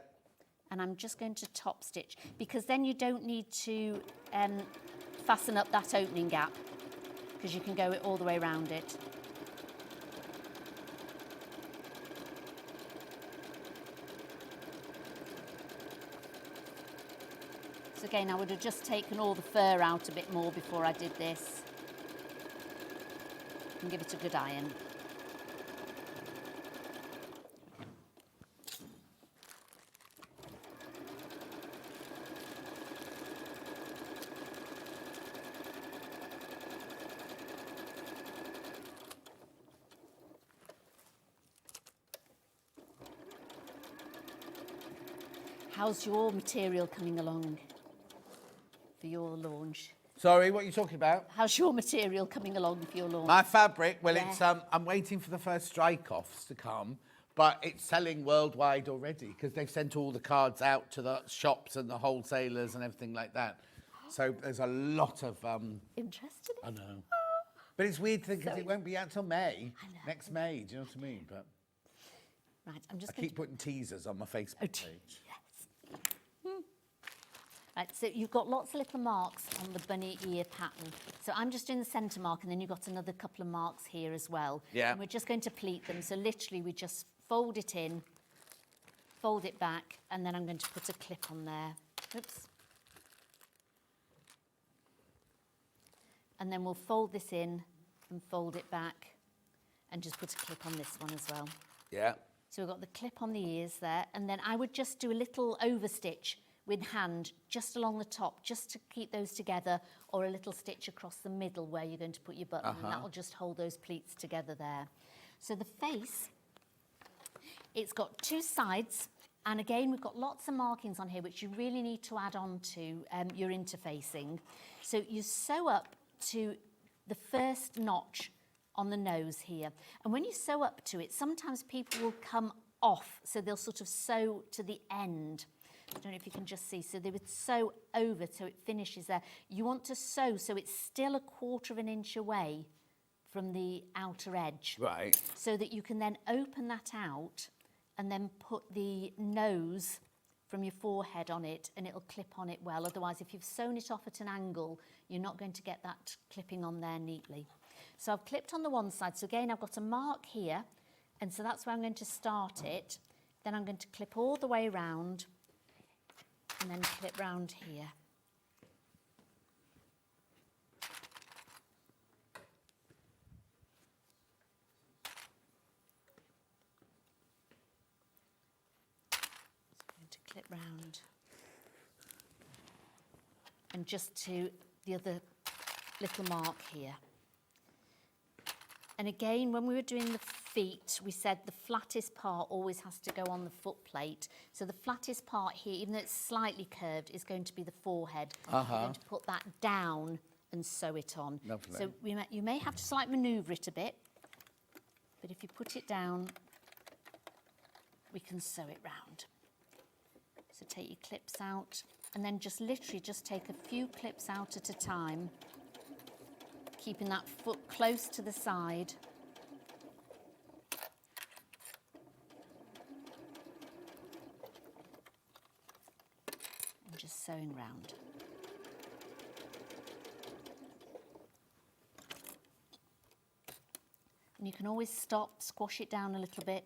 And I'm just going to top stitch, because then you don't need to fasten up that opening gap, because you can go all the way around it. So again, I would have just taken all the fur out a bit more before I did this. And give it a good iron. How's your material coming along for your launch? Sorry, what are you talking about? How's your material coming along for your launch? My fabric, well, Yeah. it's I'm waiting for the first strike-offs to come, but it's selling worldwide already because they've sent all the cards out to the shops and the wholesalers and everything like that. So there's a lot of... Interested? I know. But it's weird because it won't be out till May, next May, do you know what I mean? But Right, I'm just I keep putting teasers on my Facebook page. Yes. Right, so you've got lots of little marks on the bunny ear pattern. So I'm just doing the centre mark, and then you've got another couple of marks here as well. Yeah. And we're just going to pleat them. So literally we just fold it in, fold it back, and then I'm going to put a clip on there. Oops. And then we'll fold this in and fold it back and just put a clip on this one as well. Yeah. So we've got the clip on the ears there, and then I would just do a little overstitch with hand just along the top, just to keep those together, or a little stitch across the middle where you're going to put your button, and that will just hold those pleats together there. So the face, it's got two sides, and again, we've got lots of markings on here which you really need to add on to your interfacing. So you sew up to the first notch on the nose here. And when you sew up to it, sometimes people will come off, so they'll sort of sew to the end. I don't know if you can just see. So they would sew over so it finishes there. You want to sew so it's still 1/4 of an inch away from the outer edge. Right. So that you can then open that out and then put the nose from your forehead on it, and it'll clip on it well. Otherwise, if you've sewn it off at an angle, you're not going to get that clipping on there neatly. So I've clipped on the one side. So again, I've got a mark here, and so that's where I'm going to start it. Then I'm going to clip all the way around and then clip round here. So I'm going to clip round. And just to the other little mark here. And again, when we were doing the feet, we said the flattest part always has to go on the foot plate. So the flattest part here, even though it's slightly curved, is going to be the forehead. We're going to put that down and sew it on. Lovely. So you may have to slightly manoeuvre it a bit, but if you put it down, we can sew it round. So take your clips out, and then just literally just take a few clips out at a time, keeping that foot close to the side. And just sewing round. And you can always stop, squash it down a little bit.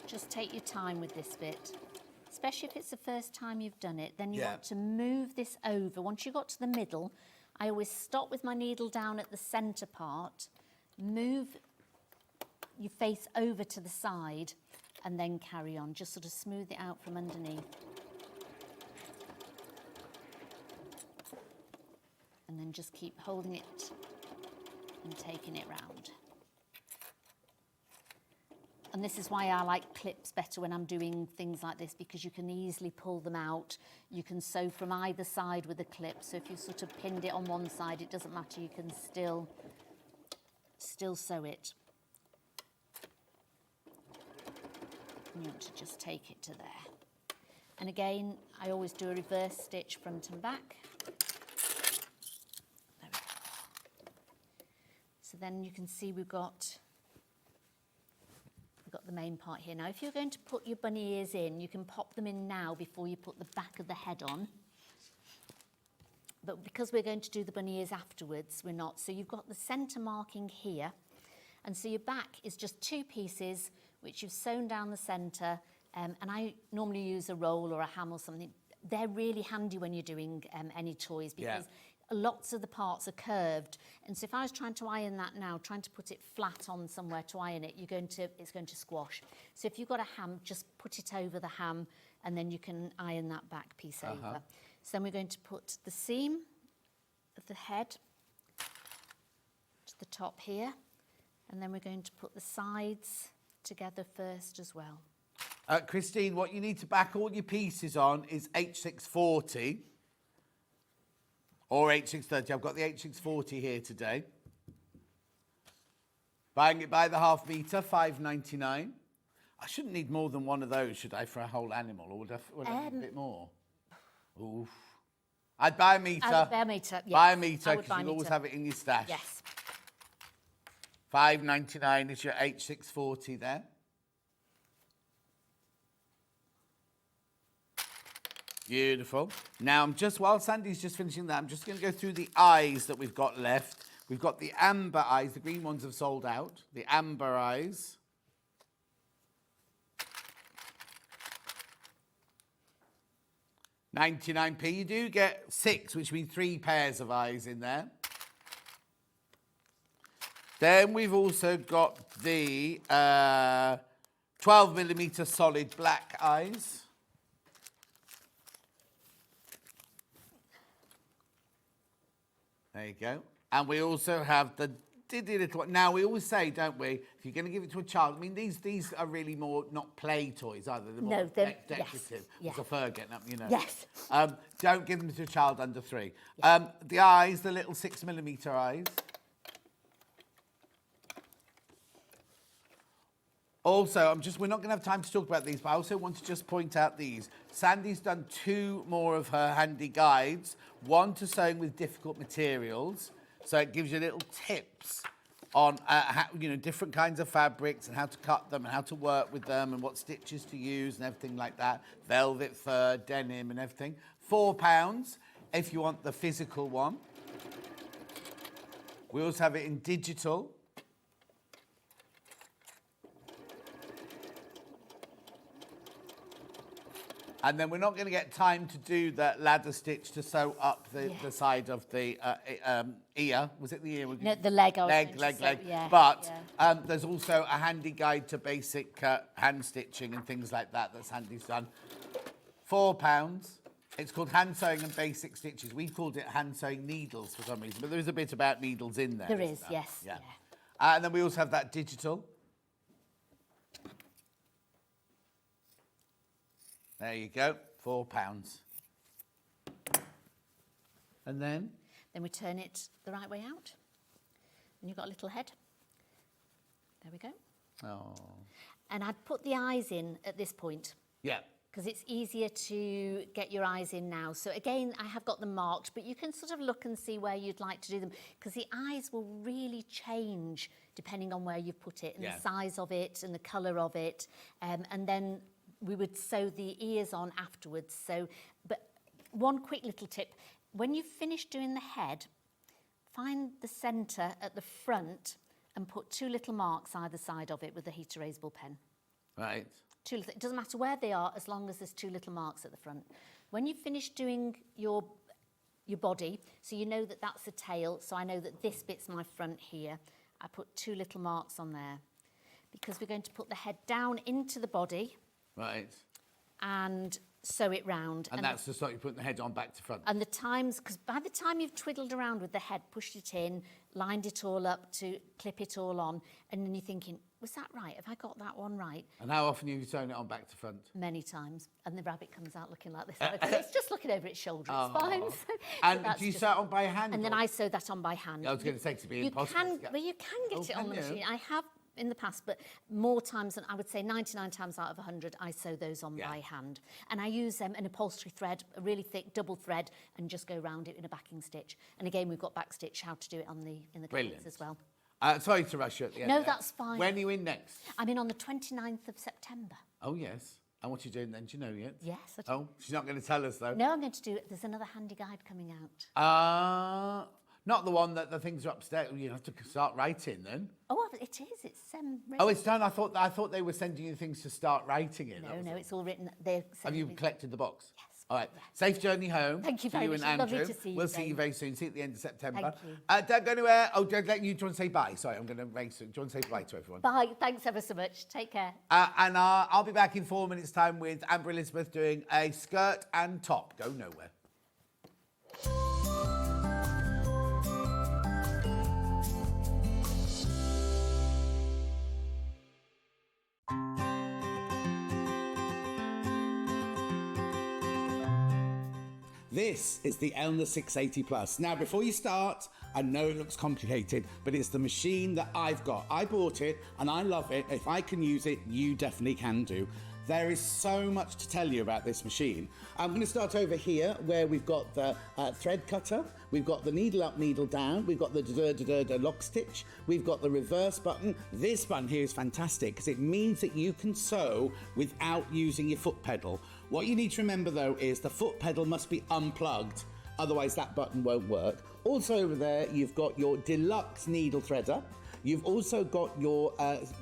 Just take your time with this bit. Especially if it's the first time you've done it, then you want to move this over. Once you got to the middle, I always stop with my needle down at the centre part, move your face over to the side, and then carry on. Just sort of smooth it out from underneath. And then just keep holding it and taking it round. And this is why I like clips better when I'm doing things like this, because you can easily pull them out. You can sew from either side with a clip. So if you sort of pinned it on one side, it doesn't matter. You can still sew it. And you want to just take it to there. And again, I always do a reverse stitch front and back. There we go. So then you can see we've got the main part here. Now, if you're going to put your bunny ears in, you can pop them in now before you put the back of the head on. But because we're going to do the bunny ears afterwards, we're not. So you've got the centre marking here. And so your back is just 2 pieces, which you've sewn down the centre. And I normally use a roll or a ham or something. they're really handy when you're doing any toys because lots of the parts are curved. And so if I was trying to iron that now, trying to put it flat on somewhere to iron it, it's going to squash. So if you've got a ham, just put it over the ham and then you can iron that back piece over. So then we're going to put the seam of the head to the top here. And then we're going to put the sides together first as well. Christine, what you need to back all your pieces on is H640 or H630. I've got the H640 here today. Buying it by the half metre, $5.99. I shouldn't need more than one of those, should I, for a whole animal? Or would I need a bit more? Oof. I'd buy a metre. I'd buy a metre, yes. Buy a metre, because you'll always have it in your stash. Yes. $5.99 is your H640 there. Beautiful. Now, while Sandy's just finishing that, I'm just going to go through the eyes that we've got left. We've got the amber eyes. The green ones have sold out. The amber eyes. $99p. You do get 6, which means 3 pairs of eyes in there. Then we've also got the 12mm solid black eyes. There you go. And we also have the diddy little one. Now, we always say, don't we, if you're going to give it to a child, I mean, these are really more not play toys, either. They're more decorative. Yes. It's a fur getting up, you know. Yes. Don't give them to a child under 3. Yes. The eyes, the little 6mm eyes. Also, we're not going to have time to talk about these, but I also want to just point out these. Sandy's done 2 more of her handy guides, one to sewing with difficult materials, so it gives you little tips on different kinds of fabrics and how to cut them and how to work with them and what stitches to use and everything like that. Velvet, fur, denim and everything. £4 if you want the physical one. We also have it in digital. And then we're not going to get time to do that ladder stitch to sew up the side of the ear. Was it the ear? No, the leg. Leg. Yeah, but there's also a handy guide to basic hand stitching and things like that Sandy's done. £4. It's called Hand Sewing and Basic Stitches. We called it Hand Sewing Needles for some reason, but there is a bit about needles in there. There is, yes. Yeah. And then we also have that digital. There you go, £4. And then? Then we turn it the right way out. And you've got a little head. There we go. Oh. And I'd put the eyes in at this point. Yeah. Because it's easier to get your eyes in now. So again, I have got them marked, but you can sort of look and see where you'd like to do them, because the eyes will really change depending on where you've put it, and the size of it and the colour of it. And then we would sew the ears on afterwards. So, but one quick little tip, when you've finished doing the head, find the centre at the front and put 2 little marks either side of it with a heat erasable pen. Right. 2 little, it doesn't matter where they are, as long as there's 2 little marks at the front. When you've finished doing your body, so you know that that's the tail, so I know that this bit's my front here, I put 2 little marks on there, because we're going to put the head down into the body. Right. And sew it round. And that's just like you put the head on back to front. And the times, because by the time you've twiddled around with the head, pushed it in, lined it all up to clip it all on, and then you're thinking, was that right? Have I got that one right? And how often have you sewn it on back to front? Many times. And the rabbit comes out looking like this. It's just looking over its shoulder. It's fine. And do you sew it on by hand? And then I sew that on by hand. I was going to say, to be impossible. Well, you can get it on the machine. I have in the past, but more times than I would say 99 times out of 100, I sew those on by hand. And I use an upholstery thread, a really thick double thread, and just go round it in a backing stitch. And again, we've got back stitch, how to do it in the clothes as well. Sorry to rush you at the end. No, that's fine. When are you in next? I'm in on the 29th of September. Oh, yes. And what are you doing then? Do you know yet? Yes, I do. Oh, she's not going to tell us, though. No, I'm going to do it. There's another handy guide coming out. Not the one that the things are upstairs. You have to start writing then. Oh, it is. It's ready. Oh, it's done. I thought they were sending you things to start writing in. No, it's all written. Have you collected the box? Yes. All right. Safe journey home. Thank you to very you much. and Lovely Andrew. to see you, We'll see you Jane. very soon. See you at the end of September. Thank you. Don't go anywhere. Oh, don't let you. Do you want to say bye? Sorry, I'm going to race. Do you want to say bye to everyone? Bye. Thanks ever so much. Take care. And I'll be back in 4 minutes' time with Amber Elizabeth doing a skirt and top. Go nowhere. This is the Elna 680 Plus. Now, before you start, I know it looks complicated, but it's the machine that I've got. I bought it and I love it. If I can use it, you definitely can do. There is so much to tell you about this machine. I'm going to start over here where we've got the thread cutter, we've got the needle up, needle down, we've got the lock stitch, we've got the reverse button. This button here is fantastic because it means that you can sew without using your foot pedal. What you need to remember though is the foot pedal must be unplugged, otherwise that button won't work. Also over there you've got your deluxe needle threader. You've also got your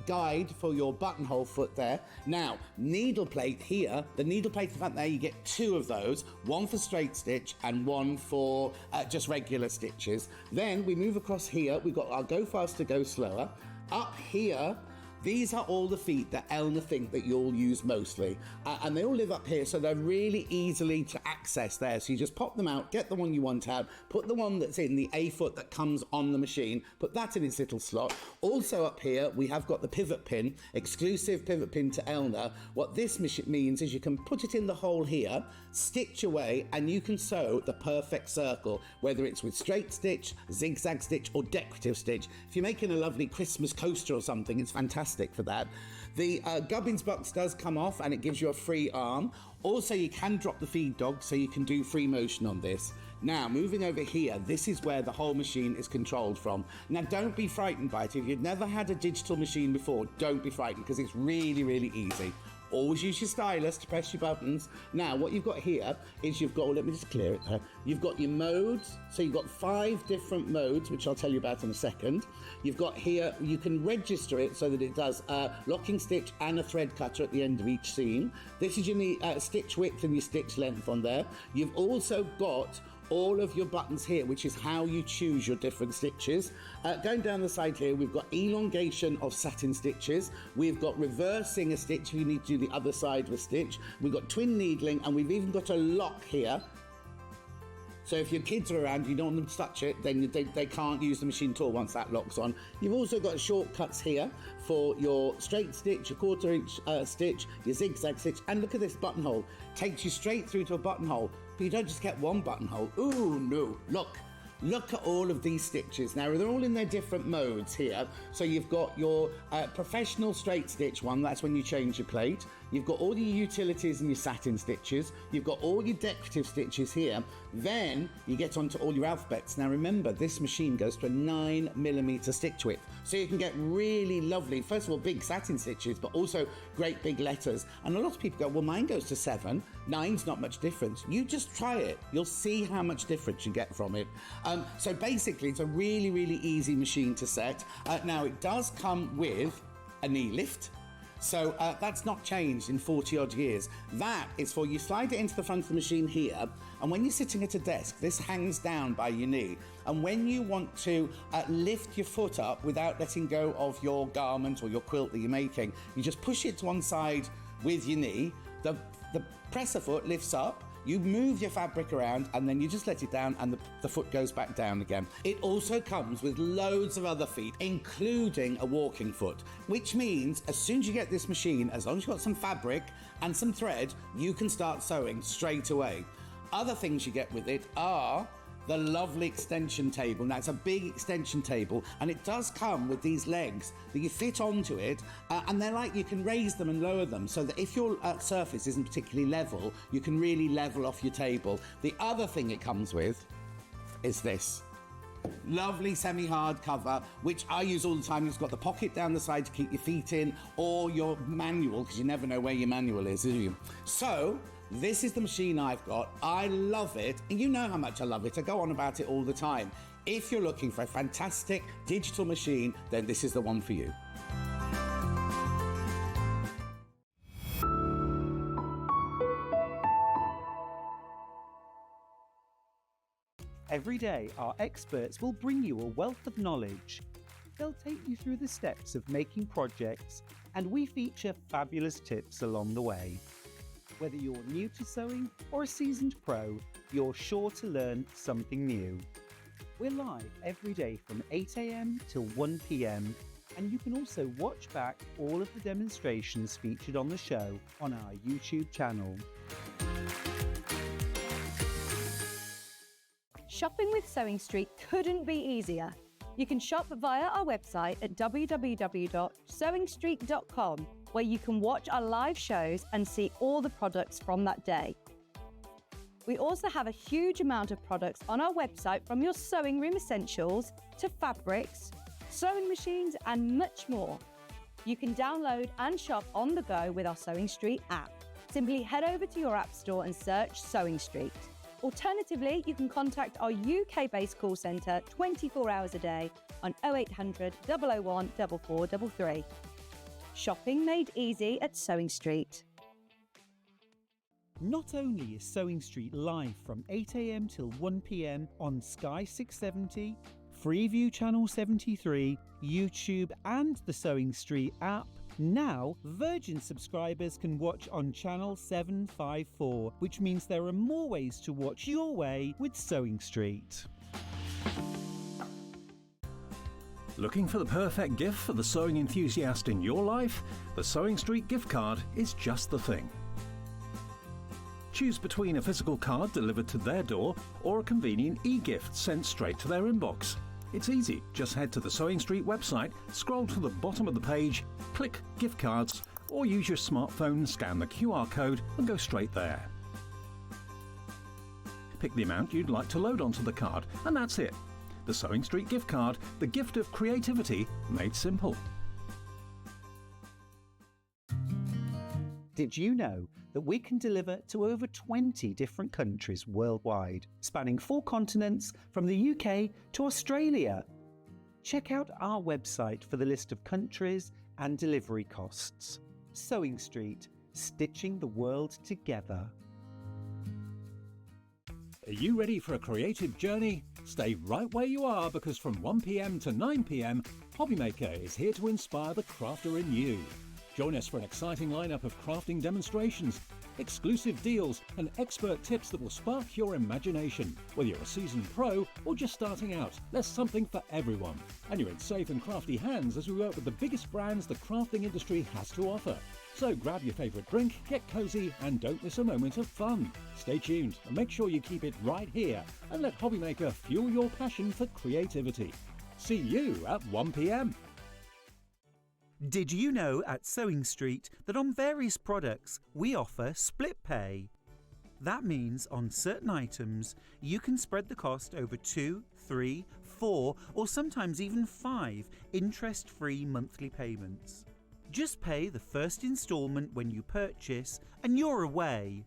guide for your buttonhole foot there. Now, needle plate here, the needle plate in the front there, you get 2 of those, one for straight stitch and one for just regular stitches. Then we move across here, we've got our go faster, go slower. Up here, these are all the feet that Elna think that you'll use mostly. And they all live up here, so they're really easily to access there. So you just pop them out, get the one you want out, put the one that's in the A foot that comes on the machine, put that in its little slot. Also up here, we have got the pivot pin, exclusive pivot pin to Elna. What this means is you can put it in the hole here, stitch away, and you can sew the perfect circle, whether it's with straight stitch, zigzag stitch, or decorative stitch. If you're making a lovely Christmas coaster or something, it's fantastic for that. The gubbins box does come off and it gives you a free arm. Also, you can drop the feed dog so you can do free motion on this. Now, moving over here, this is where the whole machine is controlled from. Now, don't be frightened by it. If you've never had a digital machine before, don't be frightened because it's really, really easy. Always use your stylus to press your buttons. Now, what you've got here is you've got, let me just clear it there. You've got your modes. So you've got 5 different modes, which I'll tell you about in a second. You've got here, you can register it so that it does a locking stitch and a thread cutter at the end of each seam. This is your stitch width and your stitch length on there. You've also got all of your buttons here, which is how you choose your different stitches. Going down the side here, we've got elongation of satin stitches. We've got reversing a stitch if you need to do the other side of a stitch. We've got twin needling, and we've even got a lock here. So if your kids are around, you don't want them to touch it, then they can't use the machine at all once that lock's on. You've also got shortcuts here for your straight stitch, your 1/4 inch stitch, your zigzag stitch, and look at this buttonhole. Takes you straight through to a buttonhole, but you don't just get one buttonhole. Ooh, no, Look at all of these stitches. Now, they're all in their different modes here. So you've got your professional straight stitch one, that's when you change your plate. You've got all your utilities and your satin stitches. You've got all your decorative stitches here. Then you get onto all your alphabets. Now remember, this machine goes to a 9mm stitch width. So you can get really lovely, first of all, big satin stitches, but also great big letters. And a lot of people go, well, mine goes to 7. 9's not much difference. You just try it. You'll see how much difference you get from it. So basically, it's a really, really easy machine to set. Now, it does come with a knee lift. So that's not changed in 40 odd years. That is for you slide it into the front of the machine here, and when you're sitting at a desk, this hangs down by your knee. And when you want to lift your foot up without letting go of your garment or your quilt that you're making, you just push it to one side with your knee. The presser foot lifts up. You move your fabric around and then you just let it down and the foot goes back down again. It also comes with loads of other feet, including a walking foot, which means as soon as you get this machine, as long as you've got some fabric and some thread, you can start sewing straight away. Other things you get with it are the lovely extension table. Now, it's a big extension table, and it does come with these legs that you fit onto it, and they're like, you can raise them and lower them so that if your surface isn't particularly level, you can really level off your table. The other thing it comes with is this lovely semi-hard cover, which I use all the time. It's got the pocket down the side to keep your feet in, or your manual, because you never know where your manual is, do you? So this is the machine I've got. I love it, and you know how much I love it. I go on about it all the time. If you're looking for a fantastic digital machine, then this is the one for you. Every day, our experts will bring you a wealth of knowledge. They'll take you through the steps of making projects, and we feature fabulous tips along the way. Whether you're new to sewing or a seasoned pro, you're sure to learn something new. We're live every day from 8 a.m. till 1 p.m. and you can also watch back all of the demonstrations featured on the show on our YouTube channel. Shopping with Sewing Street couldn't be easier. You can shop via our website at www.sewingstreet.com, where you can watch our live shows and see all the products from that day. We also have a huge amount of products on our website, from your sewing room essentials to fabrics, sewing machines and much more. You can download and shop on the go with our Sewing Street app. Simply head over to your app store and search Sewing Street. Alternatively, you can contact our UK-based call centre 24 hours a day on 0800 001 4433. Shopping made easy at Sewing Street. Not only is Sewing Street live from 8 a.m. till 1 p.m. on Sky 670, Freeview Channel 73, YouTube and the Sewing Street app, now Virgin subscribers can watch on Channel 754, which means there are more ways to watch your way with Sewing Street. Looking for the perfect gift for the sewing enthusiast in your life? The Sewing Street gift card is just the thing. Choose between a physical card delivered to their door or a convenient e-gift sent straight to their inbox. It's easy. Just head to the Sewing Street website, scroll to the bottom of the page, click Gift Cards, or use your smartphone, scan the QR code and go straight there. Pick the amount you'd like to load onto the card, and that's it. The Sewing Street gift card, the gift of creativity made simple. Did you know that we can deliver to over 20 different countries worldwide, spanning 4 continents from the UK to Australia? Check out our website for the list of countries and delivery costs. Sewing Street, stitching the world together. Are you ready for a creative journey? Stay right where you are, because from 1 p.m. to 9 p.m, Hobbymaker is here to inspire the crafter in you. Join us for an exciting lineup of crafting demonstrations, exclusive deals and expert tips that will spark your imagination. Whether you're a seasoned pro or just starting out, there's something for everyone. And you're in safe and crafty hands as we work with the biggest brands the crafting industry has to offer. So grab your favourite drink, get cosy and don't miss a moment of fun. Stay tuned and make sure you keep it right here and let Hobbymaker fuel your passion for creativity. See you at 1 p.m. Did you know at Sewing Street that on various products we offer split pay? That means on certain items you can spread the cost over 2, 3, 4 or sometimes even 5 interest-free monthly payments. Just pay the first instalment when you purchase and you're away.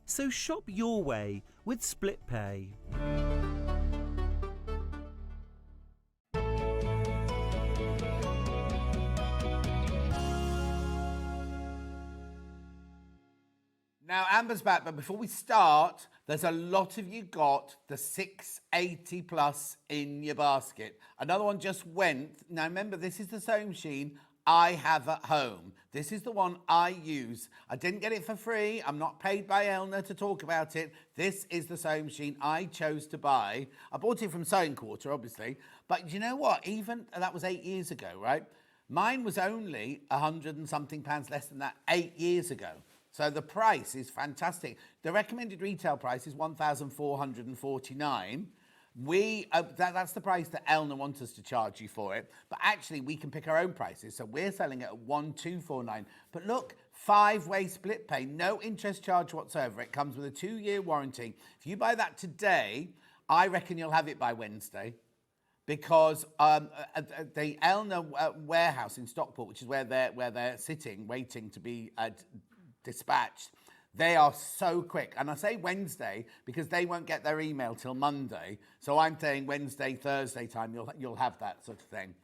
So shop your way with split pay. Now, Amber's back, but before we start, there's a lot of you got the 680 plus in your basket. Another one just went. Now, remember, this is the sewing machine I have at home. This is the one I use. I didn't get it for free. I'm not paid by Elna to talk about it. This is the sewing machine I chose to buy. I bought it from Sewing Quarter, obviously. But you know what? Even that was 8 years ago, right? Mine was only 100 and something pounds less than that 8 years ago. So the price is fantastic. The recommended retail price is $1,449. That's the price that Elna wants us to charge you for it. But actually, we can pick our own prices. So we're selling it at $1,249. But look, 5-way split pay, no interest charge whatsoever. It comes with a 2-year warranty. If you buy that today, I reckon you'll have it by Wednesday. Because the Elna warehouse in Stockport, which is where they're sitting, waiting to be dispatched, they are so quick. And I say Wednesday because they won't get their email till Monday. So I'm saying Wednesday, Thursday time, you'll have that sort of thing.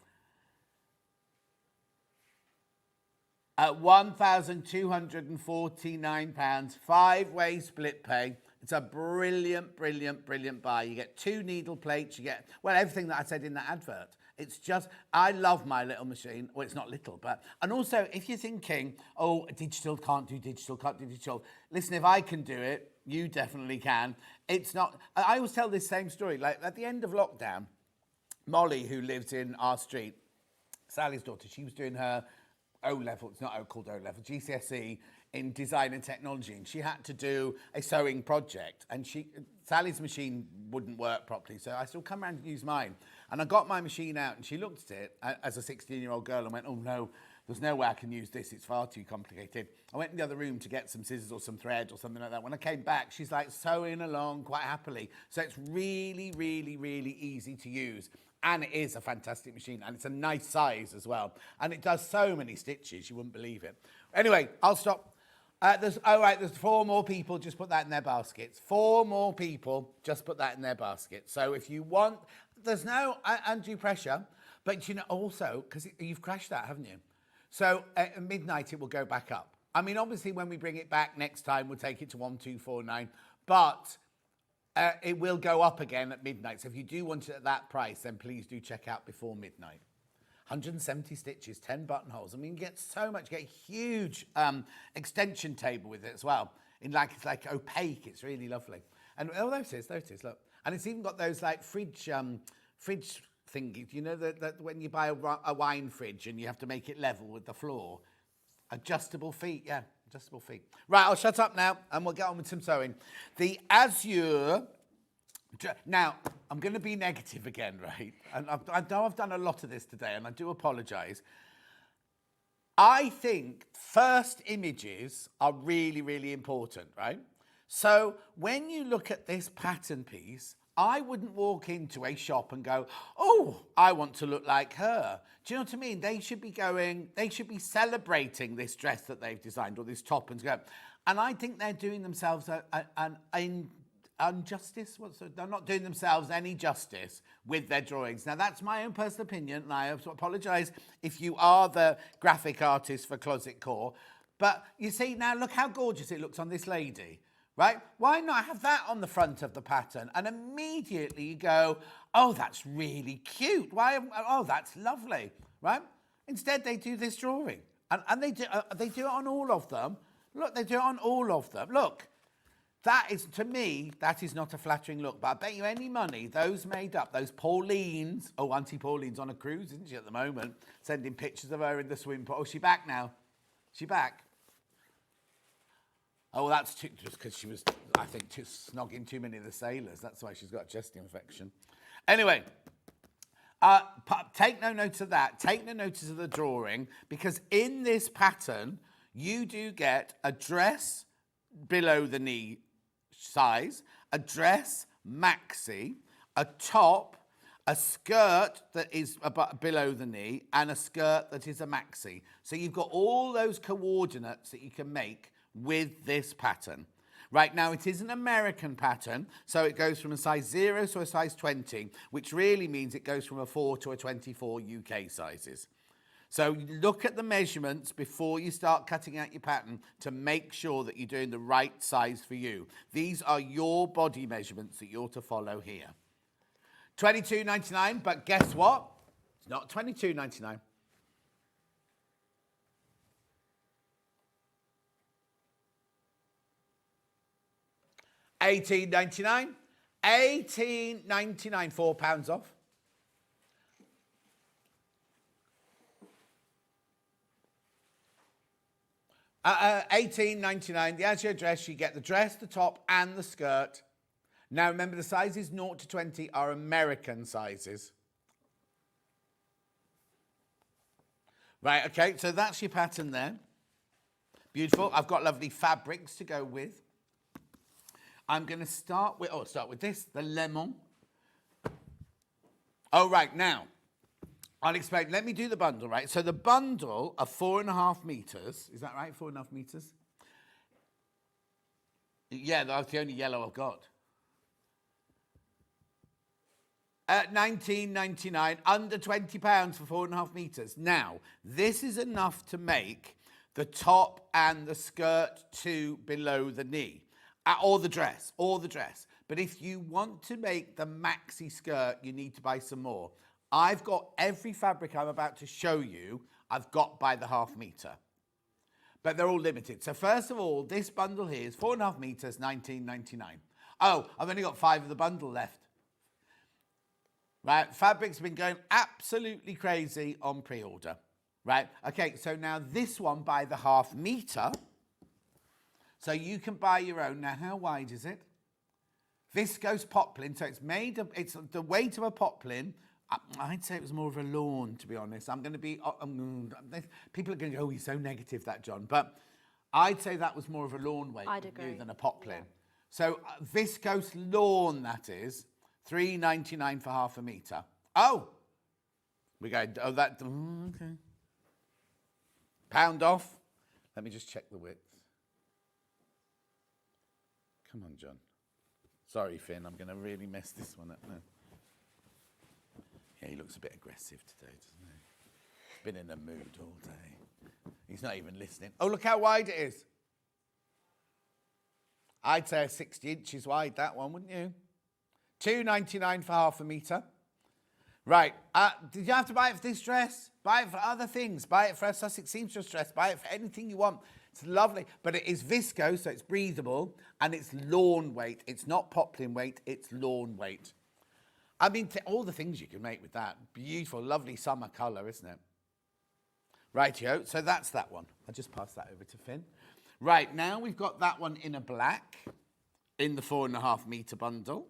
At £1,249, 5-way split pay, It's a brilliant, brilliant, brilliant buy. You get 2 needle plates, you get, well, everything that I said in that advert. It's just, I love my little machine. Well, it's not little, but, and also if you're thinking, oh, digital, can't do digital, can't do digital. Listen, if I can do it, you definitely can. It's not, I always tell this same story. Like at the end of lockdown, Molly, who lives in our street, Sally's daughter, she was doing her O-level, it's not called O-level, GCSE in design and technology, and she had to do a sewing project, and Sally's machine wouldn't work properly, so I still come around and use mine. And I got my machine out, and she looked at it as a 16-year-old girl and went, oh no, there's no way I can use this, it's far too complicated. I went in the other room to get some scissors or some thread or something like that. When I came back, she's like sewing along quite happily. So it's really, really, really easy to use. And it is a fantastic machine, and it's a nice size as well. And it does so many stitches, you wouldn't believe it. Anyway, I'll stop. There's 4 more people, just put that in their baskets. 4 more people, just put that in their basket. So if you want, there's no undue pressure, but you know, also, because you've crashed that, haven't you? So at midnight, it will go back up. I mean, obviously, when we bring it back next time, we'll take it to 1249, but it will go up again at midnight. So if you do want it at that price, then please do check out before midnight. 170 stitches, 10 buttonholes. I mean, you get so much. You get a huge extension table with it as well. It's like opaque. It's really lovely. And oh, there it is, look. And it's even got those like fridge thingies. You know that when you buy a wine fridge and you have to make it level with the floor. Adjustable feet, yeah, adjustable feet. Right, I'll shut up now and we'll get on with some sewing. The Azure. Now, I'm going to be negative again, right? And I know I've done a lot of this today, and I do apologise. I think first images are really, really important, right? So when you look at this pattern piece, I wouldn't walk into a shop and go, oh, I want to look like her. Do you know what I mean? They should be celebrating this dress that they've designed or this top and go. And I think they're doing themselves an injustice. They're not doing themselves any justice with their drawings. Now, that's my own personal opinion, and I apologise if you are the graphic artist for Closet Core. But you see, now look how gorgeous it looks on this lady, right? Why not have that on the front of the pattern? And immediately you go, oh, that's really cute. Oh, that's lovely, right? Instead, they do this drawing. And they do it on all of them. Look, they do it on all of them. Look. That is, to me, that is not a flattering look. But I bet you any money, those made up, those Paulines. Oh, Auntie Pauline's on a cruise, isn't she, at the moment? Sending pictures of her in the swimming pool. Oh, she back now? She back? Oh, that's just because she was, I think, snogging too many of the sailors. That's why she's got a chest infection. Anyway, take no notice of that. Take no notice of the drawing, because in this pattern, you do get a dress below the knee size, a dress maxi, a top, a skirt that is below the knee, and a skirt that is a maxi. So you've got all those coordinates that you can make with this pattern. Right, now it is an American pattern, so it goes from a size 0 to a size 20, which really means it goes from a 4 to a 24 UK sizes. So look at the measurements before you start cutting out your pattern to make sure that you're doing the right size for you. These are your body measurements that you're to follow here. $22.99, but guess what? It's not $22.99. $18.99. $18.99, £4 off. $18.99, the Azure dress, you get the dress, the top, and the skirt. Now, remember, the sizes 0 to 20 are American sizes. Right, okay, so that's your pattern there. Beautiful. I've got lovely fabrics to go with. I'm going to start with this, the lemon. Oh, right, now, I'll explain. Let me do the bundle, right? So the bundle of 4.5 meters. Is that right? 4.5 meters? Yeah, that's the only yellow I've got. At $19.99, under £20 for 4.5 meters. Now, this is enough to make the top and the skirt to below the knee. Or the dress, But if you want to make the maxi skirt, you need to buy some more. I've got every fabric I'm about to show you, I've got by the half metre. But they're all limited. So first of all, this bundle here is 4.5 metres, $19.99. Oh, I've only got 5 of the bundle left. Right, fabric's been going absolutely crazy on pre-order. Right, okay, so now this one by the half metre. So you can buy your own. Now, how wide is it? Viscose poplin, so it's made of, it's the weight of a poplin. I'd say it was more of a lawn, to be honest. I'm going to be, people are going to go, oh, you're so negative, that, John. But I'd say that was more of a lawn weight than a poplin. Yeah. So viscose lawn, that is, $3.99 for half a metre. Oh, we're going, oh, that, okay. Pound off. Let me just check the width. Come on, John. Sorry, Finn, I'm going to really mess this one up now. Yeah, he looks a bit aggressive today, doesn't he? Been in a mood all day. He's not even listening. Oh, look how wide it is. I'd say 60 inches wide, that one, wouldn't you? $2.99 for half a metre. Right, did you have to buy it for this dress? Buy it for other things. Buy it for a Sussex seamstress dress. Buy it for anything you want. It's lovely, but it is viscose, so it's breathable, and it's lawn weight. It's not poplin weight, it's lawn weight. I mean, all the things you can make with that. Beautiful, lovely summer colour, isn't it? Rightio, so that's that one. I'll just pass that over to Finn. Right, now we've got that one in a black, in the 4.5 metre bundle.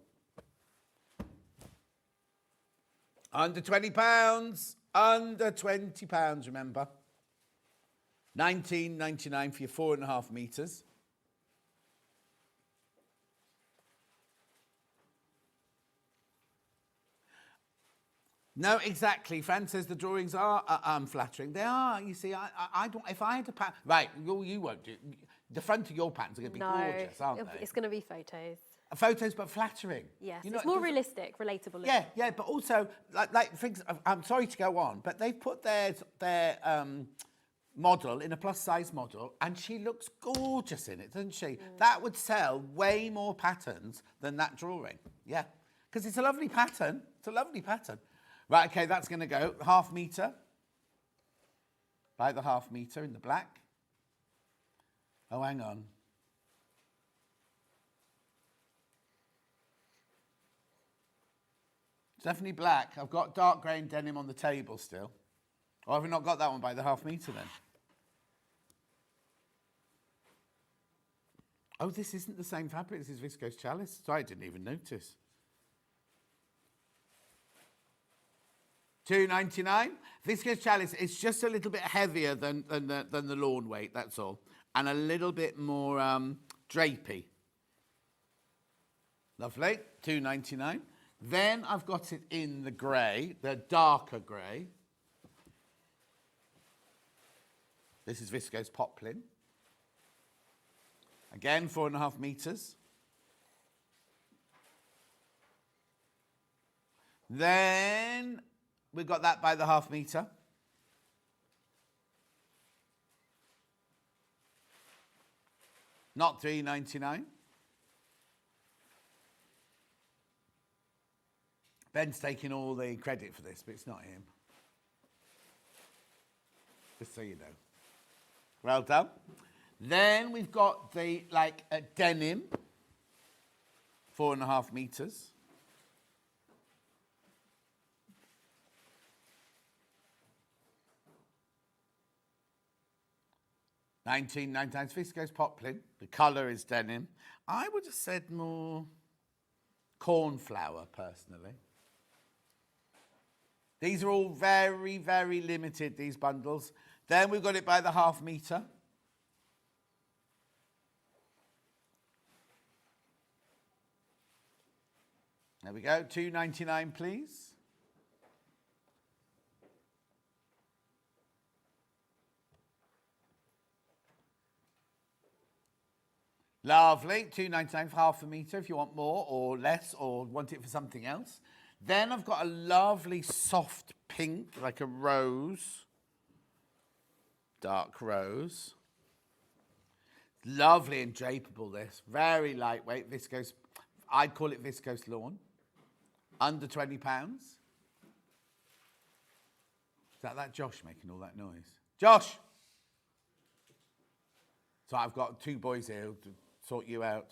Under £20, under £20, remember. $19.99 for your 4.5 metres. No, exactly. Fran says the drawings are unflattering. They are. You see, I don't. If I had a pattern, right? You won't do. The front of your patterns are going to be gorgeous, aren't they? It's going to be photos. Photos, but flattering. Yes, it's more realistic, relatable. Yeah, yeah, but also like things. I'm sorry to go on, but they've put their model in a plus-size model, and she looks gorgeous in it, doesn't she? Mm. That would sell way more patterns than that drawing. Yeah, because it's a lovely pattern. It's a lovely pattern. Right, okay, that's going to go half metre. By the half metre in the black. Oh, hang on. It's definitely black. I've got dark grey and denim on the table still. Or have I not got that one by the half metre then? Oh, this isn't the same fabric. This is viscose chalice. Sorry, I didn't even notice. $2.99. Viscose chalice. It's just a little bit heavier than the lawn weight. That's all, and a little bit more drapey. Lovely. $2.99. Then I've got it in the grey, the darker grey. This is viscose poplin. Again, 4.5 metres. Then we've got that by the half metre. Not $3.99. Ben's taking all the credit for this, but it's not him. Just so you know. Well done. Then we've got the denim, 4.5 metres. $19.99 viscose poplin. The colour is denim. I would have said more cornflower, personally. These are all very, very limited, these bundles. Then we've got it by the half metre. There we go, $2.99, please. Lovely, $2.99 for half a metre if you want more or less or want it for something else. Then I've got a lovely soft pink, like a rose, dark rose. Lovely and drapeable, this. Very lightweight, viscose. I'd call it viscose lawn. Under £20. Is that Josh making all that noise? Josh! So I've got 2 boys here to sort you out.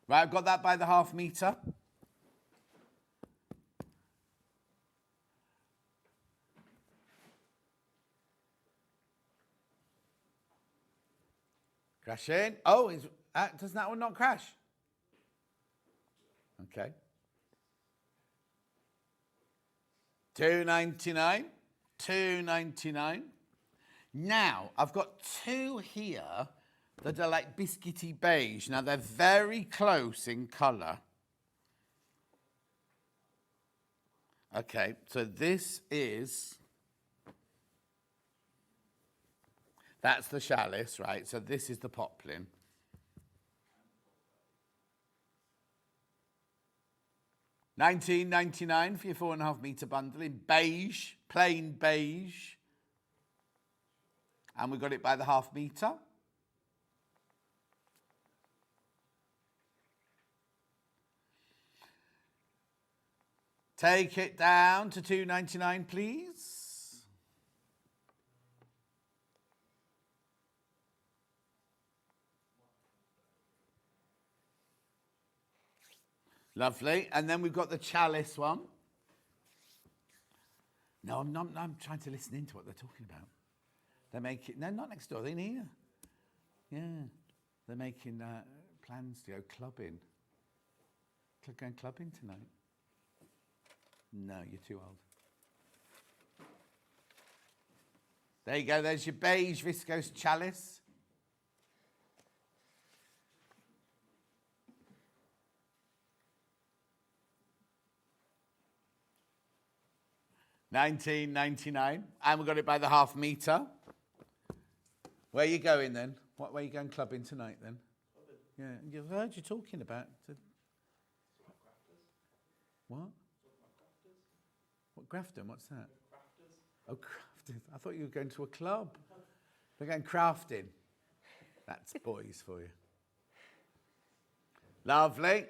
Right, I've got that by the half metre. Crash in. Oh, does that one not crash? Okay. £2.99. £2.99. Now, I've got 2 here that are like biscuity beige. Now, they're very close in colour. Okay, so this is... That's the chalice, right? So this is the poplin. £19.99 for your 4.5 metre bundle in beige, plain beige. And we got it by the half metre. Take it down to £2.99, please. Lovely. And then we've got the chalice one. No, I'm trying to listen into what they're talking about. They're making... No, not next door. They're in here. Yeah. They're making plans to go clubbing. Going clubbing tonight. No, you're too old. There you go. There's your beige viscose chalice. £19.99, and we got it by the half metre. Where are you going then? What way are you going clubbing tonight then? Clubbing. Yeah, I've heard you talking about. What? What Grafton? What's that? Crafters. Oh, crafters. I thought you were going to a club. We're going crafting. That's boys for you. Lovely.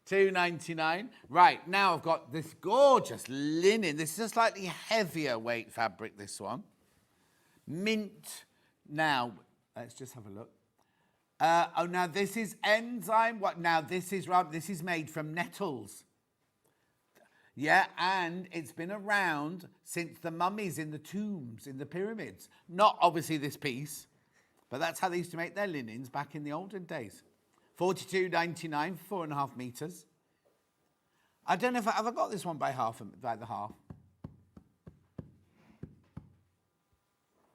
£2.99. Right, now I've got this gorgeous linen. This is a slightly heavier weight fabric, this one. Mint. Now, let's just have a look. Oh, now this is enzyme. What? Now this is made from nettles. Yeah, and it's been around since the mummies in the tombs, in the pyramids. Not obviously this piece, but that's how they used to make their linens back in the olden days. £42.99 for 4.5 metres. I don't know if have I got this one by the half.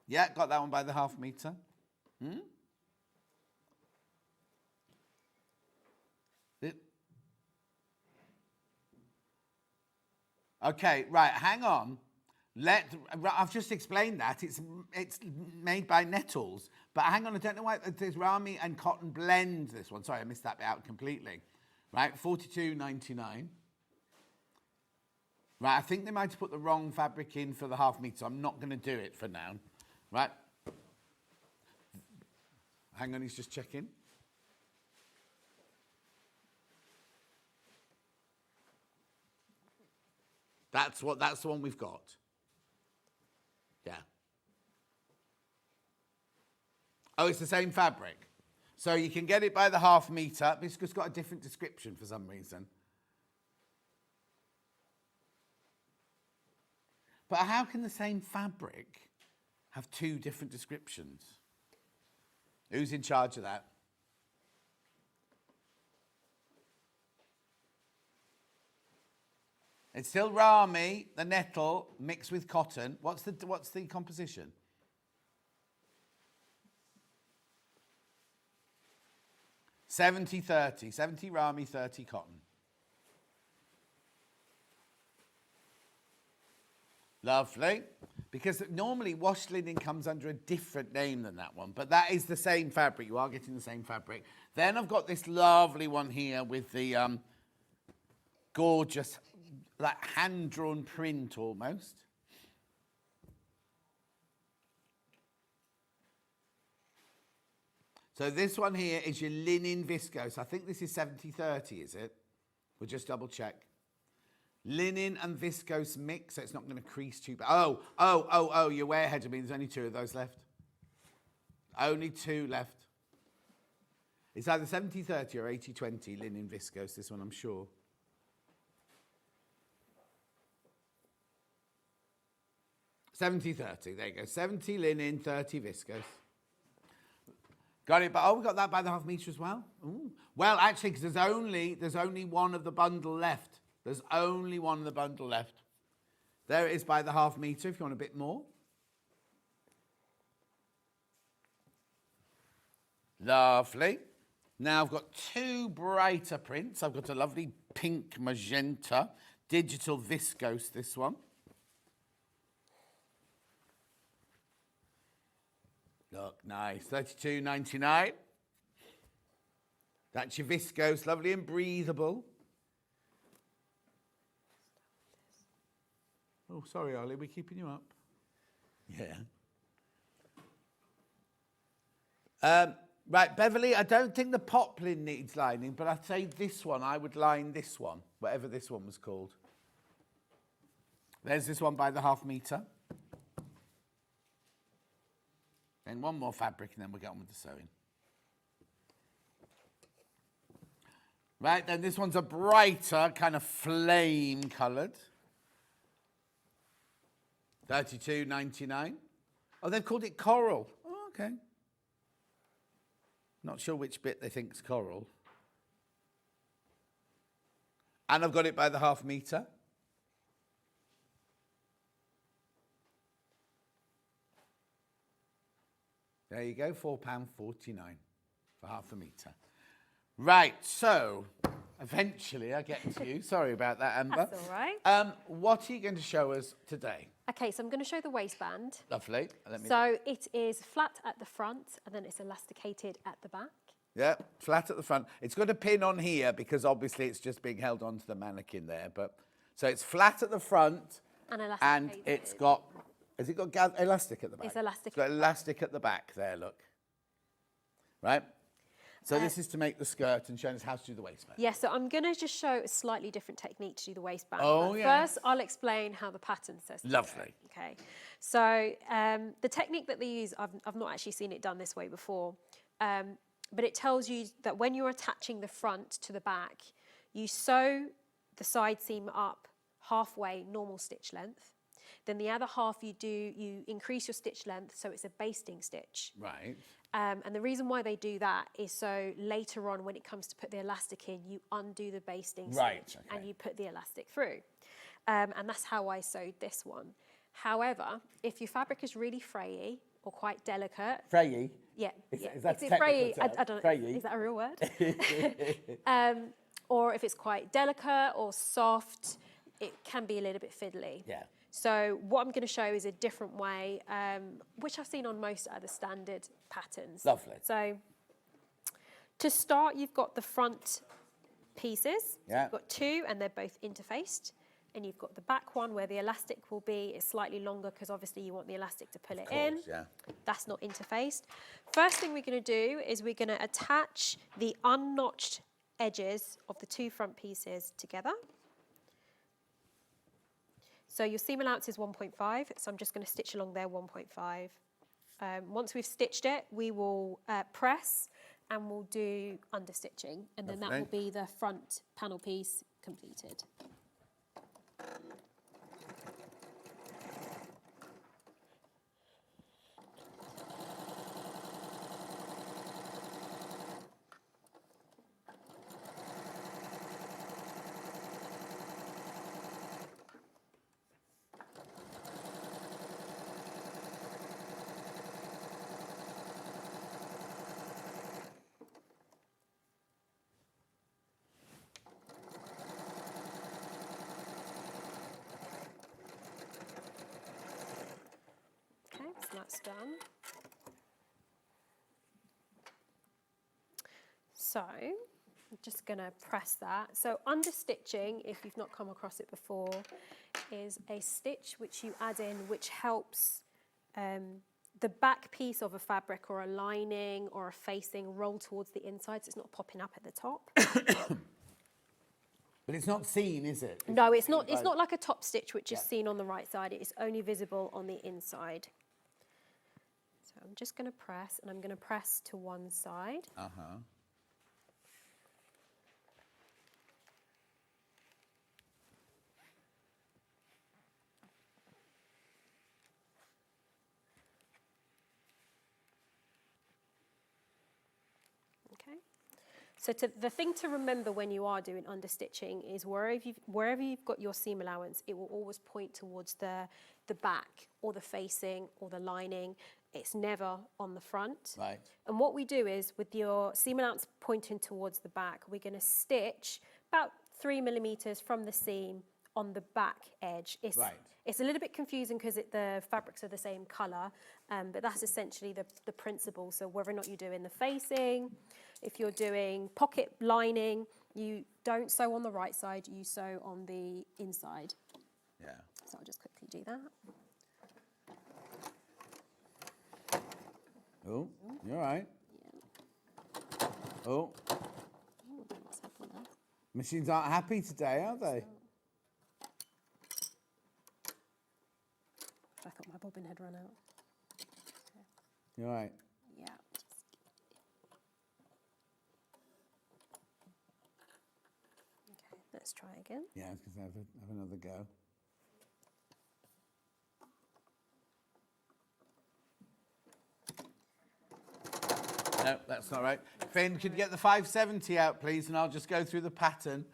Yeah, got that one by the half metre. Okay, right, hang on. I've just explained that. It's made by nettles. But hang on, I don't know why there's Rami and cotton blend, this one. Sorry, I missed that bit out completely. Right, £42.99. Right, I think they might have put the wrong fabric in for the half metre, so I'm not going to do it for now. Right. Hang on, he's just checking. That's the one we've got. Yeah. Oh, it's the same fabric. So you can get it by the half metre, but it's got a different description for some reason. But how can the same fabric have 2 different descriptions? Who's in charge of that? It's still Rami, the nettle, mixed with cotton. What's the composition? (70-30). 70 Rami, 30 cotton. Lovely. Because normally washed linen comes under a different name than that one, but that is the same fabric. You are getting the same fabric. Then I've got this lovely one here with the gorgeous, like hand-drawn print almost. So this one here is your linen viscose. I think this is 70/30, is it? We'll just double check. Linen and viscose mix, so it's not going to crease too bad. Oh, you're way ahead of me. There's only 2 of those left. Only 2 left. It's either 70/30 or 80/20 linen viscose, this one, I'm sure. (70/30), there you go. 70 linen, 30 viscose. Got it, but we got that by the half metre as well. Ooh. Well, actually, because there's only one of the bundle left. There's only one of the bundle left. There it is by the half metre if you want a bit more. Lovely. Now I've got 2 brighter prints. I've got a lovely pink magenta, digital viscose, this one. Look, nice, $32.99. That's your viscose, lovely and breathable. Oh, sorry, Ollie, we're keeping you up. Yeah. Right, Beverly, I don't think the poplin needs lining, but I'd say this one, I would line this one, whatever this one was called. There's this one by the half metre. Then one more fabric and then we'll get on with the sewing. Right, then this one's a brighter, kind of flame coloured. $32.99. Oh, they've called it coral. Oh, okay. Not sure which bit they think's coral. And I've got it by the half metre. There you go, £4.49 for half a metre. Right, so eventually I get to you. Sorry about that, Amber. That's all right. What are you going to show us today? Okay, so I'm going to show the waistband. Lovely. So it is flat at the front and then it's elasticated at the back. Yeah, flat at the front. It's got a pin on here because obviously it's just being held onto the mannequin there. But so it's flat at the front and it's got, has it got elastic at the back? It's elastic. It's got elastic at the back there, look. Right? So this is to make the skirt and showing us how to do the waistband. Yeah, so I'm going to just show a slightly different technique to do the waistband. Oh, yeah. First, I'll explain how the pattern says to Lovely. go. Okay. So the technique that they use, I've not actually seen it done this way before, but it tells you that when you're attaching the front to the back, you sew the side seam up halfway normal stitch length. Then the other half you increase your stitch length so it's a basting stitch. Right. And the reason why they do that is so later on when it comes to put the elastic in, you undo the basting stitch and you put the elastic through. And that's how I sewed this one. However, if your fabric is really frayy or quite delicate. Frayy? Yeah. Is yeah. that Is it frayy? term? I don't know. Frayy? Is that a real word? Or if it's quite delicate or soft, it can be a little bit fiddly. Yeah. So what I'm going to show is a different way, which I've seen on most other standard patterns. Lovely. So to start, you've got the front pieces. Yeah. You've got 2 and they're both interfaced. And you've got the back one where the elastic will be, it's slightly longer because obviously you want the elastic to pull it in. Yeah. That's not interfaced. First thing we're going to do is we're going to attach the unnotched edges of the 2 front pieces together. So your seam allowance is 1.5, so I'm just going to stitch along there 1.5. Once we've stitched it, we will press and we'll do understitching, and then that will be the front panel piece completed. That's done. So I'm just going to press that. So understitching, if you've not come across it before, is a stitch which you add in which helps the the back piece of a fabric or a lining or a facing roll towards the inside, so it's not popping up at the top. But it's not seen, is it? No, it's not. It's not like a top stitch, which is seen on the right side. It is only visible on the inside. So I'm just going to press, and I'm going to press to one side. Uh-huh. Okay. So the thing to remember when you are doing understitching is wherever you've got your seam allowance, it will always point towards the back or the facing or the lining. It's never on the front. Right. And what we do is with your seam allowance pointing towards the back, we're going to stitch about 3 millimeters from the seam on the back edge. It's a little bit confusing because the fabrics are the same colour, but that's essentially the principle. So whether or not you're doing the facing, if you're doing pocket lining, you don't sew on the right side, you sew on the inside. Yeah. So I'll just quickly do that. Oh, you're right. Yeah. Oh. What's happened there? Machines aren't happy today, are they? I thought my bobbin had run out. You're right. Yeah. Okay, let's try again. Yeah, I was going to have another go. No, that's not right. Finn, could you get the 570 out, please, and I'll just go through the pattern.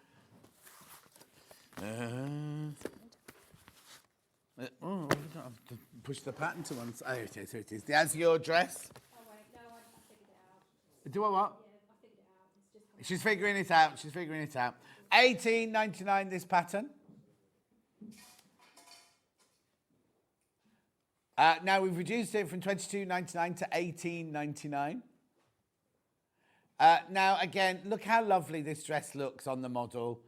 Oh, we don't have to push the pattern to one side. Oh, it is, here it is. The Azure dress. Oh, wait, no, I figured it out. Do I what? Yeah, I figured it out. It's just She's figuring it out. She's figuring it out. $18.99 this pattern. Now we've reduced it from $22.99 to $18.99. Now again, look how lovely this dress looks on the model.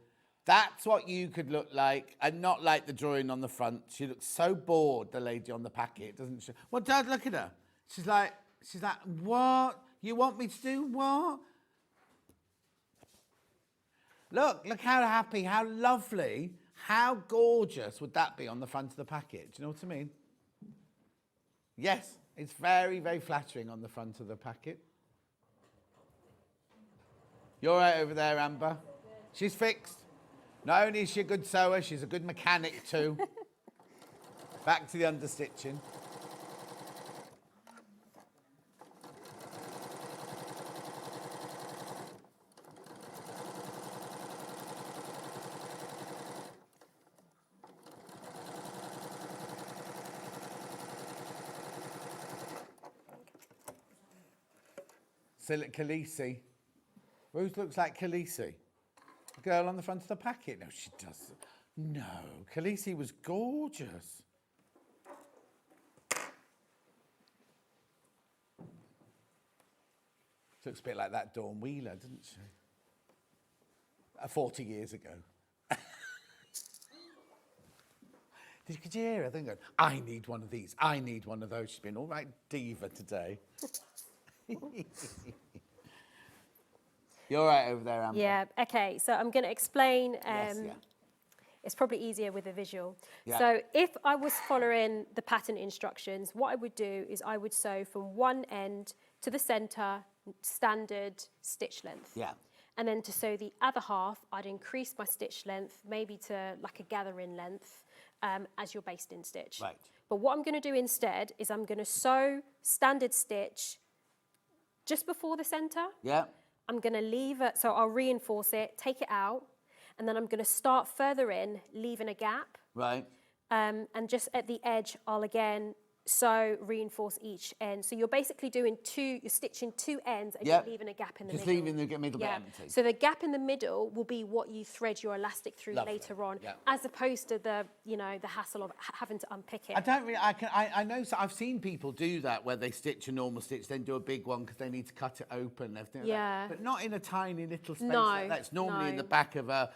That's what you could look like, and not like the drawing on the front. She looks so bored, the lady on the packet, doesn't she? Well, Dad, look at her. She's like, what? You want me to do what? Look how happy, how lovely, how gorgeous would that be on the front of the packet? Do you know what I mean? Yes, it's very, very flattering on the front of the packet. You're right over there, Amber. She's fixed. Not only is she a good sewer, she's a good mechanic too. Back to the understitching. Khaleesi. Ruth looks like Khaleesi. The girl on the front of the packet. No, she doesn't. No, Khaleesi was gorgeous. She looks a bit like that Dawn Wheeler, doesn't she? 40 years ago. Could you hear her? Then going, I need one of these. I need one of those. She's been all right diva today. You're right over there, Amber. Yeah, okay, so I'm going to explain. Yes, yeah. It's probably easier with a visual. Yeah. So if I was following the pattern instructions, what I would do is I would sew from one end to the centre, standard stitch length. Yeah. And then to sew the other half, I'd increase my stitch length, maybe to like a gathering length, as your basting stitch. Right. But what I'm going to do instead is I'm going to sew standard stitch just before the centre. Yeah. I'm going to leave it, so I'll reinforce it, take it out, and then I'm going to start further in, leaving a gap. Right. And just at the edge, I'll again sew, reinforce each end. So you're basically doing you're stitching two ends and you're leaving a gap in the middle. Just leaving the middle bit empty. So the gap in the middle will be what you thread your elastic through later on, as opposed to the hassle of having to unpick it. I don't really, I know, so I've seen people do that where they stitch a normal stitch, then do a big one because they need to cut it open and everything like that. But not in a tiny little space like that. It's normally in the back of a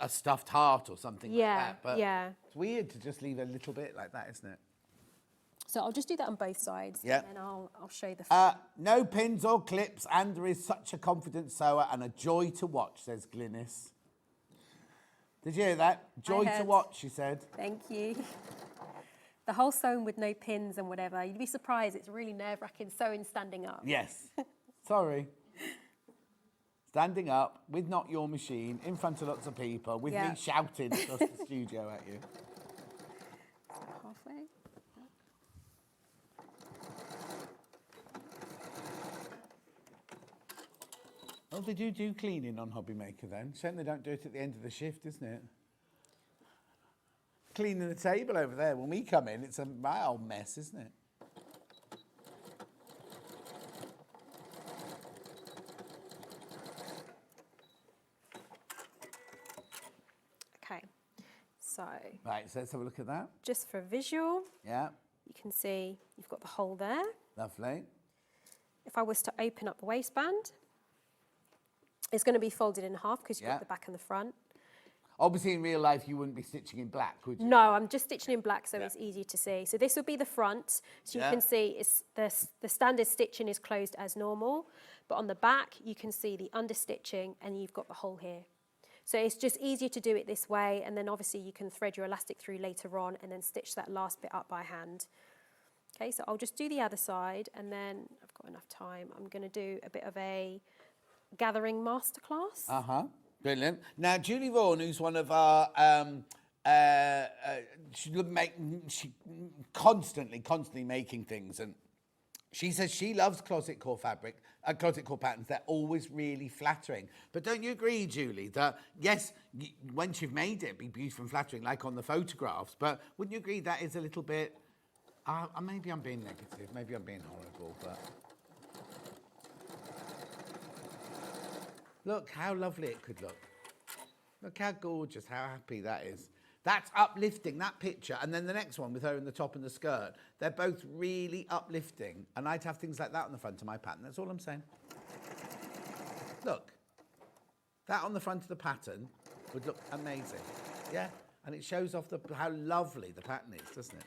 stuffed heart or something like that. But it's weird to just leave a little bit like that, isn't it? So I'll just do that on both sides, Yeah. and then I'll show you the front. No pins or clips. Andrew is such a confident sewer and a joy to watch, says Glynis. Did you hear that? Joy to heard. watch, she said. Thank you. The whole sewing with no pins and whatever, you'd be surprised, it's really nerve-wracking sewing standing up. Yes. Sorry. Standing up with not your machine in front of lots of people with me shouting across the studio at you. Halfway. Oh, they do cleaning on Hobby Maker then. Shame they don't do it at the end of the shift, isn't it? Cleaning the table over there. When we come in, it's a mild mess, isn't it? Okay, so Right, so let's have a look at that. just for visual, Yeah, you can see you've got the hole there. lovely. If I was to open up the waistband, it's going to be folded in half because you've Yeah. got the back and the front. Obviously, in real life, you wouldn't be stitching in black, would you? No, I'm just stitching in black so it's easy to see. So this will be the front. So you Yeah. can see it's the standard stitching is closed as normal, but on the back you can see the understitching and you've got the hole here. So it's just easier to do it this way, and then obviously you can thread your elastic through later on and then stitch that last bit up by hand. Okay, so I'll just do the other side, and then I've got enough time. I'm going to do a bit of a gathering masterclass. Brilliant. Now, Julie Vaughan, who's one of our, she constantly making things, and she says she loves closet core fabric, closet core patterns. They're always really flattering. But don't you agree, Julie, that yes, once you've made it, be beautiful and flattering, like on the photographs. But wouldn't you agree that is a little bit? Maybe I'm being negative. Maybe I'm being horrible, but. Look how lovely it could look. Look how gorgeous, how happy that is. That's uplifting, that picture. And then the next one with her in the top and the skirt. They're both really uplifting. And I'd have things like that on the front of my pattern. That's all I'm saying. Look. That on the front of the pattern would look amazing. Yeah? And it shows off how lovely the pattern is, doesn't it?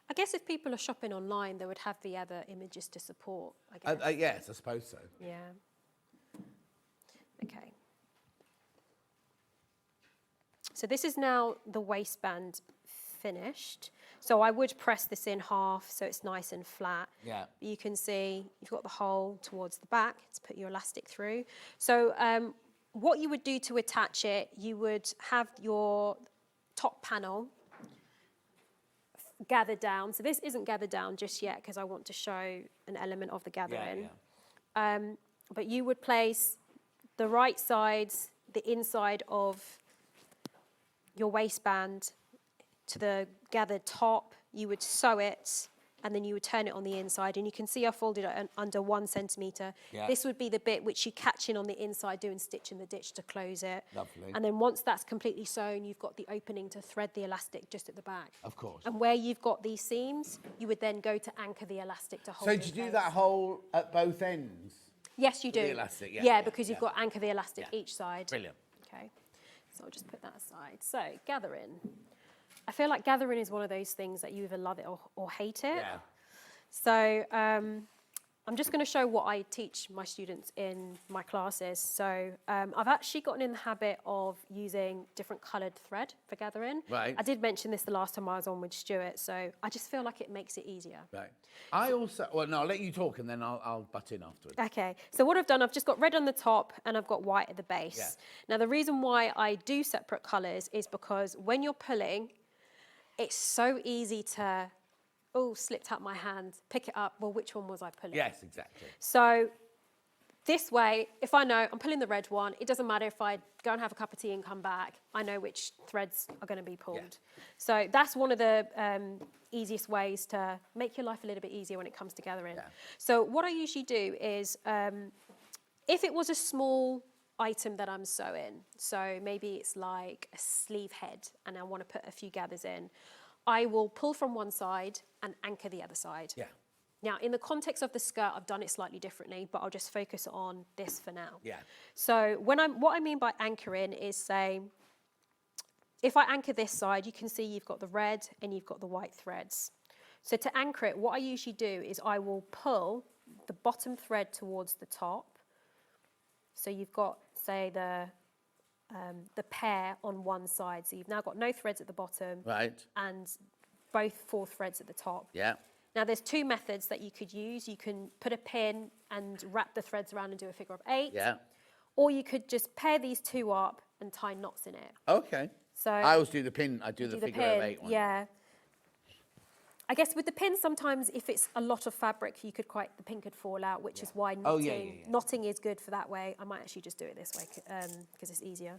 I guess if people are shopping online, they would have the other images to support, I guess. Yes, I suppose so. Yeah. Okay. So this is now the waistband finished. So I would press this in half so it's nice and flat. Yeah. You can see you've got the hole towards the back to put your elastic through. So what you would do to attach it, you would have your top panel gathered down. So this isn't gathered down just yet because I want to show an element of the gathering. But you would place the right sides, the inside of your waistband to the gathered top. You would sew it and then you would turn it on the inside, and you can see I folded it under 1 centimetre. Yeah. This would be the bit which you catch in on the inside, doing stitch in the ditch to close it. Lovely. And then once that's completely sewn, you've got the opening to thread the elastic just at the back. Of course. And where you've got these seams, you would then go to anchor the elastic to hold So it do in you do place. that hole at both ends? Yes, you do. The elastic, yeah, Yeah, yeah, because you've yeah. got anchor the elastic Yeah. each side. Brilliant. Okay, so I'll just put that aside. So gathering. I feel like gathering is one of those things that you either love it or hate it. Yeah. So I'm just going to show what I teach my students in my classes. So I've actually gotten in the habit of using different coloured thread for gathering. Right. I did mention this the last time I was on with Stuart, so I just feel like it makes it easier. Right. I also, well, no, I'll let you talk and then I'll butt in afterwards. Okay, so what I've done, I've just got red on the top and I've got white at the base. Yeah. Now the reason why I do separate colours is because when you're pulling, it's so easy to, oh, slipped out my hand, pick it up, well, which one was I pulling? Yes, exactly. So this way, if I know I'm pulling the red one, it doesn't matter if I go and have a cup of tea and come back, I know which threads are going to be pulled. Yeah. So that's one of the easiest ways to make your life a little bit easier when it comes to gathering. Yeah. So what I usually do is, if it was a small item that I'm sewing, so maybe it's like a sleeve head and I want to put a few gathers in, I will pull from one side and anchor the other side. Yeah. Now, in the context of the skirt, I've done it slightly differently, but I'll just focus on this for now. Yeah. So what I mean by anchoring is, say, if I anchor this side, you can see you've got the red and you've got the white threads. So to anchor it, what I usually do is I will pull the bottom thread towards the top. So you've got, say, the pair on one side. So you've now got no threads at the bottom. Right. And both 4 threads at the top. Yeah. Now there's 2 methods that you could use. You can put a pin and wrap the threads around and do a figure of 8. Yeah. Or you could just pair these 2 up and tie knots in it. Okay. So I always do the pin. I do the figure of 8 one. Yeah. I guess with the pin, sometimes if it's a lot of fabric, the pin could fall out, which is why knotting is good for that way. I might actually just do it this way because it's easier.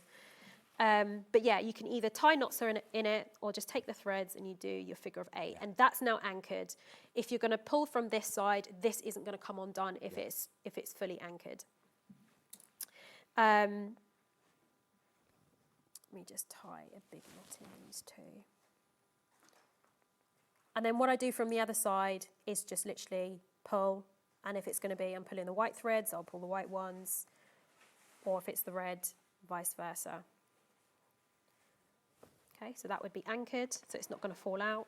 But yeah, you can either tie knots in it or just take the threads and you do your figure of 8. And that's now anchored. If you're going to pull from this side, this isn't going to come undone if it's fully anchored. Let me just tie a big knot in these 2. And then what I do from the other side is just literally pull. And if it's going to be, I'm pulling the white threads, I'll pull the white ones. Or if it's the red, vice versa. Okay, so that would be anchored, so it's not going to fall out.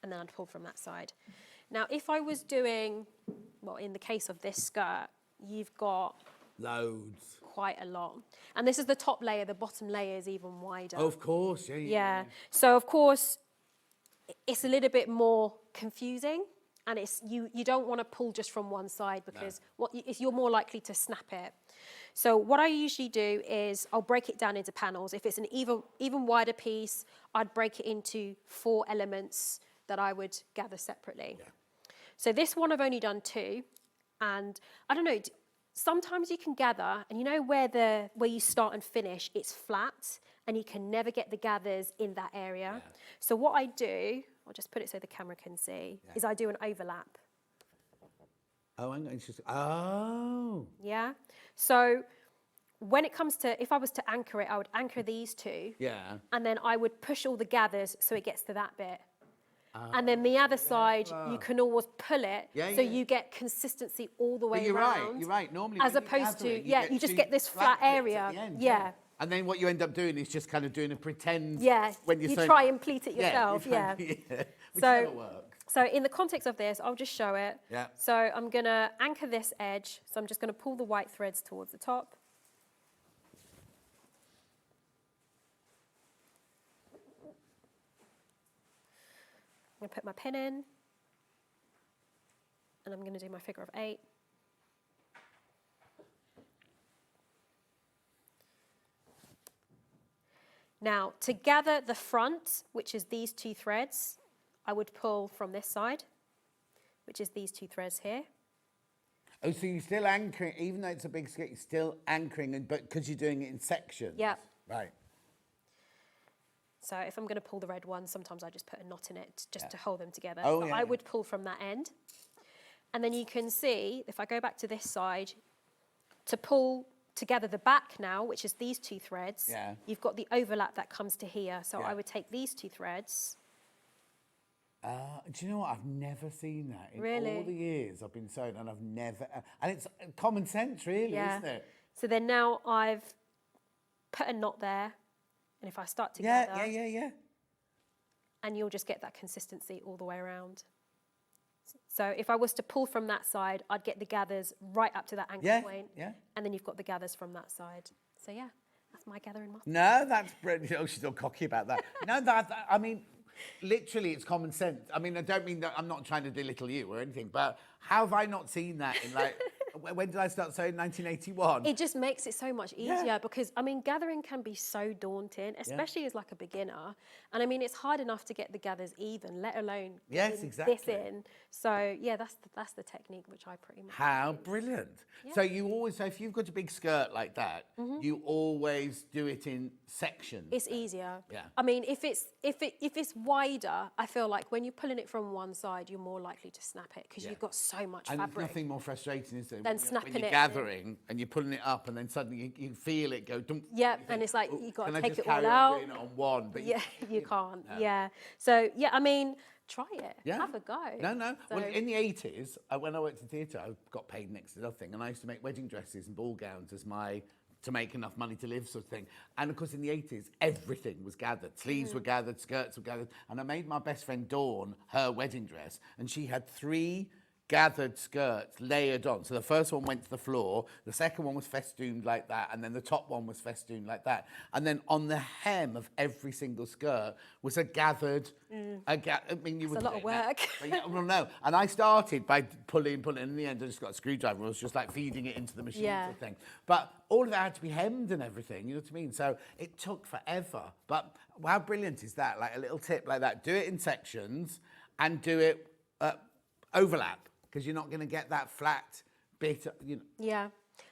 And then I'd pull from that side. Now, if I was doing, well, in the case of this skirt, you've got loads. Quite a lot. And this is the top layer, the bottom layer is even wider. Oh, of course, yeah. So, of course, it's a little bit more confusing, and it's you don't want to pull just from one side because you're more likely to snap it. So what I usually do is I'll break it down into panels. If it's an even wider piece, I'd break it into 4 elements that I would gather separately. Yeah. So this one I've only done 2, and I don't know, sometimes you can gather, and you know where you start and finish, it's flat, and you can never get the gathers in that area. Yeah. So what I do, I'll just put it so the camera can see, is I do an overlap. Oh, hang on, it's just, oh. Yeah. So when it comes to, if I was to anchor it, I would anchor these 2. Yeah. And then I would push all the gathers so it gets to that bit. And then the other side, you can always pull it, so you get consistency all the way around. You're right. Normally, as opposed to, you just get this flat area. Yeah. And then what you end up doing is just kind of doing a pretend. Yeah. When you try and pleat it yourself. Yeah. Which never works. So in the context of this, I'll just show it. Yeah. So I'm going to anchor this edge. So I'm just going to pull the white threads towards the top. I'm going to put my pin in. And I'm going to do my figure of 8. Now, to gather the front, which is these 2 threads, I would pull from this side, which is these 2 threads here. Oh, so you're still anchoring, even though it's a big skirt, you're still anchoring, but because you're doing it in sections? Yep. Right. So if I'm going to pull the red one, sometimes I just put a knot in it just to hold them together. Oh, but I would pull from that end. And then you can see, if I go back to this side, to pull together the back now, which is these 2 threads, you've got the overlap that comes to here. So I would take these 2 threads. Do you know what? I've never seen that in Really? all the years I've been sewing, and I've never. And it's common sense, really, isn't it? So then now I've put a knot there, and if I start to gather, and you'll just get that consistency all the way around. So if I was to pull from that side, I'd get the gathers right up to that anchor point, and then you've got the gathers from that side. So yeah, that's my gathering method. No, that's brilliant. Oh, she's all cocky about that. No, I mean, literally, it's common sense. I mean, I don't mean that I'm not trying to belittle you or anything, but how have I not seen that in like, when did I start sewing? 1981? It just makes it so much easier because, I mean, gathering can be so daunting, especially as like a beginner. And I mean, it's hard enough to get the gathers even, let alone this in. So yeah, that's the technique which I pretty much How use. brilliant. Yeah. So you always, so if you've got a big skirt like that, you always do it in sections. It's easier. Yeah. I mean, if it's wider, I feel like when you're pulling it from one side, you're more likely to snap it because you've got so much fabric. And there's nothing more frustrating, is there? Than snapping when you're it gathering and you're pulling it up and then suddenly you feel it go dump. Yeah, and it's like you've got to take it all carry out. On doing it on one, but you can't. No. Yeah. So yeah, I mean, try it. Yeah. Have a go. No. So, well, in the 80s, when I worked in theatre, I got paid next to nothing, and I used to make wedding dresses and ball gowns as my to make enough money to live, sort of thing. And of course, in the 80s, everything was gathered. Sleeves were gathered, skirts were gathered. And I made my best friend Dawn her wedding dress, and she had 3 gathered skirts layered on. So the first one went to the floor, the second one was festooned like that, and then the top one was festooned like that. And then on the hem of every single skirt was a gathered, I mean, you would a lot of work. Well, no. And I started by pulling, and in the end I just got a screwdriver. I was just like feeding it into the machine sort of thing. But all of that had to be hemmed and everything, you know what I mean? So it took forever. But how brilliant is that? Like a little tip like that. Do it in sections and do it overlap, because you're not going to get that flat bit, you know. Yeah.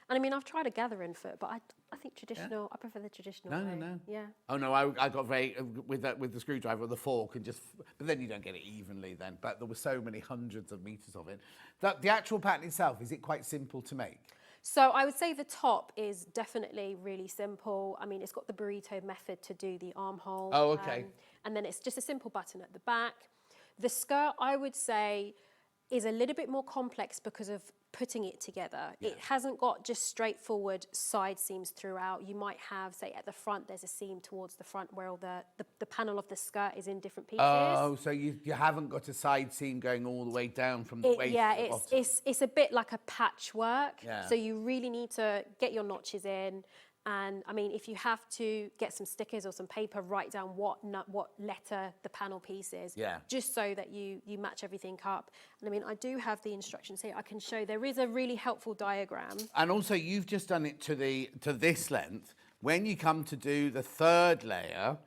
And I mean, I've tried a gathering foot, but I think traditional, I prefer the traditional way. No. Yeah. Oh, no, I got very, with the screwdriver or the fork, and just, but then you don't get it evenly then. But there were so many hundreds of meters of it. The actual pattern itself, is it quite simple to make? So I would say the top is definitely really simple. I mean, it's got the burrito method to do the armhole. Oh, okay. And then it's just a simple button at the back. The skirt, I would say, is a little bit more complex because of putting it together. Yeah. It hasn't got just straightforward side seams throughout. You might have, say, at the front, there's a seam towards the front where all the panel of the skirt is in different pieces. Oh, so you haven't got a side seam going all the way down from the waist yeah, to the bottom. it's a bit like a patchwork. Yeah. So you really need to get your notches in. And I mean, if you have to get some stickers or some paper, write down what letter the panel piece is, just so that you match everything up. And I mean, I do have the instructions here. I can show. There is a really helpful diagram. And also, you've just done it to this length. When you come to do the third layer,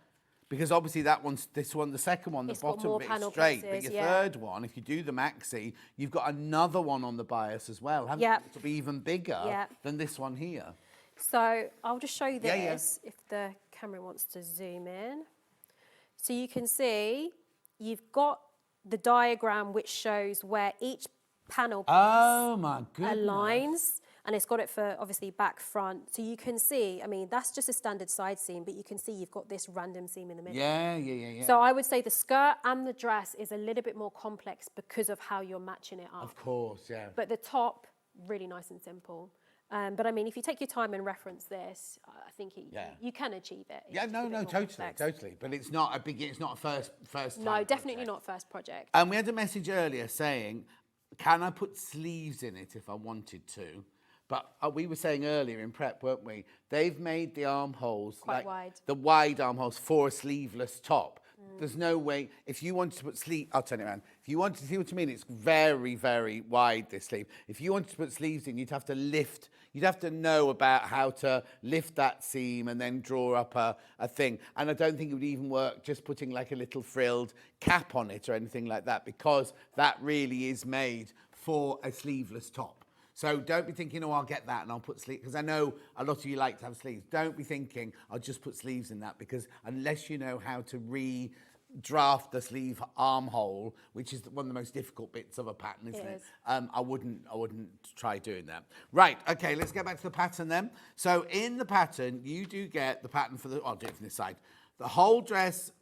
because obviously this one, the second one, the bottom of it is straight, but your third one, if you do the maxi, you've got another one on the bias as well, haven't you? It'll be even bigger than this one here. So I'll just show you this if the camera wants to zoom in. So you can see you've got the diagram which shows where each panel piece aligns, and it's got it for obviously back, front. So you can see, I mean, that's just a standard side seam, but you can see you've got this random seam in the middle. Yeah. So I would say the skirt and the dress is a little bit more complex because of how you're matching it up. Of course, yeah. But the top, really nice and simple. But I mean, if you take your time and reference this, I think you can achieve it. Yeah, no, totally. But it's not a first time. No, definitely not first project. And we had a message earlier saying, can I put sleeves in it if I wanted to? But we were saying earlier in prep, weren't we? They've made the armholes quite wide. The wide armholes for a sleeveless top. There's no way, if you wanted to put sleeve, I'll turn it around. If you wanted to see what I mean, it's very, very wide, this sleeve. If you wanted to put sleeves in, you'd have to lift, you'd have to know about how to lift that seam and then draw up a thing. And I don't think it would even work just putting like a little frilled cap on it or anything like that, because that really is made for a sleeveless top. So don't be thinking, oh, I'll get that and I'll put sleeves, because I know a lot of you like to have sleeves. Don't be thinking, I'll just put sleeves in that, because unless you know how to redraft the sleeve armhole, which is one of the most difficult bits of a pattern, isn't it? I wouldn't try doing that. Right, okay, let's get back to the pattern then. So in the pattern, you do get the pattern for I'll do it from this side. The whole dress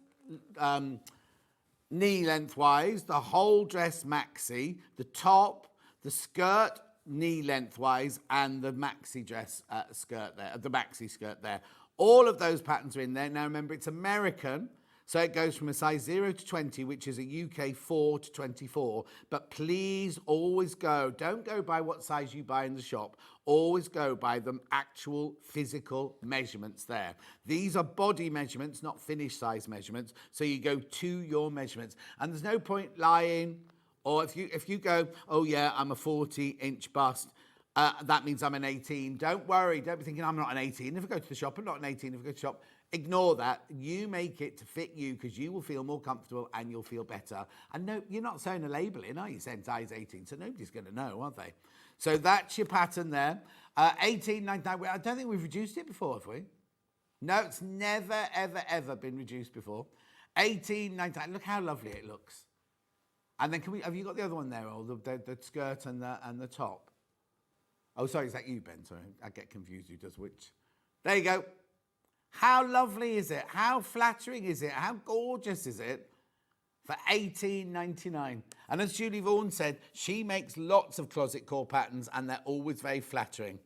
knee lengthwise, the whole dress maxi, the top, the skirt knee lengthwise, and the maxi dress skirt there, the maxi skirt there. All of those patterns are in there. Now remember, it's American, so it goes from a size 0 to 20, which is a UK 4 to 24. But please always don't go by what size you buy in the shop. Always go by the actual physical measurements there. These are body measurements, not finished size measurements. So you go to your measurements. And there's no point lying. Or if you go, oh yeah, I'm a 40-inch bust, that means I'm an 18. Don't worry, don't be thinking I'm not an 18. If I go to the shop, I'm not an 18. If I go to the shop, ignore that. You make it to fit you, because you will feel more comfortable and you'll feel better. And no, you're not sewing a label in, are you? Saying size 18, so nobody's going to know, are they? So that's your pattern there. 18, 19, I don't think we've reduced it before, have we? No, it's never, ever, ever been reduced before. 18, 19, look how lovely it looks. And then have you got the other one there, or the skirt and the top? Oh, sorry, is that you, Ben? Sorry, I get confused who does which. There you go. How lovely is it? How flattering is it? How gorgeous is it? For $18.99. And as Julie Vaughan said, she makes lots of closet core patterns, and they're always very flattering.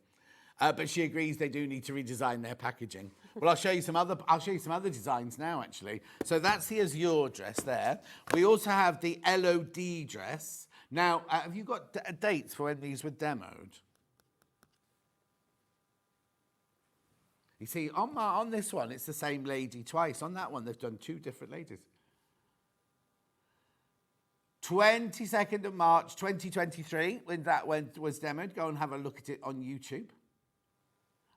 But she agrees they do need to redesign their packaging. Well, I'll show you some other designs now, actually. So that's the Azure dress there. We also have the LOD dress. Now, have you got dates for when these were demoed? You see, on this one, it's the same lady twice. On that one, they've done 2 different ladies. 22nd of March, 2023, when that was demoed. Go and have a look at it on YouTube.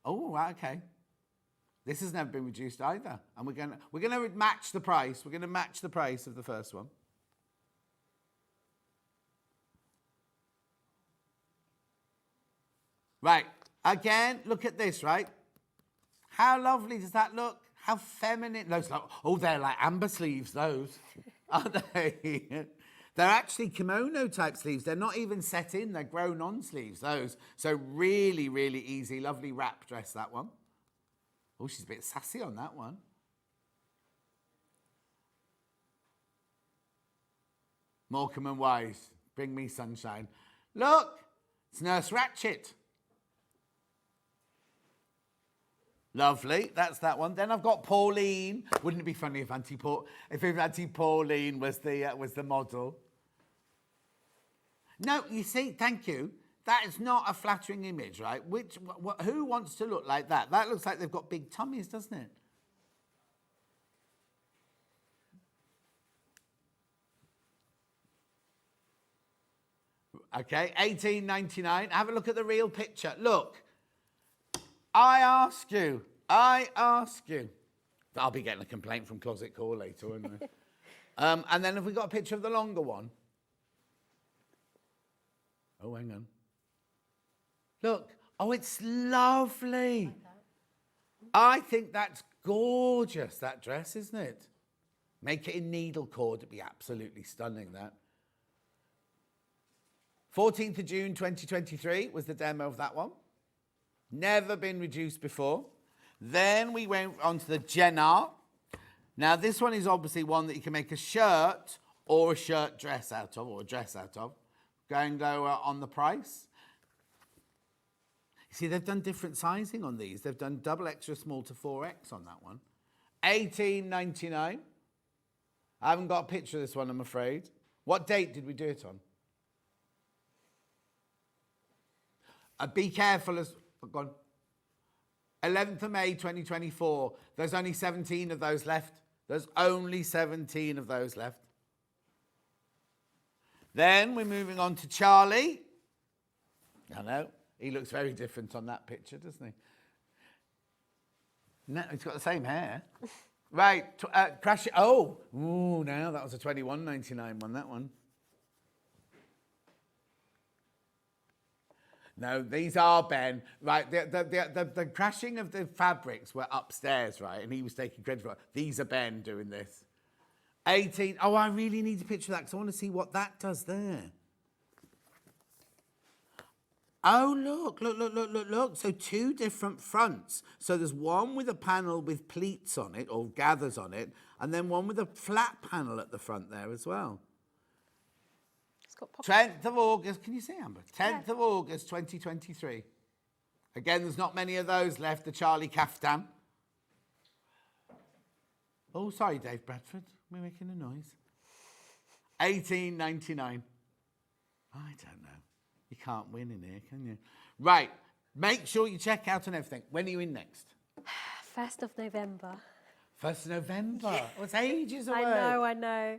Oh, right, okay. This has never been reduced either. And we're gonna match the price. We're gonna match the price of the first one. Right, again, look at this, right? How lovely does that look? How feminine. Those look, oh, they're like amber sleeves, those, aren't they? They're actually kimono type sleeves. They're not even set in, they're grown on sleeves, those. So really, really easy, lovely wrap dress, that one. Oh, she's a bit sassy on that one. Morecambe and Wise, bring me sunshine. Look, it's Nurse Ratched. Lovely, that's that one. Then I've got Pauline. Wouldn't it be funny if Auntie Pauline was the model? No, you see, thank you. That is not a flattering image, right? Who wants to look like that? That looks like they've got big tummies, doesn't it? Okay, $18.99. Have a look at the real picture. Look, I ask you. I'll be getting a complaint from Closet Call later, won't I? And then have we got a picture of the longer one? Oh, hang on. Look, oh, it's lovely. I think that's gorgeous, that dress, isn't it? Make it in needle cord, it'd be absolutely stunning, that. 14th of June 2023 was the demo of that one. Never been reduced before. Then we went on to the Jenna. Now, this one is obviously one that you can make a shirt or a shirt dress out of, or a dress out of. Going lower on the price. You see, they've done different sizing on these. They've done double extra small to 4X on that one. $18.99. I haven't got a picture of this one, I'm afraid. What date did we do it on? Be careful as... Go on. 11th of May 2024. There's only 17 of those left. There's only 17 of those left. Then we're moving on to Charlie. I know. He looks very different on that picture, doesn't he? No, he's got the same hair. Right. Crash it. Oh. Ooh, now that was a $21.99 one, that one. No, these are Ben. Right, the crashing of the fabrics were upstairs, right? And he was taking credit for it. These are Ben doing this. 18. Oh, I really need a picture of that because I want to see what that does there. Oh, look. So 2 different fronts. So there's one with a panel with pleats on it, or gathers on it, and then one with a flat panel at the front there as well. 10th of August, can you see, Amber? 10th of August, 2023. Again, there's not many of those left, the Charlie Kaftan. Oh, sorry, Dave Bradford, we're making a noise. $18.99. I don't know. You can't win in here, can you? Right, make sure you check out on everything. When are you in next? 1st of November. 1st of November? Oh, it's ages away. I know.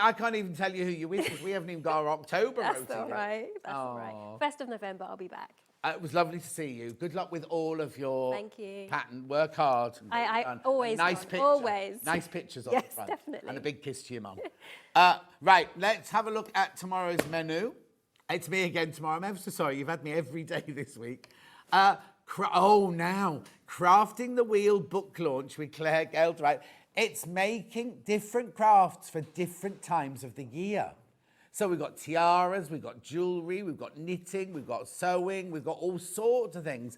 I can't even tell you who you're with because we haven't even got our October That's rota all yet. right. That's all right. 1st of November, I'll be back. It was lovely to see you. Good luck with all of your Thank you. pattern. Work hard. I always nice want, picture. always. Nice pictures on Yes, the front. definitely. And a big kiss to your mum. Right, let's have a look at tomorrow's menu. It's me again tomorrow. I'm ever so sorry. You've had me every day this week. Crafting the Wheel book launch with Claire Geld, right? It's making different crafts for different times of the year. So we've got tiaras, we've got jewellery, we've got knitting, we've got sewing, we've got all sorts of things.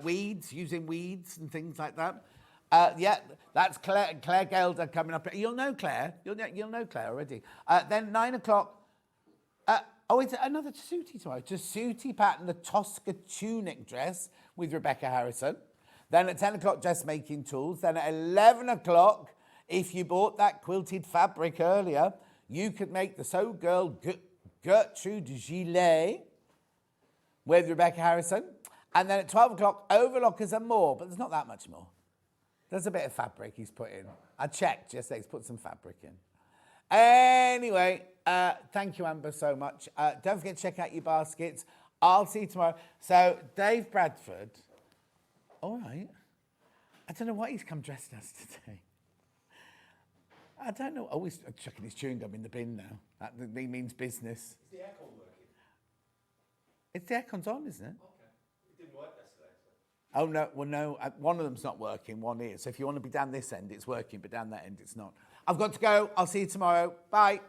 Weeds, using weeds and things like that. Yeah, that's Claire Gelder coming up. You'll know Claire. You'll know Claire already. Then 9 o'clock. Oh, it's another Tessuti tomorrow. Tessuti pattern, the Tosca tunic dress with Rebecca Harrison. Then at 10 o'clock, dressmaking tools. Then at 11 o'clock, if you bought that quilted fabric earlier, you could make the So Girl Gertrude Gilet with Rebecca Harrison. And then at 12 o'clock, overlockers and more, but there's not that much more. There's a bit of fabric he's put in. I checked yesterday, he's put some fabric in. Anyway, thank you, Amber, so much. Don't forget to check out your baskets. I'll see you tomorrow. So, Dave Bradford, all right. I don't know what he's come dressed as today. I don't know. Oh, he's chucking his chewing gum in the bin now. That means business. Is the aircon working? It's the aircon's on, isn't it? Okay. It didn't work yesterday. So. Oh, no. Well, no. One of them's not working. One is. So if you want to be down this end, it's working. But down that end, it's not. I've got to go. I'll see you tomorrow. Bye.